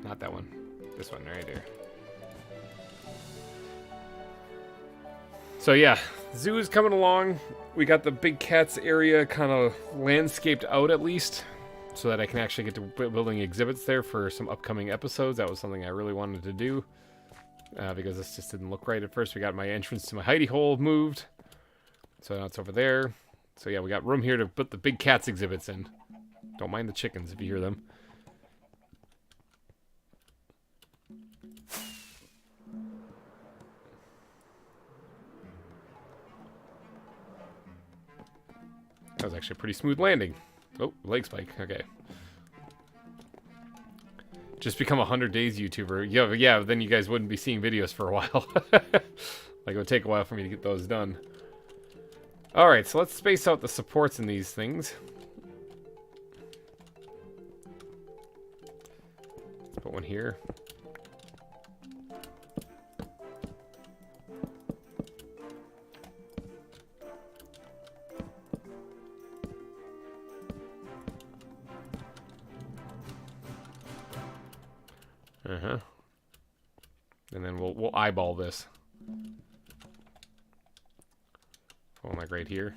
Not that one. This one right here. So yeah, zoo is coming along. We got the big cats area kind of landscaped out at least, so that I can actually get to building exhibits there for some upcoming episodes. That was something I really wanted to do because this just didn't look right at first. We got my entrance to my hidey-hole moved, so now it's over there. So yeah, we got room here to put the big cats exhibits in. Don't mind the chickens if you hear them. That was actually a pretty smooth landing. Oh, leg spike. Okay. Just become a 100 days YouTuber. Yeah, then you guys wouldn't be seeing videos for a while. Like, it would take a while for me to get those done. Alright, so let's space out the supports in these things. Let's put one here. And then we'll eyeball this. Oh, like right here.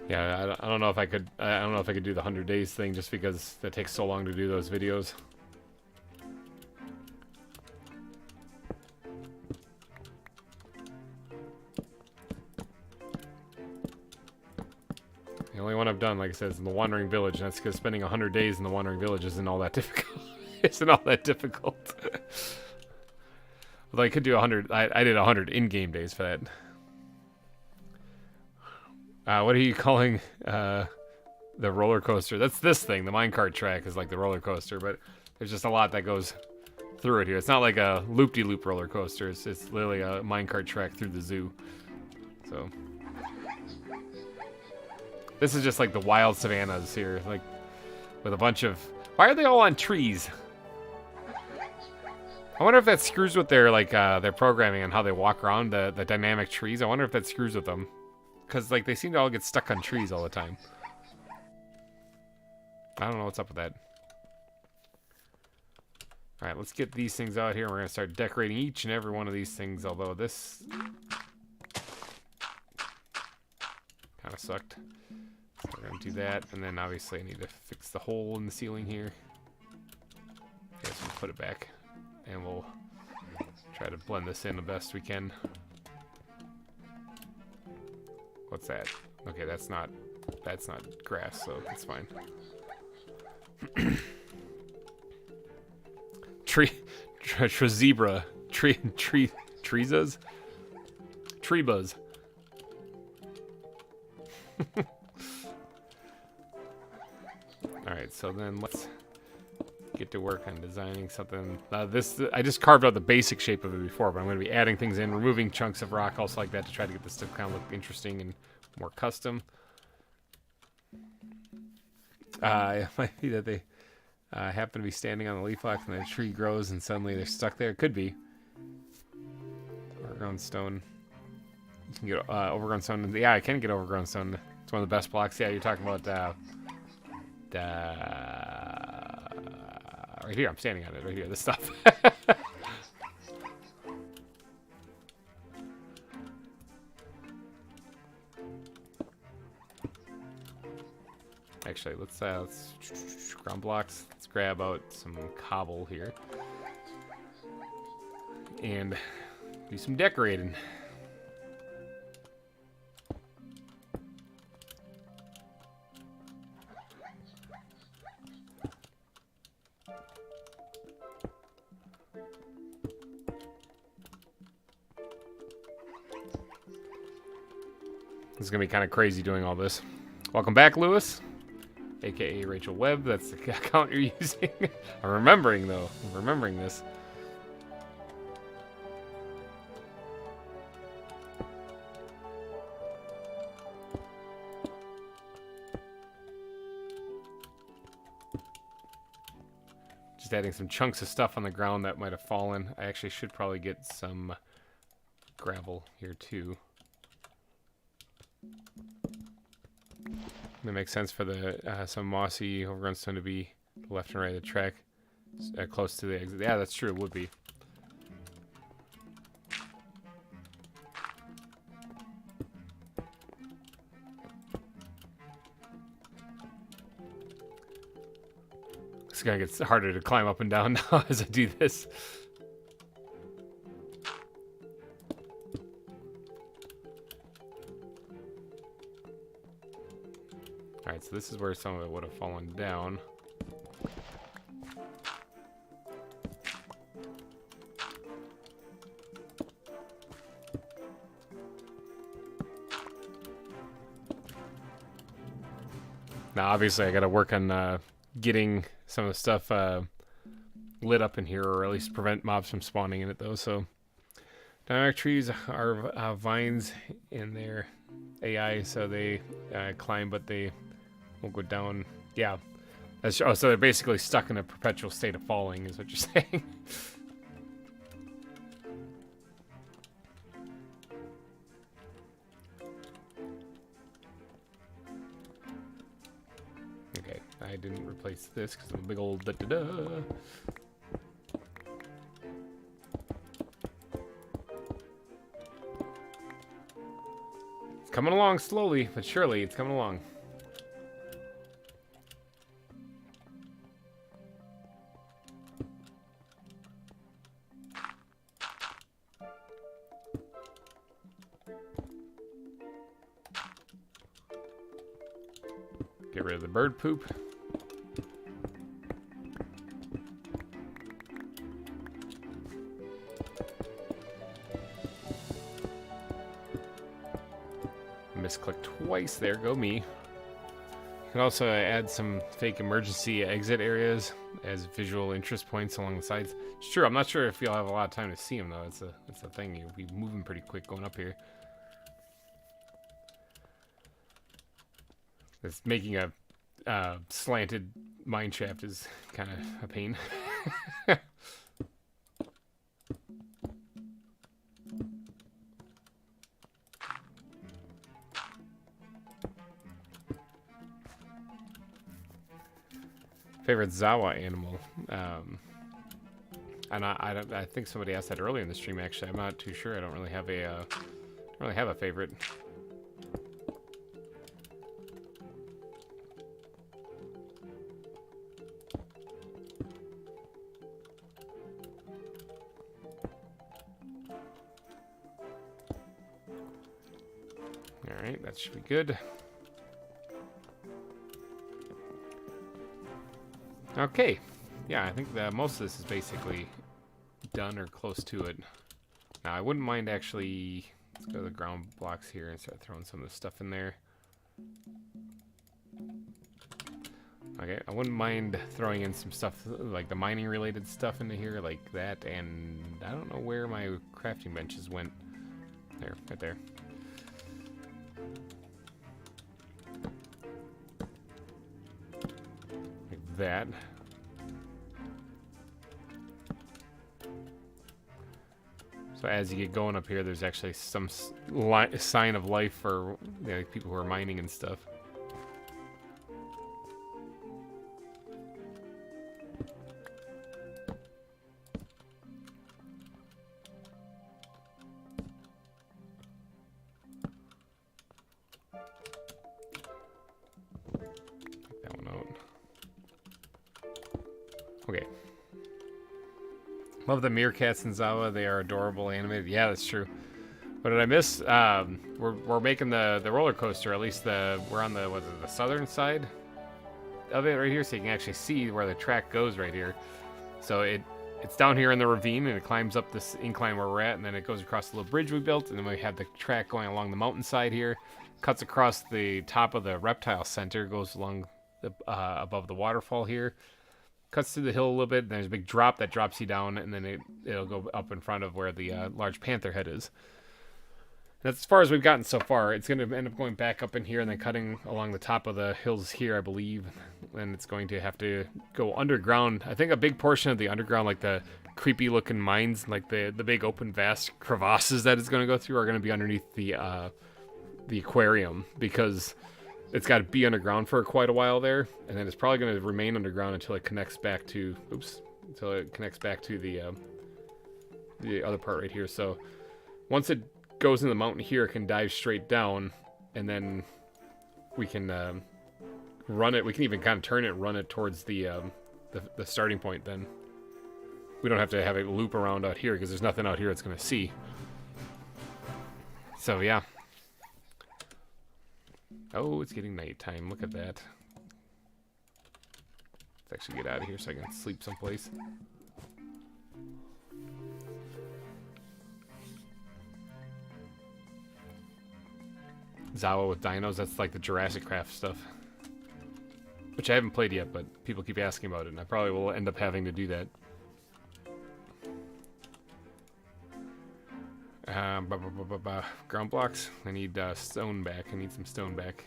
Yeah, I don't know if I could. I don't know if I could do the 100 days thing just because it takes so long to do those videos. The only one I've done, like I said, is in the Wandering Village, and that's because spending 100 days in the Wandering Village isn't all that difficult. Isn't all that difficult. Although I could do 100. I did 100 in-game days for that. What are you calling the roller coaster? That's this thing. The minecart track is like the roller coaster, but there's just a lot that goes through it here. It's not like a loop-de-loop roller coaster. It's literally a minecart track through the zoo. So this is just like the wild savannas here, like with a bunch of. Why are they all on trees? I wonder if that screws with their their programming and how they walk around the dynamic trees. I wonder if that screws with them, because like they seem to all get stuck on trees all the time. I don't know what's up with that. All right, let's get these things out here. We're gonna start decorating each and every one of these things. Although this kind of sucked. So we're gonna do that, and then obviously I need to fix the hole in the ceiling here. Okay, so we'll put it back, and we'll try to blend this in the best we can. What's that? Okay, that's not grass, so it's fine. Zebra, treezas, tree buzz. All right, so then let's get to work on designing something. This I just carved out the basic shape of it before, but I'm going to be adding things in, removing chunks of rock, also like that, to try to get this to kind of look interesting and more custom. It might be that they happen to be standing on the leaf box and the tree grows and suddenly they're stuck there. It could be. Overgrown stone. You can get overgrown stone. Yeah, I can get overgrown stone. It's one of the best blocks. Yeah, you're talking about right here. I'm standing on it right here. This stuff. Actually, let's ground blocks. Let's grab out some cobble here and do some decorating. This is gonna be kind of crazy doing all this. Welcome back, Lewis, aka Rachel Webb. That's the account you're using. I'm remembering though. I'm remembering this. just adding some chunks of stuff on the ground that might have fallen. I actually should probably get some gravel here too. That makes sense for the some mossy overgrown stone to be left and right of the track, close to the exit. Yeah, that's true. It would be. It's gonna get harder to climb up and down now as I do this. Alright, so this is where some of it would have fallen down. Now, obviously, I gotta work on getting some of the stuff lit up in here, or at least prevent mobs from spawning in it, though. So, dynamic trees are vines in their AI, so they climb, but they won't go down. Yeah. So they're basically stuck in a perpetual state of falling, is what you're saying. Okay, I didn't replace this because I'm a big old da-da-da. It's coming along slowly, but surely it's coming along. Get rid of the bird poop. Misclick twice there, go me. You can also add some fake emergency exit areas as visual interest points along the sides. It's true, I'm not sure if you'll have a lot of time to see them though. It's a thing, you'll be moving pretty quick going up here. It's making a slanted mine shaft is kind of a pain. Favorite ZAWA animal? And I think somebody asked that earlier in the stream. Actually, I'm not too sure. I don't really have a favorite. All right, that should be good. Okay, yeah, I think that most of this is basically done or close to it. Now, I wouldn't mind actually, let's go to the ground blocks here and start throwing some of the stuff in there. Okay, I wouldn't mind throwing in some stuff, like the mining related stuff into here, like that, and I don't know where my crafting benches went. There, right there. Like that. So as you get going up here, there's actually some sign of life for people who are mining and stuff. Take that one out. Okay. Love the meerkats in ZAWA. They are adorable animated. Yeah, that's true. What did I miss? We're making the roller coaster. At least we're on the the southern side of it right here, so you can actually see where the track goes right here. So it's down here in the ravine, and it climbs up this incline where we're at, and then it goes across the little bridge we built, and then we have the track going along the mountainside here, cuts across the top of the reptile center, goes along the, above the waterfall here. Cuts through the hill a little bit, and there's a big drop that drops you down, and then it'll go up in front of where the large panther head is. That's as far as we've gotten so far. It's going to end up going back up in here and then cutting along the top of the hills here, I believe. And it's going to have to go underground. I think a big portion of the underground, like the creepy looking mines, like the big open vast crevasses that it's going to go through, are going to be underneath the aquarium, because it's got to be underground for quite a while there, and then it's probably going to remain underground until it connects back to the other part right here. So once it goes in the mountain here, it can dive straight down, and then we can run it. We can even kind of turn it and run it towards the starting point. Then we don't have to have it loop around out here, because there's nothing out here it's going to see. So yeah. Oh, it's getting nighttime. Look at that. Let's actually get out of here so I can sleep someplace. ZAWA with dinos, that's like the Jurassic Craft stuff. Which I haven't played yet, but people keep asking about it, and I probably will end up having to do that. Ground blocks. I need stone back. I need some stone back.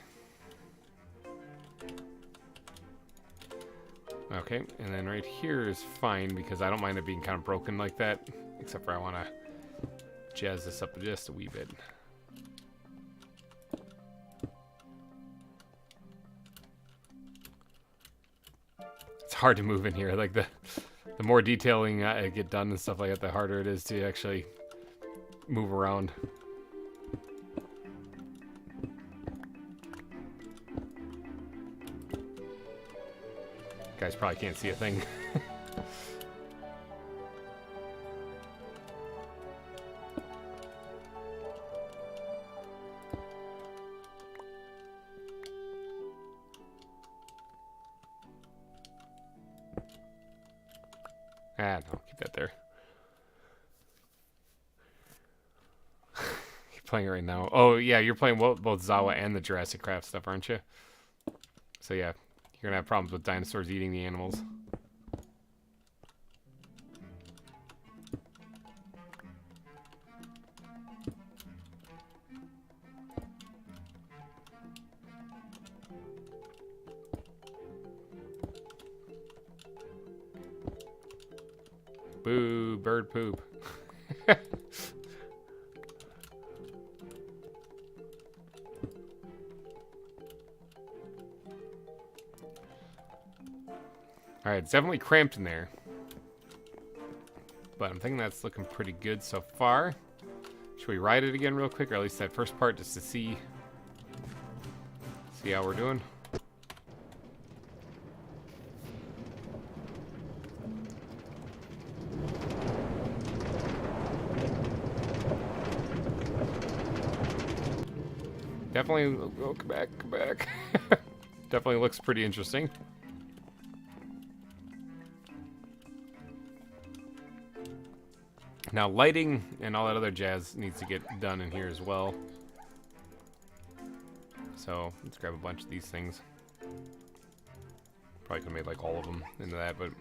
Okay, and then right here is fine, because I don't mind it being kind of broken like that, except for I want to jazz this up just a wee bit. It's hard to move in here. Like the more detailing I get done and stuff like that, the harder it is to actually move around. Guys probably can't see a thing. No, keep that there. You're playing it right now. Oh, yeah, you're playing both ZAWA and the Jurassic Craft stuff, aren't you? So, yeah, you're going to have problems with dinosaurs eating the animals. Boo, bird poop. Alright, it's definitely cramped in there. But I'm thinking that's looking pretty good so far. Should we ride it again real quick, or at least that first part, just to see how we're doing? Definitely, oh, come back. Definitely looks pretty interesting. Now lighting and all that other jazz needs to get done in here as well. So let's grab a bunch of these things. Probably could have made like all of them into that, but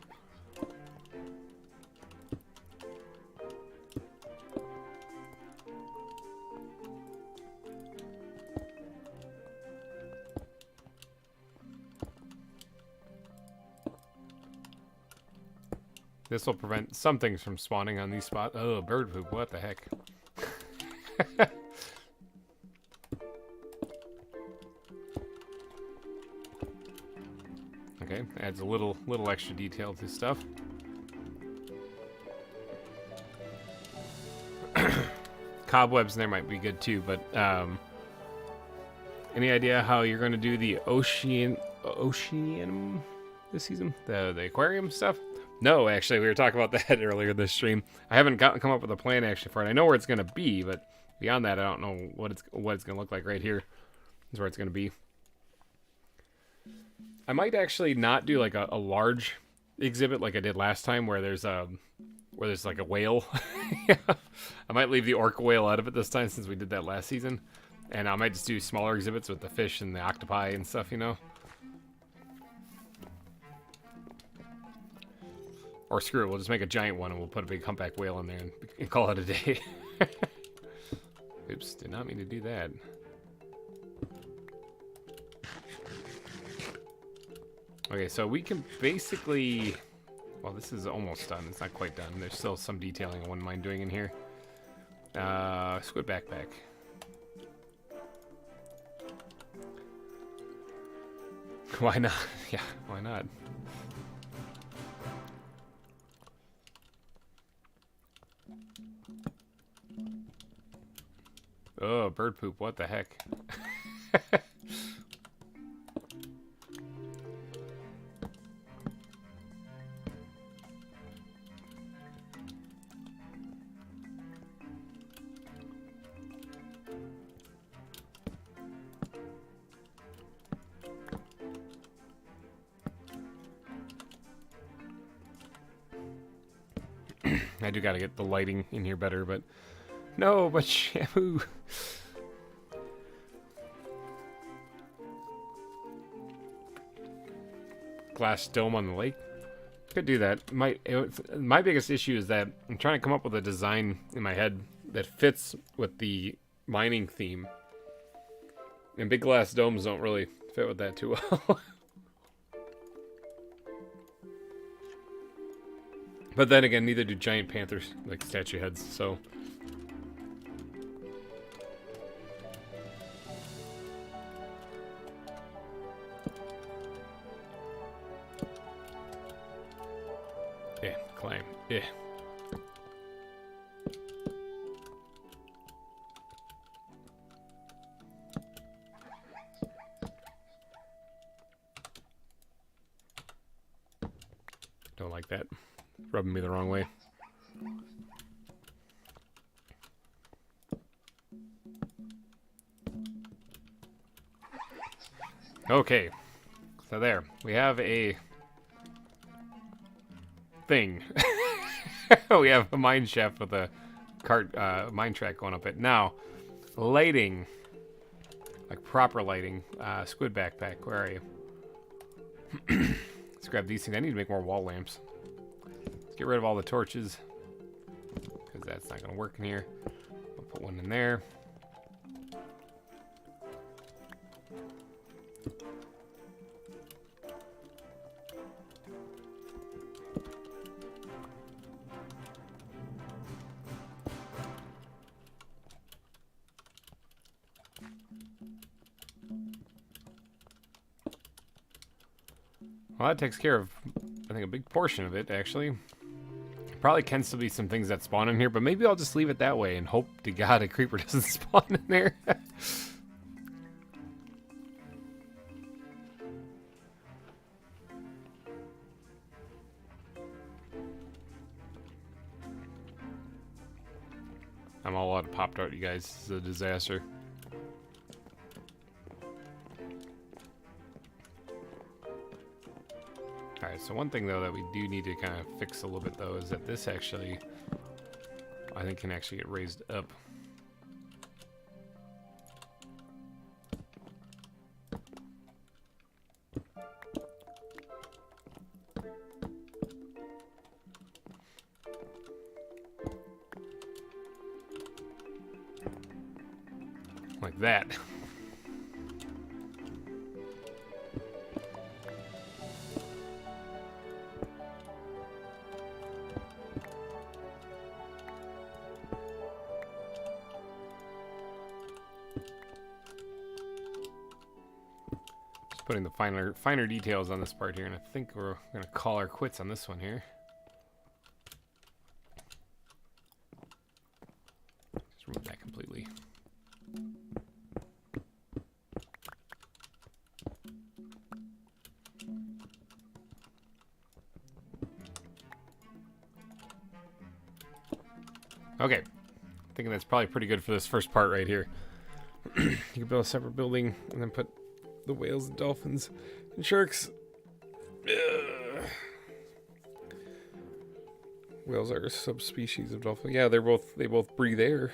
this will prevent some things from spawning on these spots. Oh, bird poop, what the heck? Okay, adds a little extra detail to stuff. Cobwebs in there might be good too, but any idea how you're going to do the oceanium this season? The aquarium stuff? No, actually, we were talking about that earlier this stream. I haven't come up with a plan actually for it. I know where it's going to be, but beyond that, I don't know what it's going to look like. Right here is where it's going to be. I might actually not do like a large exhibit like I did last time, where there's like a whale. I might leave the orca whale out of it this time, since we did that last season, and I might just do smaller exhibits with the fish and the octopi and stuff, you know. Or screw it, we'll just make a giant one and we'll put a big humpback whale in there and call it a day. Oops, did not mean to do that. Okay, so we can basically... Well, this is almost done. It's not quite done. There's still some detailing I wouldn't mind doing in here. Squid backpack. Why not? Yeah, why not? Oh, bird poop. What the heck? I do gotta get the lighting in here better, but... No, but shampoo! Glass dome on the lake? Could do that. My biggest issue is that I'm trying to come up with a design in my head that fits with the mining theme. And big glass domes don't really fit with that too well. But then again, neither do giant panthers, like statue heads, so... Yeah, climb. Yeah. Don't like that. Rubbing me the wrong way. Okay. So there. We have a thing. We have a mine shaft with a cart mine track going up it. Now, lighting. Like proper lighting. Squid backpack. Where are you? Let's grab these things. I need to make more wall lamps. Get rid of all the torches, because that's not going to work in here. I'll put one in there. Well, that takes care of, I think, a big portion of it, actually. Probably can still be some things that spawn in here, but maybe I'll just leave it that way and hope to God a creeper doesn't spawn in there. I'm all out of Pop-Tart, you guys. This is a disaster. Alright, so one thing, though, that we do need to kind of fix a little bit, though, is that this actually, I think, can actually get raised up. Like that. Putting the finer details on this part here, and I think we're gonna call our quits on this one here. Just remove that completely. Okay, thinking that's probably pretty good for this first part right here. You can build a separate building and then put the whales and dolphins and sharks. Ugh. Whales are a subspecies of dolphin. Yeah, they both breathe air.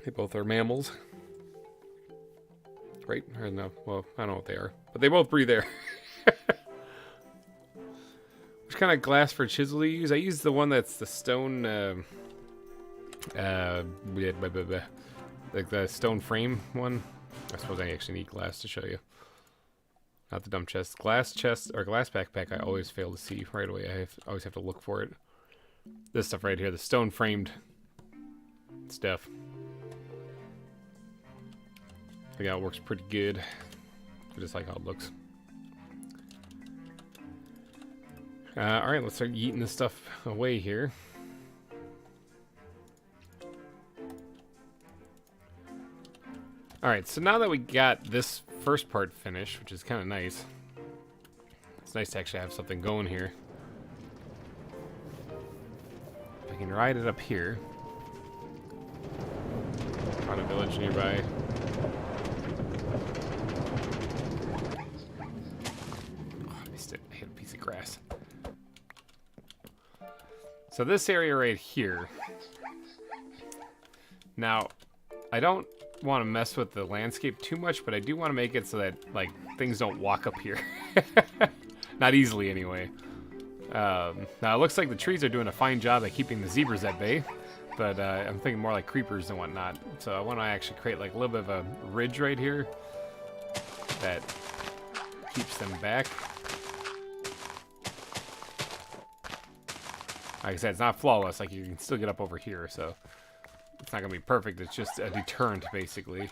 They both are mammals. Right? Or no, well, I don't know what they are. But they both breathe air. Which kind of glass for chisel do you use? I use the one that's the stone Like the stone frame one. I suppose I actually need glass to show you. Not the dumb chest. Glass chest or glass backpack I always fail to see right away. I always have to look for it. This stuff right here, the stone framed stuff. I think it works pretty good. I just like how it looks. Alright, let's start yeeting this stuff away here. Alright, so now that we got this first part finished, which is kind of nice. It's nice to actually have something going here. I can ride it up here. Found a village nearby. Oh, I missed it. I hit a piece of grass. So this area right here. Now, I don't want to mess with the landscape too much, but I do want to make it so that like things don't walk up here. Not easily anyway. Now it looks like the trees are doing a fine job at keeping the zebras at bay, but I'm thinking more like creepers and whatnot. So I want to actually create like a little bit of a ridge right here that keeps them back. Like I said, it's not flawless. Like you can still get up over here, so it's not gonna be perfect. It's just a deterrent, basically.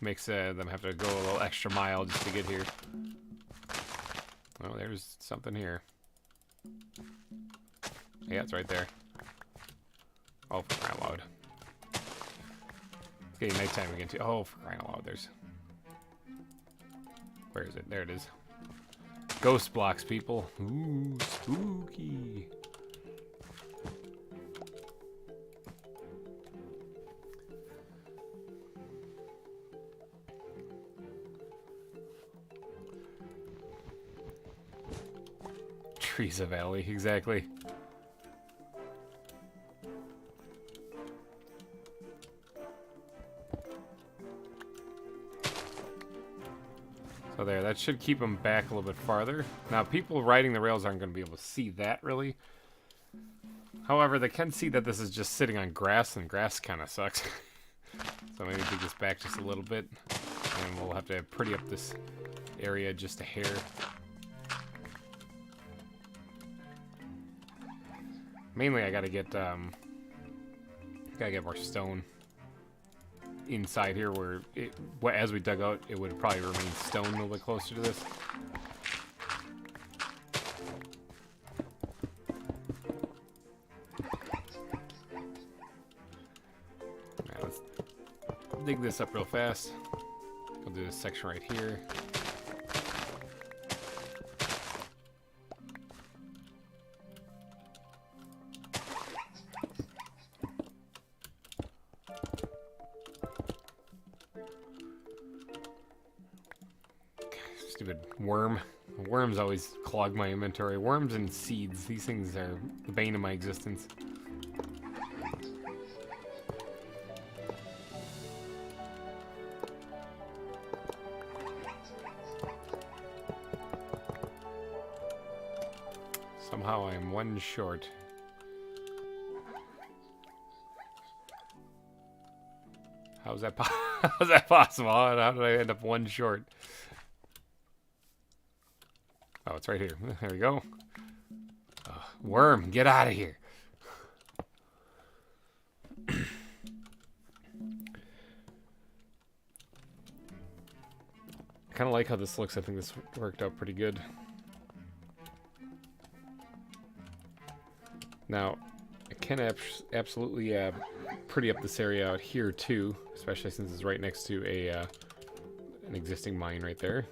Makes them have to go a little extra mile just to get here. Oh, there's something here. Yeah, it's right there. Oh, for crying out loud. It's getting nighttime again, too. Oh, for crying out loud, there's... Where is it? There it is. Ghost blocks, people. Ooh, spooky. Trees of Valley, exactly. So there, that should keep them back a little bit farther. Now, people riding the rails aren't going to be able to see that, really. However, they can see that this is just sitting on grass, and grass kind of sucks. So maybe dig this back just a little bit, and we'll have to pretty up this area just a hair. Mainly, I gotta get more stone inside here. Where as we dug out, it would probably remain stone a little bit closer to this. Alright, let's dig this up real fast. We'll do this section right here. Stupid worm. Worms always clog my inventory. Worms and seeds. These things are the bane of my existence. Somehow I am one short. How's that possible? How did I end up one short? Oh, it's right here. There we go. Worm, get out of here. Kind of like how this looks. I think this worked out pretty good. Now, I can absolutely pretty up this area out here too, especially since it's right next to an existing mine right there.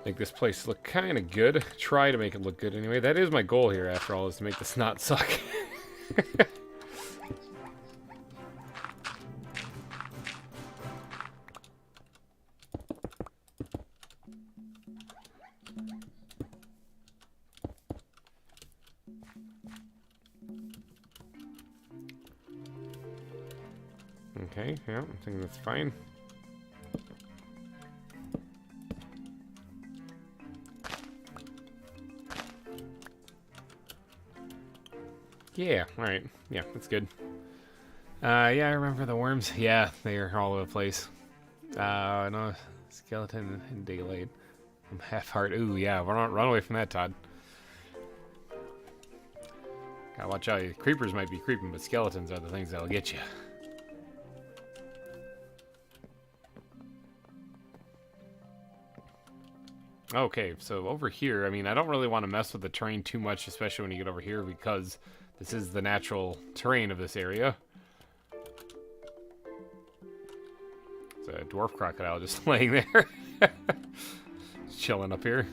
Make this place look kind of good. Try to make it look good anyway. That is my goal here, after all, is to make this not suck. Okay, yeah, I think that's fine. Yeah, alright. Yeah, that's good. Yeah, I remember the worms. Yeah, they are all over the place. No, skeleton in daylight. I'm half heart. Ooh, yeah, run away from that, Todd. Gotta watch out. Creepers might be creeping, but skeletons are the things that'll get you. Okay, so over here, I mean, I don't really want to mess with the terrain too much, especially when you get over here, because this is the natural terrain of this area. It's a dwarf crocodile just laying there. Just chilling up here.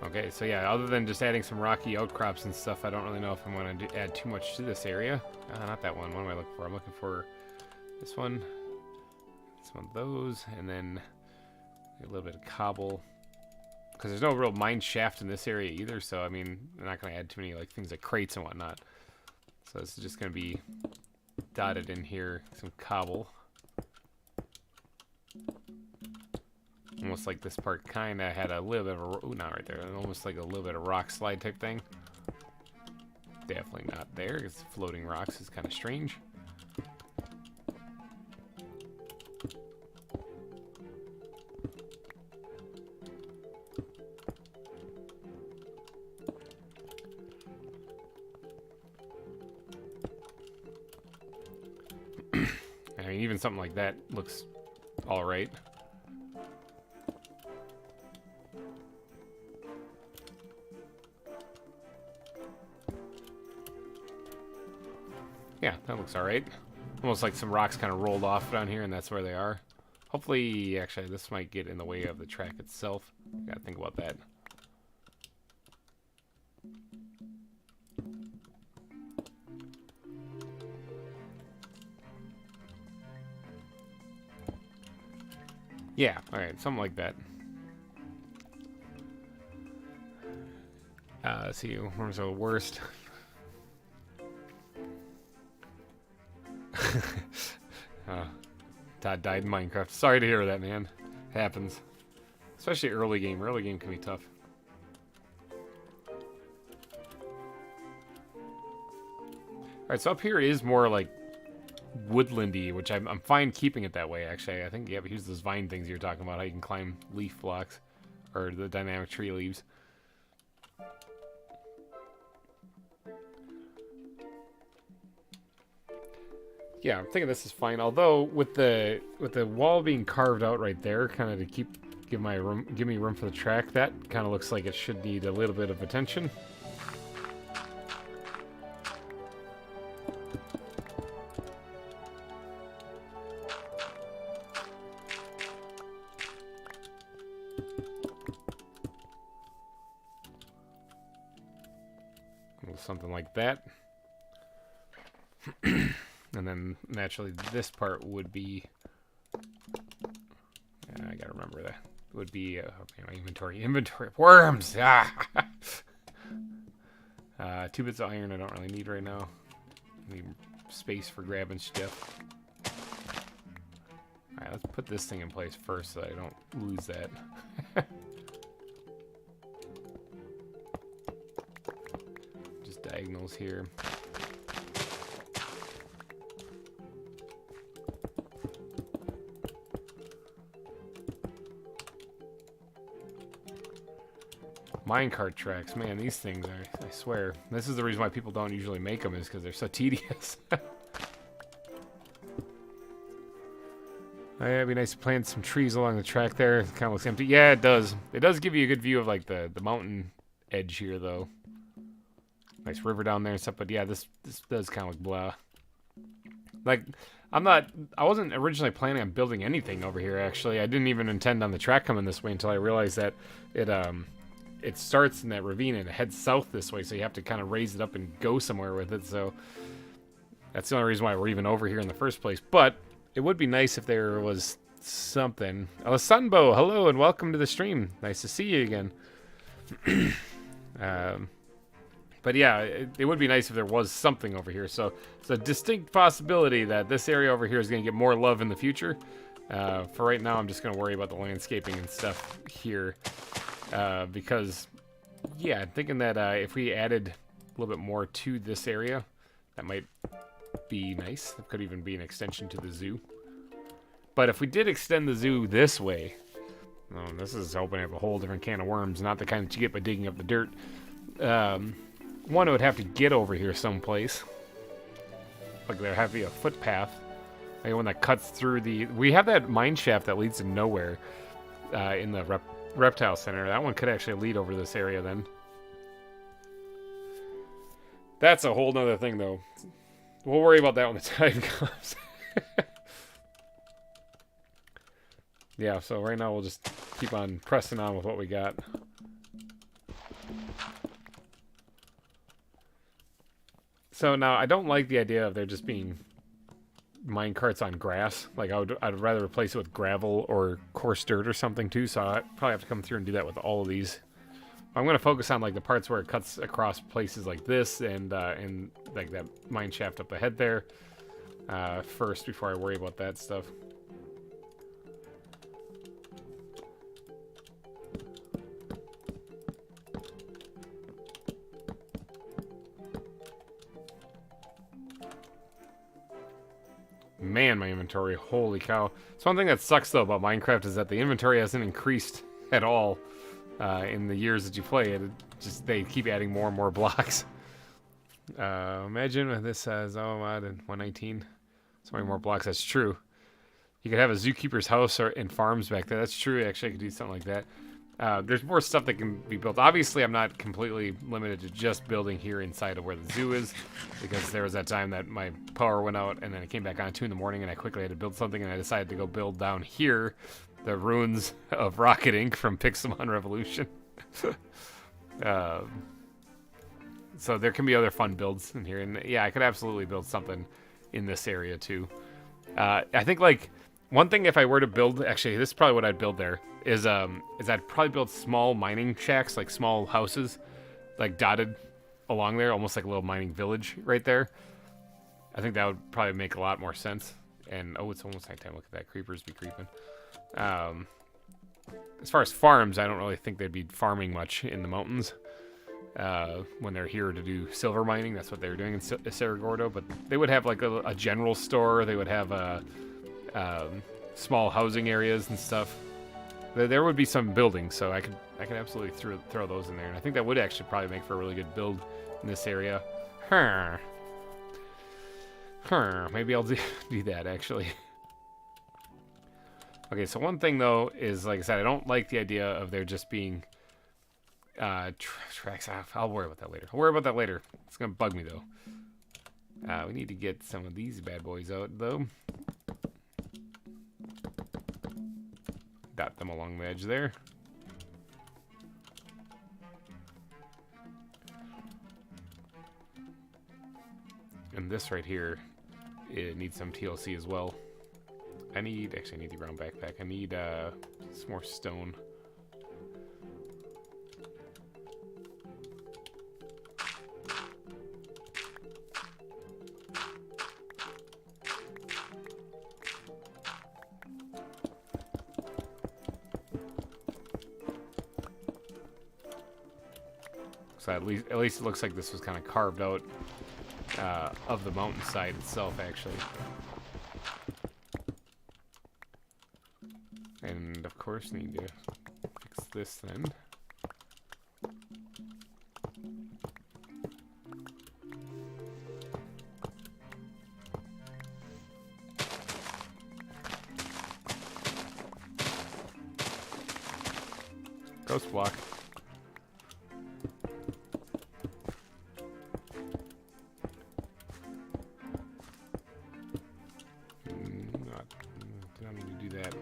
Okay, so yeah, other than just adding some rocky outcrops and stuff, I don't really know if I'm going to add too much to this area. Not that one. What am I looking for? I'm looking for this one of those, and then a little bit of cobble. Because there's no real mine shaft in this area either, so I mean, I'm not going to add too many like things like crates and whatnot. So this is just going to be dotted in here, some cobble. Almost like this part kind of had a little bit of a... Ooh, not right there. Almost like a little bit of rock slide type thing. Definitely not there, because floating rocks is kind of strange. I mean, even something like that looks all right. Yeah, that looks alright. Almost like some rocks kind of rolled off down here, and that's where they are. Hopefully, actually, this might get in the way of the track itself. Gotta think about that. Yeah, alright, something like that. Let's see, where's the worst? Todd died in Minecraft. Sorry to hear that, man. Happens. Especially early game. Early game can be tough. Alright, so up here is more like woodlandy, which I'm fine keeping it that way, actually. I think, yeah, but here's those vine things you're talking about, how you can climb leaf blocks. Or the dynamic tree leaves. Yeah, I'm thinking this is fine. Although with the wall being carved out right there, kind of to give me room for the track, that kind of looks like it should need a little bit of attention. Something like that. And then, naturally, this part would be... I gotta remember that. Would be... okay, my inventory. Inventory of worms! Ah! 2 bits of iron I don't really need right now. Need space for grabbing stuff. Alright, let's put this thing in place first so that I don't lose that. Just diagonals here. Minecart tracks, man, these things are, I swear. This is the reason why people don't usually make them, is because they're so tedious. It'd be nice to plant some trees along the track there. It kind of looks empty. Yeah, it does. It does give you a good view of like the mountain edge here, though. Nice river down there and stuff, but yeah, this does kind of look blah. Like, I wasn't originally planning on building anything over here, actually. I didn't even intend on the track coming this way until I realized that it starts in that ravine and it heads south this way, so you have to kind of raise it up and go somewhere with it, so that's the only reason why we're even over here in the first place. But it would be nice if there was something. Sunbo, hello and welcome to the stream. Nice to see you again. But yeah, it would be nice if there was something over here, so it's a distinct possibility that this area over here is going to get more love in the future. For right now, I'm just going to worry about the landscaping and stuff here. because, yeah, I'm thinking that if we added a little bit more to this area, that might be nice. It could even be an extension to the zoo. But if we did extend the zoo this way, oh, this is opening up a whole different can of worms, not the kind that you get by digging up the dirt. One, it would have to get over here someplace. Like there have to be a footpath. Like one that cuts through the... We have that mine shaft that leads to nowhere in the reptile center. That one could actually lead over this area then. That's a whole nother thing, though. We'll worry about that when the time comes. Yeah, so right now we'll just keep on pressing on with what we got. So now, I don't like the idea of there just being mine carts on grass. Like, I'd rather replace it with gravel or coarse dirt or something, too, so I probably have to come through and do that with all of these. I'm going to focus on like the parts where it cuts across places like this and like that mine shaft up ahead there first before I worry about that stuff. Man, my inventory, holy cow. So one thing that sucks though about Minecraft is that the inventory hasn't increased at all. In the years that you play it, they keep adding more and more blocks. Imagine if this says, oh, mod in 119. So many more blocks, that's true. You could have a zookeeper's house and farms back there. That's true, actually, I could do something like that. There's more stuff that can be built. Obviously, I'm not completely limited to just building here inside of where the zoo is, because there was that time that my power went out, and then it came back on 2 in the morning, and I quickly had to build something, and I decided to go build down here the ruins of Rocket Inc. from Pixelmon Revolution. So there can be other fun builds in here. And yeah, I could absolutely build something in this area too. I think like one thing if I were to build, actually this is probably what I'd build there, is I'd probably build small mining shacks, like small houses, like dotted along there, almost like a little mining village right there. I think that would probably make a lot more sense. And oh, it's almost nighttime. Look at that, creepers be creeping. As far as farms, I don't really think they'd be farming much in the mountains when they're here to do silver mining. That's what they were doing in Cerro Gordo, but they would have like a general store. They would have small housing areas and stuff. There would be some buildings, so I could absolutely throw those in there, and I think that would actually probably make for a really good build in this area. Maybe I'll do that actually. Okay, so one thing, though, is, like I said, I don't like the idea of there just being tracks off. I'll worry about that later. It's going to bug me, though. We need to get some of these bad boys out, though. Dot them along the edge there. And this right here, it needs some TLC as well. Actually I need the brown backpack. I need some more stone. So at least it looks like this was kind of carved out of the mountainside itself, actually. And of course, need to fix this then. Ghost block. Did not mean to do that.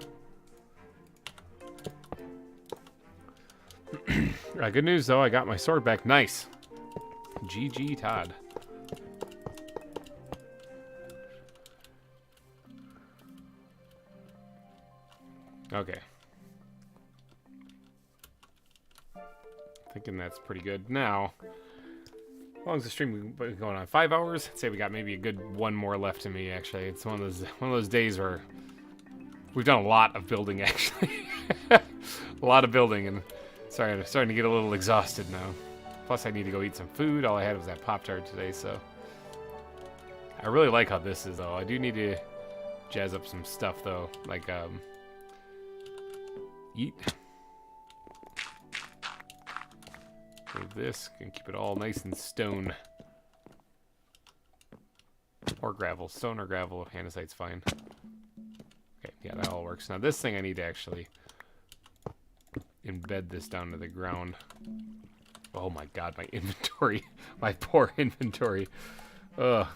Good news though, I got my sword back. Nice. GG Todd. Okay. Thinking that's pretty good. Now, how long is the stream been going on? 5 hours? I'd say we got maybe a good one more left to me, actually. It's one of those days where we've done a lot of building, actually. A lot of building, and Sorry, I'm starting to get a little exhausted now. Plus, I need to go eat some food. All I had was that Pop-Tart today, so... I really like how this is, though. I do need to jazz up some stuff, though. Like, eat. Move this. Can keep it all nice and stone. Or gravel. Stone or gravel. Andesite's fine. Okay, yeah, that all works. Now, this thing I need to actually embed this down to the ground. Oh my god, my inventory. My poor inventory. Ugh.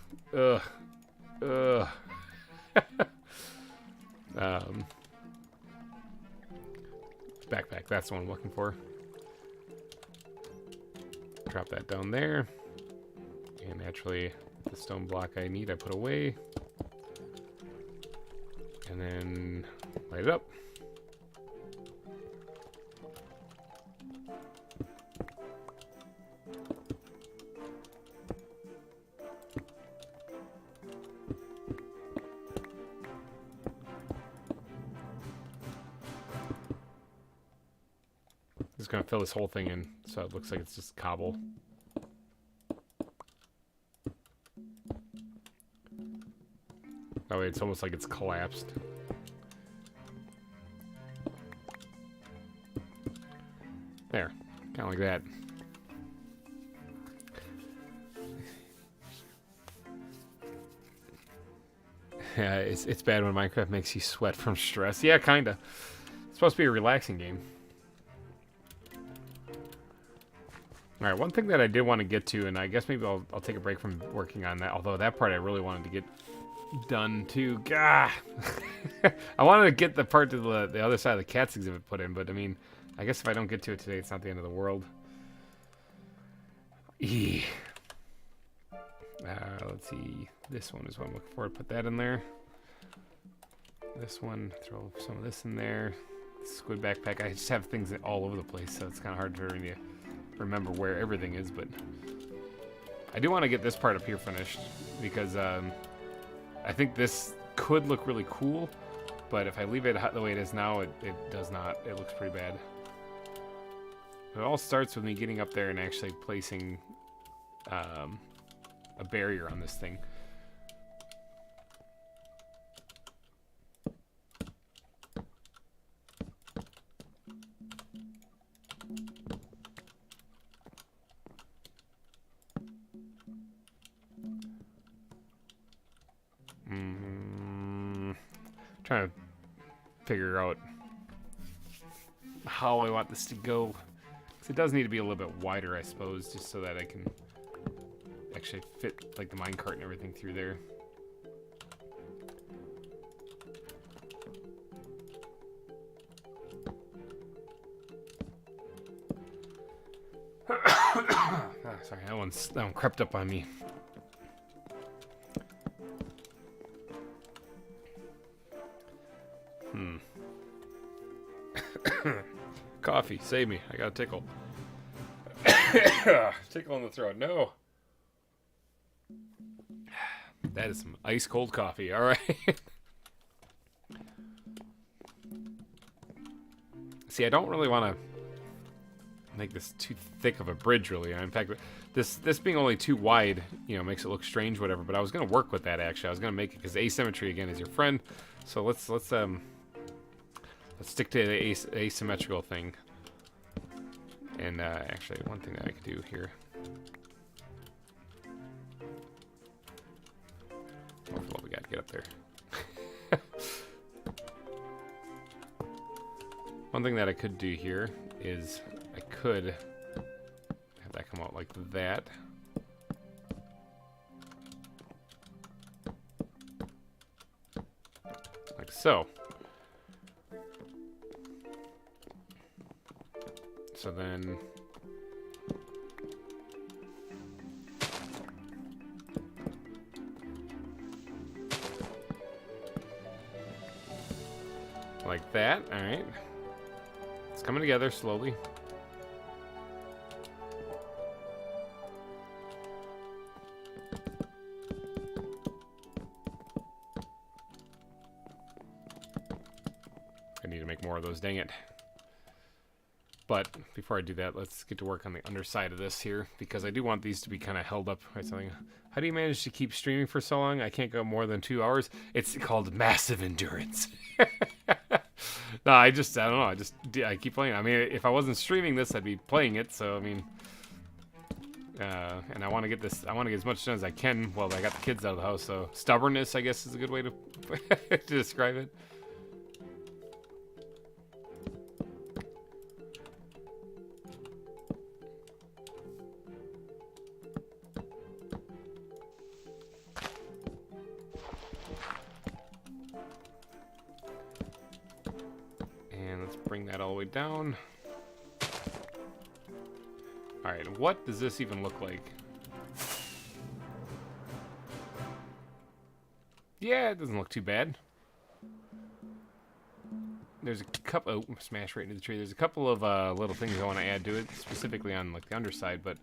Backpack, that's the one I'm looking for. Drop that down there. And naturally, the stone block I need, I put away. And then light it up. Just gonna fill this whole thing in so it looks like it's just cobble. That way it's almost like it's collapsed. There, kind of like that. Yeah, it's bad when Minecraft makes you sweat from stress. Yeah, kinda. It's supposed to be a relaxing game. Alright, one thing that I did want to get to, and I guess maybe I'll take a break from working on that, although that part I really wanted to get done too. Gah! I wanted to get the part to the other side of the cats exhibit put in, but I mean, I guess if I don't get to it today, it's not the end of the world. Let's see. This one is what I'm looking for. Put that in there. This one, throw some of this in there. Squid backpack. I just have things all over the place, so it's kind of hard to really remember where everything is, but I do want to get this part up here finished because I think this could look really cool, but if I leave it the way it is now, it does not. It looks pretty bad. It all starts with me getting up there and actually placing a barrier on this thing. Trying to figure out how I want this to go. 'Cause it does need to be a little bit wider, I suppose, just so that I can actually fit like the minecart and everything through there. Sorry, that one crept up on me. Coffee, save me. I got a tickle. Tickle in the throat. No. That is some ice cold coffee. All right. See, I don't really want to make this too thick of a bridge, really. In fact, this being only too wide, you know, makes it look strange, whatever. But I was gonna work with that actually. I was gonna make it because asymmetry again is your friend. So let's stick to the asymmetrical thing. And actually, one thing that I could do here. Oh, for what we got to get up there. One thing that I could do here is I could have that come out like that. Like so. So then like that. All right. It's coming together slowly. I need to make more of those, dang it. But before I do that, let's get to work on the underside of this here, because I do want these to be kind of held up by something. How do you manage to keep streaming for so long? I can't go more than 2 hours. It's called massive endurance. No, I don't know. I keep playing. I mean, if I wasn't streaming this, I'd be playing it. So I mean, and I want to get this. I want to get as much done as I can while I got the kids out of the house. So stubbornness, I guess, is a good way to to describe it. Bring that all the way down. Alright, what does this even look like? Yeah, it doesn't look too bad. There's a couple... Oh, smash right into the tree. There's a couple of little things I want to add to it, specifically on like the underside, but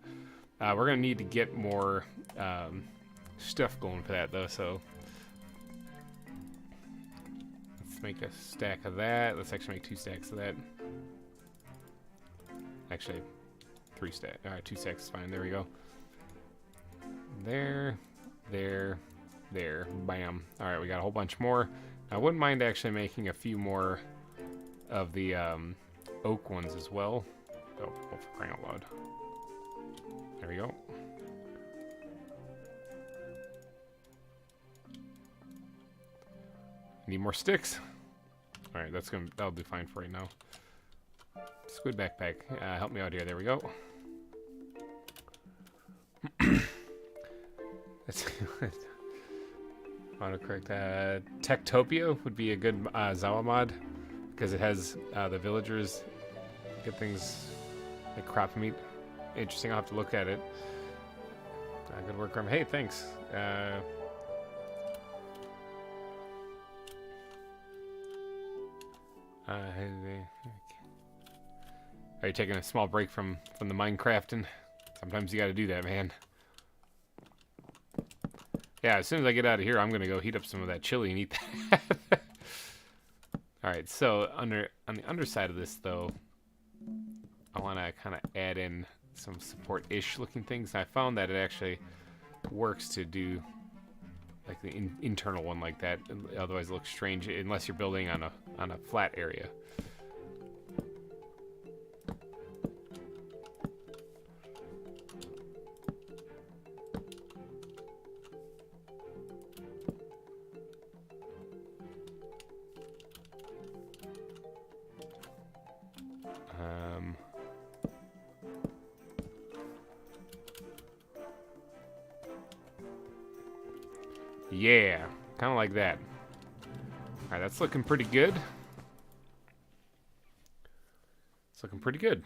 we're going to need to get more stuff going for that, though, so... Make a stack of that. Let's actually make 2 stacks of that. Actually, 3 stacks. Alright, 2 stacks is fine. There we go. There, there, there. Bam. Alright, we got a whole bunch more. I wouldn't mind actually making a few more of the oak ones as well. Oh, for crying out loud. There we go. Need more sticks. Alright, that'll be fine for right now. Squid backpack. Help me out here. There we go. That's autocorrect. Techtopia would be a good ZAWA mod, because it has the villagers get things like crop meat. Interesting. I'll have to look at it. Good work, GReimer. Hey, thanks. Are you taking a small break from the Minecrafting? Sometimes you gotta do that, man. Yeah, as soon as I get out of here, I'm gonna go heat up some of that chili and eat that. Alright, so on the underside of this, though, I want to kind of add in some support-ish looking things. I found that it actually works to do like the internal one like that. Otherwise, it looks strange unless you're building on a flat area. Yeah, kind of like that. Alright, that's looking pretty good. It's looking pretty good.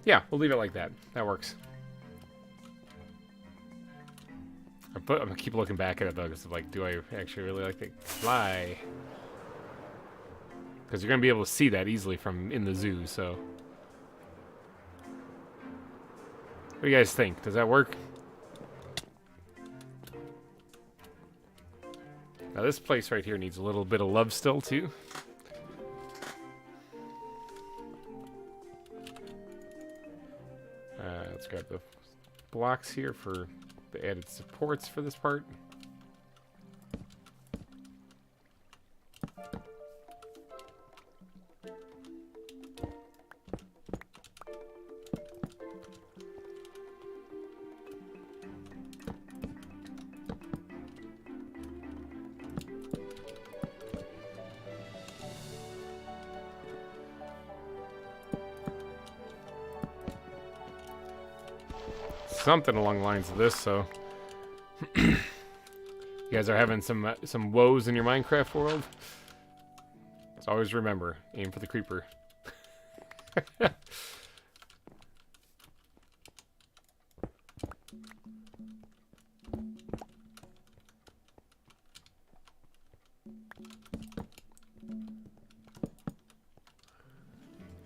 Yeah, we'll leave it like that. That works. I'm gonna keep looking back at it though, because like, do I actually really like to fly? Because you're going to be able to see that easily from in the zoo, so. What do you guys think? Does that work? Now this place right here needs a little bit of love still, too. Let's grab the blocks here for the added supports for this part. Something along the lines of this, so you guys are having some woes in your Minecraft world. Just always remember, aim for the creeper.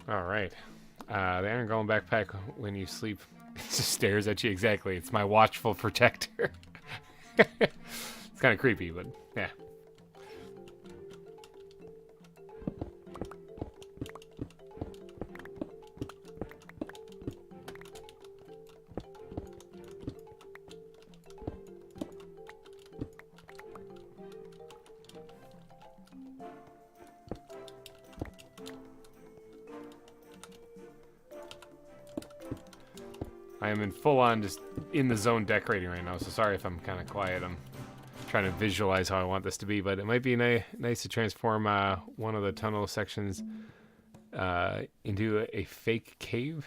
All right, the iron golem backpack when you sleep. It just stares at you. Exactly. It's my watchful protector. It's kind of creepy, but yeah. I am in full-on just in the zone decorating right now, so sorry if I'm kind of quiet. I'm trying to visualize how I want this to be, but it might be nice to transform one of the tunnel sections into a fake cave.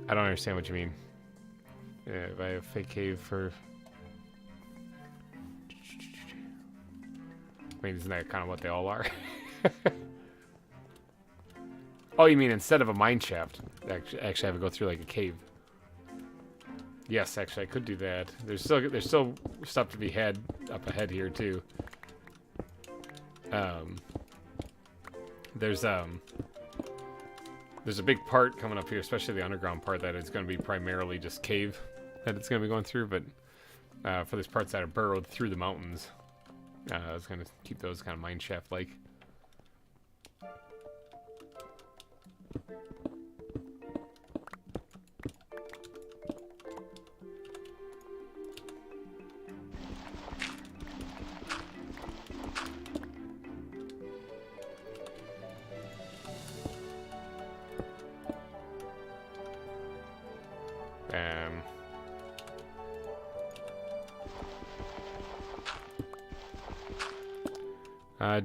I don't understand what you mean. Yeah, if I have a fake cave for... I mean, isn't that kind of what they all are? Oh, you mean instead of a mine shaft, actually have it go through like a cave? Yes, actually, I could do that. There's still stuff to be had up ahead here too. There's a big part coming up here, especially the underground part, that is going to be primarily just cave that it's going to be going through. But for these parts that are burrowed through the mountains, I was going to keep those kind of mine shaft like.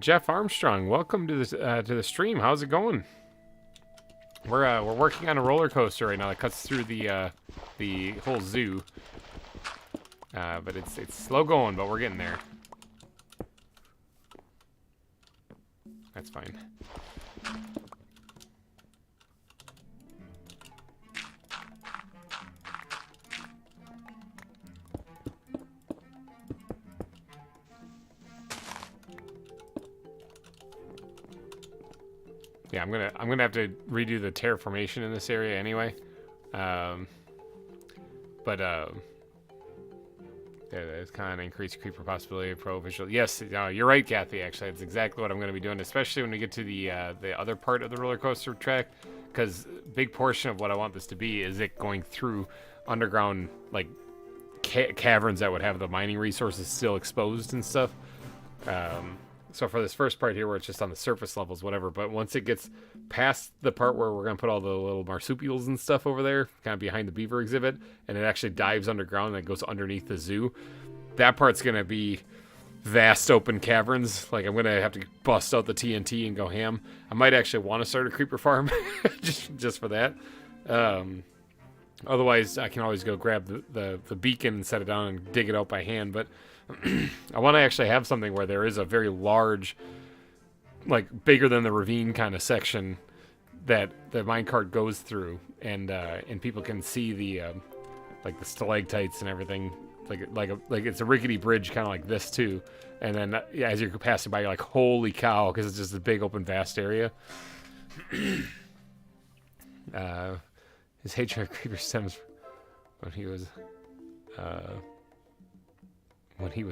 Jeff Armstrong, welcome to the stream. How's it going? We're working on a roller coaster right now that cuts through the whole zoo. But it's slow going, but we're getting there. That's fine. Yeah, I'm gonna have to redo the terraformation in this area anyway. Yeah, it's kind of increased creeper possibility, pro visual. Yes, you're right, Kathy. Actually, that's exactly what I'm going to be doing, especially when we get to the other part of the roller coaster track, because a big portion of what I want this to be is it going through underground like caverns that would have the mining resources still exposed and stuff. So for this first part here, where it's just on the surface levels, whatever. But once it gets past the part where we're going to put all the little marsupials and stuff over there, kind of behind the beaver exhibit, and it actually dives underground and it goes underneath the zoo, that part's going to be vast open caverns. Like, I'm going to have to bust out the TNT and go ham. I might actually want to start a creeper farm just for that. Otherwise, I can always go grab the beacon and set it down and dig it out by hand. But I want to actually have something where there is a very large, like bigger than the ravine kind of section that the minecart goes through, and people can see the like the stalactites and everything, like it's a rickety bridge, kind of like this too. And then as you're passing by, you're like, holy cow, because it's just a big open vast area. His hatred of creeper stems when he was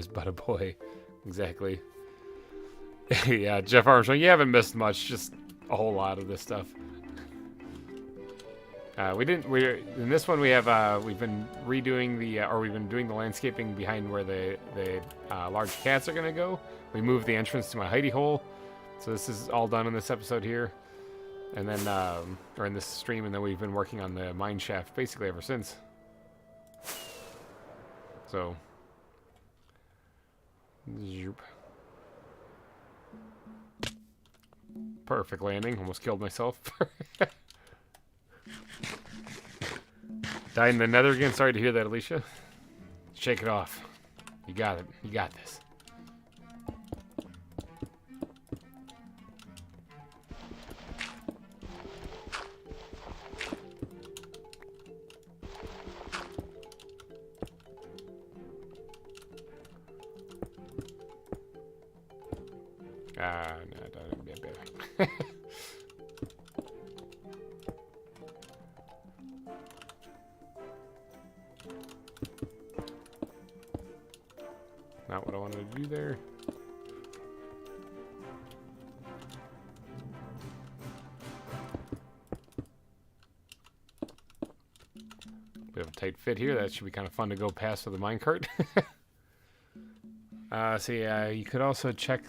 but a boy. Exactly. Yeah, Jeff Armstrong, you haven't missed much, just a whole lot of this stuff. In this one we've been redoing we've been doing the landscaping behind where the large cats are gonna go. We moved the entrance to my hidey-hole, so this is all done in this episode here. And then, or in this stream, and then we've been working on the mine shaft basically ever since. So, perfect landing. Almost killed myself. Died in the nether again. Sorry to hear that, Alicia. Shake it off. You got it. You got this. No, of a tight fit here. That should be kind of fun to go past with a minecart. So yeah, you could also check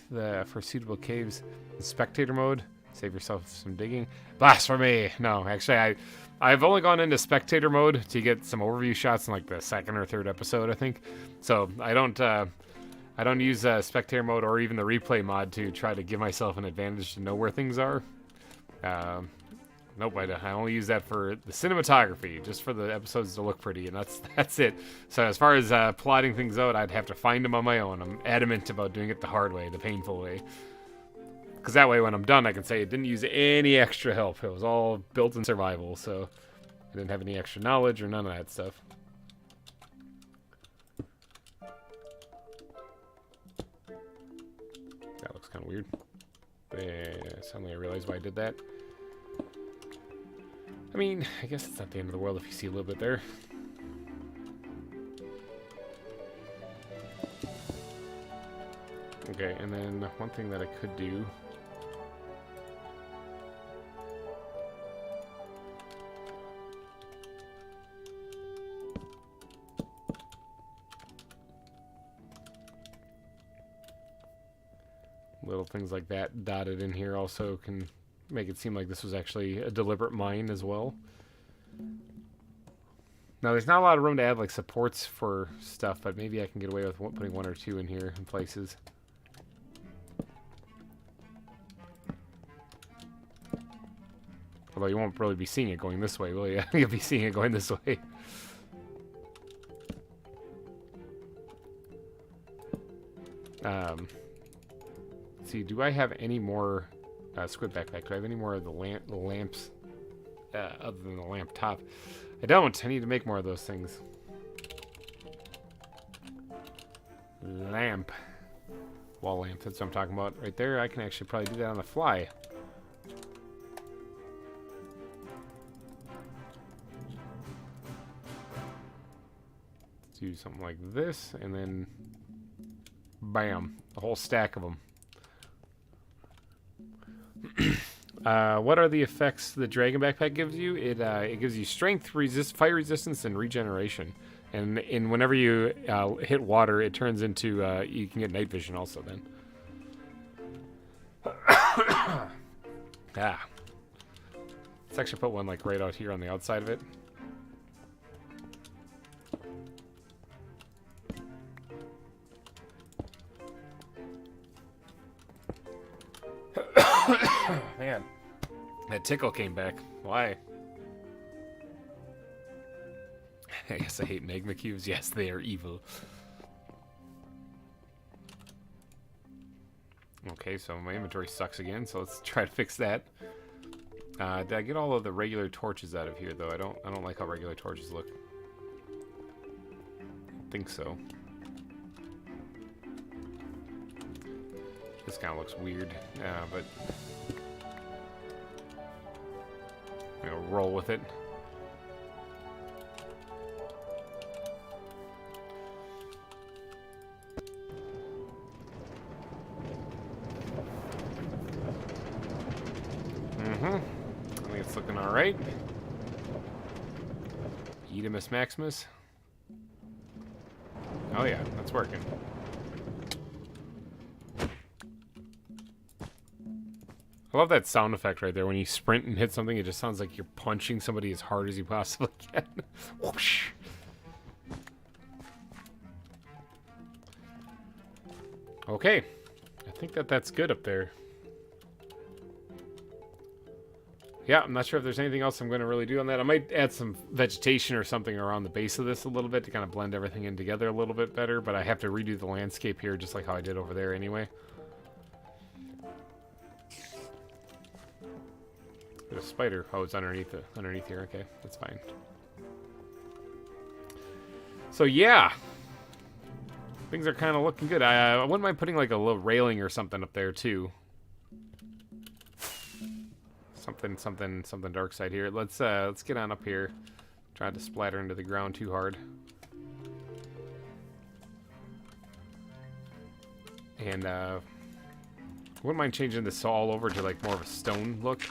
for suitable caves in spectator mode. Save yourself some digging. Blasphemy! No, actually, I've only gone into spectator mode to get some overview shots in like the second or third episode, I think. So I don't use spectator mode or even the replay mod to try to give myself an advantage to know where things are. Nope, I only use that for the cinematography, just for the episodes to look pretty, and that's it. So as far as plotting things out, I'd have to find them on my own. I'm adamant about doing it the hard way, the painful way. Because that way, when I'm done, I can say it didn't use any extra help. It was all built in survival, so I didn't have any extra knowledge or none of that stuff. That looks kind of weird. Suddenly I realized why I did that. I mean, I guess it's not the end of the world if you see a little bit there. Okay, and then one thing that I could do... Little things like that dotted in here also can make it seem like this was actually a deliberate mine as well. Now, there's not a lot of room to add like supports for stuff, but maybe I can get away with putting one or two in here in places. Although you won't really be seeing it going this way, will you? You'll be seeing it going this way. Let's see, do I have any more squid backpack? Do I have any more of the lamps other than the lamp top? I don't. I need to make more of those things. Lamp. Wall lamp. That's what I'm talking about right there. I can actually probably do that on the fly. Let's do something like this, and then bam, a whole stack of them. What are the effects the dragon backpack gives you? It gives you strength, fire resistance, and regeneration. And whenever you hit water, it turns into you can get night vision also then. Let's actually put one like right out here on the outside of it. Man, that tickle came back. Why? I guess I hate magma cubes. Yes, they are evil. Okay, so my inventory sucks again, so let's try to fix that. Did I get all of the regular torches out of here though? I don't like how regular torches look. I think so. This kind of looks weird, but I'm gonna roll with it. I think it's looking all right. Edimus Maximus. Oh yeah, that's working. I love that sound effect right there. When you sprint and hit something, it just sounds like you're punching somebody as hard as you possibly can. Whoosh. Okay. I think that's good up there. Yeah, I'm not sure if there's anything else I'm going to really do on that. I might add some vegetation or something around the base of this a little bit to kind of blend everything in together a little bit better, but I have to redo the landscape here just like how I did over there anyway. There's a spider. Oh, it's underneath here. Okay, that's fine. So yeah, things are kind of looking good. I wouldn't mind putting like a little railing or something up there too. Something dark side here. Let's get on up here. Try to splatter into the ground too hard. And wouldn't mind changing this all over to like more of a stone look.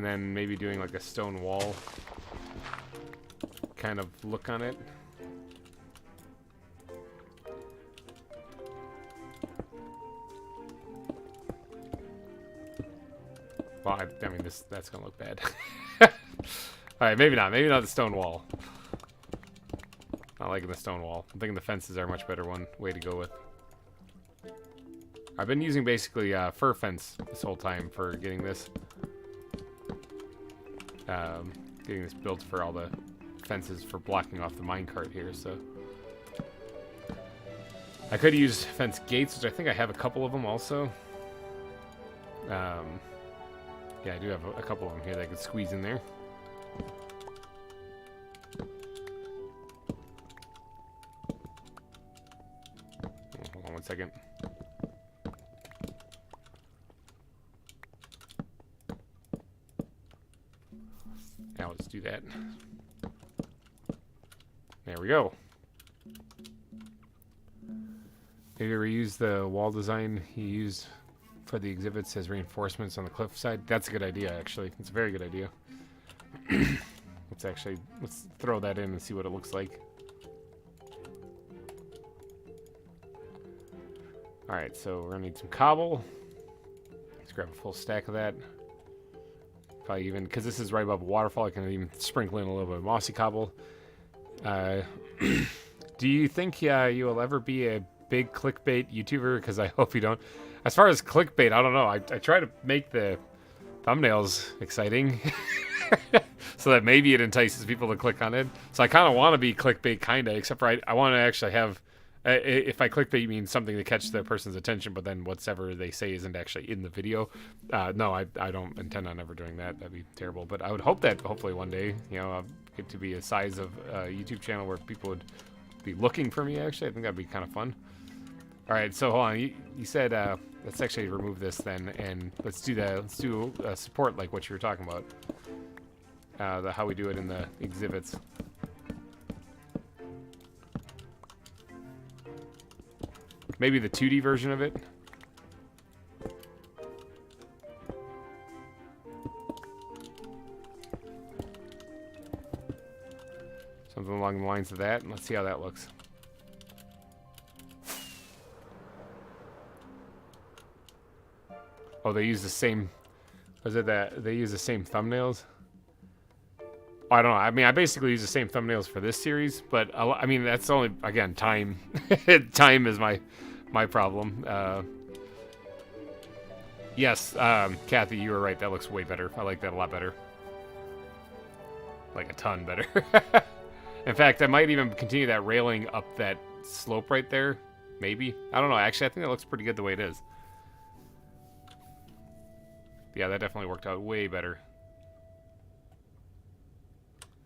then maybe doing like a stone wall kind of look on it. Well, I mean, that's gonna look bad. All right, maybe not. Maybe not the stone wall. Not liking the stone wall. I'm thinking the fences are a much better way to go with. I've been using basically fir fence this whole time for getting this. Getting this built for all the fences for blocking off the minecart here, so. I could use fence gates, which I think I have a couple of them also. Yeah, I do have a couple of them here that I could squeeze in there. Hold on one second. Now let's do that. There we go. Maybe reuse the wall design he used for the exhibits as reinforcements on the cliffside. That's a good idea, actually. It's a very good idea. Let's throw that in and see what it looks like. Alright, so we're gonna need some cobble. Let's grab a full stack of that. Probably even, because this is right above a waterfall, I can even sprinkle in a little bit of mossy cobble. Do you think you will ever be a big clickbait YouTuber? Because I hope you don't. As far as clickbait, I don't know. I try to make the thumbnails exciting so that maybe it entices people to click on it. So I kind of want to be clickbait, kind of, except for I want to actually have, if I clickbait means something to catch the person's attention, but then whatever they say isn't actually in the video. No, I don't intend on ever doing that. That'd be terrible. But I would hope that hopefully one day, you know, I'll get to be a size of YouTube channel where people would be looking for me, actually. I think that'd be kind of fun. All right, so hold on. You said let's actually remove this then, and let's do that. Let's do support like what you were talking about. How we do it in the exhibits. Maybe the 2D version of it. Something along the lines of that, and let's see how that looks. Oh, they use the same. Was it that they use the same thumbnails? Oh, I don't know. I mean, I basically use the same thumbnails for this series, but I mean, that's only, again, time. Time is my problem. Yes, Kathy, you were right. That looks way better. I like that a lot better. Like a ton better. In fact, I might even continue that railing up that slope right there. Maybe. I don't know. Actually, I think that looks pretty good the way it is. Yeah, that definitely worked out way better.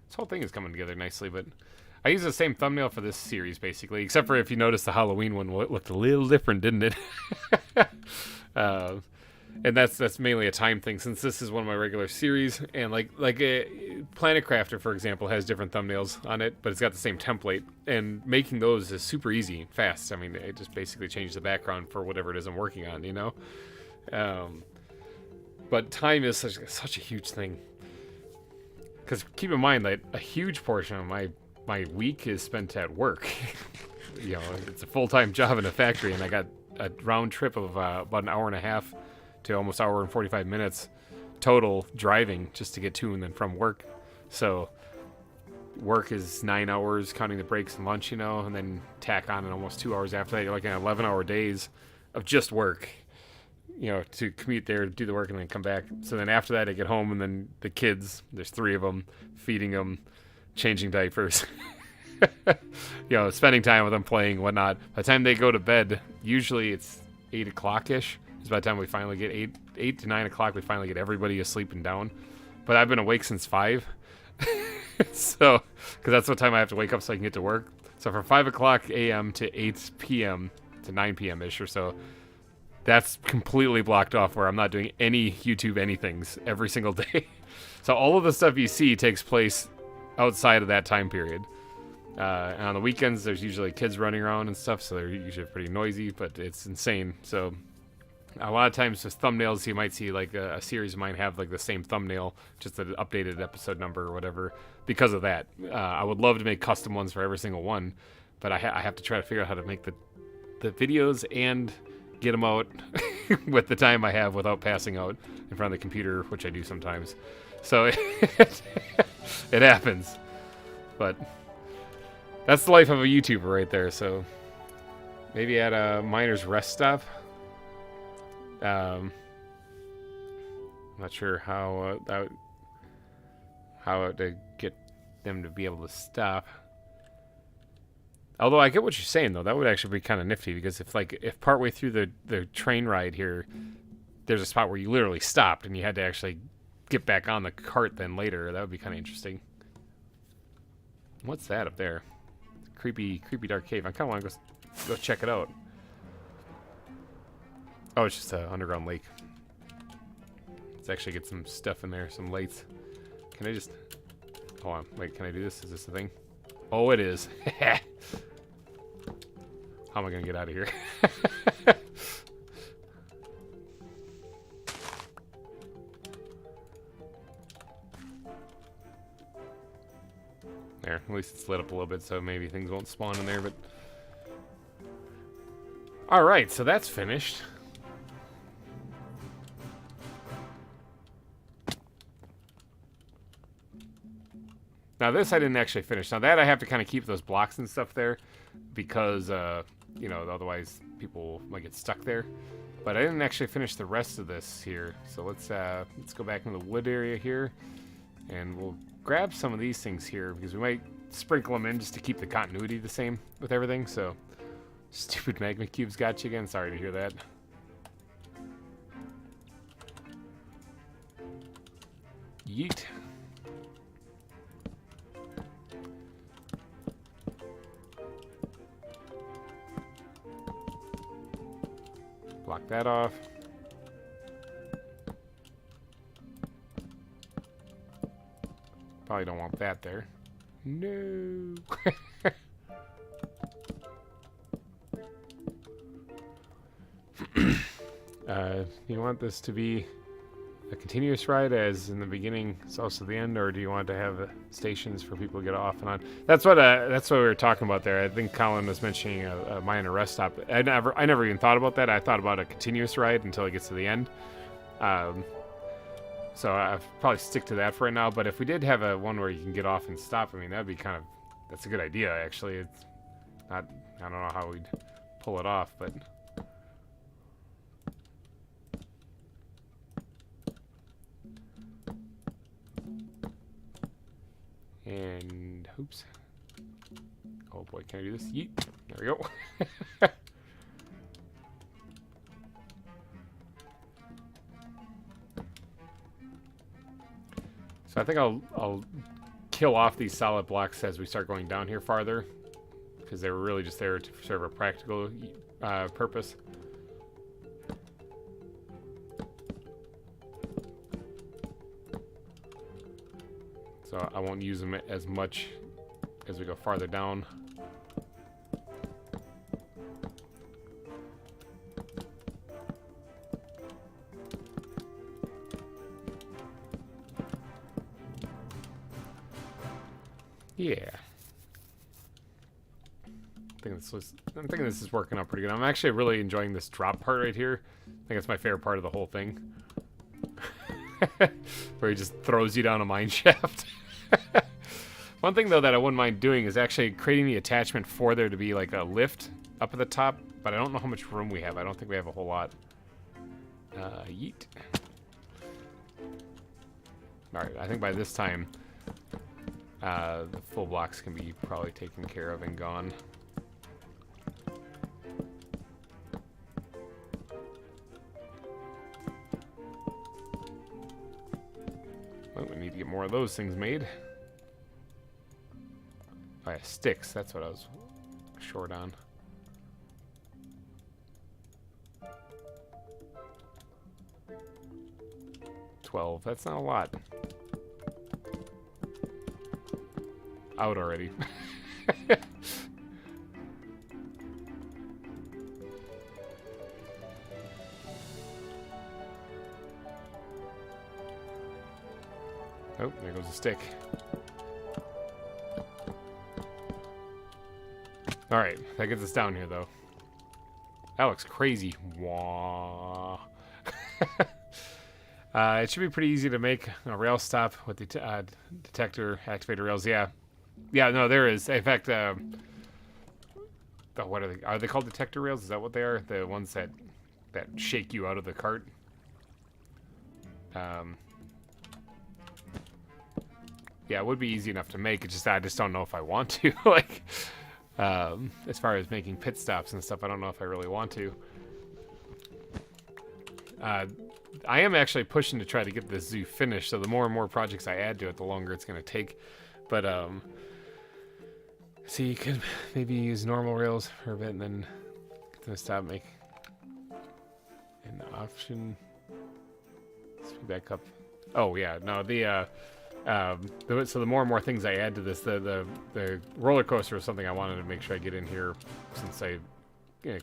This whole thing is coming together nicely, but I use the same thumbnail for this series, basically, except for if you notice the Halloween one looked a little different, didn't it? And that's mainly a time thing, since this is one of my regular series, and like a Planet Crafter, for example, has different thumbnails on it, but it's got the same template, and making those is super easy, fast. I mean, it just basically changes the background for whatever it is I'm working on, you know? But time is such a huge thing. Because keep in mind that a huge portion of my week is spent at work. You know, it's a full-time job in a factory, and I got a round trip of about an hour and a half to almost hour and 45 minutes total driving just to get to and then from work. So work is 9 hours, counting the breaks and lunch, you know, and then tack on and almost 2 hours after that. You're like in 11-hour days of just work. You know, to commute there, do the work, and then come back. So then after that, I get home, and then the kids, there's 3 of them, feeding them, changing diapers, you know, spending time with them, playing, whatnot. By the time they go to bed, usually it's 8 o'clock-ish. It's by the time we finally get 8 to 9 o'clock, we finally get everybody asleep and down. But I've been awake since 5. So, because that's what time I have to wake up so I can get to work. So from 5 o'clock a.m. to 8 p.m. to 9 p.m.-ish or so, that's completely blocked off where I'm not doing any YouTube anythings every single day. So all of the stuff you see takes place outside of that time period. And on the weekends, there's usually kids running around and stuff, so they're usually pretty noisy, but it's insane. So A lot of times with thumbnails, you might see like a series might have like the same thumbnail, just an updated episode number or whatever. Because of that, I would love to make custom ones for every single one, but I have to try to figure out how to make the videos and get them out with the time I have without passing out in front of the computer, which I do sometimes. So it happens, but that's the life of a YouTuber right there. So maybe at a miner's rest stop. I'm not sure how to get them to be able to stop. Although I get what you're saying, though, that would actually be kind of nifty, because if partway through the train ride here, there's a spot where you literally stopped and you had to actually get back on the cart then later, that would be kind of interesting. What's that up there? Creepy dark cave. I kind of want to go check it out. Oh, it's just an underground lake. Let's actually get some stuff in there, some lights. Can I just... Hold on, wait, can I do this? Is this the thing? Oh, it is. How am I going to get out of here? There, at least it's lit up a little bit, so maybe things won't spawn in there, but... Alright, so that's finished. Now this I didn't actually finish. Now that I have to kind of keep those blocks and stuff there because, you know, otherwise people might get stuck there. But I didn't actually finish the rest of this here. So let's go back into the wood area here, and we'll grab some of these things here because we might sprinkle them in just to keep the continuity the same with everything. So stupid magma cubes got you again. Sorry to hear that. Yeet. Block that off. Probably don't want that there. No. You want this to be a continuous ride, as in the beginning, it's also the end, or do you want to have stations for people to get off and on? That's what we were talking about there. I think Colin was mentioning a minor rest stop. I never even thought about that. I thought about a continuous ride until it gets to the end. So I'll probably stick to that for right now. But if we did have a one where you can get off and stop, I mean, that'd be that's a good idea, actually. It's not, I don't know how we'd pull it off, but. And, oops. Oh boy, can I do this? Yeet. There we go. So I think I'll kill off these solid blocks as we start going down here farther, because they were really just there to serve a practical purpose. So I won't use them as much as we go farther down. Yeah. I'm thinking this is working out pretty good. I'm actually really enjoying this drop part right here. I think it's my favorite part of the whole thing. Where he just throws you down a mine shaft. One thing, though, that I wouldn't mind doing is actually creating the attachment for there to be like a lift up at the top, but I don't know how much room we have. I don't think we have a whole lot. Yeet. Alright, I think by this time, the full blocks can be probably taken care of and gone. Well, we need to get more of those things made. Oh yeah, sticks. That's what I was short on. $12. That's not a lot. Out already. Oh, there goes a stick. Alright, that gets us down here, though. That looks crazy. Wah. It should be pretty easy to make a rail stop with the detector activator rails. Yeah. Yeah, no, there is. In fact, what are they? Are they called detector rails? Is that what they are? The ones that shake you out of the cart? Yeah, it would be easy enough to make. It's just I just don't know if I want to. Like, as far as making pit stops and stuff, I don't know if I really want to. I am actually pushing to try to get this zoo finished, so the more and more projects I add to it, the longer it's going to take. But, see, you could maybe use normal rails for a bit and then get them to stop making an option. Let's back up. Oh, yeah, no, so the more and more things I add to this, the roller coaster was something I wanted to make sure I get in here since I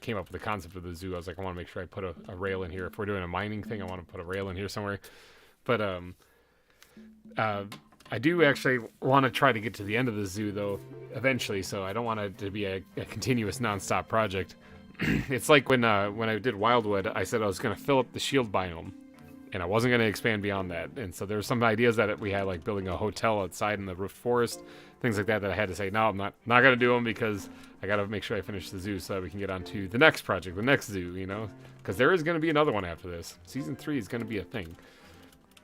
came up with the concept of the zoo. I was like, I want to make sure I put a rail in here. If we're doing a mining thing, I want to put a rail in here somewhere. But I do actually want to try to get to the end of the zoo, though, eventually, so I don't want it to be a continuous, non-stop project. It's like when I did Wildwood, I said I was going to fill up the shield biome, and I wasn't going to expand beyond that. And so there were some ideas that we had, like building a hotel outside in the roof forest, things like that I had to say, no, I'm not going to do them because I got to make sure I finish the zoo so that we can get on to the next project, the next zoo, you know? Because there is going to be another one after this. Season 3 is going to be a thing.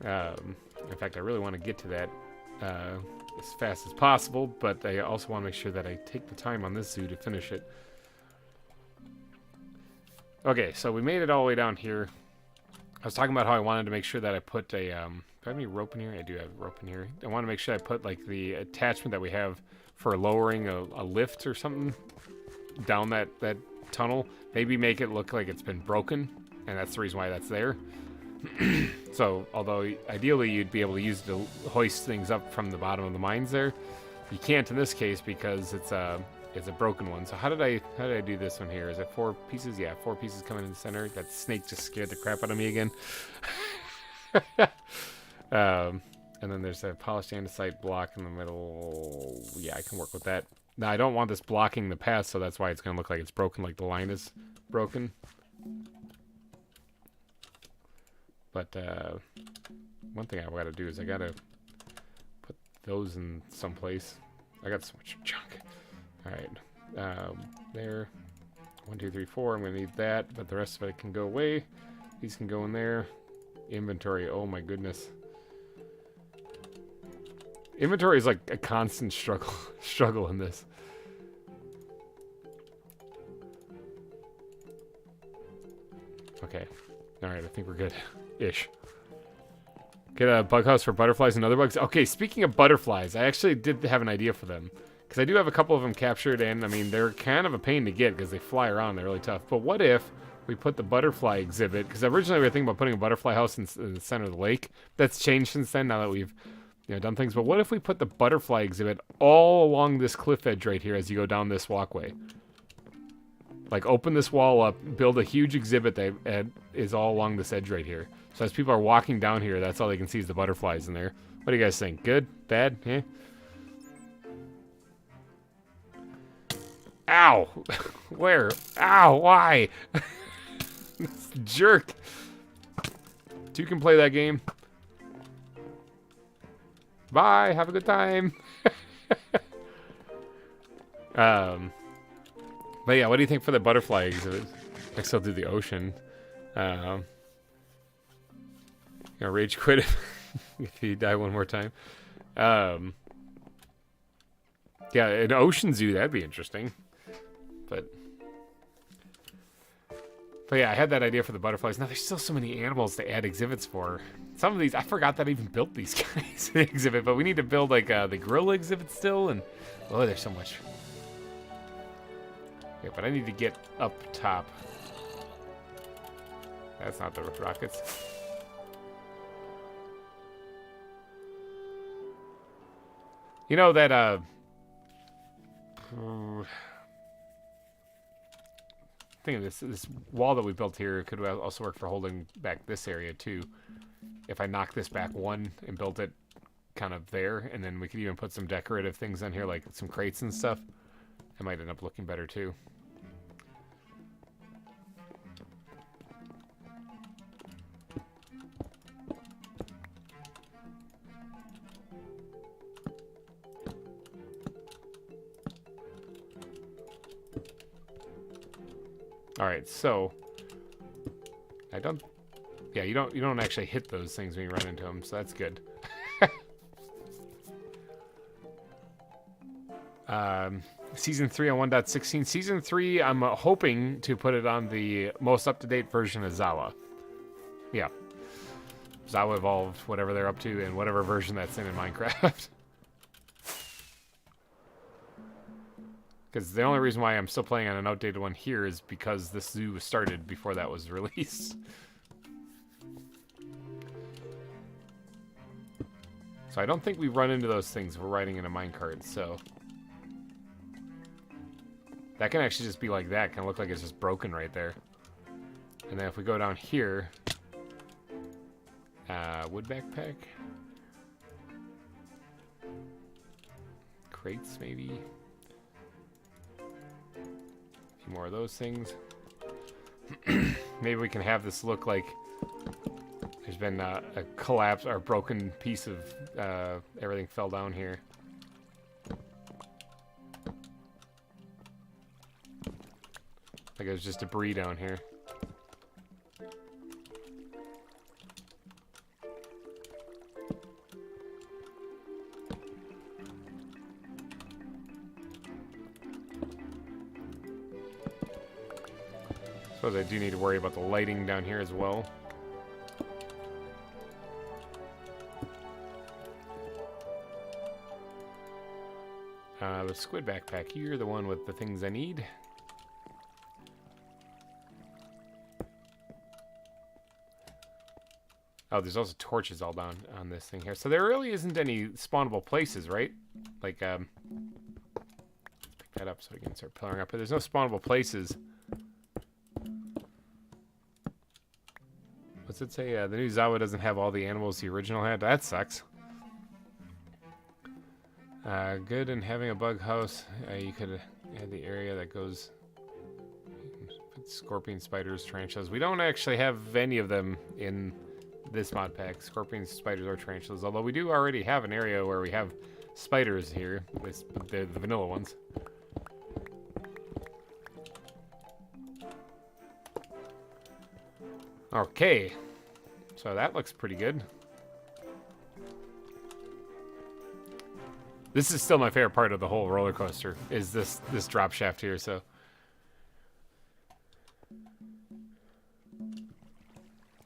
In fact, I really want to get to that as fast as possible, but I also want to make sure that I take the time on this zoo to finish it. Okay, so we made it all the way down here. I was talking about how I wanted to make sure that I put a, do I have any rope in here? I do have rope in here. I want to make sure I put, like, the attachment that we have for lowering a lift or something down that tunnel. Maybe make it look like it's been broken, and that's the reason why that's there. So, although ideally you'd be able to use it to hoist things up from the bottom of the mines there, you can't in this case because it's a broken one. So how did I do this one here? Is it 4 pieces? Yeah, 4 pieces coming in the center. That snake just scared the crap out of me again. And then there's a polished andesite block in the middle. Yeah, I can work with that. Now I don't want this blocking the path, so that's why it's going to look like it's broken, like the line is broken. But one thing I got to do is I got to put those in someplace. I got so much junk. All right, there. 1, 2, 3, 4. I'm gonna need that, but the rest of it can go away. These can go in there. Inventory. Oh my goodness. Inventory is like a constant struggle in this. Okay. All right. I think we're good. Ish. Get a bug house for butterflies and other bugs. Okay. Speaking of butterflies, I actually did have an idea for them. Because I do have a couple of them captured, and I mean, they're kind of a pain to get because they fly around. They're really tough. But what if we put the butterfly exhibit? Because originally we were thinking about putting a butterfly house in the center of the lake. That's changed since then, now that we've done things. But what if we put the butterfly exhibit all along this cliff edge right here as you go down this walkway? Like, open this wall up, build a huge exhibit that is all along this edge right here. So as people are walking down here, that's all they can see is the butterflies in there. What do you guys think? Good? Bad? Eh? Ow! Where? Ow! Why? This jerk. 2 can play that game. Bye. Have a good time. But yeah, what do you think for the butterfly exhibit? Next, I'll do the ocean. Rage quit if you die one more time. Yeah, an ocean zoo, that'd be interesting. But yeah, I had that idea for the butterflies. Now, there's still so many animals to add exhibits for. Some of these, I forgot that I even built these guys in the exhibit, but we need to build, like, the gorilla exhibit still, and, oh, there's so much. Yeah, but I need to get up top. That's not the rockets. You know that, think of this wall that we built here could also work for holding back this area too. If I knock this back 1 and built it kind of there, and then we could even put some decorative things on here, like some crates and stuff. It might end up looking better too. All right, so I don't. Yeah, you don't actually hit those things when you run into them, so that's good. Season 3 on 1.16. Season 3, I'm hoping to put it on the most up-to-date version of ZAWA. Yeah. ZAWA Evolved, whatever they're up to, and whatever version that's in Minecraft. Because the only reason why I'm still playing on an outdated one here is because this zoo started before that was released. So I don't think we run into those things if we're riding in a minecart, so... That can actually just be like that. Can look like it's just broken right there. And then if we go down here... wood backpack? Crates, maybe? A few more of those things. Maybe we can have this look like there's been a collapse or a broken piece of everything fell down here. Like there's just debris down here. Suppose I do need to worry about the lighting down here as well. The squid backpack here, the one with the things I need. Oh, there's also torches all down on this thing here. So there really isn't any spawnable places, right? Like, let's pick that up so we can start pillaring up. But there's no spawnable places. What's it say? The new ZAWA doesn't have all the animals the original had. That sucks. Good in having a bug house. You could add the area that goes... Scorpion, spiders, tarantulas. We don't actually have any of them in this mod pack. Scorpions, spiders, or tarantulas. Although we do already have an area where we have spiders here. They're the vanilla ones. Okay. So that looks pretty good. This is still my favorite part of the whole roller coaster, is this drop shaft here, so.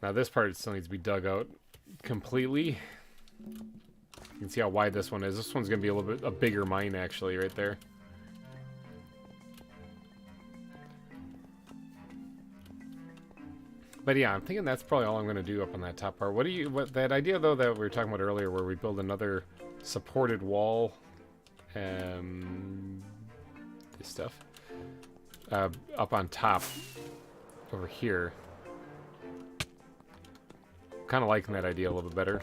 Now this part still needs to be dug out completely. You can see how wide this one is. This one's gonna be a little bit a bigger mine actually right there. But yeah, I'm thinking that's probably all I'm gonna do up on that top part. What that idea though that we were talking about earlier where we build another supported wall, this stuff, up on top over here. Kind of liking that idea a little bit better.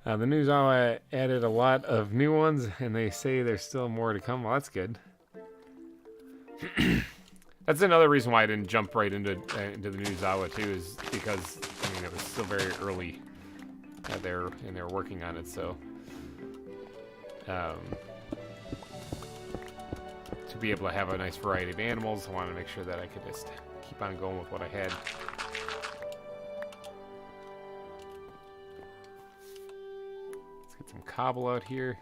The new ZAWA added a lot of new ones, and they say there's still more to come. Well, that's good. That's another reason why I didn't jump right into the new ZAWA too, is because I mean it was still very early. They're working on it, so to be able to have a nice variety of animals, I wanted to make sure that I could just keep on going with what I had. Let's get some cobble out here.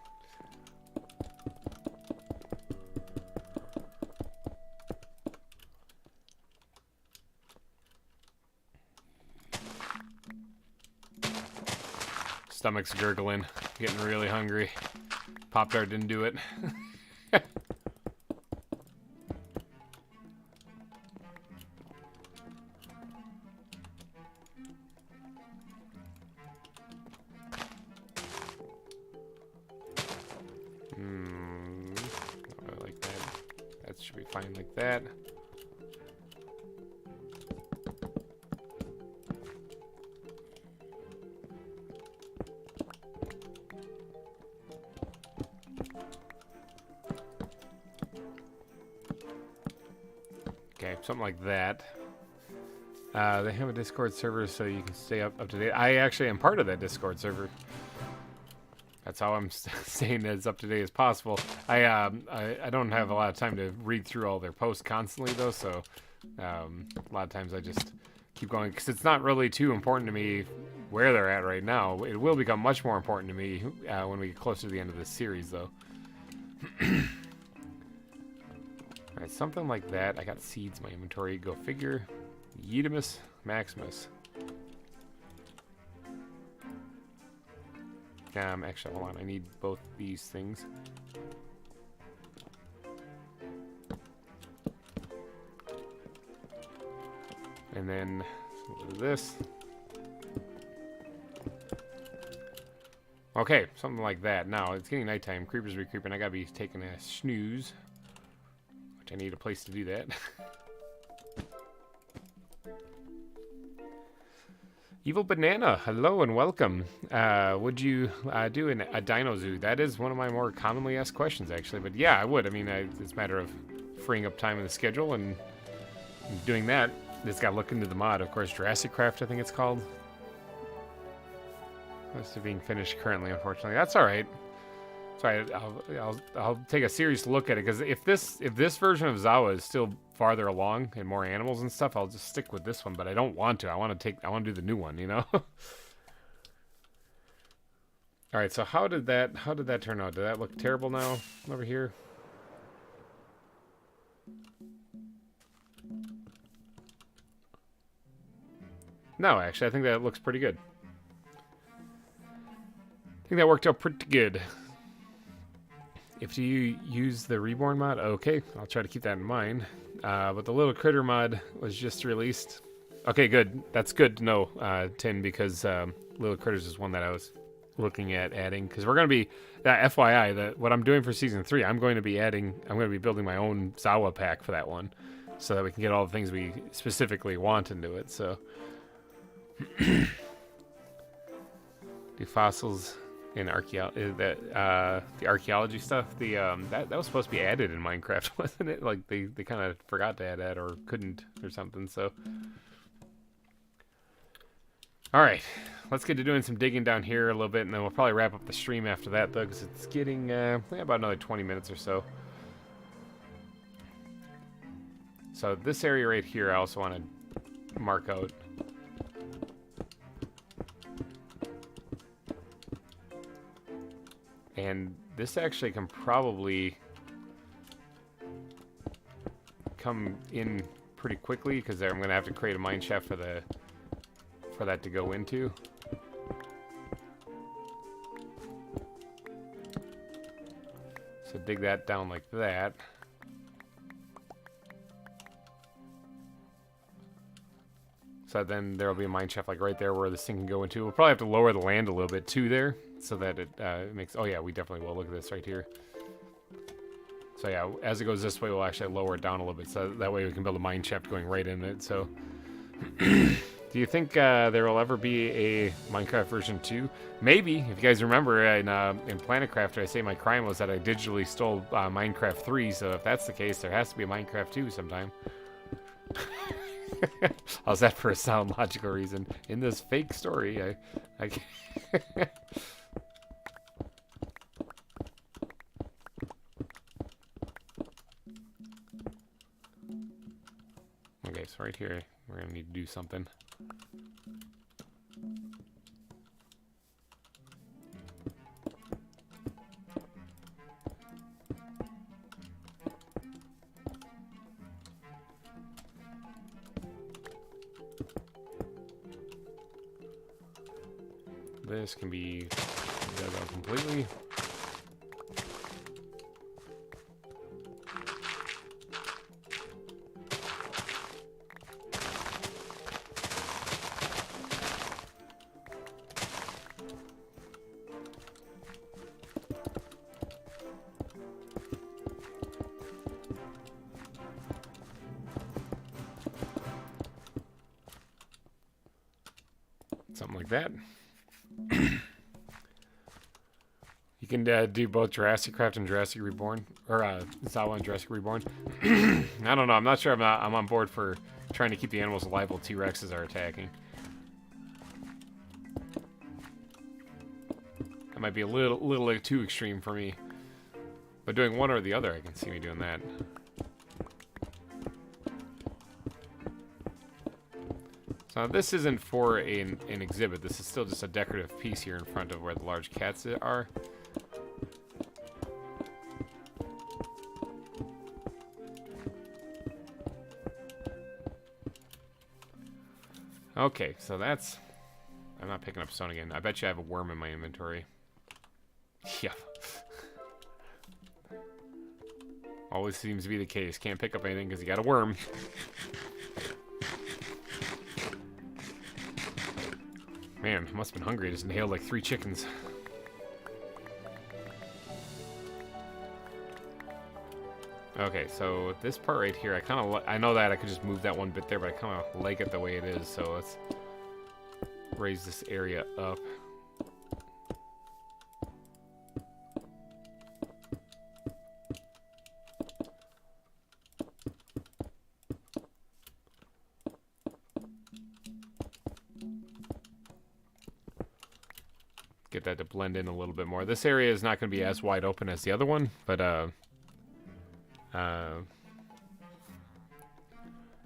Stomach's gurgling, getting really hungry. Pop-Tart didn't do it. I like that. That should be fine like that. Okay, something like that. They have a Discord server so you can stay up to date. I actually am part of that Discord server. That's how I'm staying as up to date as possible. I don't have a lot of time to read through all their posts constantly though, so a lot of times I just keep going because it's not really too important to me where they're at right now. It will become much more important to me when we get closer to the end of this series though. Alright, something like that. I got seeds in my inventory. Go figure. Yeetimus Maximus. Actually, hold on. I need both these things. And then this. Okay, something like that. Now, it's getting nighttime. Creepers be creeping. I gotta be taking a snooze. Which I need a place to do that. Evil Banana, hello and welcome. Would you do a dino zoo? That is one of my more commonly asked questions, actually. But yeah, I would. I mean, it's a matter of freeing up time in the schedule and doing that. Just got to look into the mod. Of course, Jurassic Craft, I think it's called. That's being finished currently, unfortunately. That's all right. It's all right. I'll take a serious look at it because if this version of ZAWA is still farther along and more animals and stuff, I'll just stick with this one. But I don't want to. I want to do the new one. You know. All right. So how did that turn out? Did that look terrible now over here? No, actually, I think that looks pretty good. I think that worked out pretty good. If you use the Reborn mod, okay, I'll try to keep that in mind. But the Little Critter mod was just released. Okay, good. That's good to know, Tin, because Little Critters is one that I was looking at adding. Because we're going to be, that FYI, that what I'm doing for Season 3, I'm going to be building my own ZAWA pack for that one. So that we can get all the things we specifically want into it, so. Do fossils in the archaeology stuff, that was supposed to be added in Minecraft, wasn't it? Like they kind of forgot to add that or couldn't or something. So all right, let's get to doing some digging down here a little bit, and then we'll probably wrap up the stream after that though, because it's getting about another 20 minutes or so. So this area right here I also want to mark out. And this actually can probably come in pretty quickly because I'm going to have to create a mine shaft for that to go into. So dig that down like that. So then there will be a mine shaft like right there where this thing can go into. We'll probably have to lower the land a little bit too there, so that it makes... Oh yeah, we definitely will. Look at this right here. So yeah, as it goes this way, we'll actually lower it down a little bit, so that way we can build a mine shaft going right in it. So, do you think there will ever be a Minecraft version 2? Maybe. If you guys remember in PlanetCraft, I say my crime was that I digitally stole Minecraft 3, so if that's the case, there has to be a Minecraft 2 sometime. How's that for a sound logical reason? In this fake story, I Okay, so right here, we're gonna need to do something. This can be dug out completely. Something like that. You can do both Jurassic Craft and Jurassic Reborn, or ZAWA and Jurassic Reborn. I don't know. I'm not sure. I'm on board for trying to keep the animals alive while T-Rexes are attacking. That might be a little too extreme for me. But doing one or the other, I can see me doing that. So this isn't for an exhibit. This is still just a decorative piece here in front of where the large cats are. Okay, so that's... I'm not picking up stone again. I bet you I have a worm in my inventory. Yeah. Always seems to be the case. Can't pick up anything because you got a worm. Man, I must have been hungry. I just inhaled like 3 chickens. Okay, so this part right here, I know that I could just move that one bit there, but I kind of like it the way it is, so let's raise this area up. Get that to blend in a little bit more. This area is not going to be as wide open as the other one, but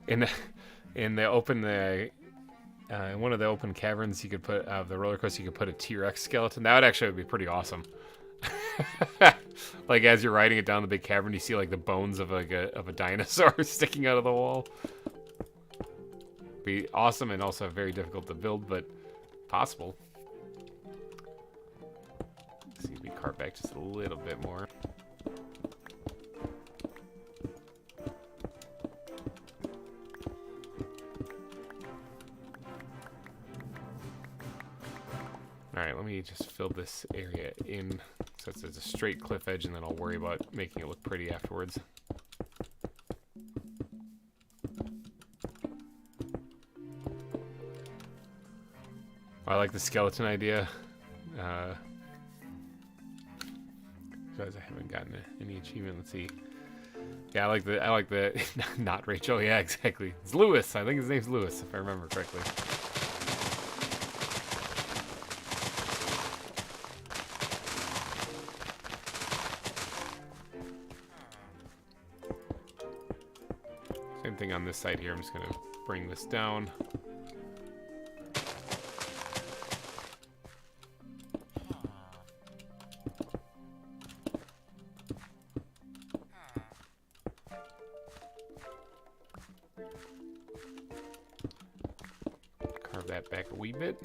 in one of the open caverns, you could put the roller coaster. You could put a T-Rex skeleton. That would actually be pretty awesome. Like as you're riding it down the big cavern, you see like the bones of a dinosaur sticking out of the wall. Be awesome and also very difficult to build, but possible. Let's see if we carve back just a little bit more. Alright, let me just fill this area in so it's a straight cliff edge, and then I'll worry about making it look pretty afterwards. I like the skeleton idea. Because I haven't gotten any achievement. Let's see. Yeah, I like the not Rachel. Yeah, exactly. It's Lewis. I think his name's Lewis, if I remember correctly. Same thing on this side here. I'm just gonna bring this down. Carve that back a wee bit.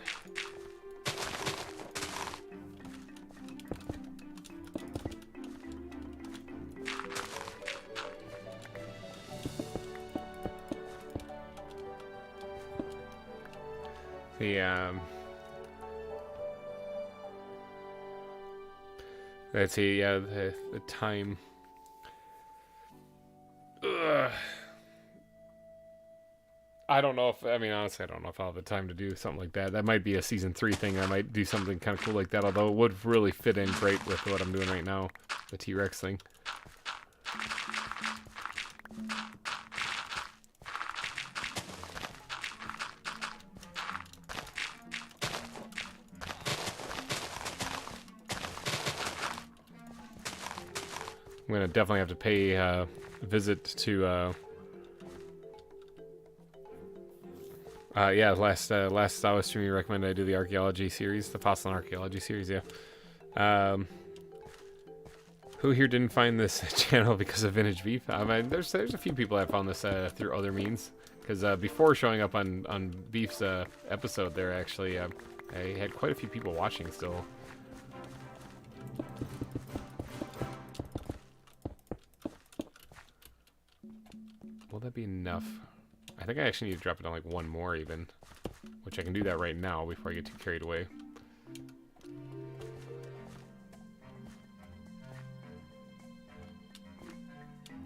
Let's see, yeah, the time. Ugh. I don't know if, I mean, honestly, I don't know if I'll have the time to do something like that. That might be a season 3 thing. I might do something kind of cool like that, although it would really fit in great with what I'm doing right now, the T-Rex thing. I'm gonna definitely have to pay a visit to yeah, last ZAWA stream you recommended I do the archaeology series, the fossil and archaeology series. Yeah. Who here didn't find this channel because of VintageBeef? I mean, there's a few people that found this through other means, because before showing up on Beef's episode there, actually I had quite a few people watching still. Will that be enough? I think I actually need to drop it down like one more even, which I can do that right now before I get too carried away.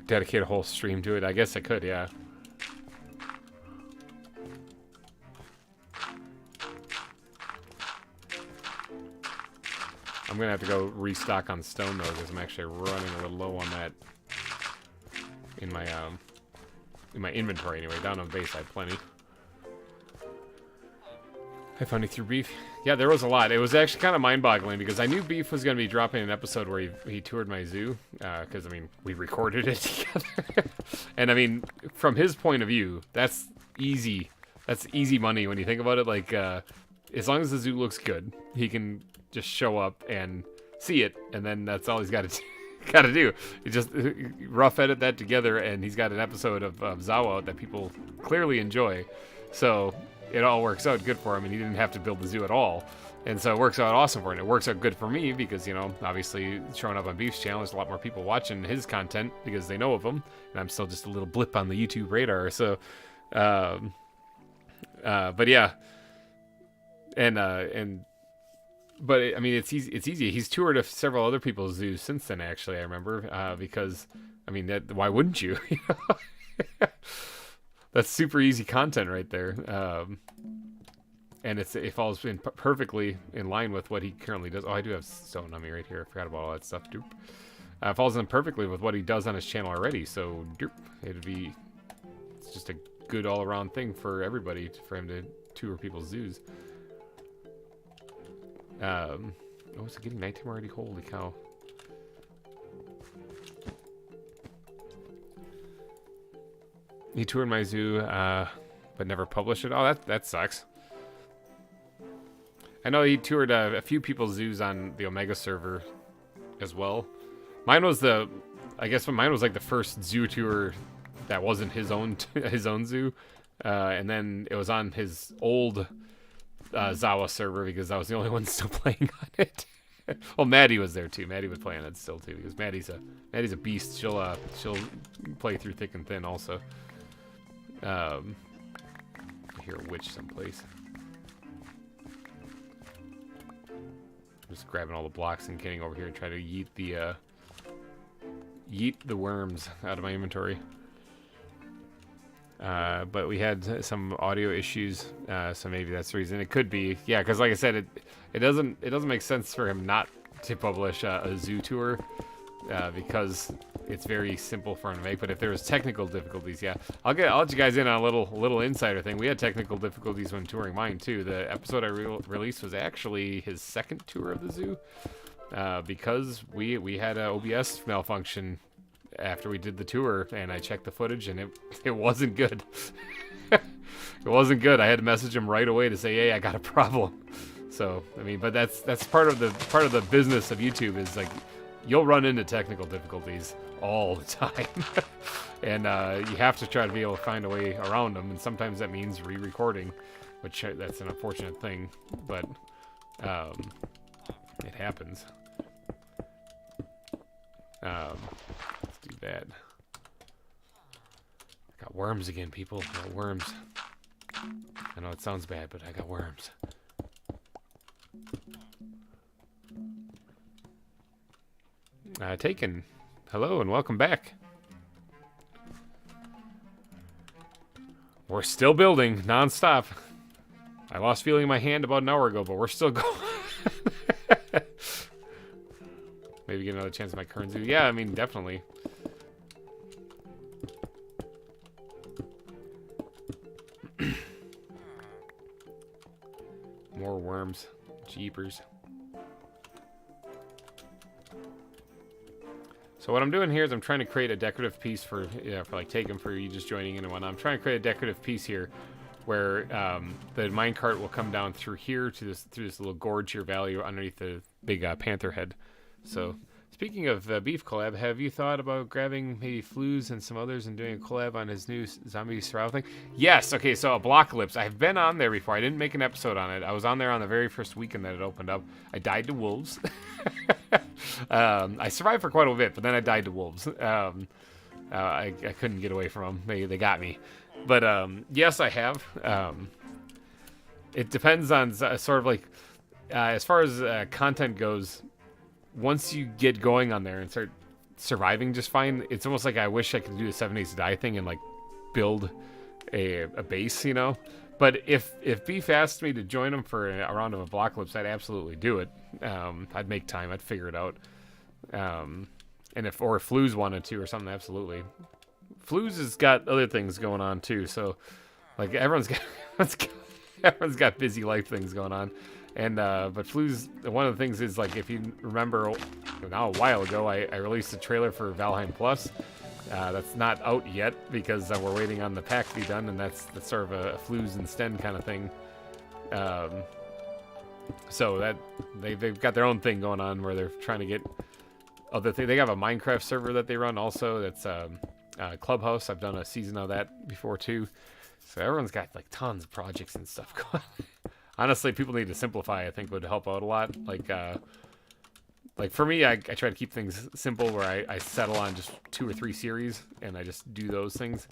Dedicate a whole stream to it. I guess I could, yeah. I'm gonna have to go restock on stone though, because I'm actually running a little low on that in my inventory anyway. Down on base I have plenty. I finally threw Beef. Yeah, there was a lot. It was actually kind of mind-boggling because I knew Beef was going to be dropping an episode where he toured my zoo. Because, I mean, we recorded it together. And, I mean, from his point of view, that's easy. That's easy money when you think about it. Like, as long as the zoo looks good, he can just show up and see it. And then that's all he's got to do. You just rough edit that together, and he's got an episode of ZAWA that people clearly enjoy. So it all works out good for him, and he didn't have to build the zoo at all. And so it works out awesome for him. It works out good for me because, you know, obviously showing up on Beef's channel, there's a lot more people watching his content because they know of him, and I'm still just a little blip on the YouTube radar. So, but yeah, but I mean, it's easy. It's easy. He's toured several other people's zoos since then. Actually, I remember because, I mean, why wouldn't you? That's super easy content right there. And it falls in perfectly in line with what he currently does. Oh, I do have stone on me right here. I forgot about all that stuff. Doop. It falls in perfectly with what he does on his channel already. So, doop. It's just a good all-around thing for everybody, for him to tour people's zoos. Oh, is it getting nighttime already? Holy cow. He toured my zoo, but never published it. Oh, that sucks. I know he toured a few people's zoos on the Omega server as well. Mine was I guess mine was like the first zoo tour that wasn't his own zoo, and then it was on his old ZAWA server because I was the only one still playing on it. Well, Maddie was there too. Maddie would play on it still too because Maddie's a beast. She'll play through thick and thin also. I hear a witch someplace. I'm just grabbing all the blocks and getting over here and trying to yeet the worms out of my inventory. But we had some audio issues, so maybe that's the reason. It could be, yeah, because like I said, it doesn't make sense for him not to publish a zoo tour, because it's very simple for him to make. But if there was technical difficulties, yeah, I'll let you guys in on a little insider thing. We had technical difficulties when touring mine too. The episode I released was actually his second tour of the zoo, because we had a OBS malfunction after we did the tour, and I checked the footage, and it wasn't good. It wasn't good. I had to message him right away to say, hey, I got a problem. So I mean, but that's part of the business of YouTube, is like you'll run into technical difficulties all the time. And you have to try to be able to find a way around them, and sometimes that means re-recording, which that's an unfortunate thing, but it happens. Let's do that. I got worms again, people. I got worms. I know it sounds bad, but I got worms. Taken. Hello and welcome back. We're still building non-stop. I lost feeling in my hand about an hour ago, but we're still going. Maybe get another chance at my current zoo. Yeah, I mean, definitely. More worms. Jeepers. So what I'm doing here is I'm trying to create a decorative piece for like Taken, for you just joining in and whatnot. I'm trying to create a decorative piece here where the minecart will come down through here through this little gorge here valley underneath the big panther head. So speaking of Beef collab, have you thought about grabbing maybe Flues and some others and doing a collab on his new zombie survival thing? Yes. Okay, so Apocalypse. I've been on there before. I didn't make an episode on it. I was on there on the very first weekend that it opened up. I died to wolves. I survived for quite a bit, but then I died to wolves. I couldn't get away from them. They got me. But yes, I have. It depends on sort of like as far as content goes. Once you get going on there and start surviving just fine, it's almost like I wish I could do the 7 Days to Die thing and like build a base, you know. But if Beef asked me to join him for a round of Apocalypse, I'd absolutely do it. I'd make time. I'd figure it out. And if Flues wanted to or something, absolutely. Flues has got other things going on too, so like everyone's got busy life things going on. And but Flues, one of the things is, like, if you remember now, a while ago, I released a trailer for Valheim Plus. That's not out yet because we're waiting on the pack to be done, and that's sort of a Flues and Sten kind of thing. So that they've got their own thing going on where they're trying to get other things. They have a Minecraft server that they run also. That's Clubhouse. I've done a season of that before too. So everyone's got like tons of projects and stuff going on. Honestly, people need to simplify. I think would help out a lot. Like for me, I try to keep things simple where I settle on just 2 or 3 series and I just do those things.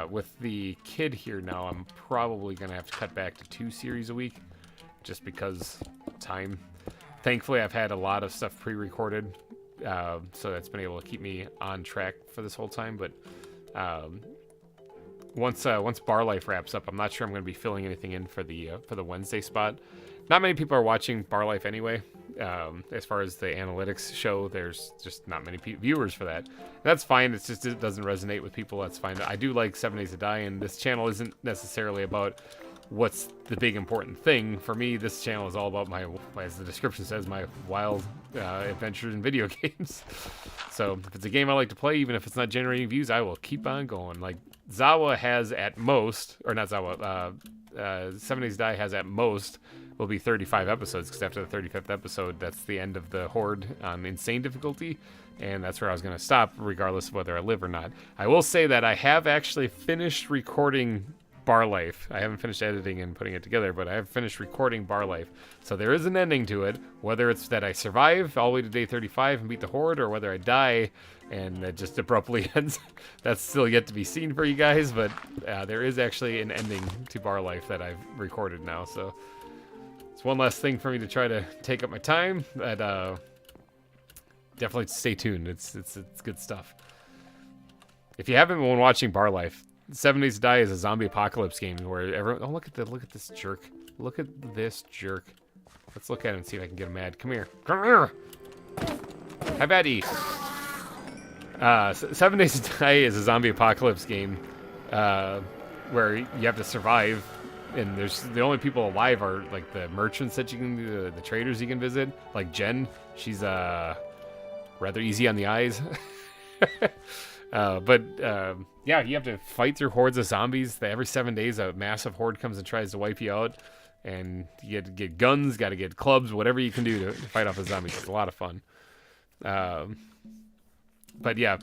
With the kid here now, I'm probably going to have to cut back to 2 series a week just because time. Thankfully, I've had a lot of stuff pre-recorded, so that's been able to keep me on track for this whole time. But once Bar Life wraps up, I'm not sure I'm going to be filling anything in for the Wednesday spot. Not many people are watching Bar Life anyway. As far as the analytics show, there's just not many viewers for that. That's fine. It's just it doesn't resonate with people. That's fine. I do like 7 Days to Die, and this channel isn't necessarily about what's the big important thing. For me, this channel is all about my, as the description says, my wild adventures in video games. So if it's a game I like to play, even if it's not generating views, I will keep on going. Like ZAWA has at most, or not ZAWA, 7 Days to Die has at most will be 35 episodes, because after the 35th episode, that's the end of the Horde on insane difficulty, and that's where I was going to stop, regardless of whether I live or not. I will say that I have actually finished recording Bar Life. I haven't finished editing and putting it together, but I have finished recording Bar Life. So there is an ending to it, whether it's that I survive all the way to day 35 and beat the Horde, or whether I die and it just abruptly ends. That's still yet to be seen for you guys, but there is actually an ending to Bar Life that I've recorded now, so it's one less thing for me to try to take up my time. But definitely stay tuned. It's good stuff. If you haven't been watching Bar Life, 7 Days to Die is a zombie apocalypse game where everyone. Oh, look at this jerk! Look at this jerk! Let's look at him and see if I can get him mad. Come here! Come here! Hi, Betty. 7 Days to Die is a zombie apocalypse game where you have to survive. And there's the only people alive are like the merchants that you can do, the traders you can visit. Like Jen, she's rather easy on the eyes. But yeah, you have to fight through hordes of zombies. Every 7 days, a massive horde comes and tries to wipe you out, and you get to get guns, got to get clubs, whatever you can do to fight off the zombies. It's a lot of fun. But yeah,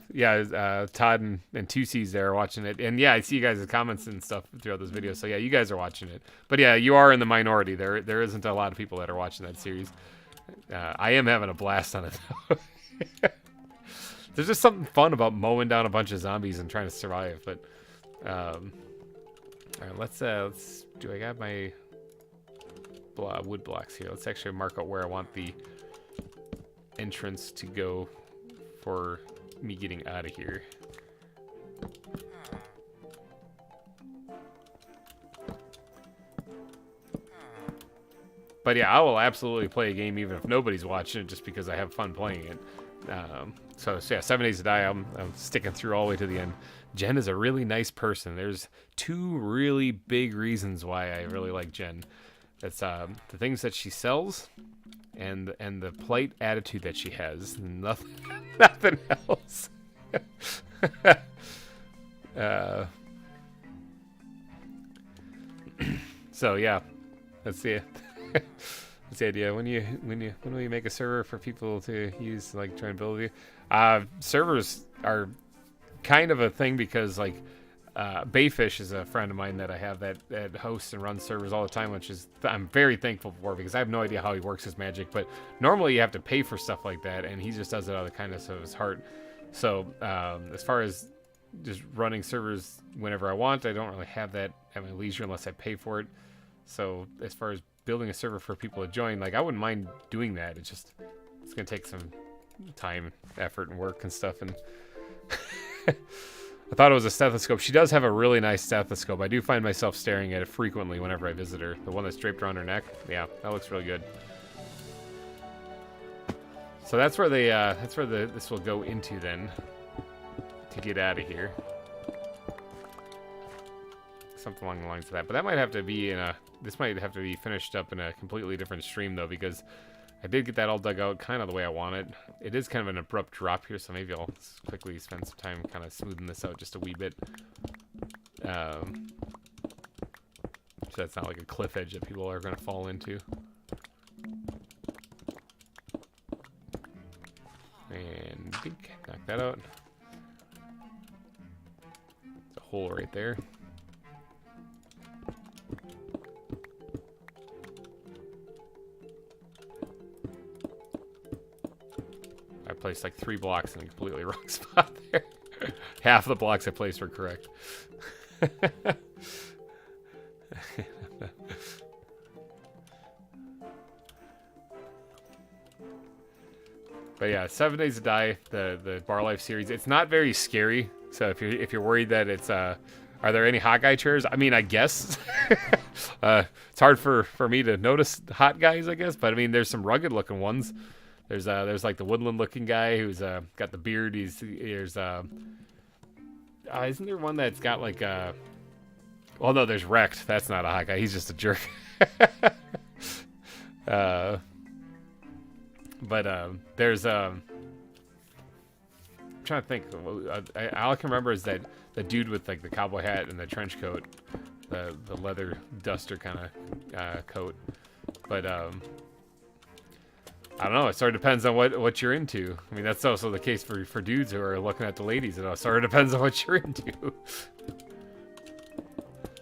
Todd and 2C's there watching it. And yeah, I see you guys' comments and stuff throughout this video. So yeah, you guys are watching it. But yeah, you are in the minority. There isn't a lot of people that are watching that series. I am having a blast on it, though. There's just something fun about mowing down a bunch of zombies and trying to survive. But all right, let's do I got my wood blocks here. Let's actually mark out where I want the entrance to go for me getting out of here. But yeah, I will absolutely play a game even if nobody's watching it, just because I have fun playing it. So yeah, 7 Days to Die, I'm sticking through all the way to the end. Jen is a really nice person. There's 2 really big reasons why I really like Jen. That's the things that she sells, and the polite attitude that she has. Nothing else. So yeah, that's the idea. When we make a server for people to use, like, try and build you. Servers are kind of a thing because, like, Bayfish is a friend of mine that I have that hosts and runs servers all the time, which is I'm very thankful for, because I have no idea how he works his magic. But normally you have to pay for stuff like that, and he just does it out of the kindness of his heart. So as far as just running servers whenever I want, I don't really have that at my leisure unless I pay for it. So as far as building a server for people to join, like, I wouldn't mind doing that. It's gonna take some time, effort, and work and stuff. And I thought it was a stethoscope. She does have a really nice stethoscope. I do find myself staring at it frequently whenever I visit her. The one that's draped around her neck. Yeah, that looks really good. So that's where this will go into then to get out of here. Something along the lines of that. But that might have to be this might have to be finished up in a completely different stream though, because I did get that all dug out kind of the way I want it. It is kind of an abrupt drop here, so maybe I'll quickly spend some time kind of smoothing this out just a wee bit. So that's not like a cliff edge that people are going to fall into. And knock that out. There's a hole right there. I placed like 3 blocks in a completely wrong spot there. Half of the blocks I placed were correct. But yeah, 7 Days to Die, the Bar Life series. It's not very scary. So if you're worried that it's are there any hot guy chairs? I mean, I guess it's hard for me to notice hot guys, I guess. But I mean, there's some rugged looking ones. There's like the woodland looking guy who's got the beard. Isn't there one that's got like well, no, there's Wrecked. That's not a hot guy. He's just a jerk. But there's I'm trying to think. All I can remember is that the dude with like the cowboy hat and the trench coat, the leather duster kind of coat. But I don't know. It sort of depends on what you're into. I mean, that's also the case for dudes who are looking at the ladies. It sort of depends on what you're into.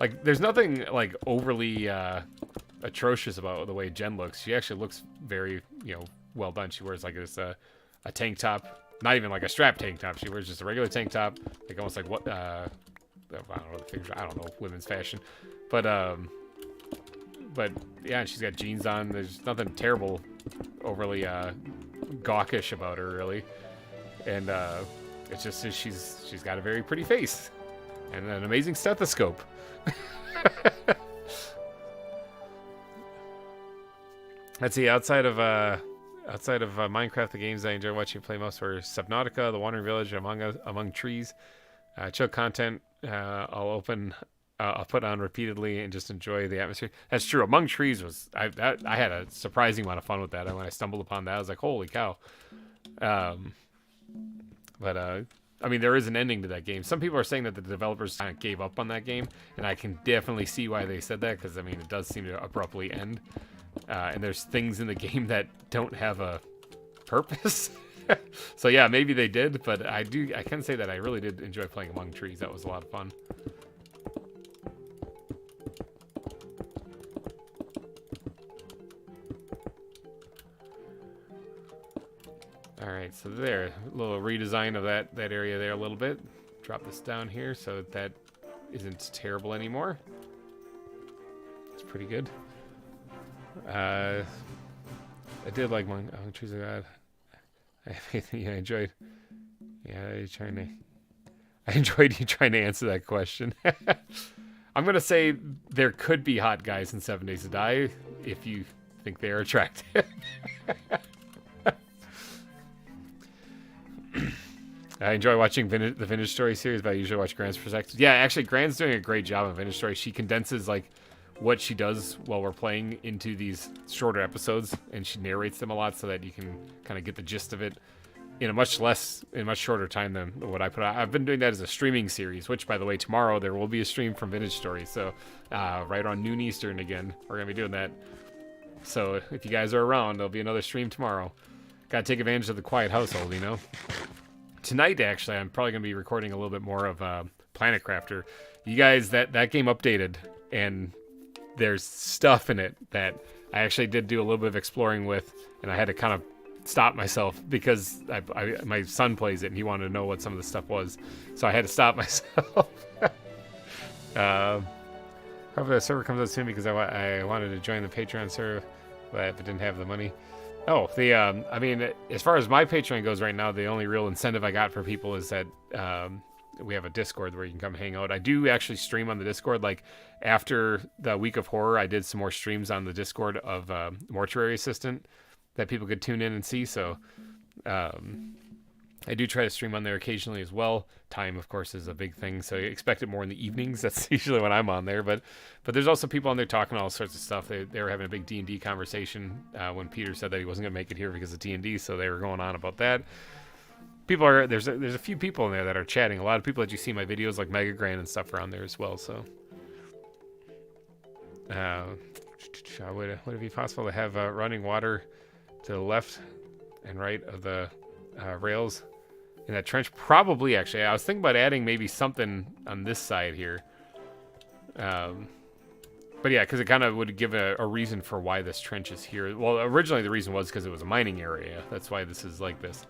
Like, there's nothing like overly atrocious about the way Jen looks. She actually looks very, well done. She wears like this a tank top, not even like a strap tank top. She wears just a regular tank top, like almost like what I don't know the figures. I don't know women's fashion, but yeah, and she's got jeans on. There's nothing terrible, overly gawkish about her really, and it's just she's got a very pretty face and an amazing stethoscope. Let's see. Outside of Minecraft, the games I enjoy watching play most were Subnautica, The Wandering Village, Among Trees. Chill content. I'll put on repeatedly and just enjoy the atmosphere. That's true. Among Trees was I had a surprising amount of fun with that. And when I stumbled upon that, I was like, holy cow. But I mean, there is an ending to that game. Some people are saying that the developers kind of gave up on that game, and I can definitely see why they said that, because I mean, it does seem to abruptly end. And there's things in the game that don't have a purpose. So yeah, maybe they did, but I can say that I really did enjoy playing Among Trees. That was a lot of fun. All right, so there, a little redesign of that area there a little bit. Drop this down here so that isn't terrible anymore. It's pretty good. I did like Among Trees of God. I enjoyed. Yeah, I enjoyed you trying to answer that question. I'm gonna say there could be hot guys in 7 Days to Die if you think they are attractive. I enjoy watching the Vintage Story series, but I usually watch Grant's perspective. Yeah, actually, Grant's doing a great job on Vintage Story. She condenses like what she does while we're playing into these shorter episodes, and she narrates them a lot so that you can kind of get the gist of it in a much shorter time than what I put out. I've been doing that as a streaming series, which, by the way, tomorrow there will be a stream from Vintage Story. So right on noon Eastern again, we're gonna be doing that. So if you guys are around, there'll be another stream tomorrow. Gotta take advantage of the quiet household, Tonight, actually, I'm probably gonna be recording a little bit more of Planet Crafter. You guys, that game updated, and there's stuff in it that I actually did do a little bit of exploring with, and I had to kind of stop myself because my son plays it and he wanted to know what some of the stuff was, so I had to stop myself. Hopefully the server comes out soon because I wanted to join the Patreon server, but didn't have the money. Oh, I mean, as far as my Patreon goes right now, the only real incentive I got for people is that we have a Discord where you can come hang out. I do actually stream on the Discord. Like after the week of horror, I did some more streams on the Discord of Mortuary Assistant that people could tune in and see. So I do try to stream on there occasionally as well. Time, of course, is a big thing, so you expect it more in the evenings. That's usually when I'm on there. But there's also people on there talking all sorts of stuff. They were having a big D&D conversation when Peter said that he wasn't going to make it here because of D&D, so they were going on about that. People are there's a few people in there that are chatting. A lot of people that you see in my videos, like Mega Grand and stuff, are on there as well. So would it be possible to have running water to the left and right of the rails in that trench? Probably, actually. I was thinking about adding maybe something on this side here. But yeah, because it kind of would give a reason for why this trench is here. Well, originally the reason was because it was a mining area. That's why this is like this.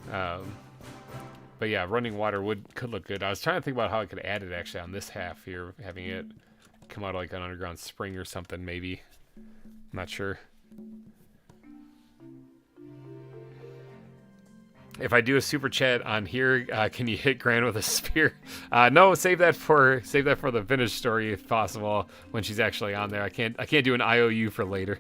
But yeah, running water could look good. I was trying to think about how I could add it actually on this half here, having it come out like an underground spring or something, maybe. I'm not sure. If I do a super chat on here, can you hit Gran with a spear? No, save that for the Vintage story if possible when she's actually on there. I can't do an IOU for later.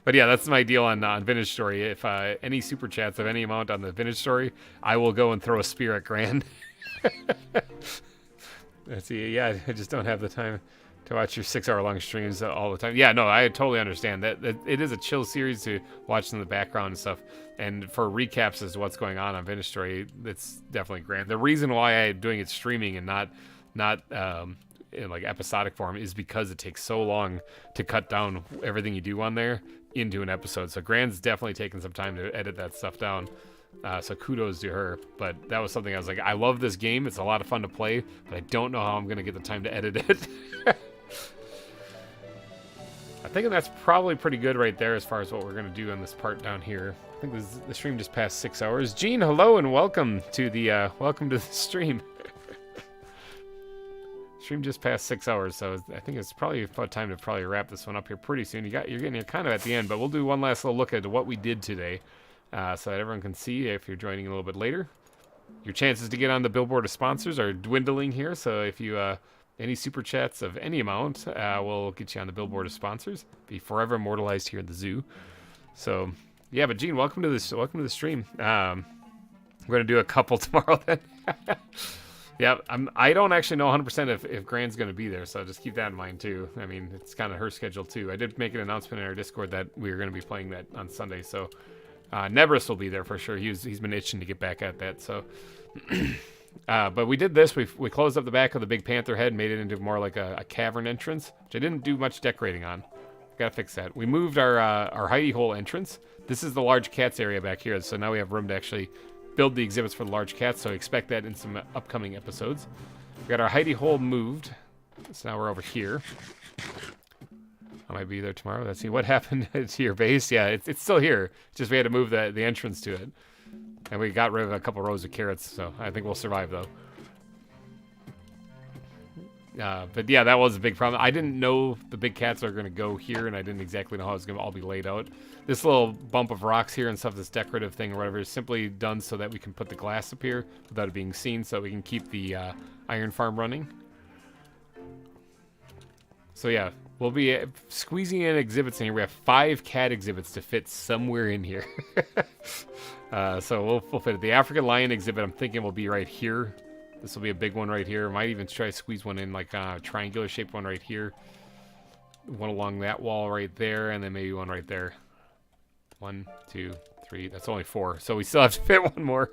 But yeah, that's my deal on Vintage story. If any super chats of any amount on the Vintage story, I will go and throw a spear at Gran. Let's see. Yeah, I just don't have the time to watch your 6-hour-long streams all the time. Yeah, no, I totally understand that it is a chill series to watch in the background and stuff. And for recaps as to what's going on Vintage Story, it's definitely grand. The reason why I'm doing it streaming and not in like episodic form is because it takes so long to cut down everything you do on there into an episode. So Gran's definitely taken some time to edit that stuff down. So kudos to her. But that was something I was like, I love this game. It's a lot of fun to play, but I don't know how I'm going to get the time to edit it. I think that's probably pretty good right there as far as what we're going to do on this part down here. I think the stream just passed 6 hours. Gene, hello and welcome to the stream. Stream just passed 6 hours, so I think it's probably about time to probably wrap this one up here pretty soon. You're getting here kind of at the end, but we'll do one last little look at what we did today, so that everyone can see if you're joining a little bit later. Your chances to get on the billboard of sponsors are dwindling here, so if you any super chats of any amount will get you on the billboard of sponsors. Be forever immortalized here in the zoo. So yeah, but Gene, welcome to the stream. We're gonna do a couple tomorrow then. Yeah, I don't actually know 100% if Gran's gonna be there, so just keep that in mind too. I mean, it's kind of her schedule too. I did make an announcement in our Discord that we were gonna be playing that on Sunday, so Nebris will be there for sure. He's been itching to get back at that, so. But we did this. We closed up the back of the big panther head, made it into more like a cavern entrance, which I didn't do much decorating on. Gotta fix that. We moved our hidey-hole entrance. This is the large cats area back here, so now we have room to actually build the exhibits for the large cats, so expect that in some upcoming episodes. We got our hidey-hole moved, so now we're over here. I might be there tomorrow. Let's see what happened to your base. Yeah, it's still here. It's just we had to move the entrance to it. And we got rid of a couple rows of carrots, so I think we'll survive, though. But yeah, that was a big problem. I didn't know the big cats are going to go here, and I didn't exactly know how it was going to all be laid out. This little bump of rocks here and stuff, this decorative thing or whatever, is simply done so that we can put the glass up here without it being seen, so we can keep the iron farm running. So yeah, we'll be squeezing in exhibits in here. We have 5 cat exhibits to fit somewhere in here. So we'll fit it. The African lion exhibit, I'm thinking, will be right here. This will be a big one right here. Might even try to squeeze one in, like a triangular shaped one right here. One along that wall right there, and then maybe one right there. 1, 2, 3. That's only 4. So we still have to fit one more.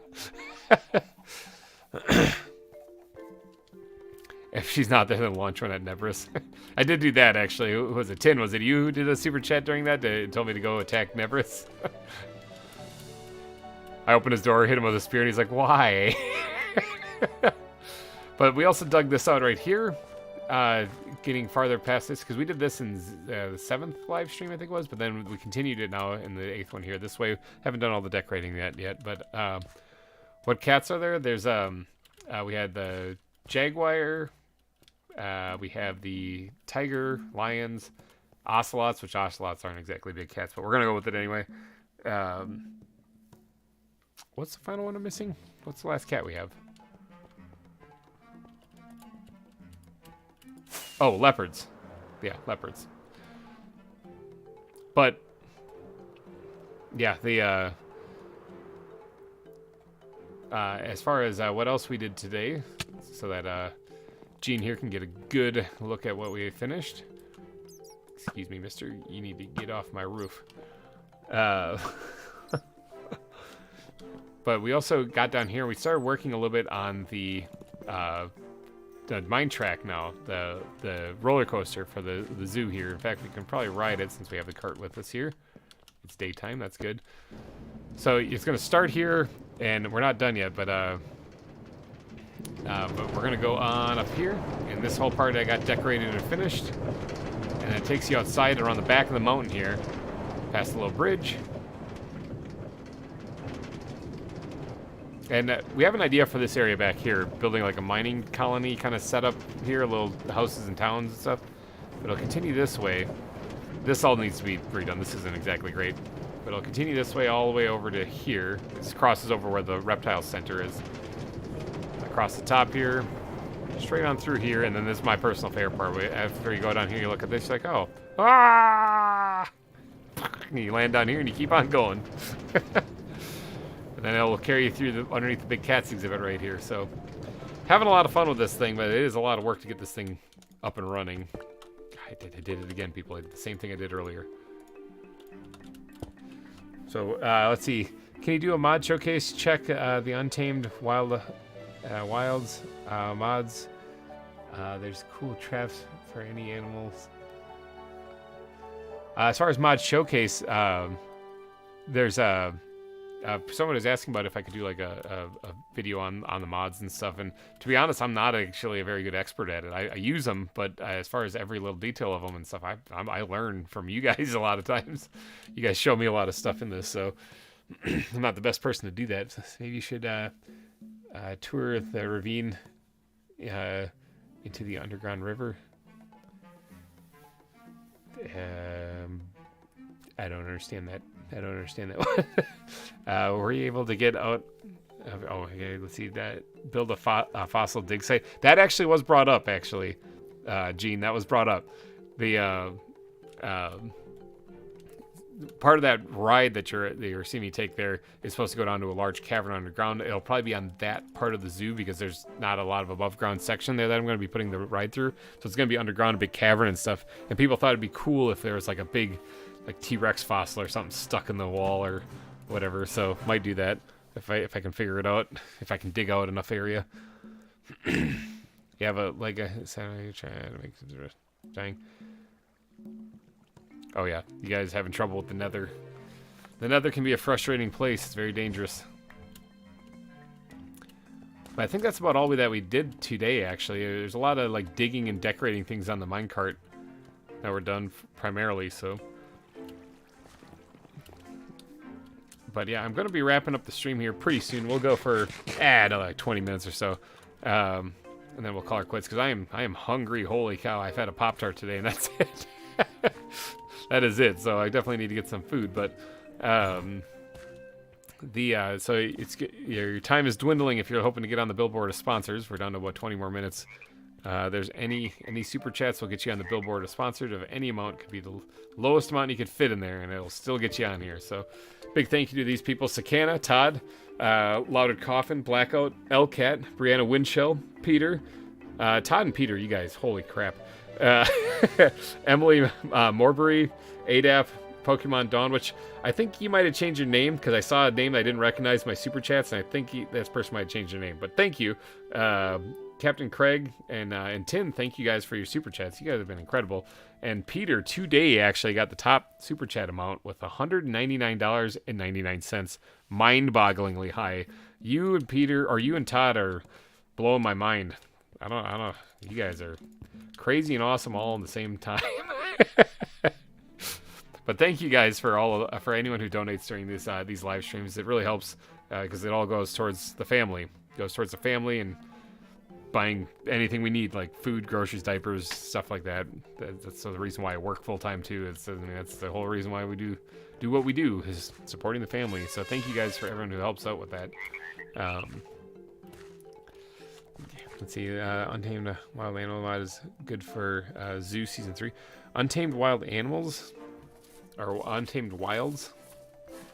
If she's not there, then launch one at Nebris. I did do that, actually. Who was it? Tin, was it you who did a super chat during that? Told me to go attack Nebris? I opened his door, hit him with a spear, and he's like, why? But we also dug this out right here, getting farther past this, because we did this in the 7th live stream, I think it was, but then we continued it now in the 8th one here. This way, haven't done all the decorating yet, but what cats are there? There's, we had the jaguar, we have the tiger, lions, ocelots, which ocelots aren't exactly big cats, but we're going to go with it anyway. What's the final one I'm missing? What's the last cat we have? Oh, leopards. Yeah, leopards. But yeah, the as far as what else we did today, so that Gene here can get a good look at what we finished. Excuse me, mister, you need to get off my roof. But we also got down here, we started working a little bit on the mine track now, the roller coaster for the zoo here. In fact, we can probably ride it since we have the cart with us here. It's daytime, that's good. So it's going to start here, and we're not done yet, but we're going to go on up here, and this whole part I got decorated and finished. And it takes you outside around the back of the mountain here, past a little bridge. And we have an idea for this area back here, building like a mining colony kind of setup here, little houses and towns and stuff. But it'll continue this way. This all needs to be redone. This isn't exactly great. But it'll continue this way all the way over to here. This crosses over where the reptile center is. Across the top here, straight on through here, and then this is my personal favorite part. After you go down here, you look at this, you're like, oh, ah! And you land down here and you keep on going. And then it will carry you through underneath the big cats exhibit right here. So, having a lot of fun with this thing, but it is a lot of work to get this thing up and running. I did it again, people. I did the same thing I did earlier. So, let's see. Can you do a mod showcase? Check the Untamed Wilds mods. There's cool traps for any animals. As far as mod showcase, there's someone was asking about if I could do like a video on the mods and stuff, and to be honest, I'm not actually a very good expert at it. I use them, but as far as every little detail of them and stuff, I learn from you guys a lot of times. You guys show me a lot of stuff in this, so I'm not the best person to do that. So maybe you should tour the ravine into the underground river. I don't understand that. Were you able to get out? Oh, okay, let's see that. Build a fossil dig site. That actually was brought up. Actually, Gene, that was brought up. The part of that ride that you're seeing me take there is supposed to go down to a large cavern underground. It'll probably be on that part of the zoo because there's not a lot of above ground section there that I'm going to be putting the ride through. So it's going to be underground, a big cavern and stuff. And people thought it'd be cool if there was like a big like T-Rex fossil or something stuck in the wall or whatever. So might do that if I can figure it out, if I can dig out enough area. You have a trying to make dang. Oh yeah, you guys having trouble with the nether. The nether can be a frustrating place. It's very dangerous. But I think that's about all that we did today, actually. There's a lot of like digging and decorating things on the minecart that were done primarily, so. But yeah, I'm going to be wrapping up the stream here pretty soon. We'll go for another like 20 minutes or so. And then we'll call it quits because I am hungry. Holy cow, I've had a Pop-Tart today and that's it. That is it. So I definitely need to get some food. But so your time is dwindling if you're hoping to get on the billboard of sponsors. We're down to about 20 more minutes. There's any super chats will get you on the billboard of sponsored of any amount. Could be the lowest amount you could fit in there, and it'll still get you on here. So big thank you to these people: Sakana, Todd, Louded Coffin, Blackout, Elcat, Brianna Windshell, Peter, Todd and Peter. You guys, holy crap! Emily Morbury, ADAP, Pokemon Dawn, which I think you might have changed your name because I saw a name I didn't recognize in my super chats, and I think this person might have changed their name. But thank you. Captain Craig and Tim, thank you guys for your super chats. You guys have been incredible. And Peter today actually got the top super chat amount with $199.99. Mind-bogglingly high. You and Peter, or you and Todd, are blowing my mind. I don't. You guys are crazy and awesome all in the same time. But thank you guys for for anyone who donates during these live streams. It really helps because it all goes towards the family. It goes towards the family and buying anything we need, like food, groceries, diapers, stuff like that. That's the reason why I work full time too. That's the whole reason why we do what we do, is supporting the family. So thank you guys for everyone who helps out with that. Let's see. Untamed Wild Animal mod is good for Zoo Season 3. Untamed Wild Animals, or Untamed Wilds.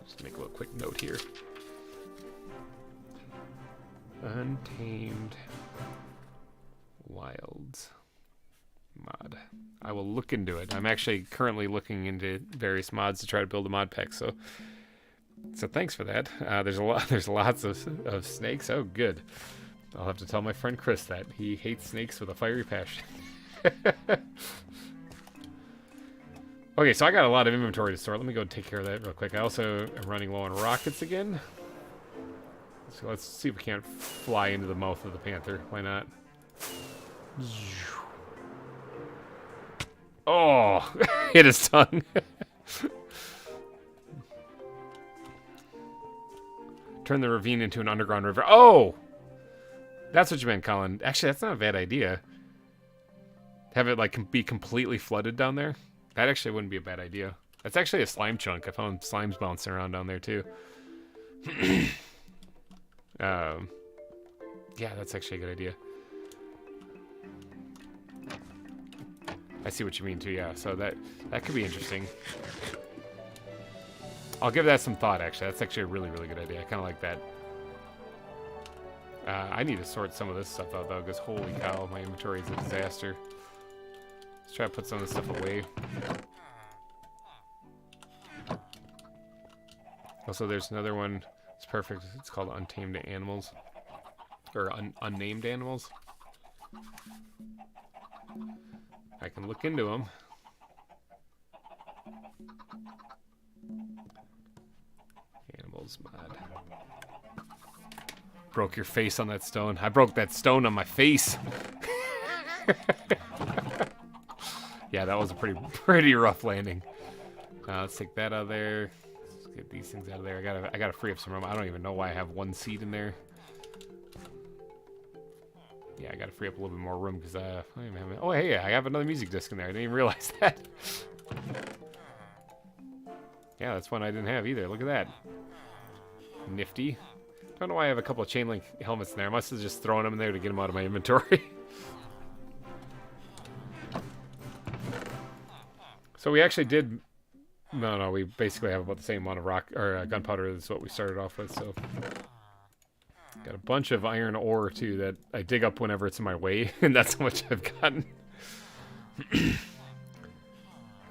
Just make a little quick note here. Untamed Wilds mod. I will look into it. I'm actually currently looking into various mods to try to build a mod pack. So thanks for that. There's lots of snakes. Oh, good. I'll have to tell my friend Chris that he hates snakes with a fiery passion. Okay, so I got a lot of inventory to store. Let me go take care of that real quick. I also am running low on rockets again. So let's see if we can't fly into the mouth of the panther. Why not? Oh, hit his tongue. Turn the ravine into an underground river. Oh! That's what you meant, Colin. Actually, that's not a bad idea. Have it, like, be completely flooded down there. That actually wouldn't be a bad idea. That's actually a slime chunk. I found slimes bouncing around down there, too. Yeah, that's actually a good idea. I see what you mean, too, yeah. So that could be interesting. I'll give that some thought, actually. That's actually a really, really good idea. I kind of like that. I need to sort some of this stuff out, though, because holy cow, my inventory is a disaster. Let's try to put some of this stuff away. Also, there's another one. It's perfect. It's called Untamed Animals. Or Unnamed Animals. I can look into them. Animals mod. Broke your face on that stone. I broke that stone on my face. Yeah, that was a pretty rough landing. Let's take that out of there. Let's get these things out of there. I gotta free up some room. I don't even know why I have one seed in there. Yeah, I gotta free up a little bit more room because oh hey, I have another music disc in there. I didn't even realize that. Yeah, that's one I didn't have either. Look at that. Nifty. Don't know why I have a couple of chain link helmets in there. I must have just thrown them in there to get them out of my inventory. So we actually did. No, we basically have about the same amount of rock or gunpowder as what we started off with. So got a bunch of iron ore too that I dig up whenever it's in my way, and that's how much I've gotten. The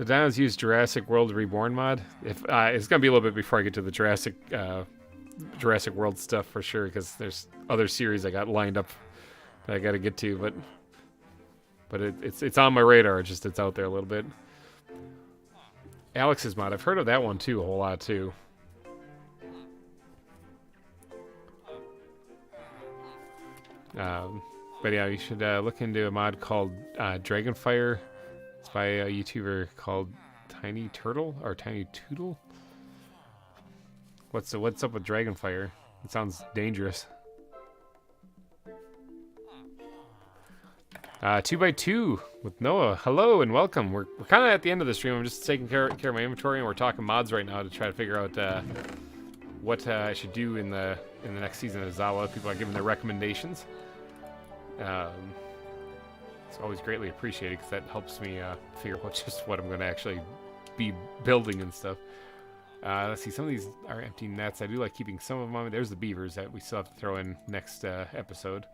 Dinos use Jurassic World Reborn mod. If it's gonna be a little bit before I get to the Jurassic World stuff for sure, because there's other series I got lined up that I got to get to, but it's on my radar. It's out there a little bit. Alex's mod, I've heard of that one too a whole lot too. But yeah, you should look into a mod called Dragonfire. It's by a YouTuber called Tiny Turtle or Tiny Toodle. What's up with Dragonfire? It sounds dangerous. 2x2 with Noah. Hello and welcome. We're kind of at the end of the stream. I'm just taking care of my inventory, and we're talking mods right now to try to figure out what I should do in the next season of ZAWA. People are giving their recommendations. It's always greatly appreciated because that helps me figure out what I'm going to actually be building and stuff. Let's see, some of these are empty nets. I do like keeping some of them on. There's the beavers that we still have to throw in next episode.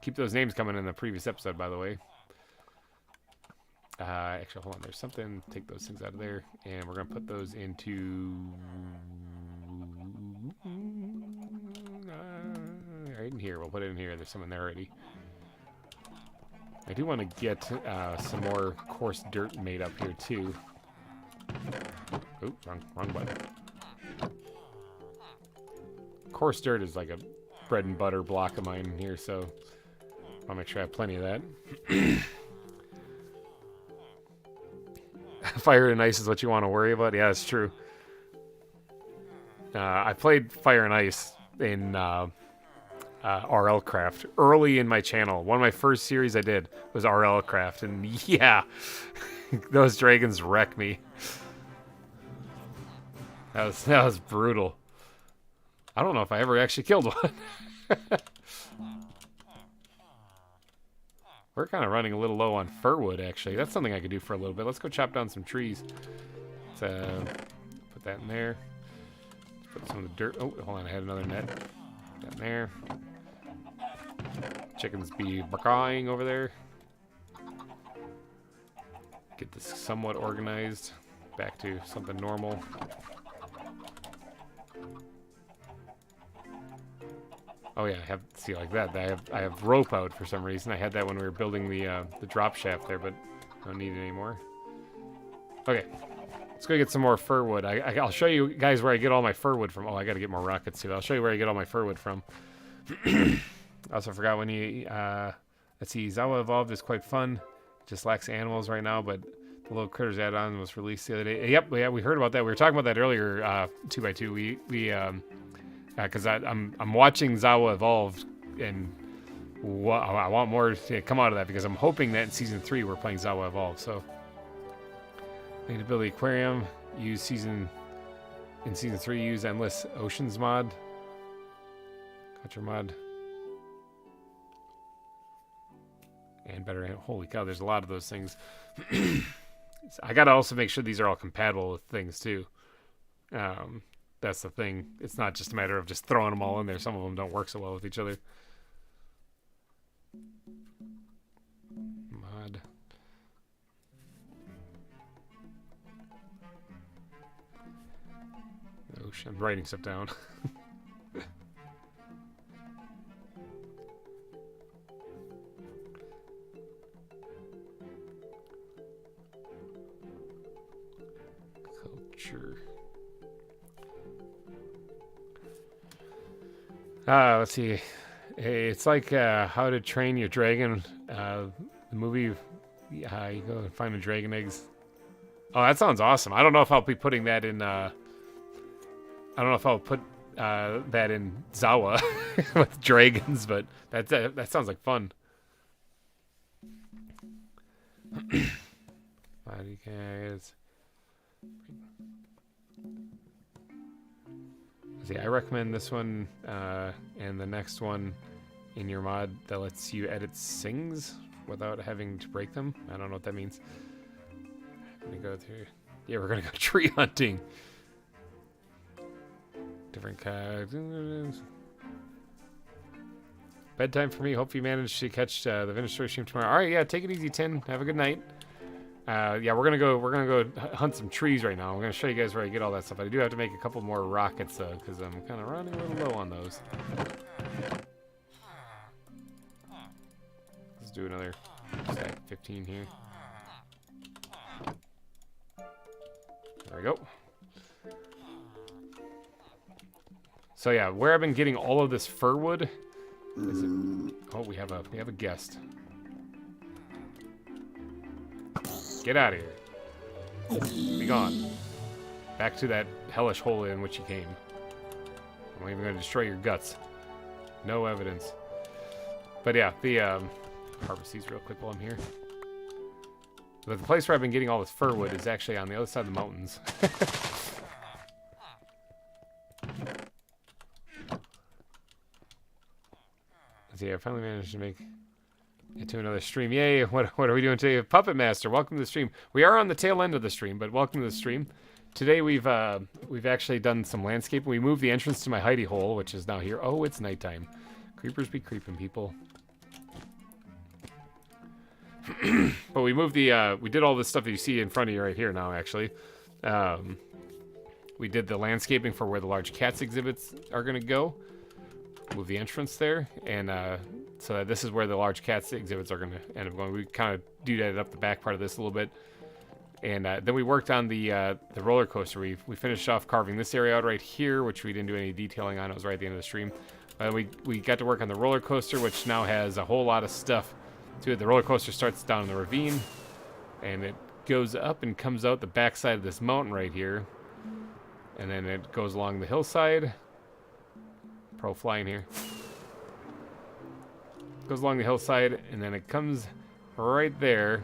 Keep those names coming in the previous episode, by the way. Actually, hold on. There's something. Take those things out of there. And we're going to put those into... right in here. We'll put it in here. There's some in there already. I do want to get some more coarse dirt made up here, too. Oh, wrong button. Coarse dirt is like a bread and butter block of mine here, so I'll make sure I have plenty of that. Fire and ice is what you want to worry about? Yeah, that's true. I played Fire and Ice in RL Craft early in my channel. One of my first series I did was RL Craft, and yeah, those dragons wreck me. That was brutal. I don't know if I ever actually killed one. We're kind of running a little low on fir wood, actually. That's something I could do for a little bit. Let's go chop down some trees. Let's put that in there. Put some of the dirt. Oh, hold on. I had another net. Down there. Chickens be barking over there. Get this somewhat organized. Back to something normal. Oh yeah, I have, see, like that. I have rope out for some reason. I had that when we were building the drop shaft there, but I don't need it anymore. Okay, let's go get some more fir wood. I'll show you guys where I get all my fir wood from. Oh, I got to get more rockets too. I'll show you where I get all my fir wood from. I also forgot when you let's see, ZAWA Evolved is quite fun. Just lacks animals right now, but the little critters add-on was released the other day. Yep, yeah, we heard about that. We were talking about that earlier. 2x2. We because I'm watching ZAWA Evolved, and I want more to come out of that because I'm hoping that in season 3 we're playing ZAWA Evolved. So need to build the aquarium. In season 3, use Endless Oceans mod. Got your mod. And better. Holy cow! There's a lot of those things. I gotta also make sure these are all compatible with things too. That's the thing. It's not just a matter of just throwing them all in there. Some of them don't work so well with each other. Mod. Oh shit! I'm writing stuff down. Culture. Let's see. It's like How to Train Your Dragon. The movie. You go and find the dragon eggs. Oh, that sounds awesome. I don't know if I'll be putting that in. I don't know if I'll put that in ZAWA with dragons, but that sounds like fun. Body guys. See, I recommend this one and the next one in your mod that lets you edit sings without having to break them. I don't know what that means. Let me go through. Yeah, we're gonna go tree hunting. Different kinds. Bedtime for me. Hope you manage to catch the Vintage Story stream tomorrow. All right, yeah, take it easy, Tin. Have a good night. Yeah, we're gonna go hunt some trees right now. I'm gonna show you guys where I get all that stuff. I do have to make a couple more rockets though, because I'm kind of running a little low on those. Let's do another stack 15 here. There we go. So yeah, where I've been getting all of this fir wood is it? Oh, we have a guest. Get out of here. Be gone. Back to that hellish hole in which you came. I'm even going to destroy your guts. No evidence. But yeah, the harvest these real quick while I'm here. But the place where I've been getting all this fir wood is actually on the other side of the mountains. Let's see, I finally managed to make it to another stream. Yay, what are we doing today? Puppet Master, welcome to the stream. We are on the tail end of the stream, but welcome to the stream. Today we've actually done some landscaping. We moved the entrance to my hidey-hole, which is now here. Oh, it's nighttime. Creepers be creeping, people. But we moved the we did all this stuff that you see in front of you right here now, actually. We did the landscaping for where the large cats exhibits are going to go. Move the entrance there, and so that this is where the large cats exhibits are going to end up going. We kind of doodadded up the back part of this a little bit, and then we worked on the roller coaster. We finished off carving this area out right here, which we didn't do any detailing on. It was right at the end of the stream. We got to work on the roller coaster, which now has a whole lot of stuff to it. The roller coaster starts down in the ravine, and it goes up and comes out the backside of this mountain right here, and then it goes along the hillside. Pro flying here. Goes along the hillside, and then it comes right there.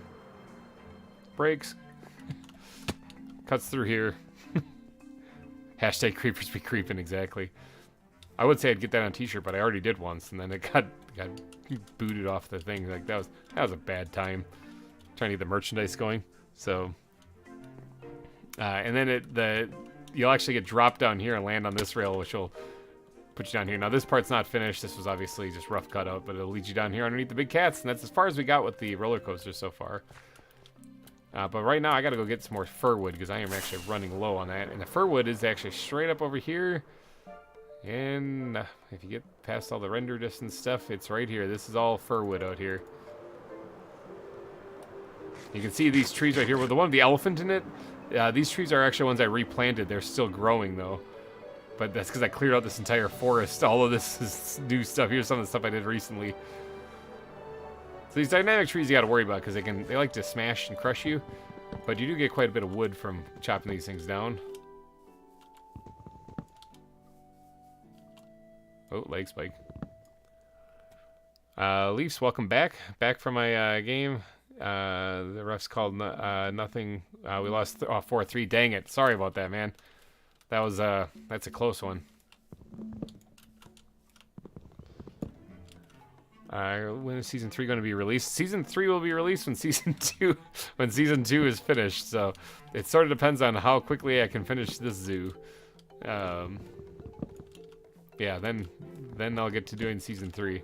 Breaks. Cuts through here. Hashtag creepers be creeping, exactly. I would say I'd get that on a t-shirt, but I already did once, and then it got got booted off the thing. Like that was a bad time trying to get the merchandise going. So, and then you'll actually get dropped down here and land on this rail, which will put you down here. Now this part's not finished. This was obviously just rough cut out, but it'll lead you down here underneath the big cats, and that's as far as we got with the roller coaster so far. But right now I gotta go get some more fir wood because I am actually running low on that, and the fir wood is actually straight up over here. And if you get past all the render distance stuff, it's right here. This is all fir wood out here. You can see these trees right here. With the one with the elephant in it, these trees are actually ones I replanted. They're still growing though. But that's because I cleared out this entire forest. All of this is new stuff. Here's some of the stuff I did recently. So these dynamic trees you got to worry about because they like to smash and crush you. But you do get quite a bit of wood from chopping these things down. Oh, leg spike. Leafs, welcome back. Back from my game. The refs called nothing. We lost 4-3. Dang it. Sorry about that, man. That's a close one. When is season 3 going to be released? Season 3 will be released when season 2 is finished. So it sort of depends on how quickly I can finish this zoo. Yeah, then I'll get to doing season 3.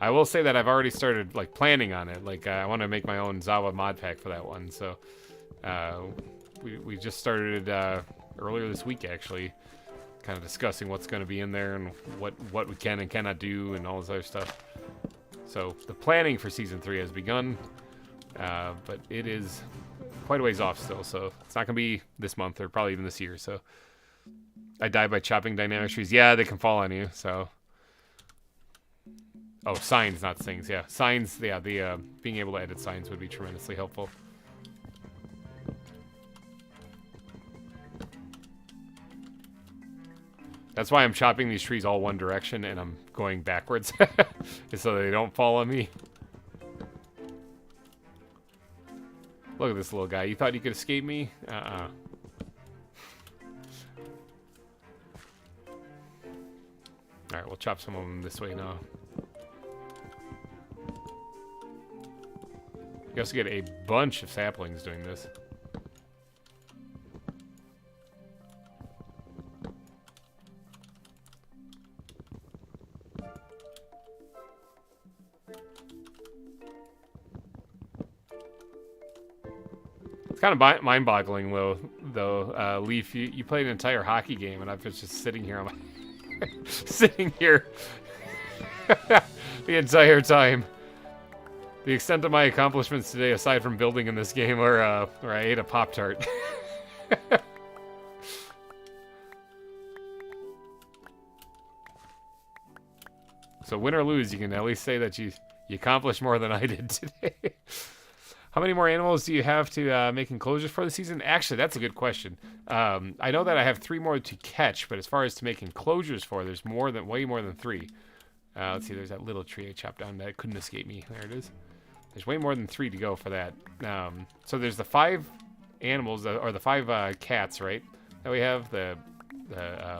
I will say that I've already started like planning on it. Like I want to make my own ZAWA mod pack for that one. So we just started earlier this week actually, kind of discussing what's going to be in there and what we can and cannot do and all this other stuff. So the planning for season 3 has begun, but it is quite a ways off still. So it's not going to be this month or probably even this year. So I die by chopping dynamic trees. Yeah, they can fall on you. So. Oh, signs, not things. Yeah, signs. Yeah, the being able to edit signs would be tremendously helpful. That's why I'm chopping these trees all one direction and I'm going backwards, so they don't fall on me. Look at this little guy. You thought you could escape me? Uh-uh. All right, we'll chop some of them this way now. You also get a bunch of saplings doing this. It's kind of mind-boggling, though. Leaf, you played an entire hockey game, and I've been just sitting here on my sitting here the entire time. The extent of my accomplishments today, aside from building in this game, where I ate a Pop-Tart. So win or lose, you can at least say that you accomplished more than I did today. How many more animals do you have to make enclosures for the season? Actually, that's a good question. I know that I have 3 more to catch, but as far as to make enclosures for, there's way more than 3. Let's see, there's that little tree I chopped down that couldn't escape me. There it is. There's way more than 3 to go for that. So there's the 5 animals, or the 5 cats, right? That we have, the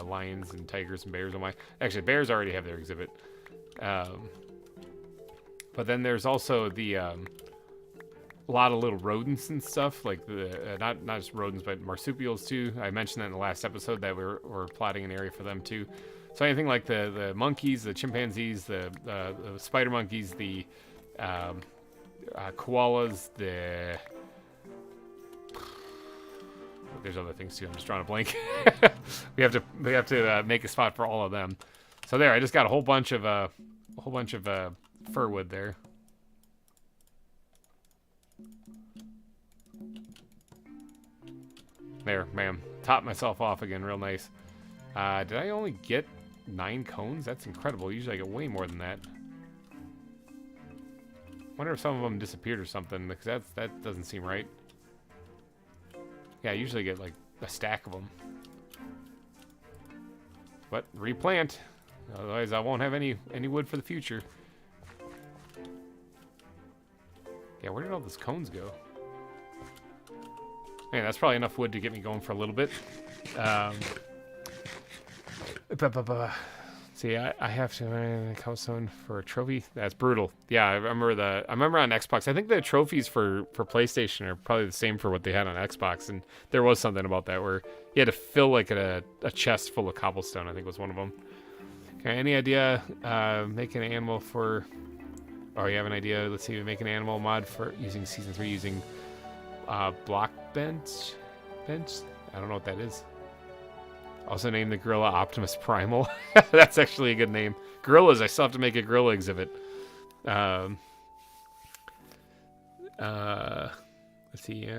lions and tigers and bears. Actually, bears already have their exhibit. But then there's also the a lot of little rodents and stuff, like the not just rodents, but marsupials too. I mentioned that in the last episode that we're plotting an area for them too. So anything like the monkeys, the chimpanzees, the spider monkeys, the koalas, there's other things too. I'm just drawing a blank. we have to make a spot for all of them. So there, I just got a whole bunch of fir wood there. There, bam. Top myself off again, real nice. Did I only get 9 cones? That's incredible. Usually I get way more than that. Wonder if some of them disappeared or something, because that doesn't seem right. Yeah, I usually get like a stack of them. But replant, otherwise I won't have any wood for the future. Yeah, where did all those cones go? Man, that's probably enough wood to get me going for a little bit. Let's See, I have to count someone for a trophy. That's brutal. Yeah, I remember on Xbox. I think the trophies for PlayStation are probably the same for what they had on Xbox, and there was something about that where you had to fill like a chest full of cobblestone. I think was one of them. Okay, any idea? Make an animal for. Oh, you have an idea? Let's see. Make an animal mod for using season 3 using block bench. I don't know what that is. Also name the gorilla Optimus Primal. That's actually a good name. Gorillas, I still have to make a gorilla exhibit. Let's see,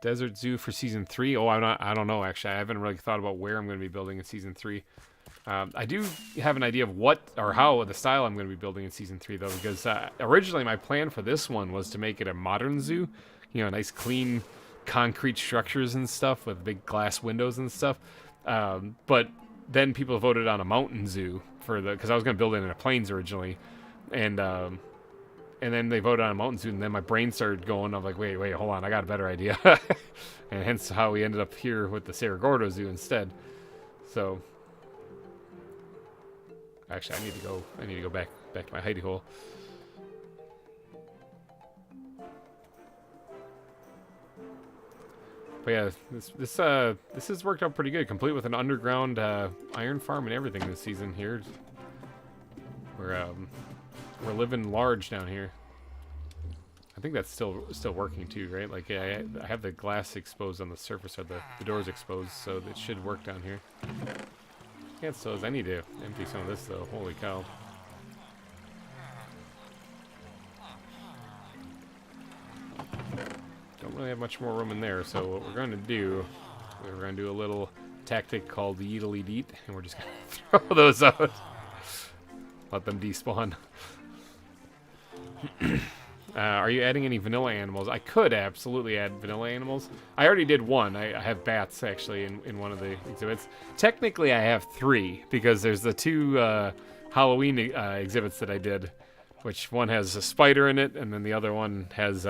Desert Zoo for season 3. Oh, I don't know actually. I haven't really thought about where I'm going to be building in season 3. I do have an idea of what or how the style I'm going to be building in season 3 though, because originally my plan for this one was to make it a modern zoo. You know, nice clean concrete structures and stuff with big glass windows and stuff. But then people voted on a mountain zoo because I was going to build it in a plains originally, and then they voted on a mountain zoo, and then my brain started going. I'm like, wait, hold on, I got a better idea, and hence how we ended up here with the Cerro Gordo Zoo instead. So, actually, I need to go back to my hidey-hole. But yeah, this has worked out pretty good, complete with an underground iron farm and everything this season here. We're living large down here. I think that's still working too, right? Like I have the glass exposed on the surface, or the doors exposed, so it should work down here. Yeah, it still is. I need to empty some of this though. Holy cow. Don't really have much more room in there, so what we're going to do, a little tactic called the Yeedly Deet, and we're just going to throw those out. Let them despawn. Are you adding any vanilla animals? I could absolutely add vanilla animals. I already did one. I have bats, actually, in one of the exhibits. Technically, I have 3, because there's the 2 Halloween exhibits that I did, which one has a spider in it, and then the other one has...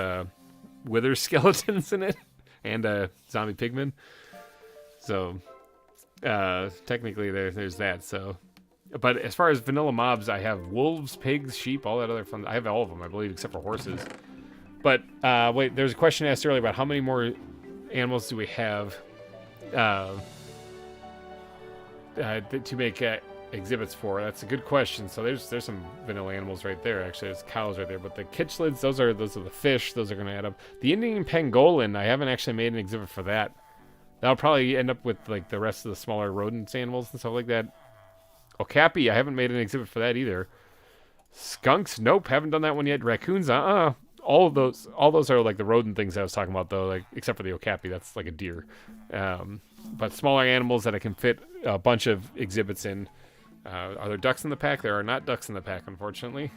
wither skeletons in it, and zombie pigmen. So technically there's that. So, but as far as vanilla mobs, I have wolves, pigs, sheep, all that other fun. I have all of them, I believe, except for horses. But wait, there's a question asked earlier about how many more animals do we have to make exhibits for. That's a good question. So there's some vanilla animals right there. Actually, there's cows right there. But the kitchlids, those are the fish. Those are going to add up. The Indian pangolin, I haven't actually made an exhibit for that. That'll probably end up with like the rest of the smaller rodents, animals, and stuff like that. Okapi, I haven't made an exhibit for that either. Skunks, nope, haven't done that one yet. Raccoons, all those are like the rodent things I was talking about though, like except for the okapi, that's like a deer. But smaller animals that I can fit a bunch of exhibits in. Are there ducks in the pack? There are not ducks in the pack, unfortunately.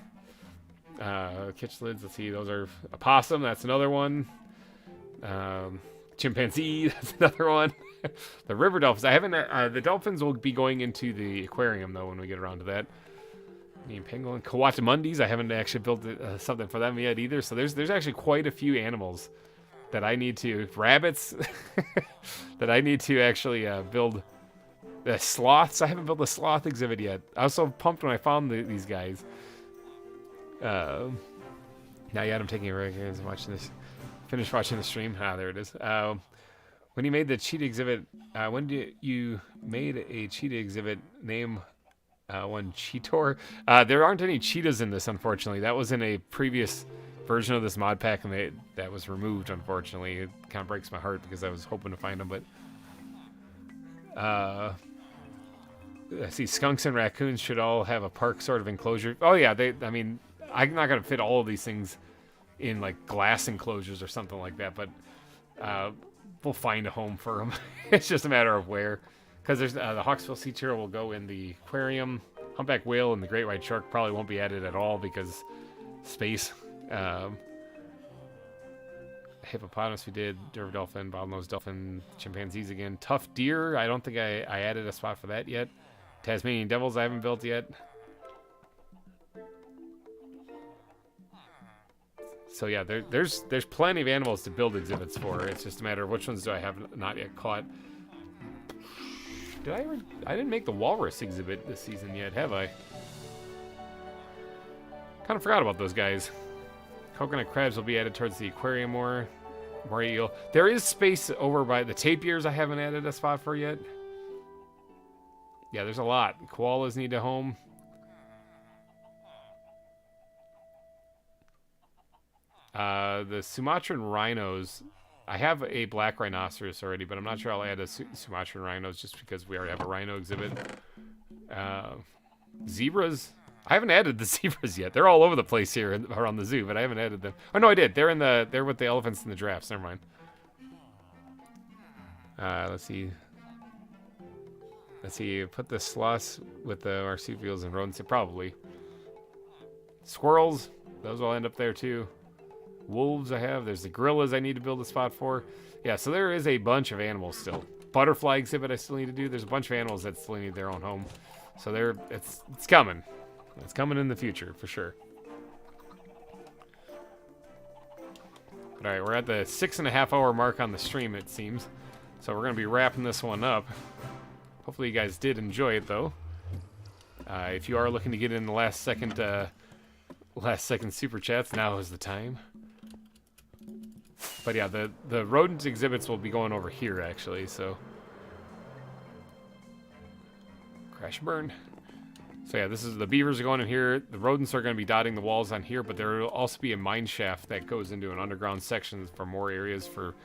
Kitchlids, let's see, those are a possum, that's another one. Chimpanzee, that's another one. The river dolphins, I haven't, the dolphins will be going into the aquarium though when we get around to that. Pangolin, Kawatamundis, I haven't actually built something for them yet either, so there's actually quite a few animals that I need to, rabbits, that I need to actually build. The sloths, I haven't built a sloth exhibit yet. I was so pumped when I found these guys. Now, yeah, I'm taking a break and watching this. Finish watching the stream. There it is. When you made the cheetah exhibit, when you made a cheetah exhibit, name one Cheetor. There aren't any cheetahs in this, unfortunately. That was in a previous version of this mod pack, and that was removed, unfortunately. It kind of breaks my heart because I was hoping to find them, but... I see skunks and raccoons should all have a park sort of enclosure. Oh yeah, I mean, I'm not gonna fit all of these things in like glass enclosures or something like that, but we'll find a home for them. It's just a matter of where, because there's the Hawksbill sea turtle will go in the aquarium. Humpback whale and the great white shark probably won't be added at all because space. Hippopotamus we did, river dolphin, bottlenose dolphin, chimpanzees again. Tough deer, I don't think I added a spot for that yet. Tasmanian devils I haven't built yet. So yeah, there's plenty of animals to build exhibits for. It's just a matter of which ones do I have not yet caught. Did I ever? I didn't make the walrus exhibit this season yet, have I? Kind of forgot about those guys. Coconut crabs will be added towards the aquarium more. More eel. There is space over by the tapirs I haven't added a spot for yet. Yeah, there's a lot. Koalas need a home. The Sumatran rhinos. I have a black rhinoceros already, but I'm not sure I'll add a Sumatran rhinos just because we already have a rhino exhibit. Zebras. I haven't added the zebras yet. They're all over the place here around the zoo, but I haven't added them. Oh no, I did. They're with the elephants in the giraffes. Never mind. Let's see. Let's see. Put the sloths with the marsupials and rodents. Probably. Squirrels. Those will end up there too. Wolves I have. There's the gorillas I need to build a spot for. Yeah, so there is a bunch of animals still. Butterfly exhibit I still need to do. There's a bunch of animals that still need their own home. So it's coming. It's coming in the future, for sure. All right, we're at the 6.5 hour mark on the stream, it seems. So we're going to be wrapping this one up. Hopefully you guys did enjoy it, though. If you are looking to get in the last second super chats, now is the time. But yeah, the rodent exhibits will be going over here, actually, so. Crash and burn. So yeah, this is the beavers are going in here. The rodents are going to be dotting the walls on here, but there will also be a mine shaft that goes into an underground section for more areas for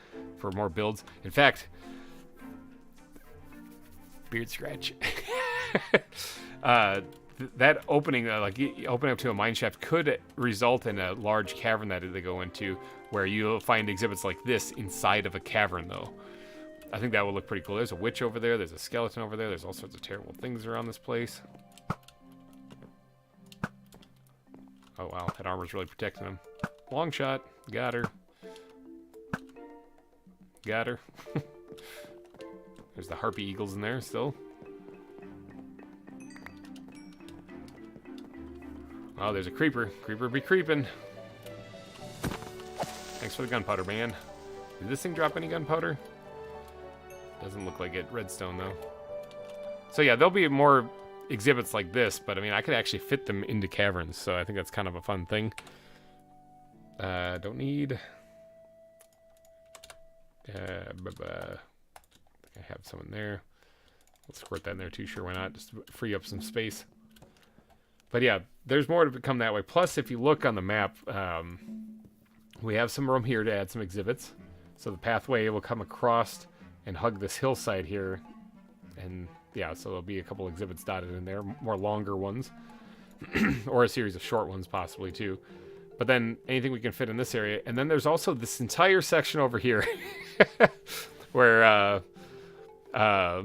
more builds. In fact, beard scratch. That opening, opening up to a mine shaft, could result in a large cavern that they go into, where you'll find exhibits like this inside of a cavern, though. I think that will look pretty cool. There's a witch over there. There's a skeleton over there. There's all sorts of terrible things around this place. Oh, wow. That armor's really protecting him. Long shot. Got her. Got her. There's the harpy eagles in there still. Oh, there's a creeper. Creeper be creeping. Thanks for the gunpowder, man. Did this thing drop any gunpowder? Doesn't look like it. Redstone, though. So, yeah, there'll be more exhibits like this, but I mean, I could actually fit them into caverns, so I think that's kind of a fun thing. Don't need. I think I have some in there. Let's squirt that in there too. Sure, why not? Just to free up some space. But yeah, there's more to come that way. Plus, if you look on the map, we have some room here to add some exhibits. So the pathway will come across and hug this hillside here, and yeah, so there'll be a couple exhibits dotted in there, more longer ones, or a series of short ones possibly too. But then anything we can fit in this area, and then there's also this entire section over here where we're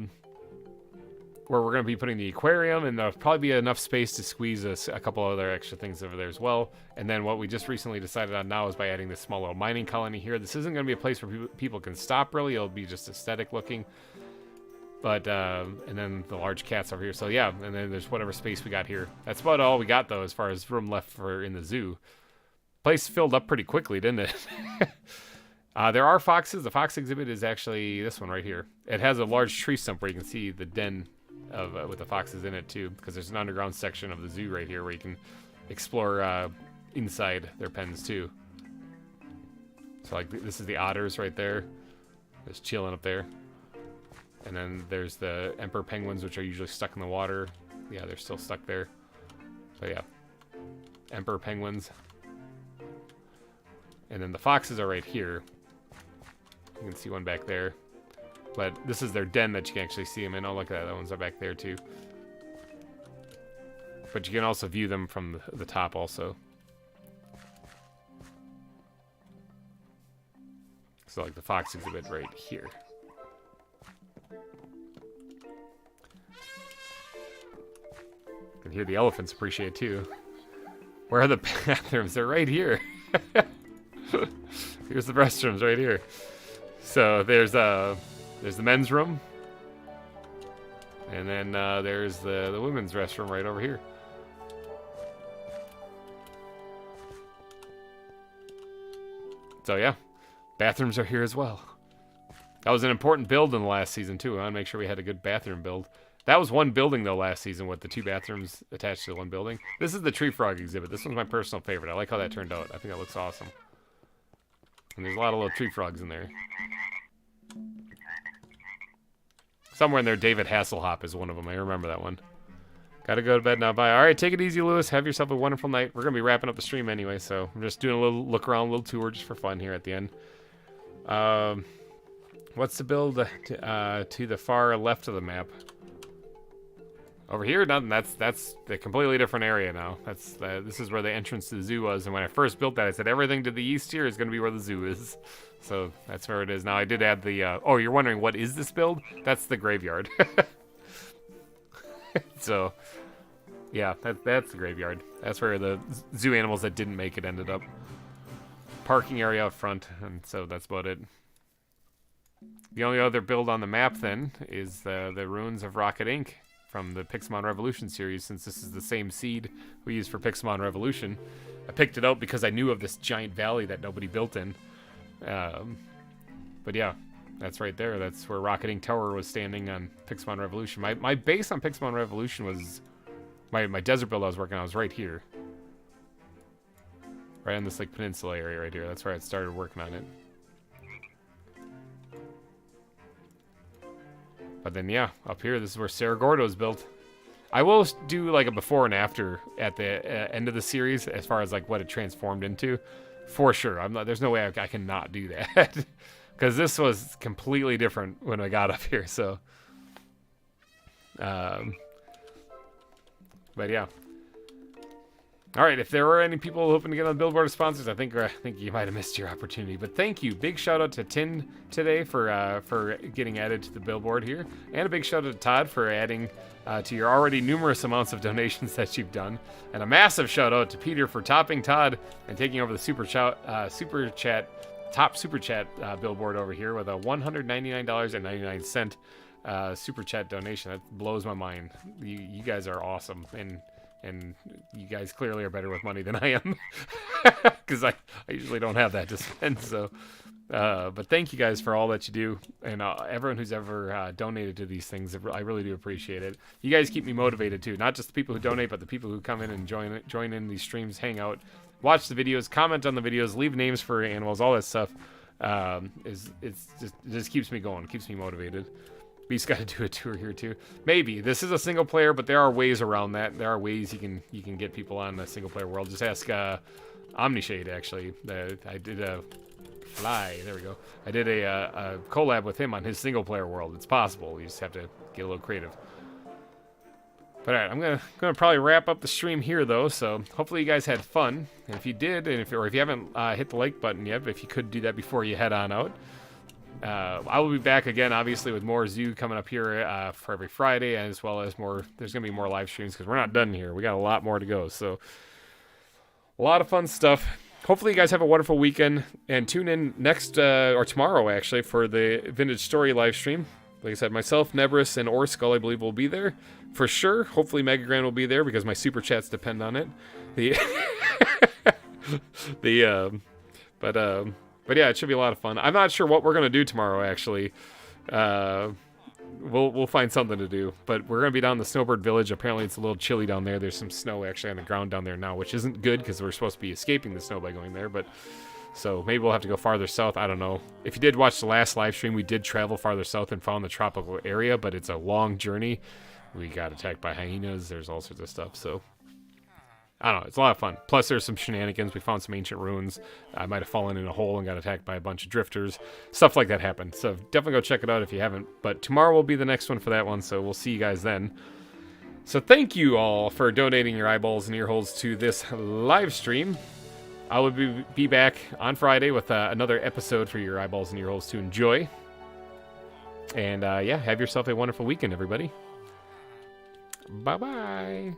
going to be putting the aquarium, and there'll probably be enough space to squeeze a couple other extra things over there as well. And then what we just recently decided on now is by adding this small little mining colony here. This isn't going to be a place where people can stop, really. It'll be just aesthetic looking. But, and then the large cats over here. So, yeah, and then there's whatever space we got here. That's about all we got, though, as far as room left for in the zoo. Place filled up pretty quickly, didn't it? There are foxes. The fox exhibit is actually this one right here. It has a large tree stump where you can see the den of with the foxes in it, too, because there's an underground section of the zoo right here where you can explore inside their pens, too. So, like, this is the otters right there. Just chilling up there. And then there's the emperor penguins, which are usually stuck in the water. Yeah, they're still stuck there. So yeah, emperor penguins. And then the foxes are right here. You can see one back there. But this is their den that you can actually see them in. Oh, look at that. That one's back there too. But you can also view them from the top also. So like the fox exhibit right here. You can hear the elephants appreciate too. Where are the bathrooms? They're right here. Here's the restrooms right here. So there's the men's room, and then there's the women's restroom right over here. So yeah, bathrooms are here as well. That was an important build in the last season, too. I want to make sure we had a good bathroom build. That was one building, though, last season with the 2 bathrooms attached to one building. This is the tree frog exhibit. This one's my personal favorite. I like how that turned out. I think that looks awesome. And there's a lot of little tree frogs in there. Somewhere in there, David Hasselhoff is one of them. I remember that one. Gotta go to bed now. Bye. All right, take it easy, Lewis. Have yourself a wonderful night. We're going to be wrapping up the stream anyway, so I'm just doing a little look around, a little tour just for fun here at the end. What's the build to the far left of the map? Over here, nothing. That's a completely different area now. This is where the entrance to the zoo was. And when I first built that, I said everything to the east here is going to be where the zoo is. So that's where it is now. I did add the. Oh, you're wondering what is this build? That's the graveyard. So, yeah, that's the graveyard. That's where the zoo animals that didn't make it ended up. Parking area out front, and so that's about it. The only other build on the map then is the ruins of Rocket Inc. from the Pixelmon Revolution series, since this is the same seed we used for Pixelmon Revolution. I picked it out because I knew of this giant valley that nobody built in. But yeah, that's right there. That's where Rocket Inc. Tower was standing on Pixelmon Revolution. My base on Pixelmon Revolution was... My desert build I was working on was right here. Right on this like peninsula area right here. That's where I started working on it. But then, yeah, up here, this is where Cerro Gordo is built. I will do, like, a before and after at the end of the series as far as, like, what it transformed into. For sure. There's no way I can not do that. Because this was completely different when I got up here, so. But, yeah. All right, if there were any people hoping to get on the billboard of sponsors, I think you might have missed your opportunity. But thank you. Big shout out to Tin today for getting added to the billboard here. And a big shout out to Todd for adding to your already numerous amounts of donations that you've done. And a massive shout out to Peter for topping Todd and taking over the top super chat billboard over here with a $199.99 super chat donation. That blows my mind. You guys are awesome. And you guys clearly are better with money than I am. Because I usually don't have that to spend. So, but thank you guys for all that you do. And everyone who's ever donated to these things, I really do appreciate it. You guys keep me motivated too. Not just the people who donate, but the people who come in and join in these streams, hang out, watch the videos, comment on the videos, leave names for animals, all that stuff. It just keeps me going, keeps me motivated. Beef's got to do a tour here too. Maybe this is a single player, but there are ways around that. There are ways you can get people on a single player world. Just ask Omnishade actually. I did a fly. There we go. I did a collab with him on his single player world. It's possible. You just have to get a little creative. But all right, I'm gonna probably wrap up the stream here though. So hopefully you guys had fun. And if you did, and if you haven't hit the like button yet, but if you could do that before you head on out. I will be back again, obviously, with more Zoo coming up here for every Friday, as well as more. There's going to be more live streams because we're not done here. We got a lot more to go. So, a lot of fun stuff. Hopefully, you guys have a wonderful weekend and tune in next or tomorrow, actually, for the Vintage Story live stream. Like I said, myself, Nebris, and Orskull, I believe, will be there for sure. Hopefully, Mega Grand will be there because my super chats depend on it. But yeah, it should be a lot of fun. I'm not sure what we're gonna do tomorrow. Actually, we'll find something to do. But we're gonna be down in the Snowbird Village. Apparently, it's a little chilly down there. There's some snow actually on the ground down there now, which isn't good because we're supposed to be escaping the snow by going there. But so maybe we'll have to go farther south. I don't know. If you did watch the last live stream, we did travel farther south and found the tropical area, but it's a long journey. We got attacked by hyenas. There's all sorts of stuff. So. I don't know, it's a lot of fun. Plus, there's some shenanigans. We found some ancient ruins. I might have fallen in a hole and got attacked by a bunch of drifters. Stuff like that happened. So definitely go check it out if you haven't. But tomorrow will be the next one for that one, so we'll see you guys then. So thank you all for donating your eyeballs and ear holes to this live stream. I will be back on Friday with another episode for your eyeballs and ear holes to enjoy. And yeah, have yourself a wonderful weekend, everybody. Bye-bye.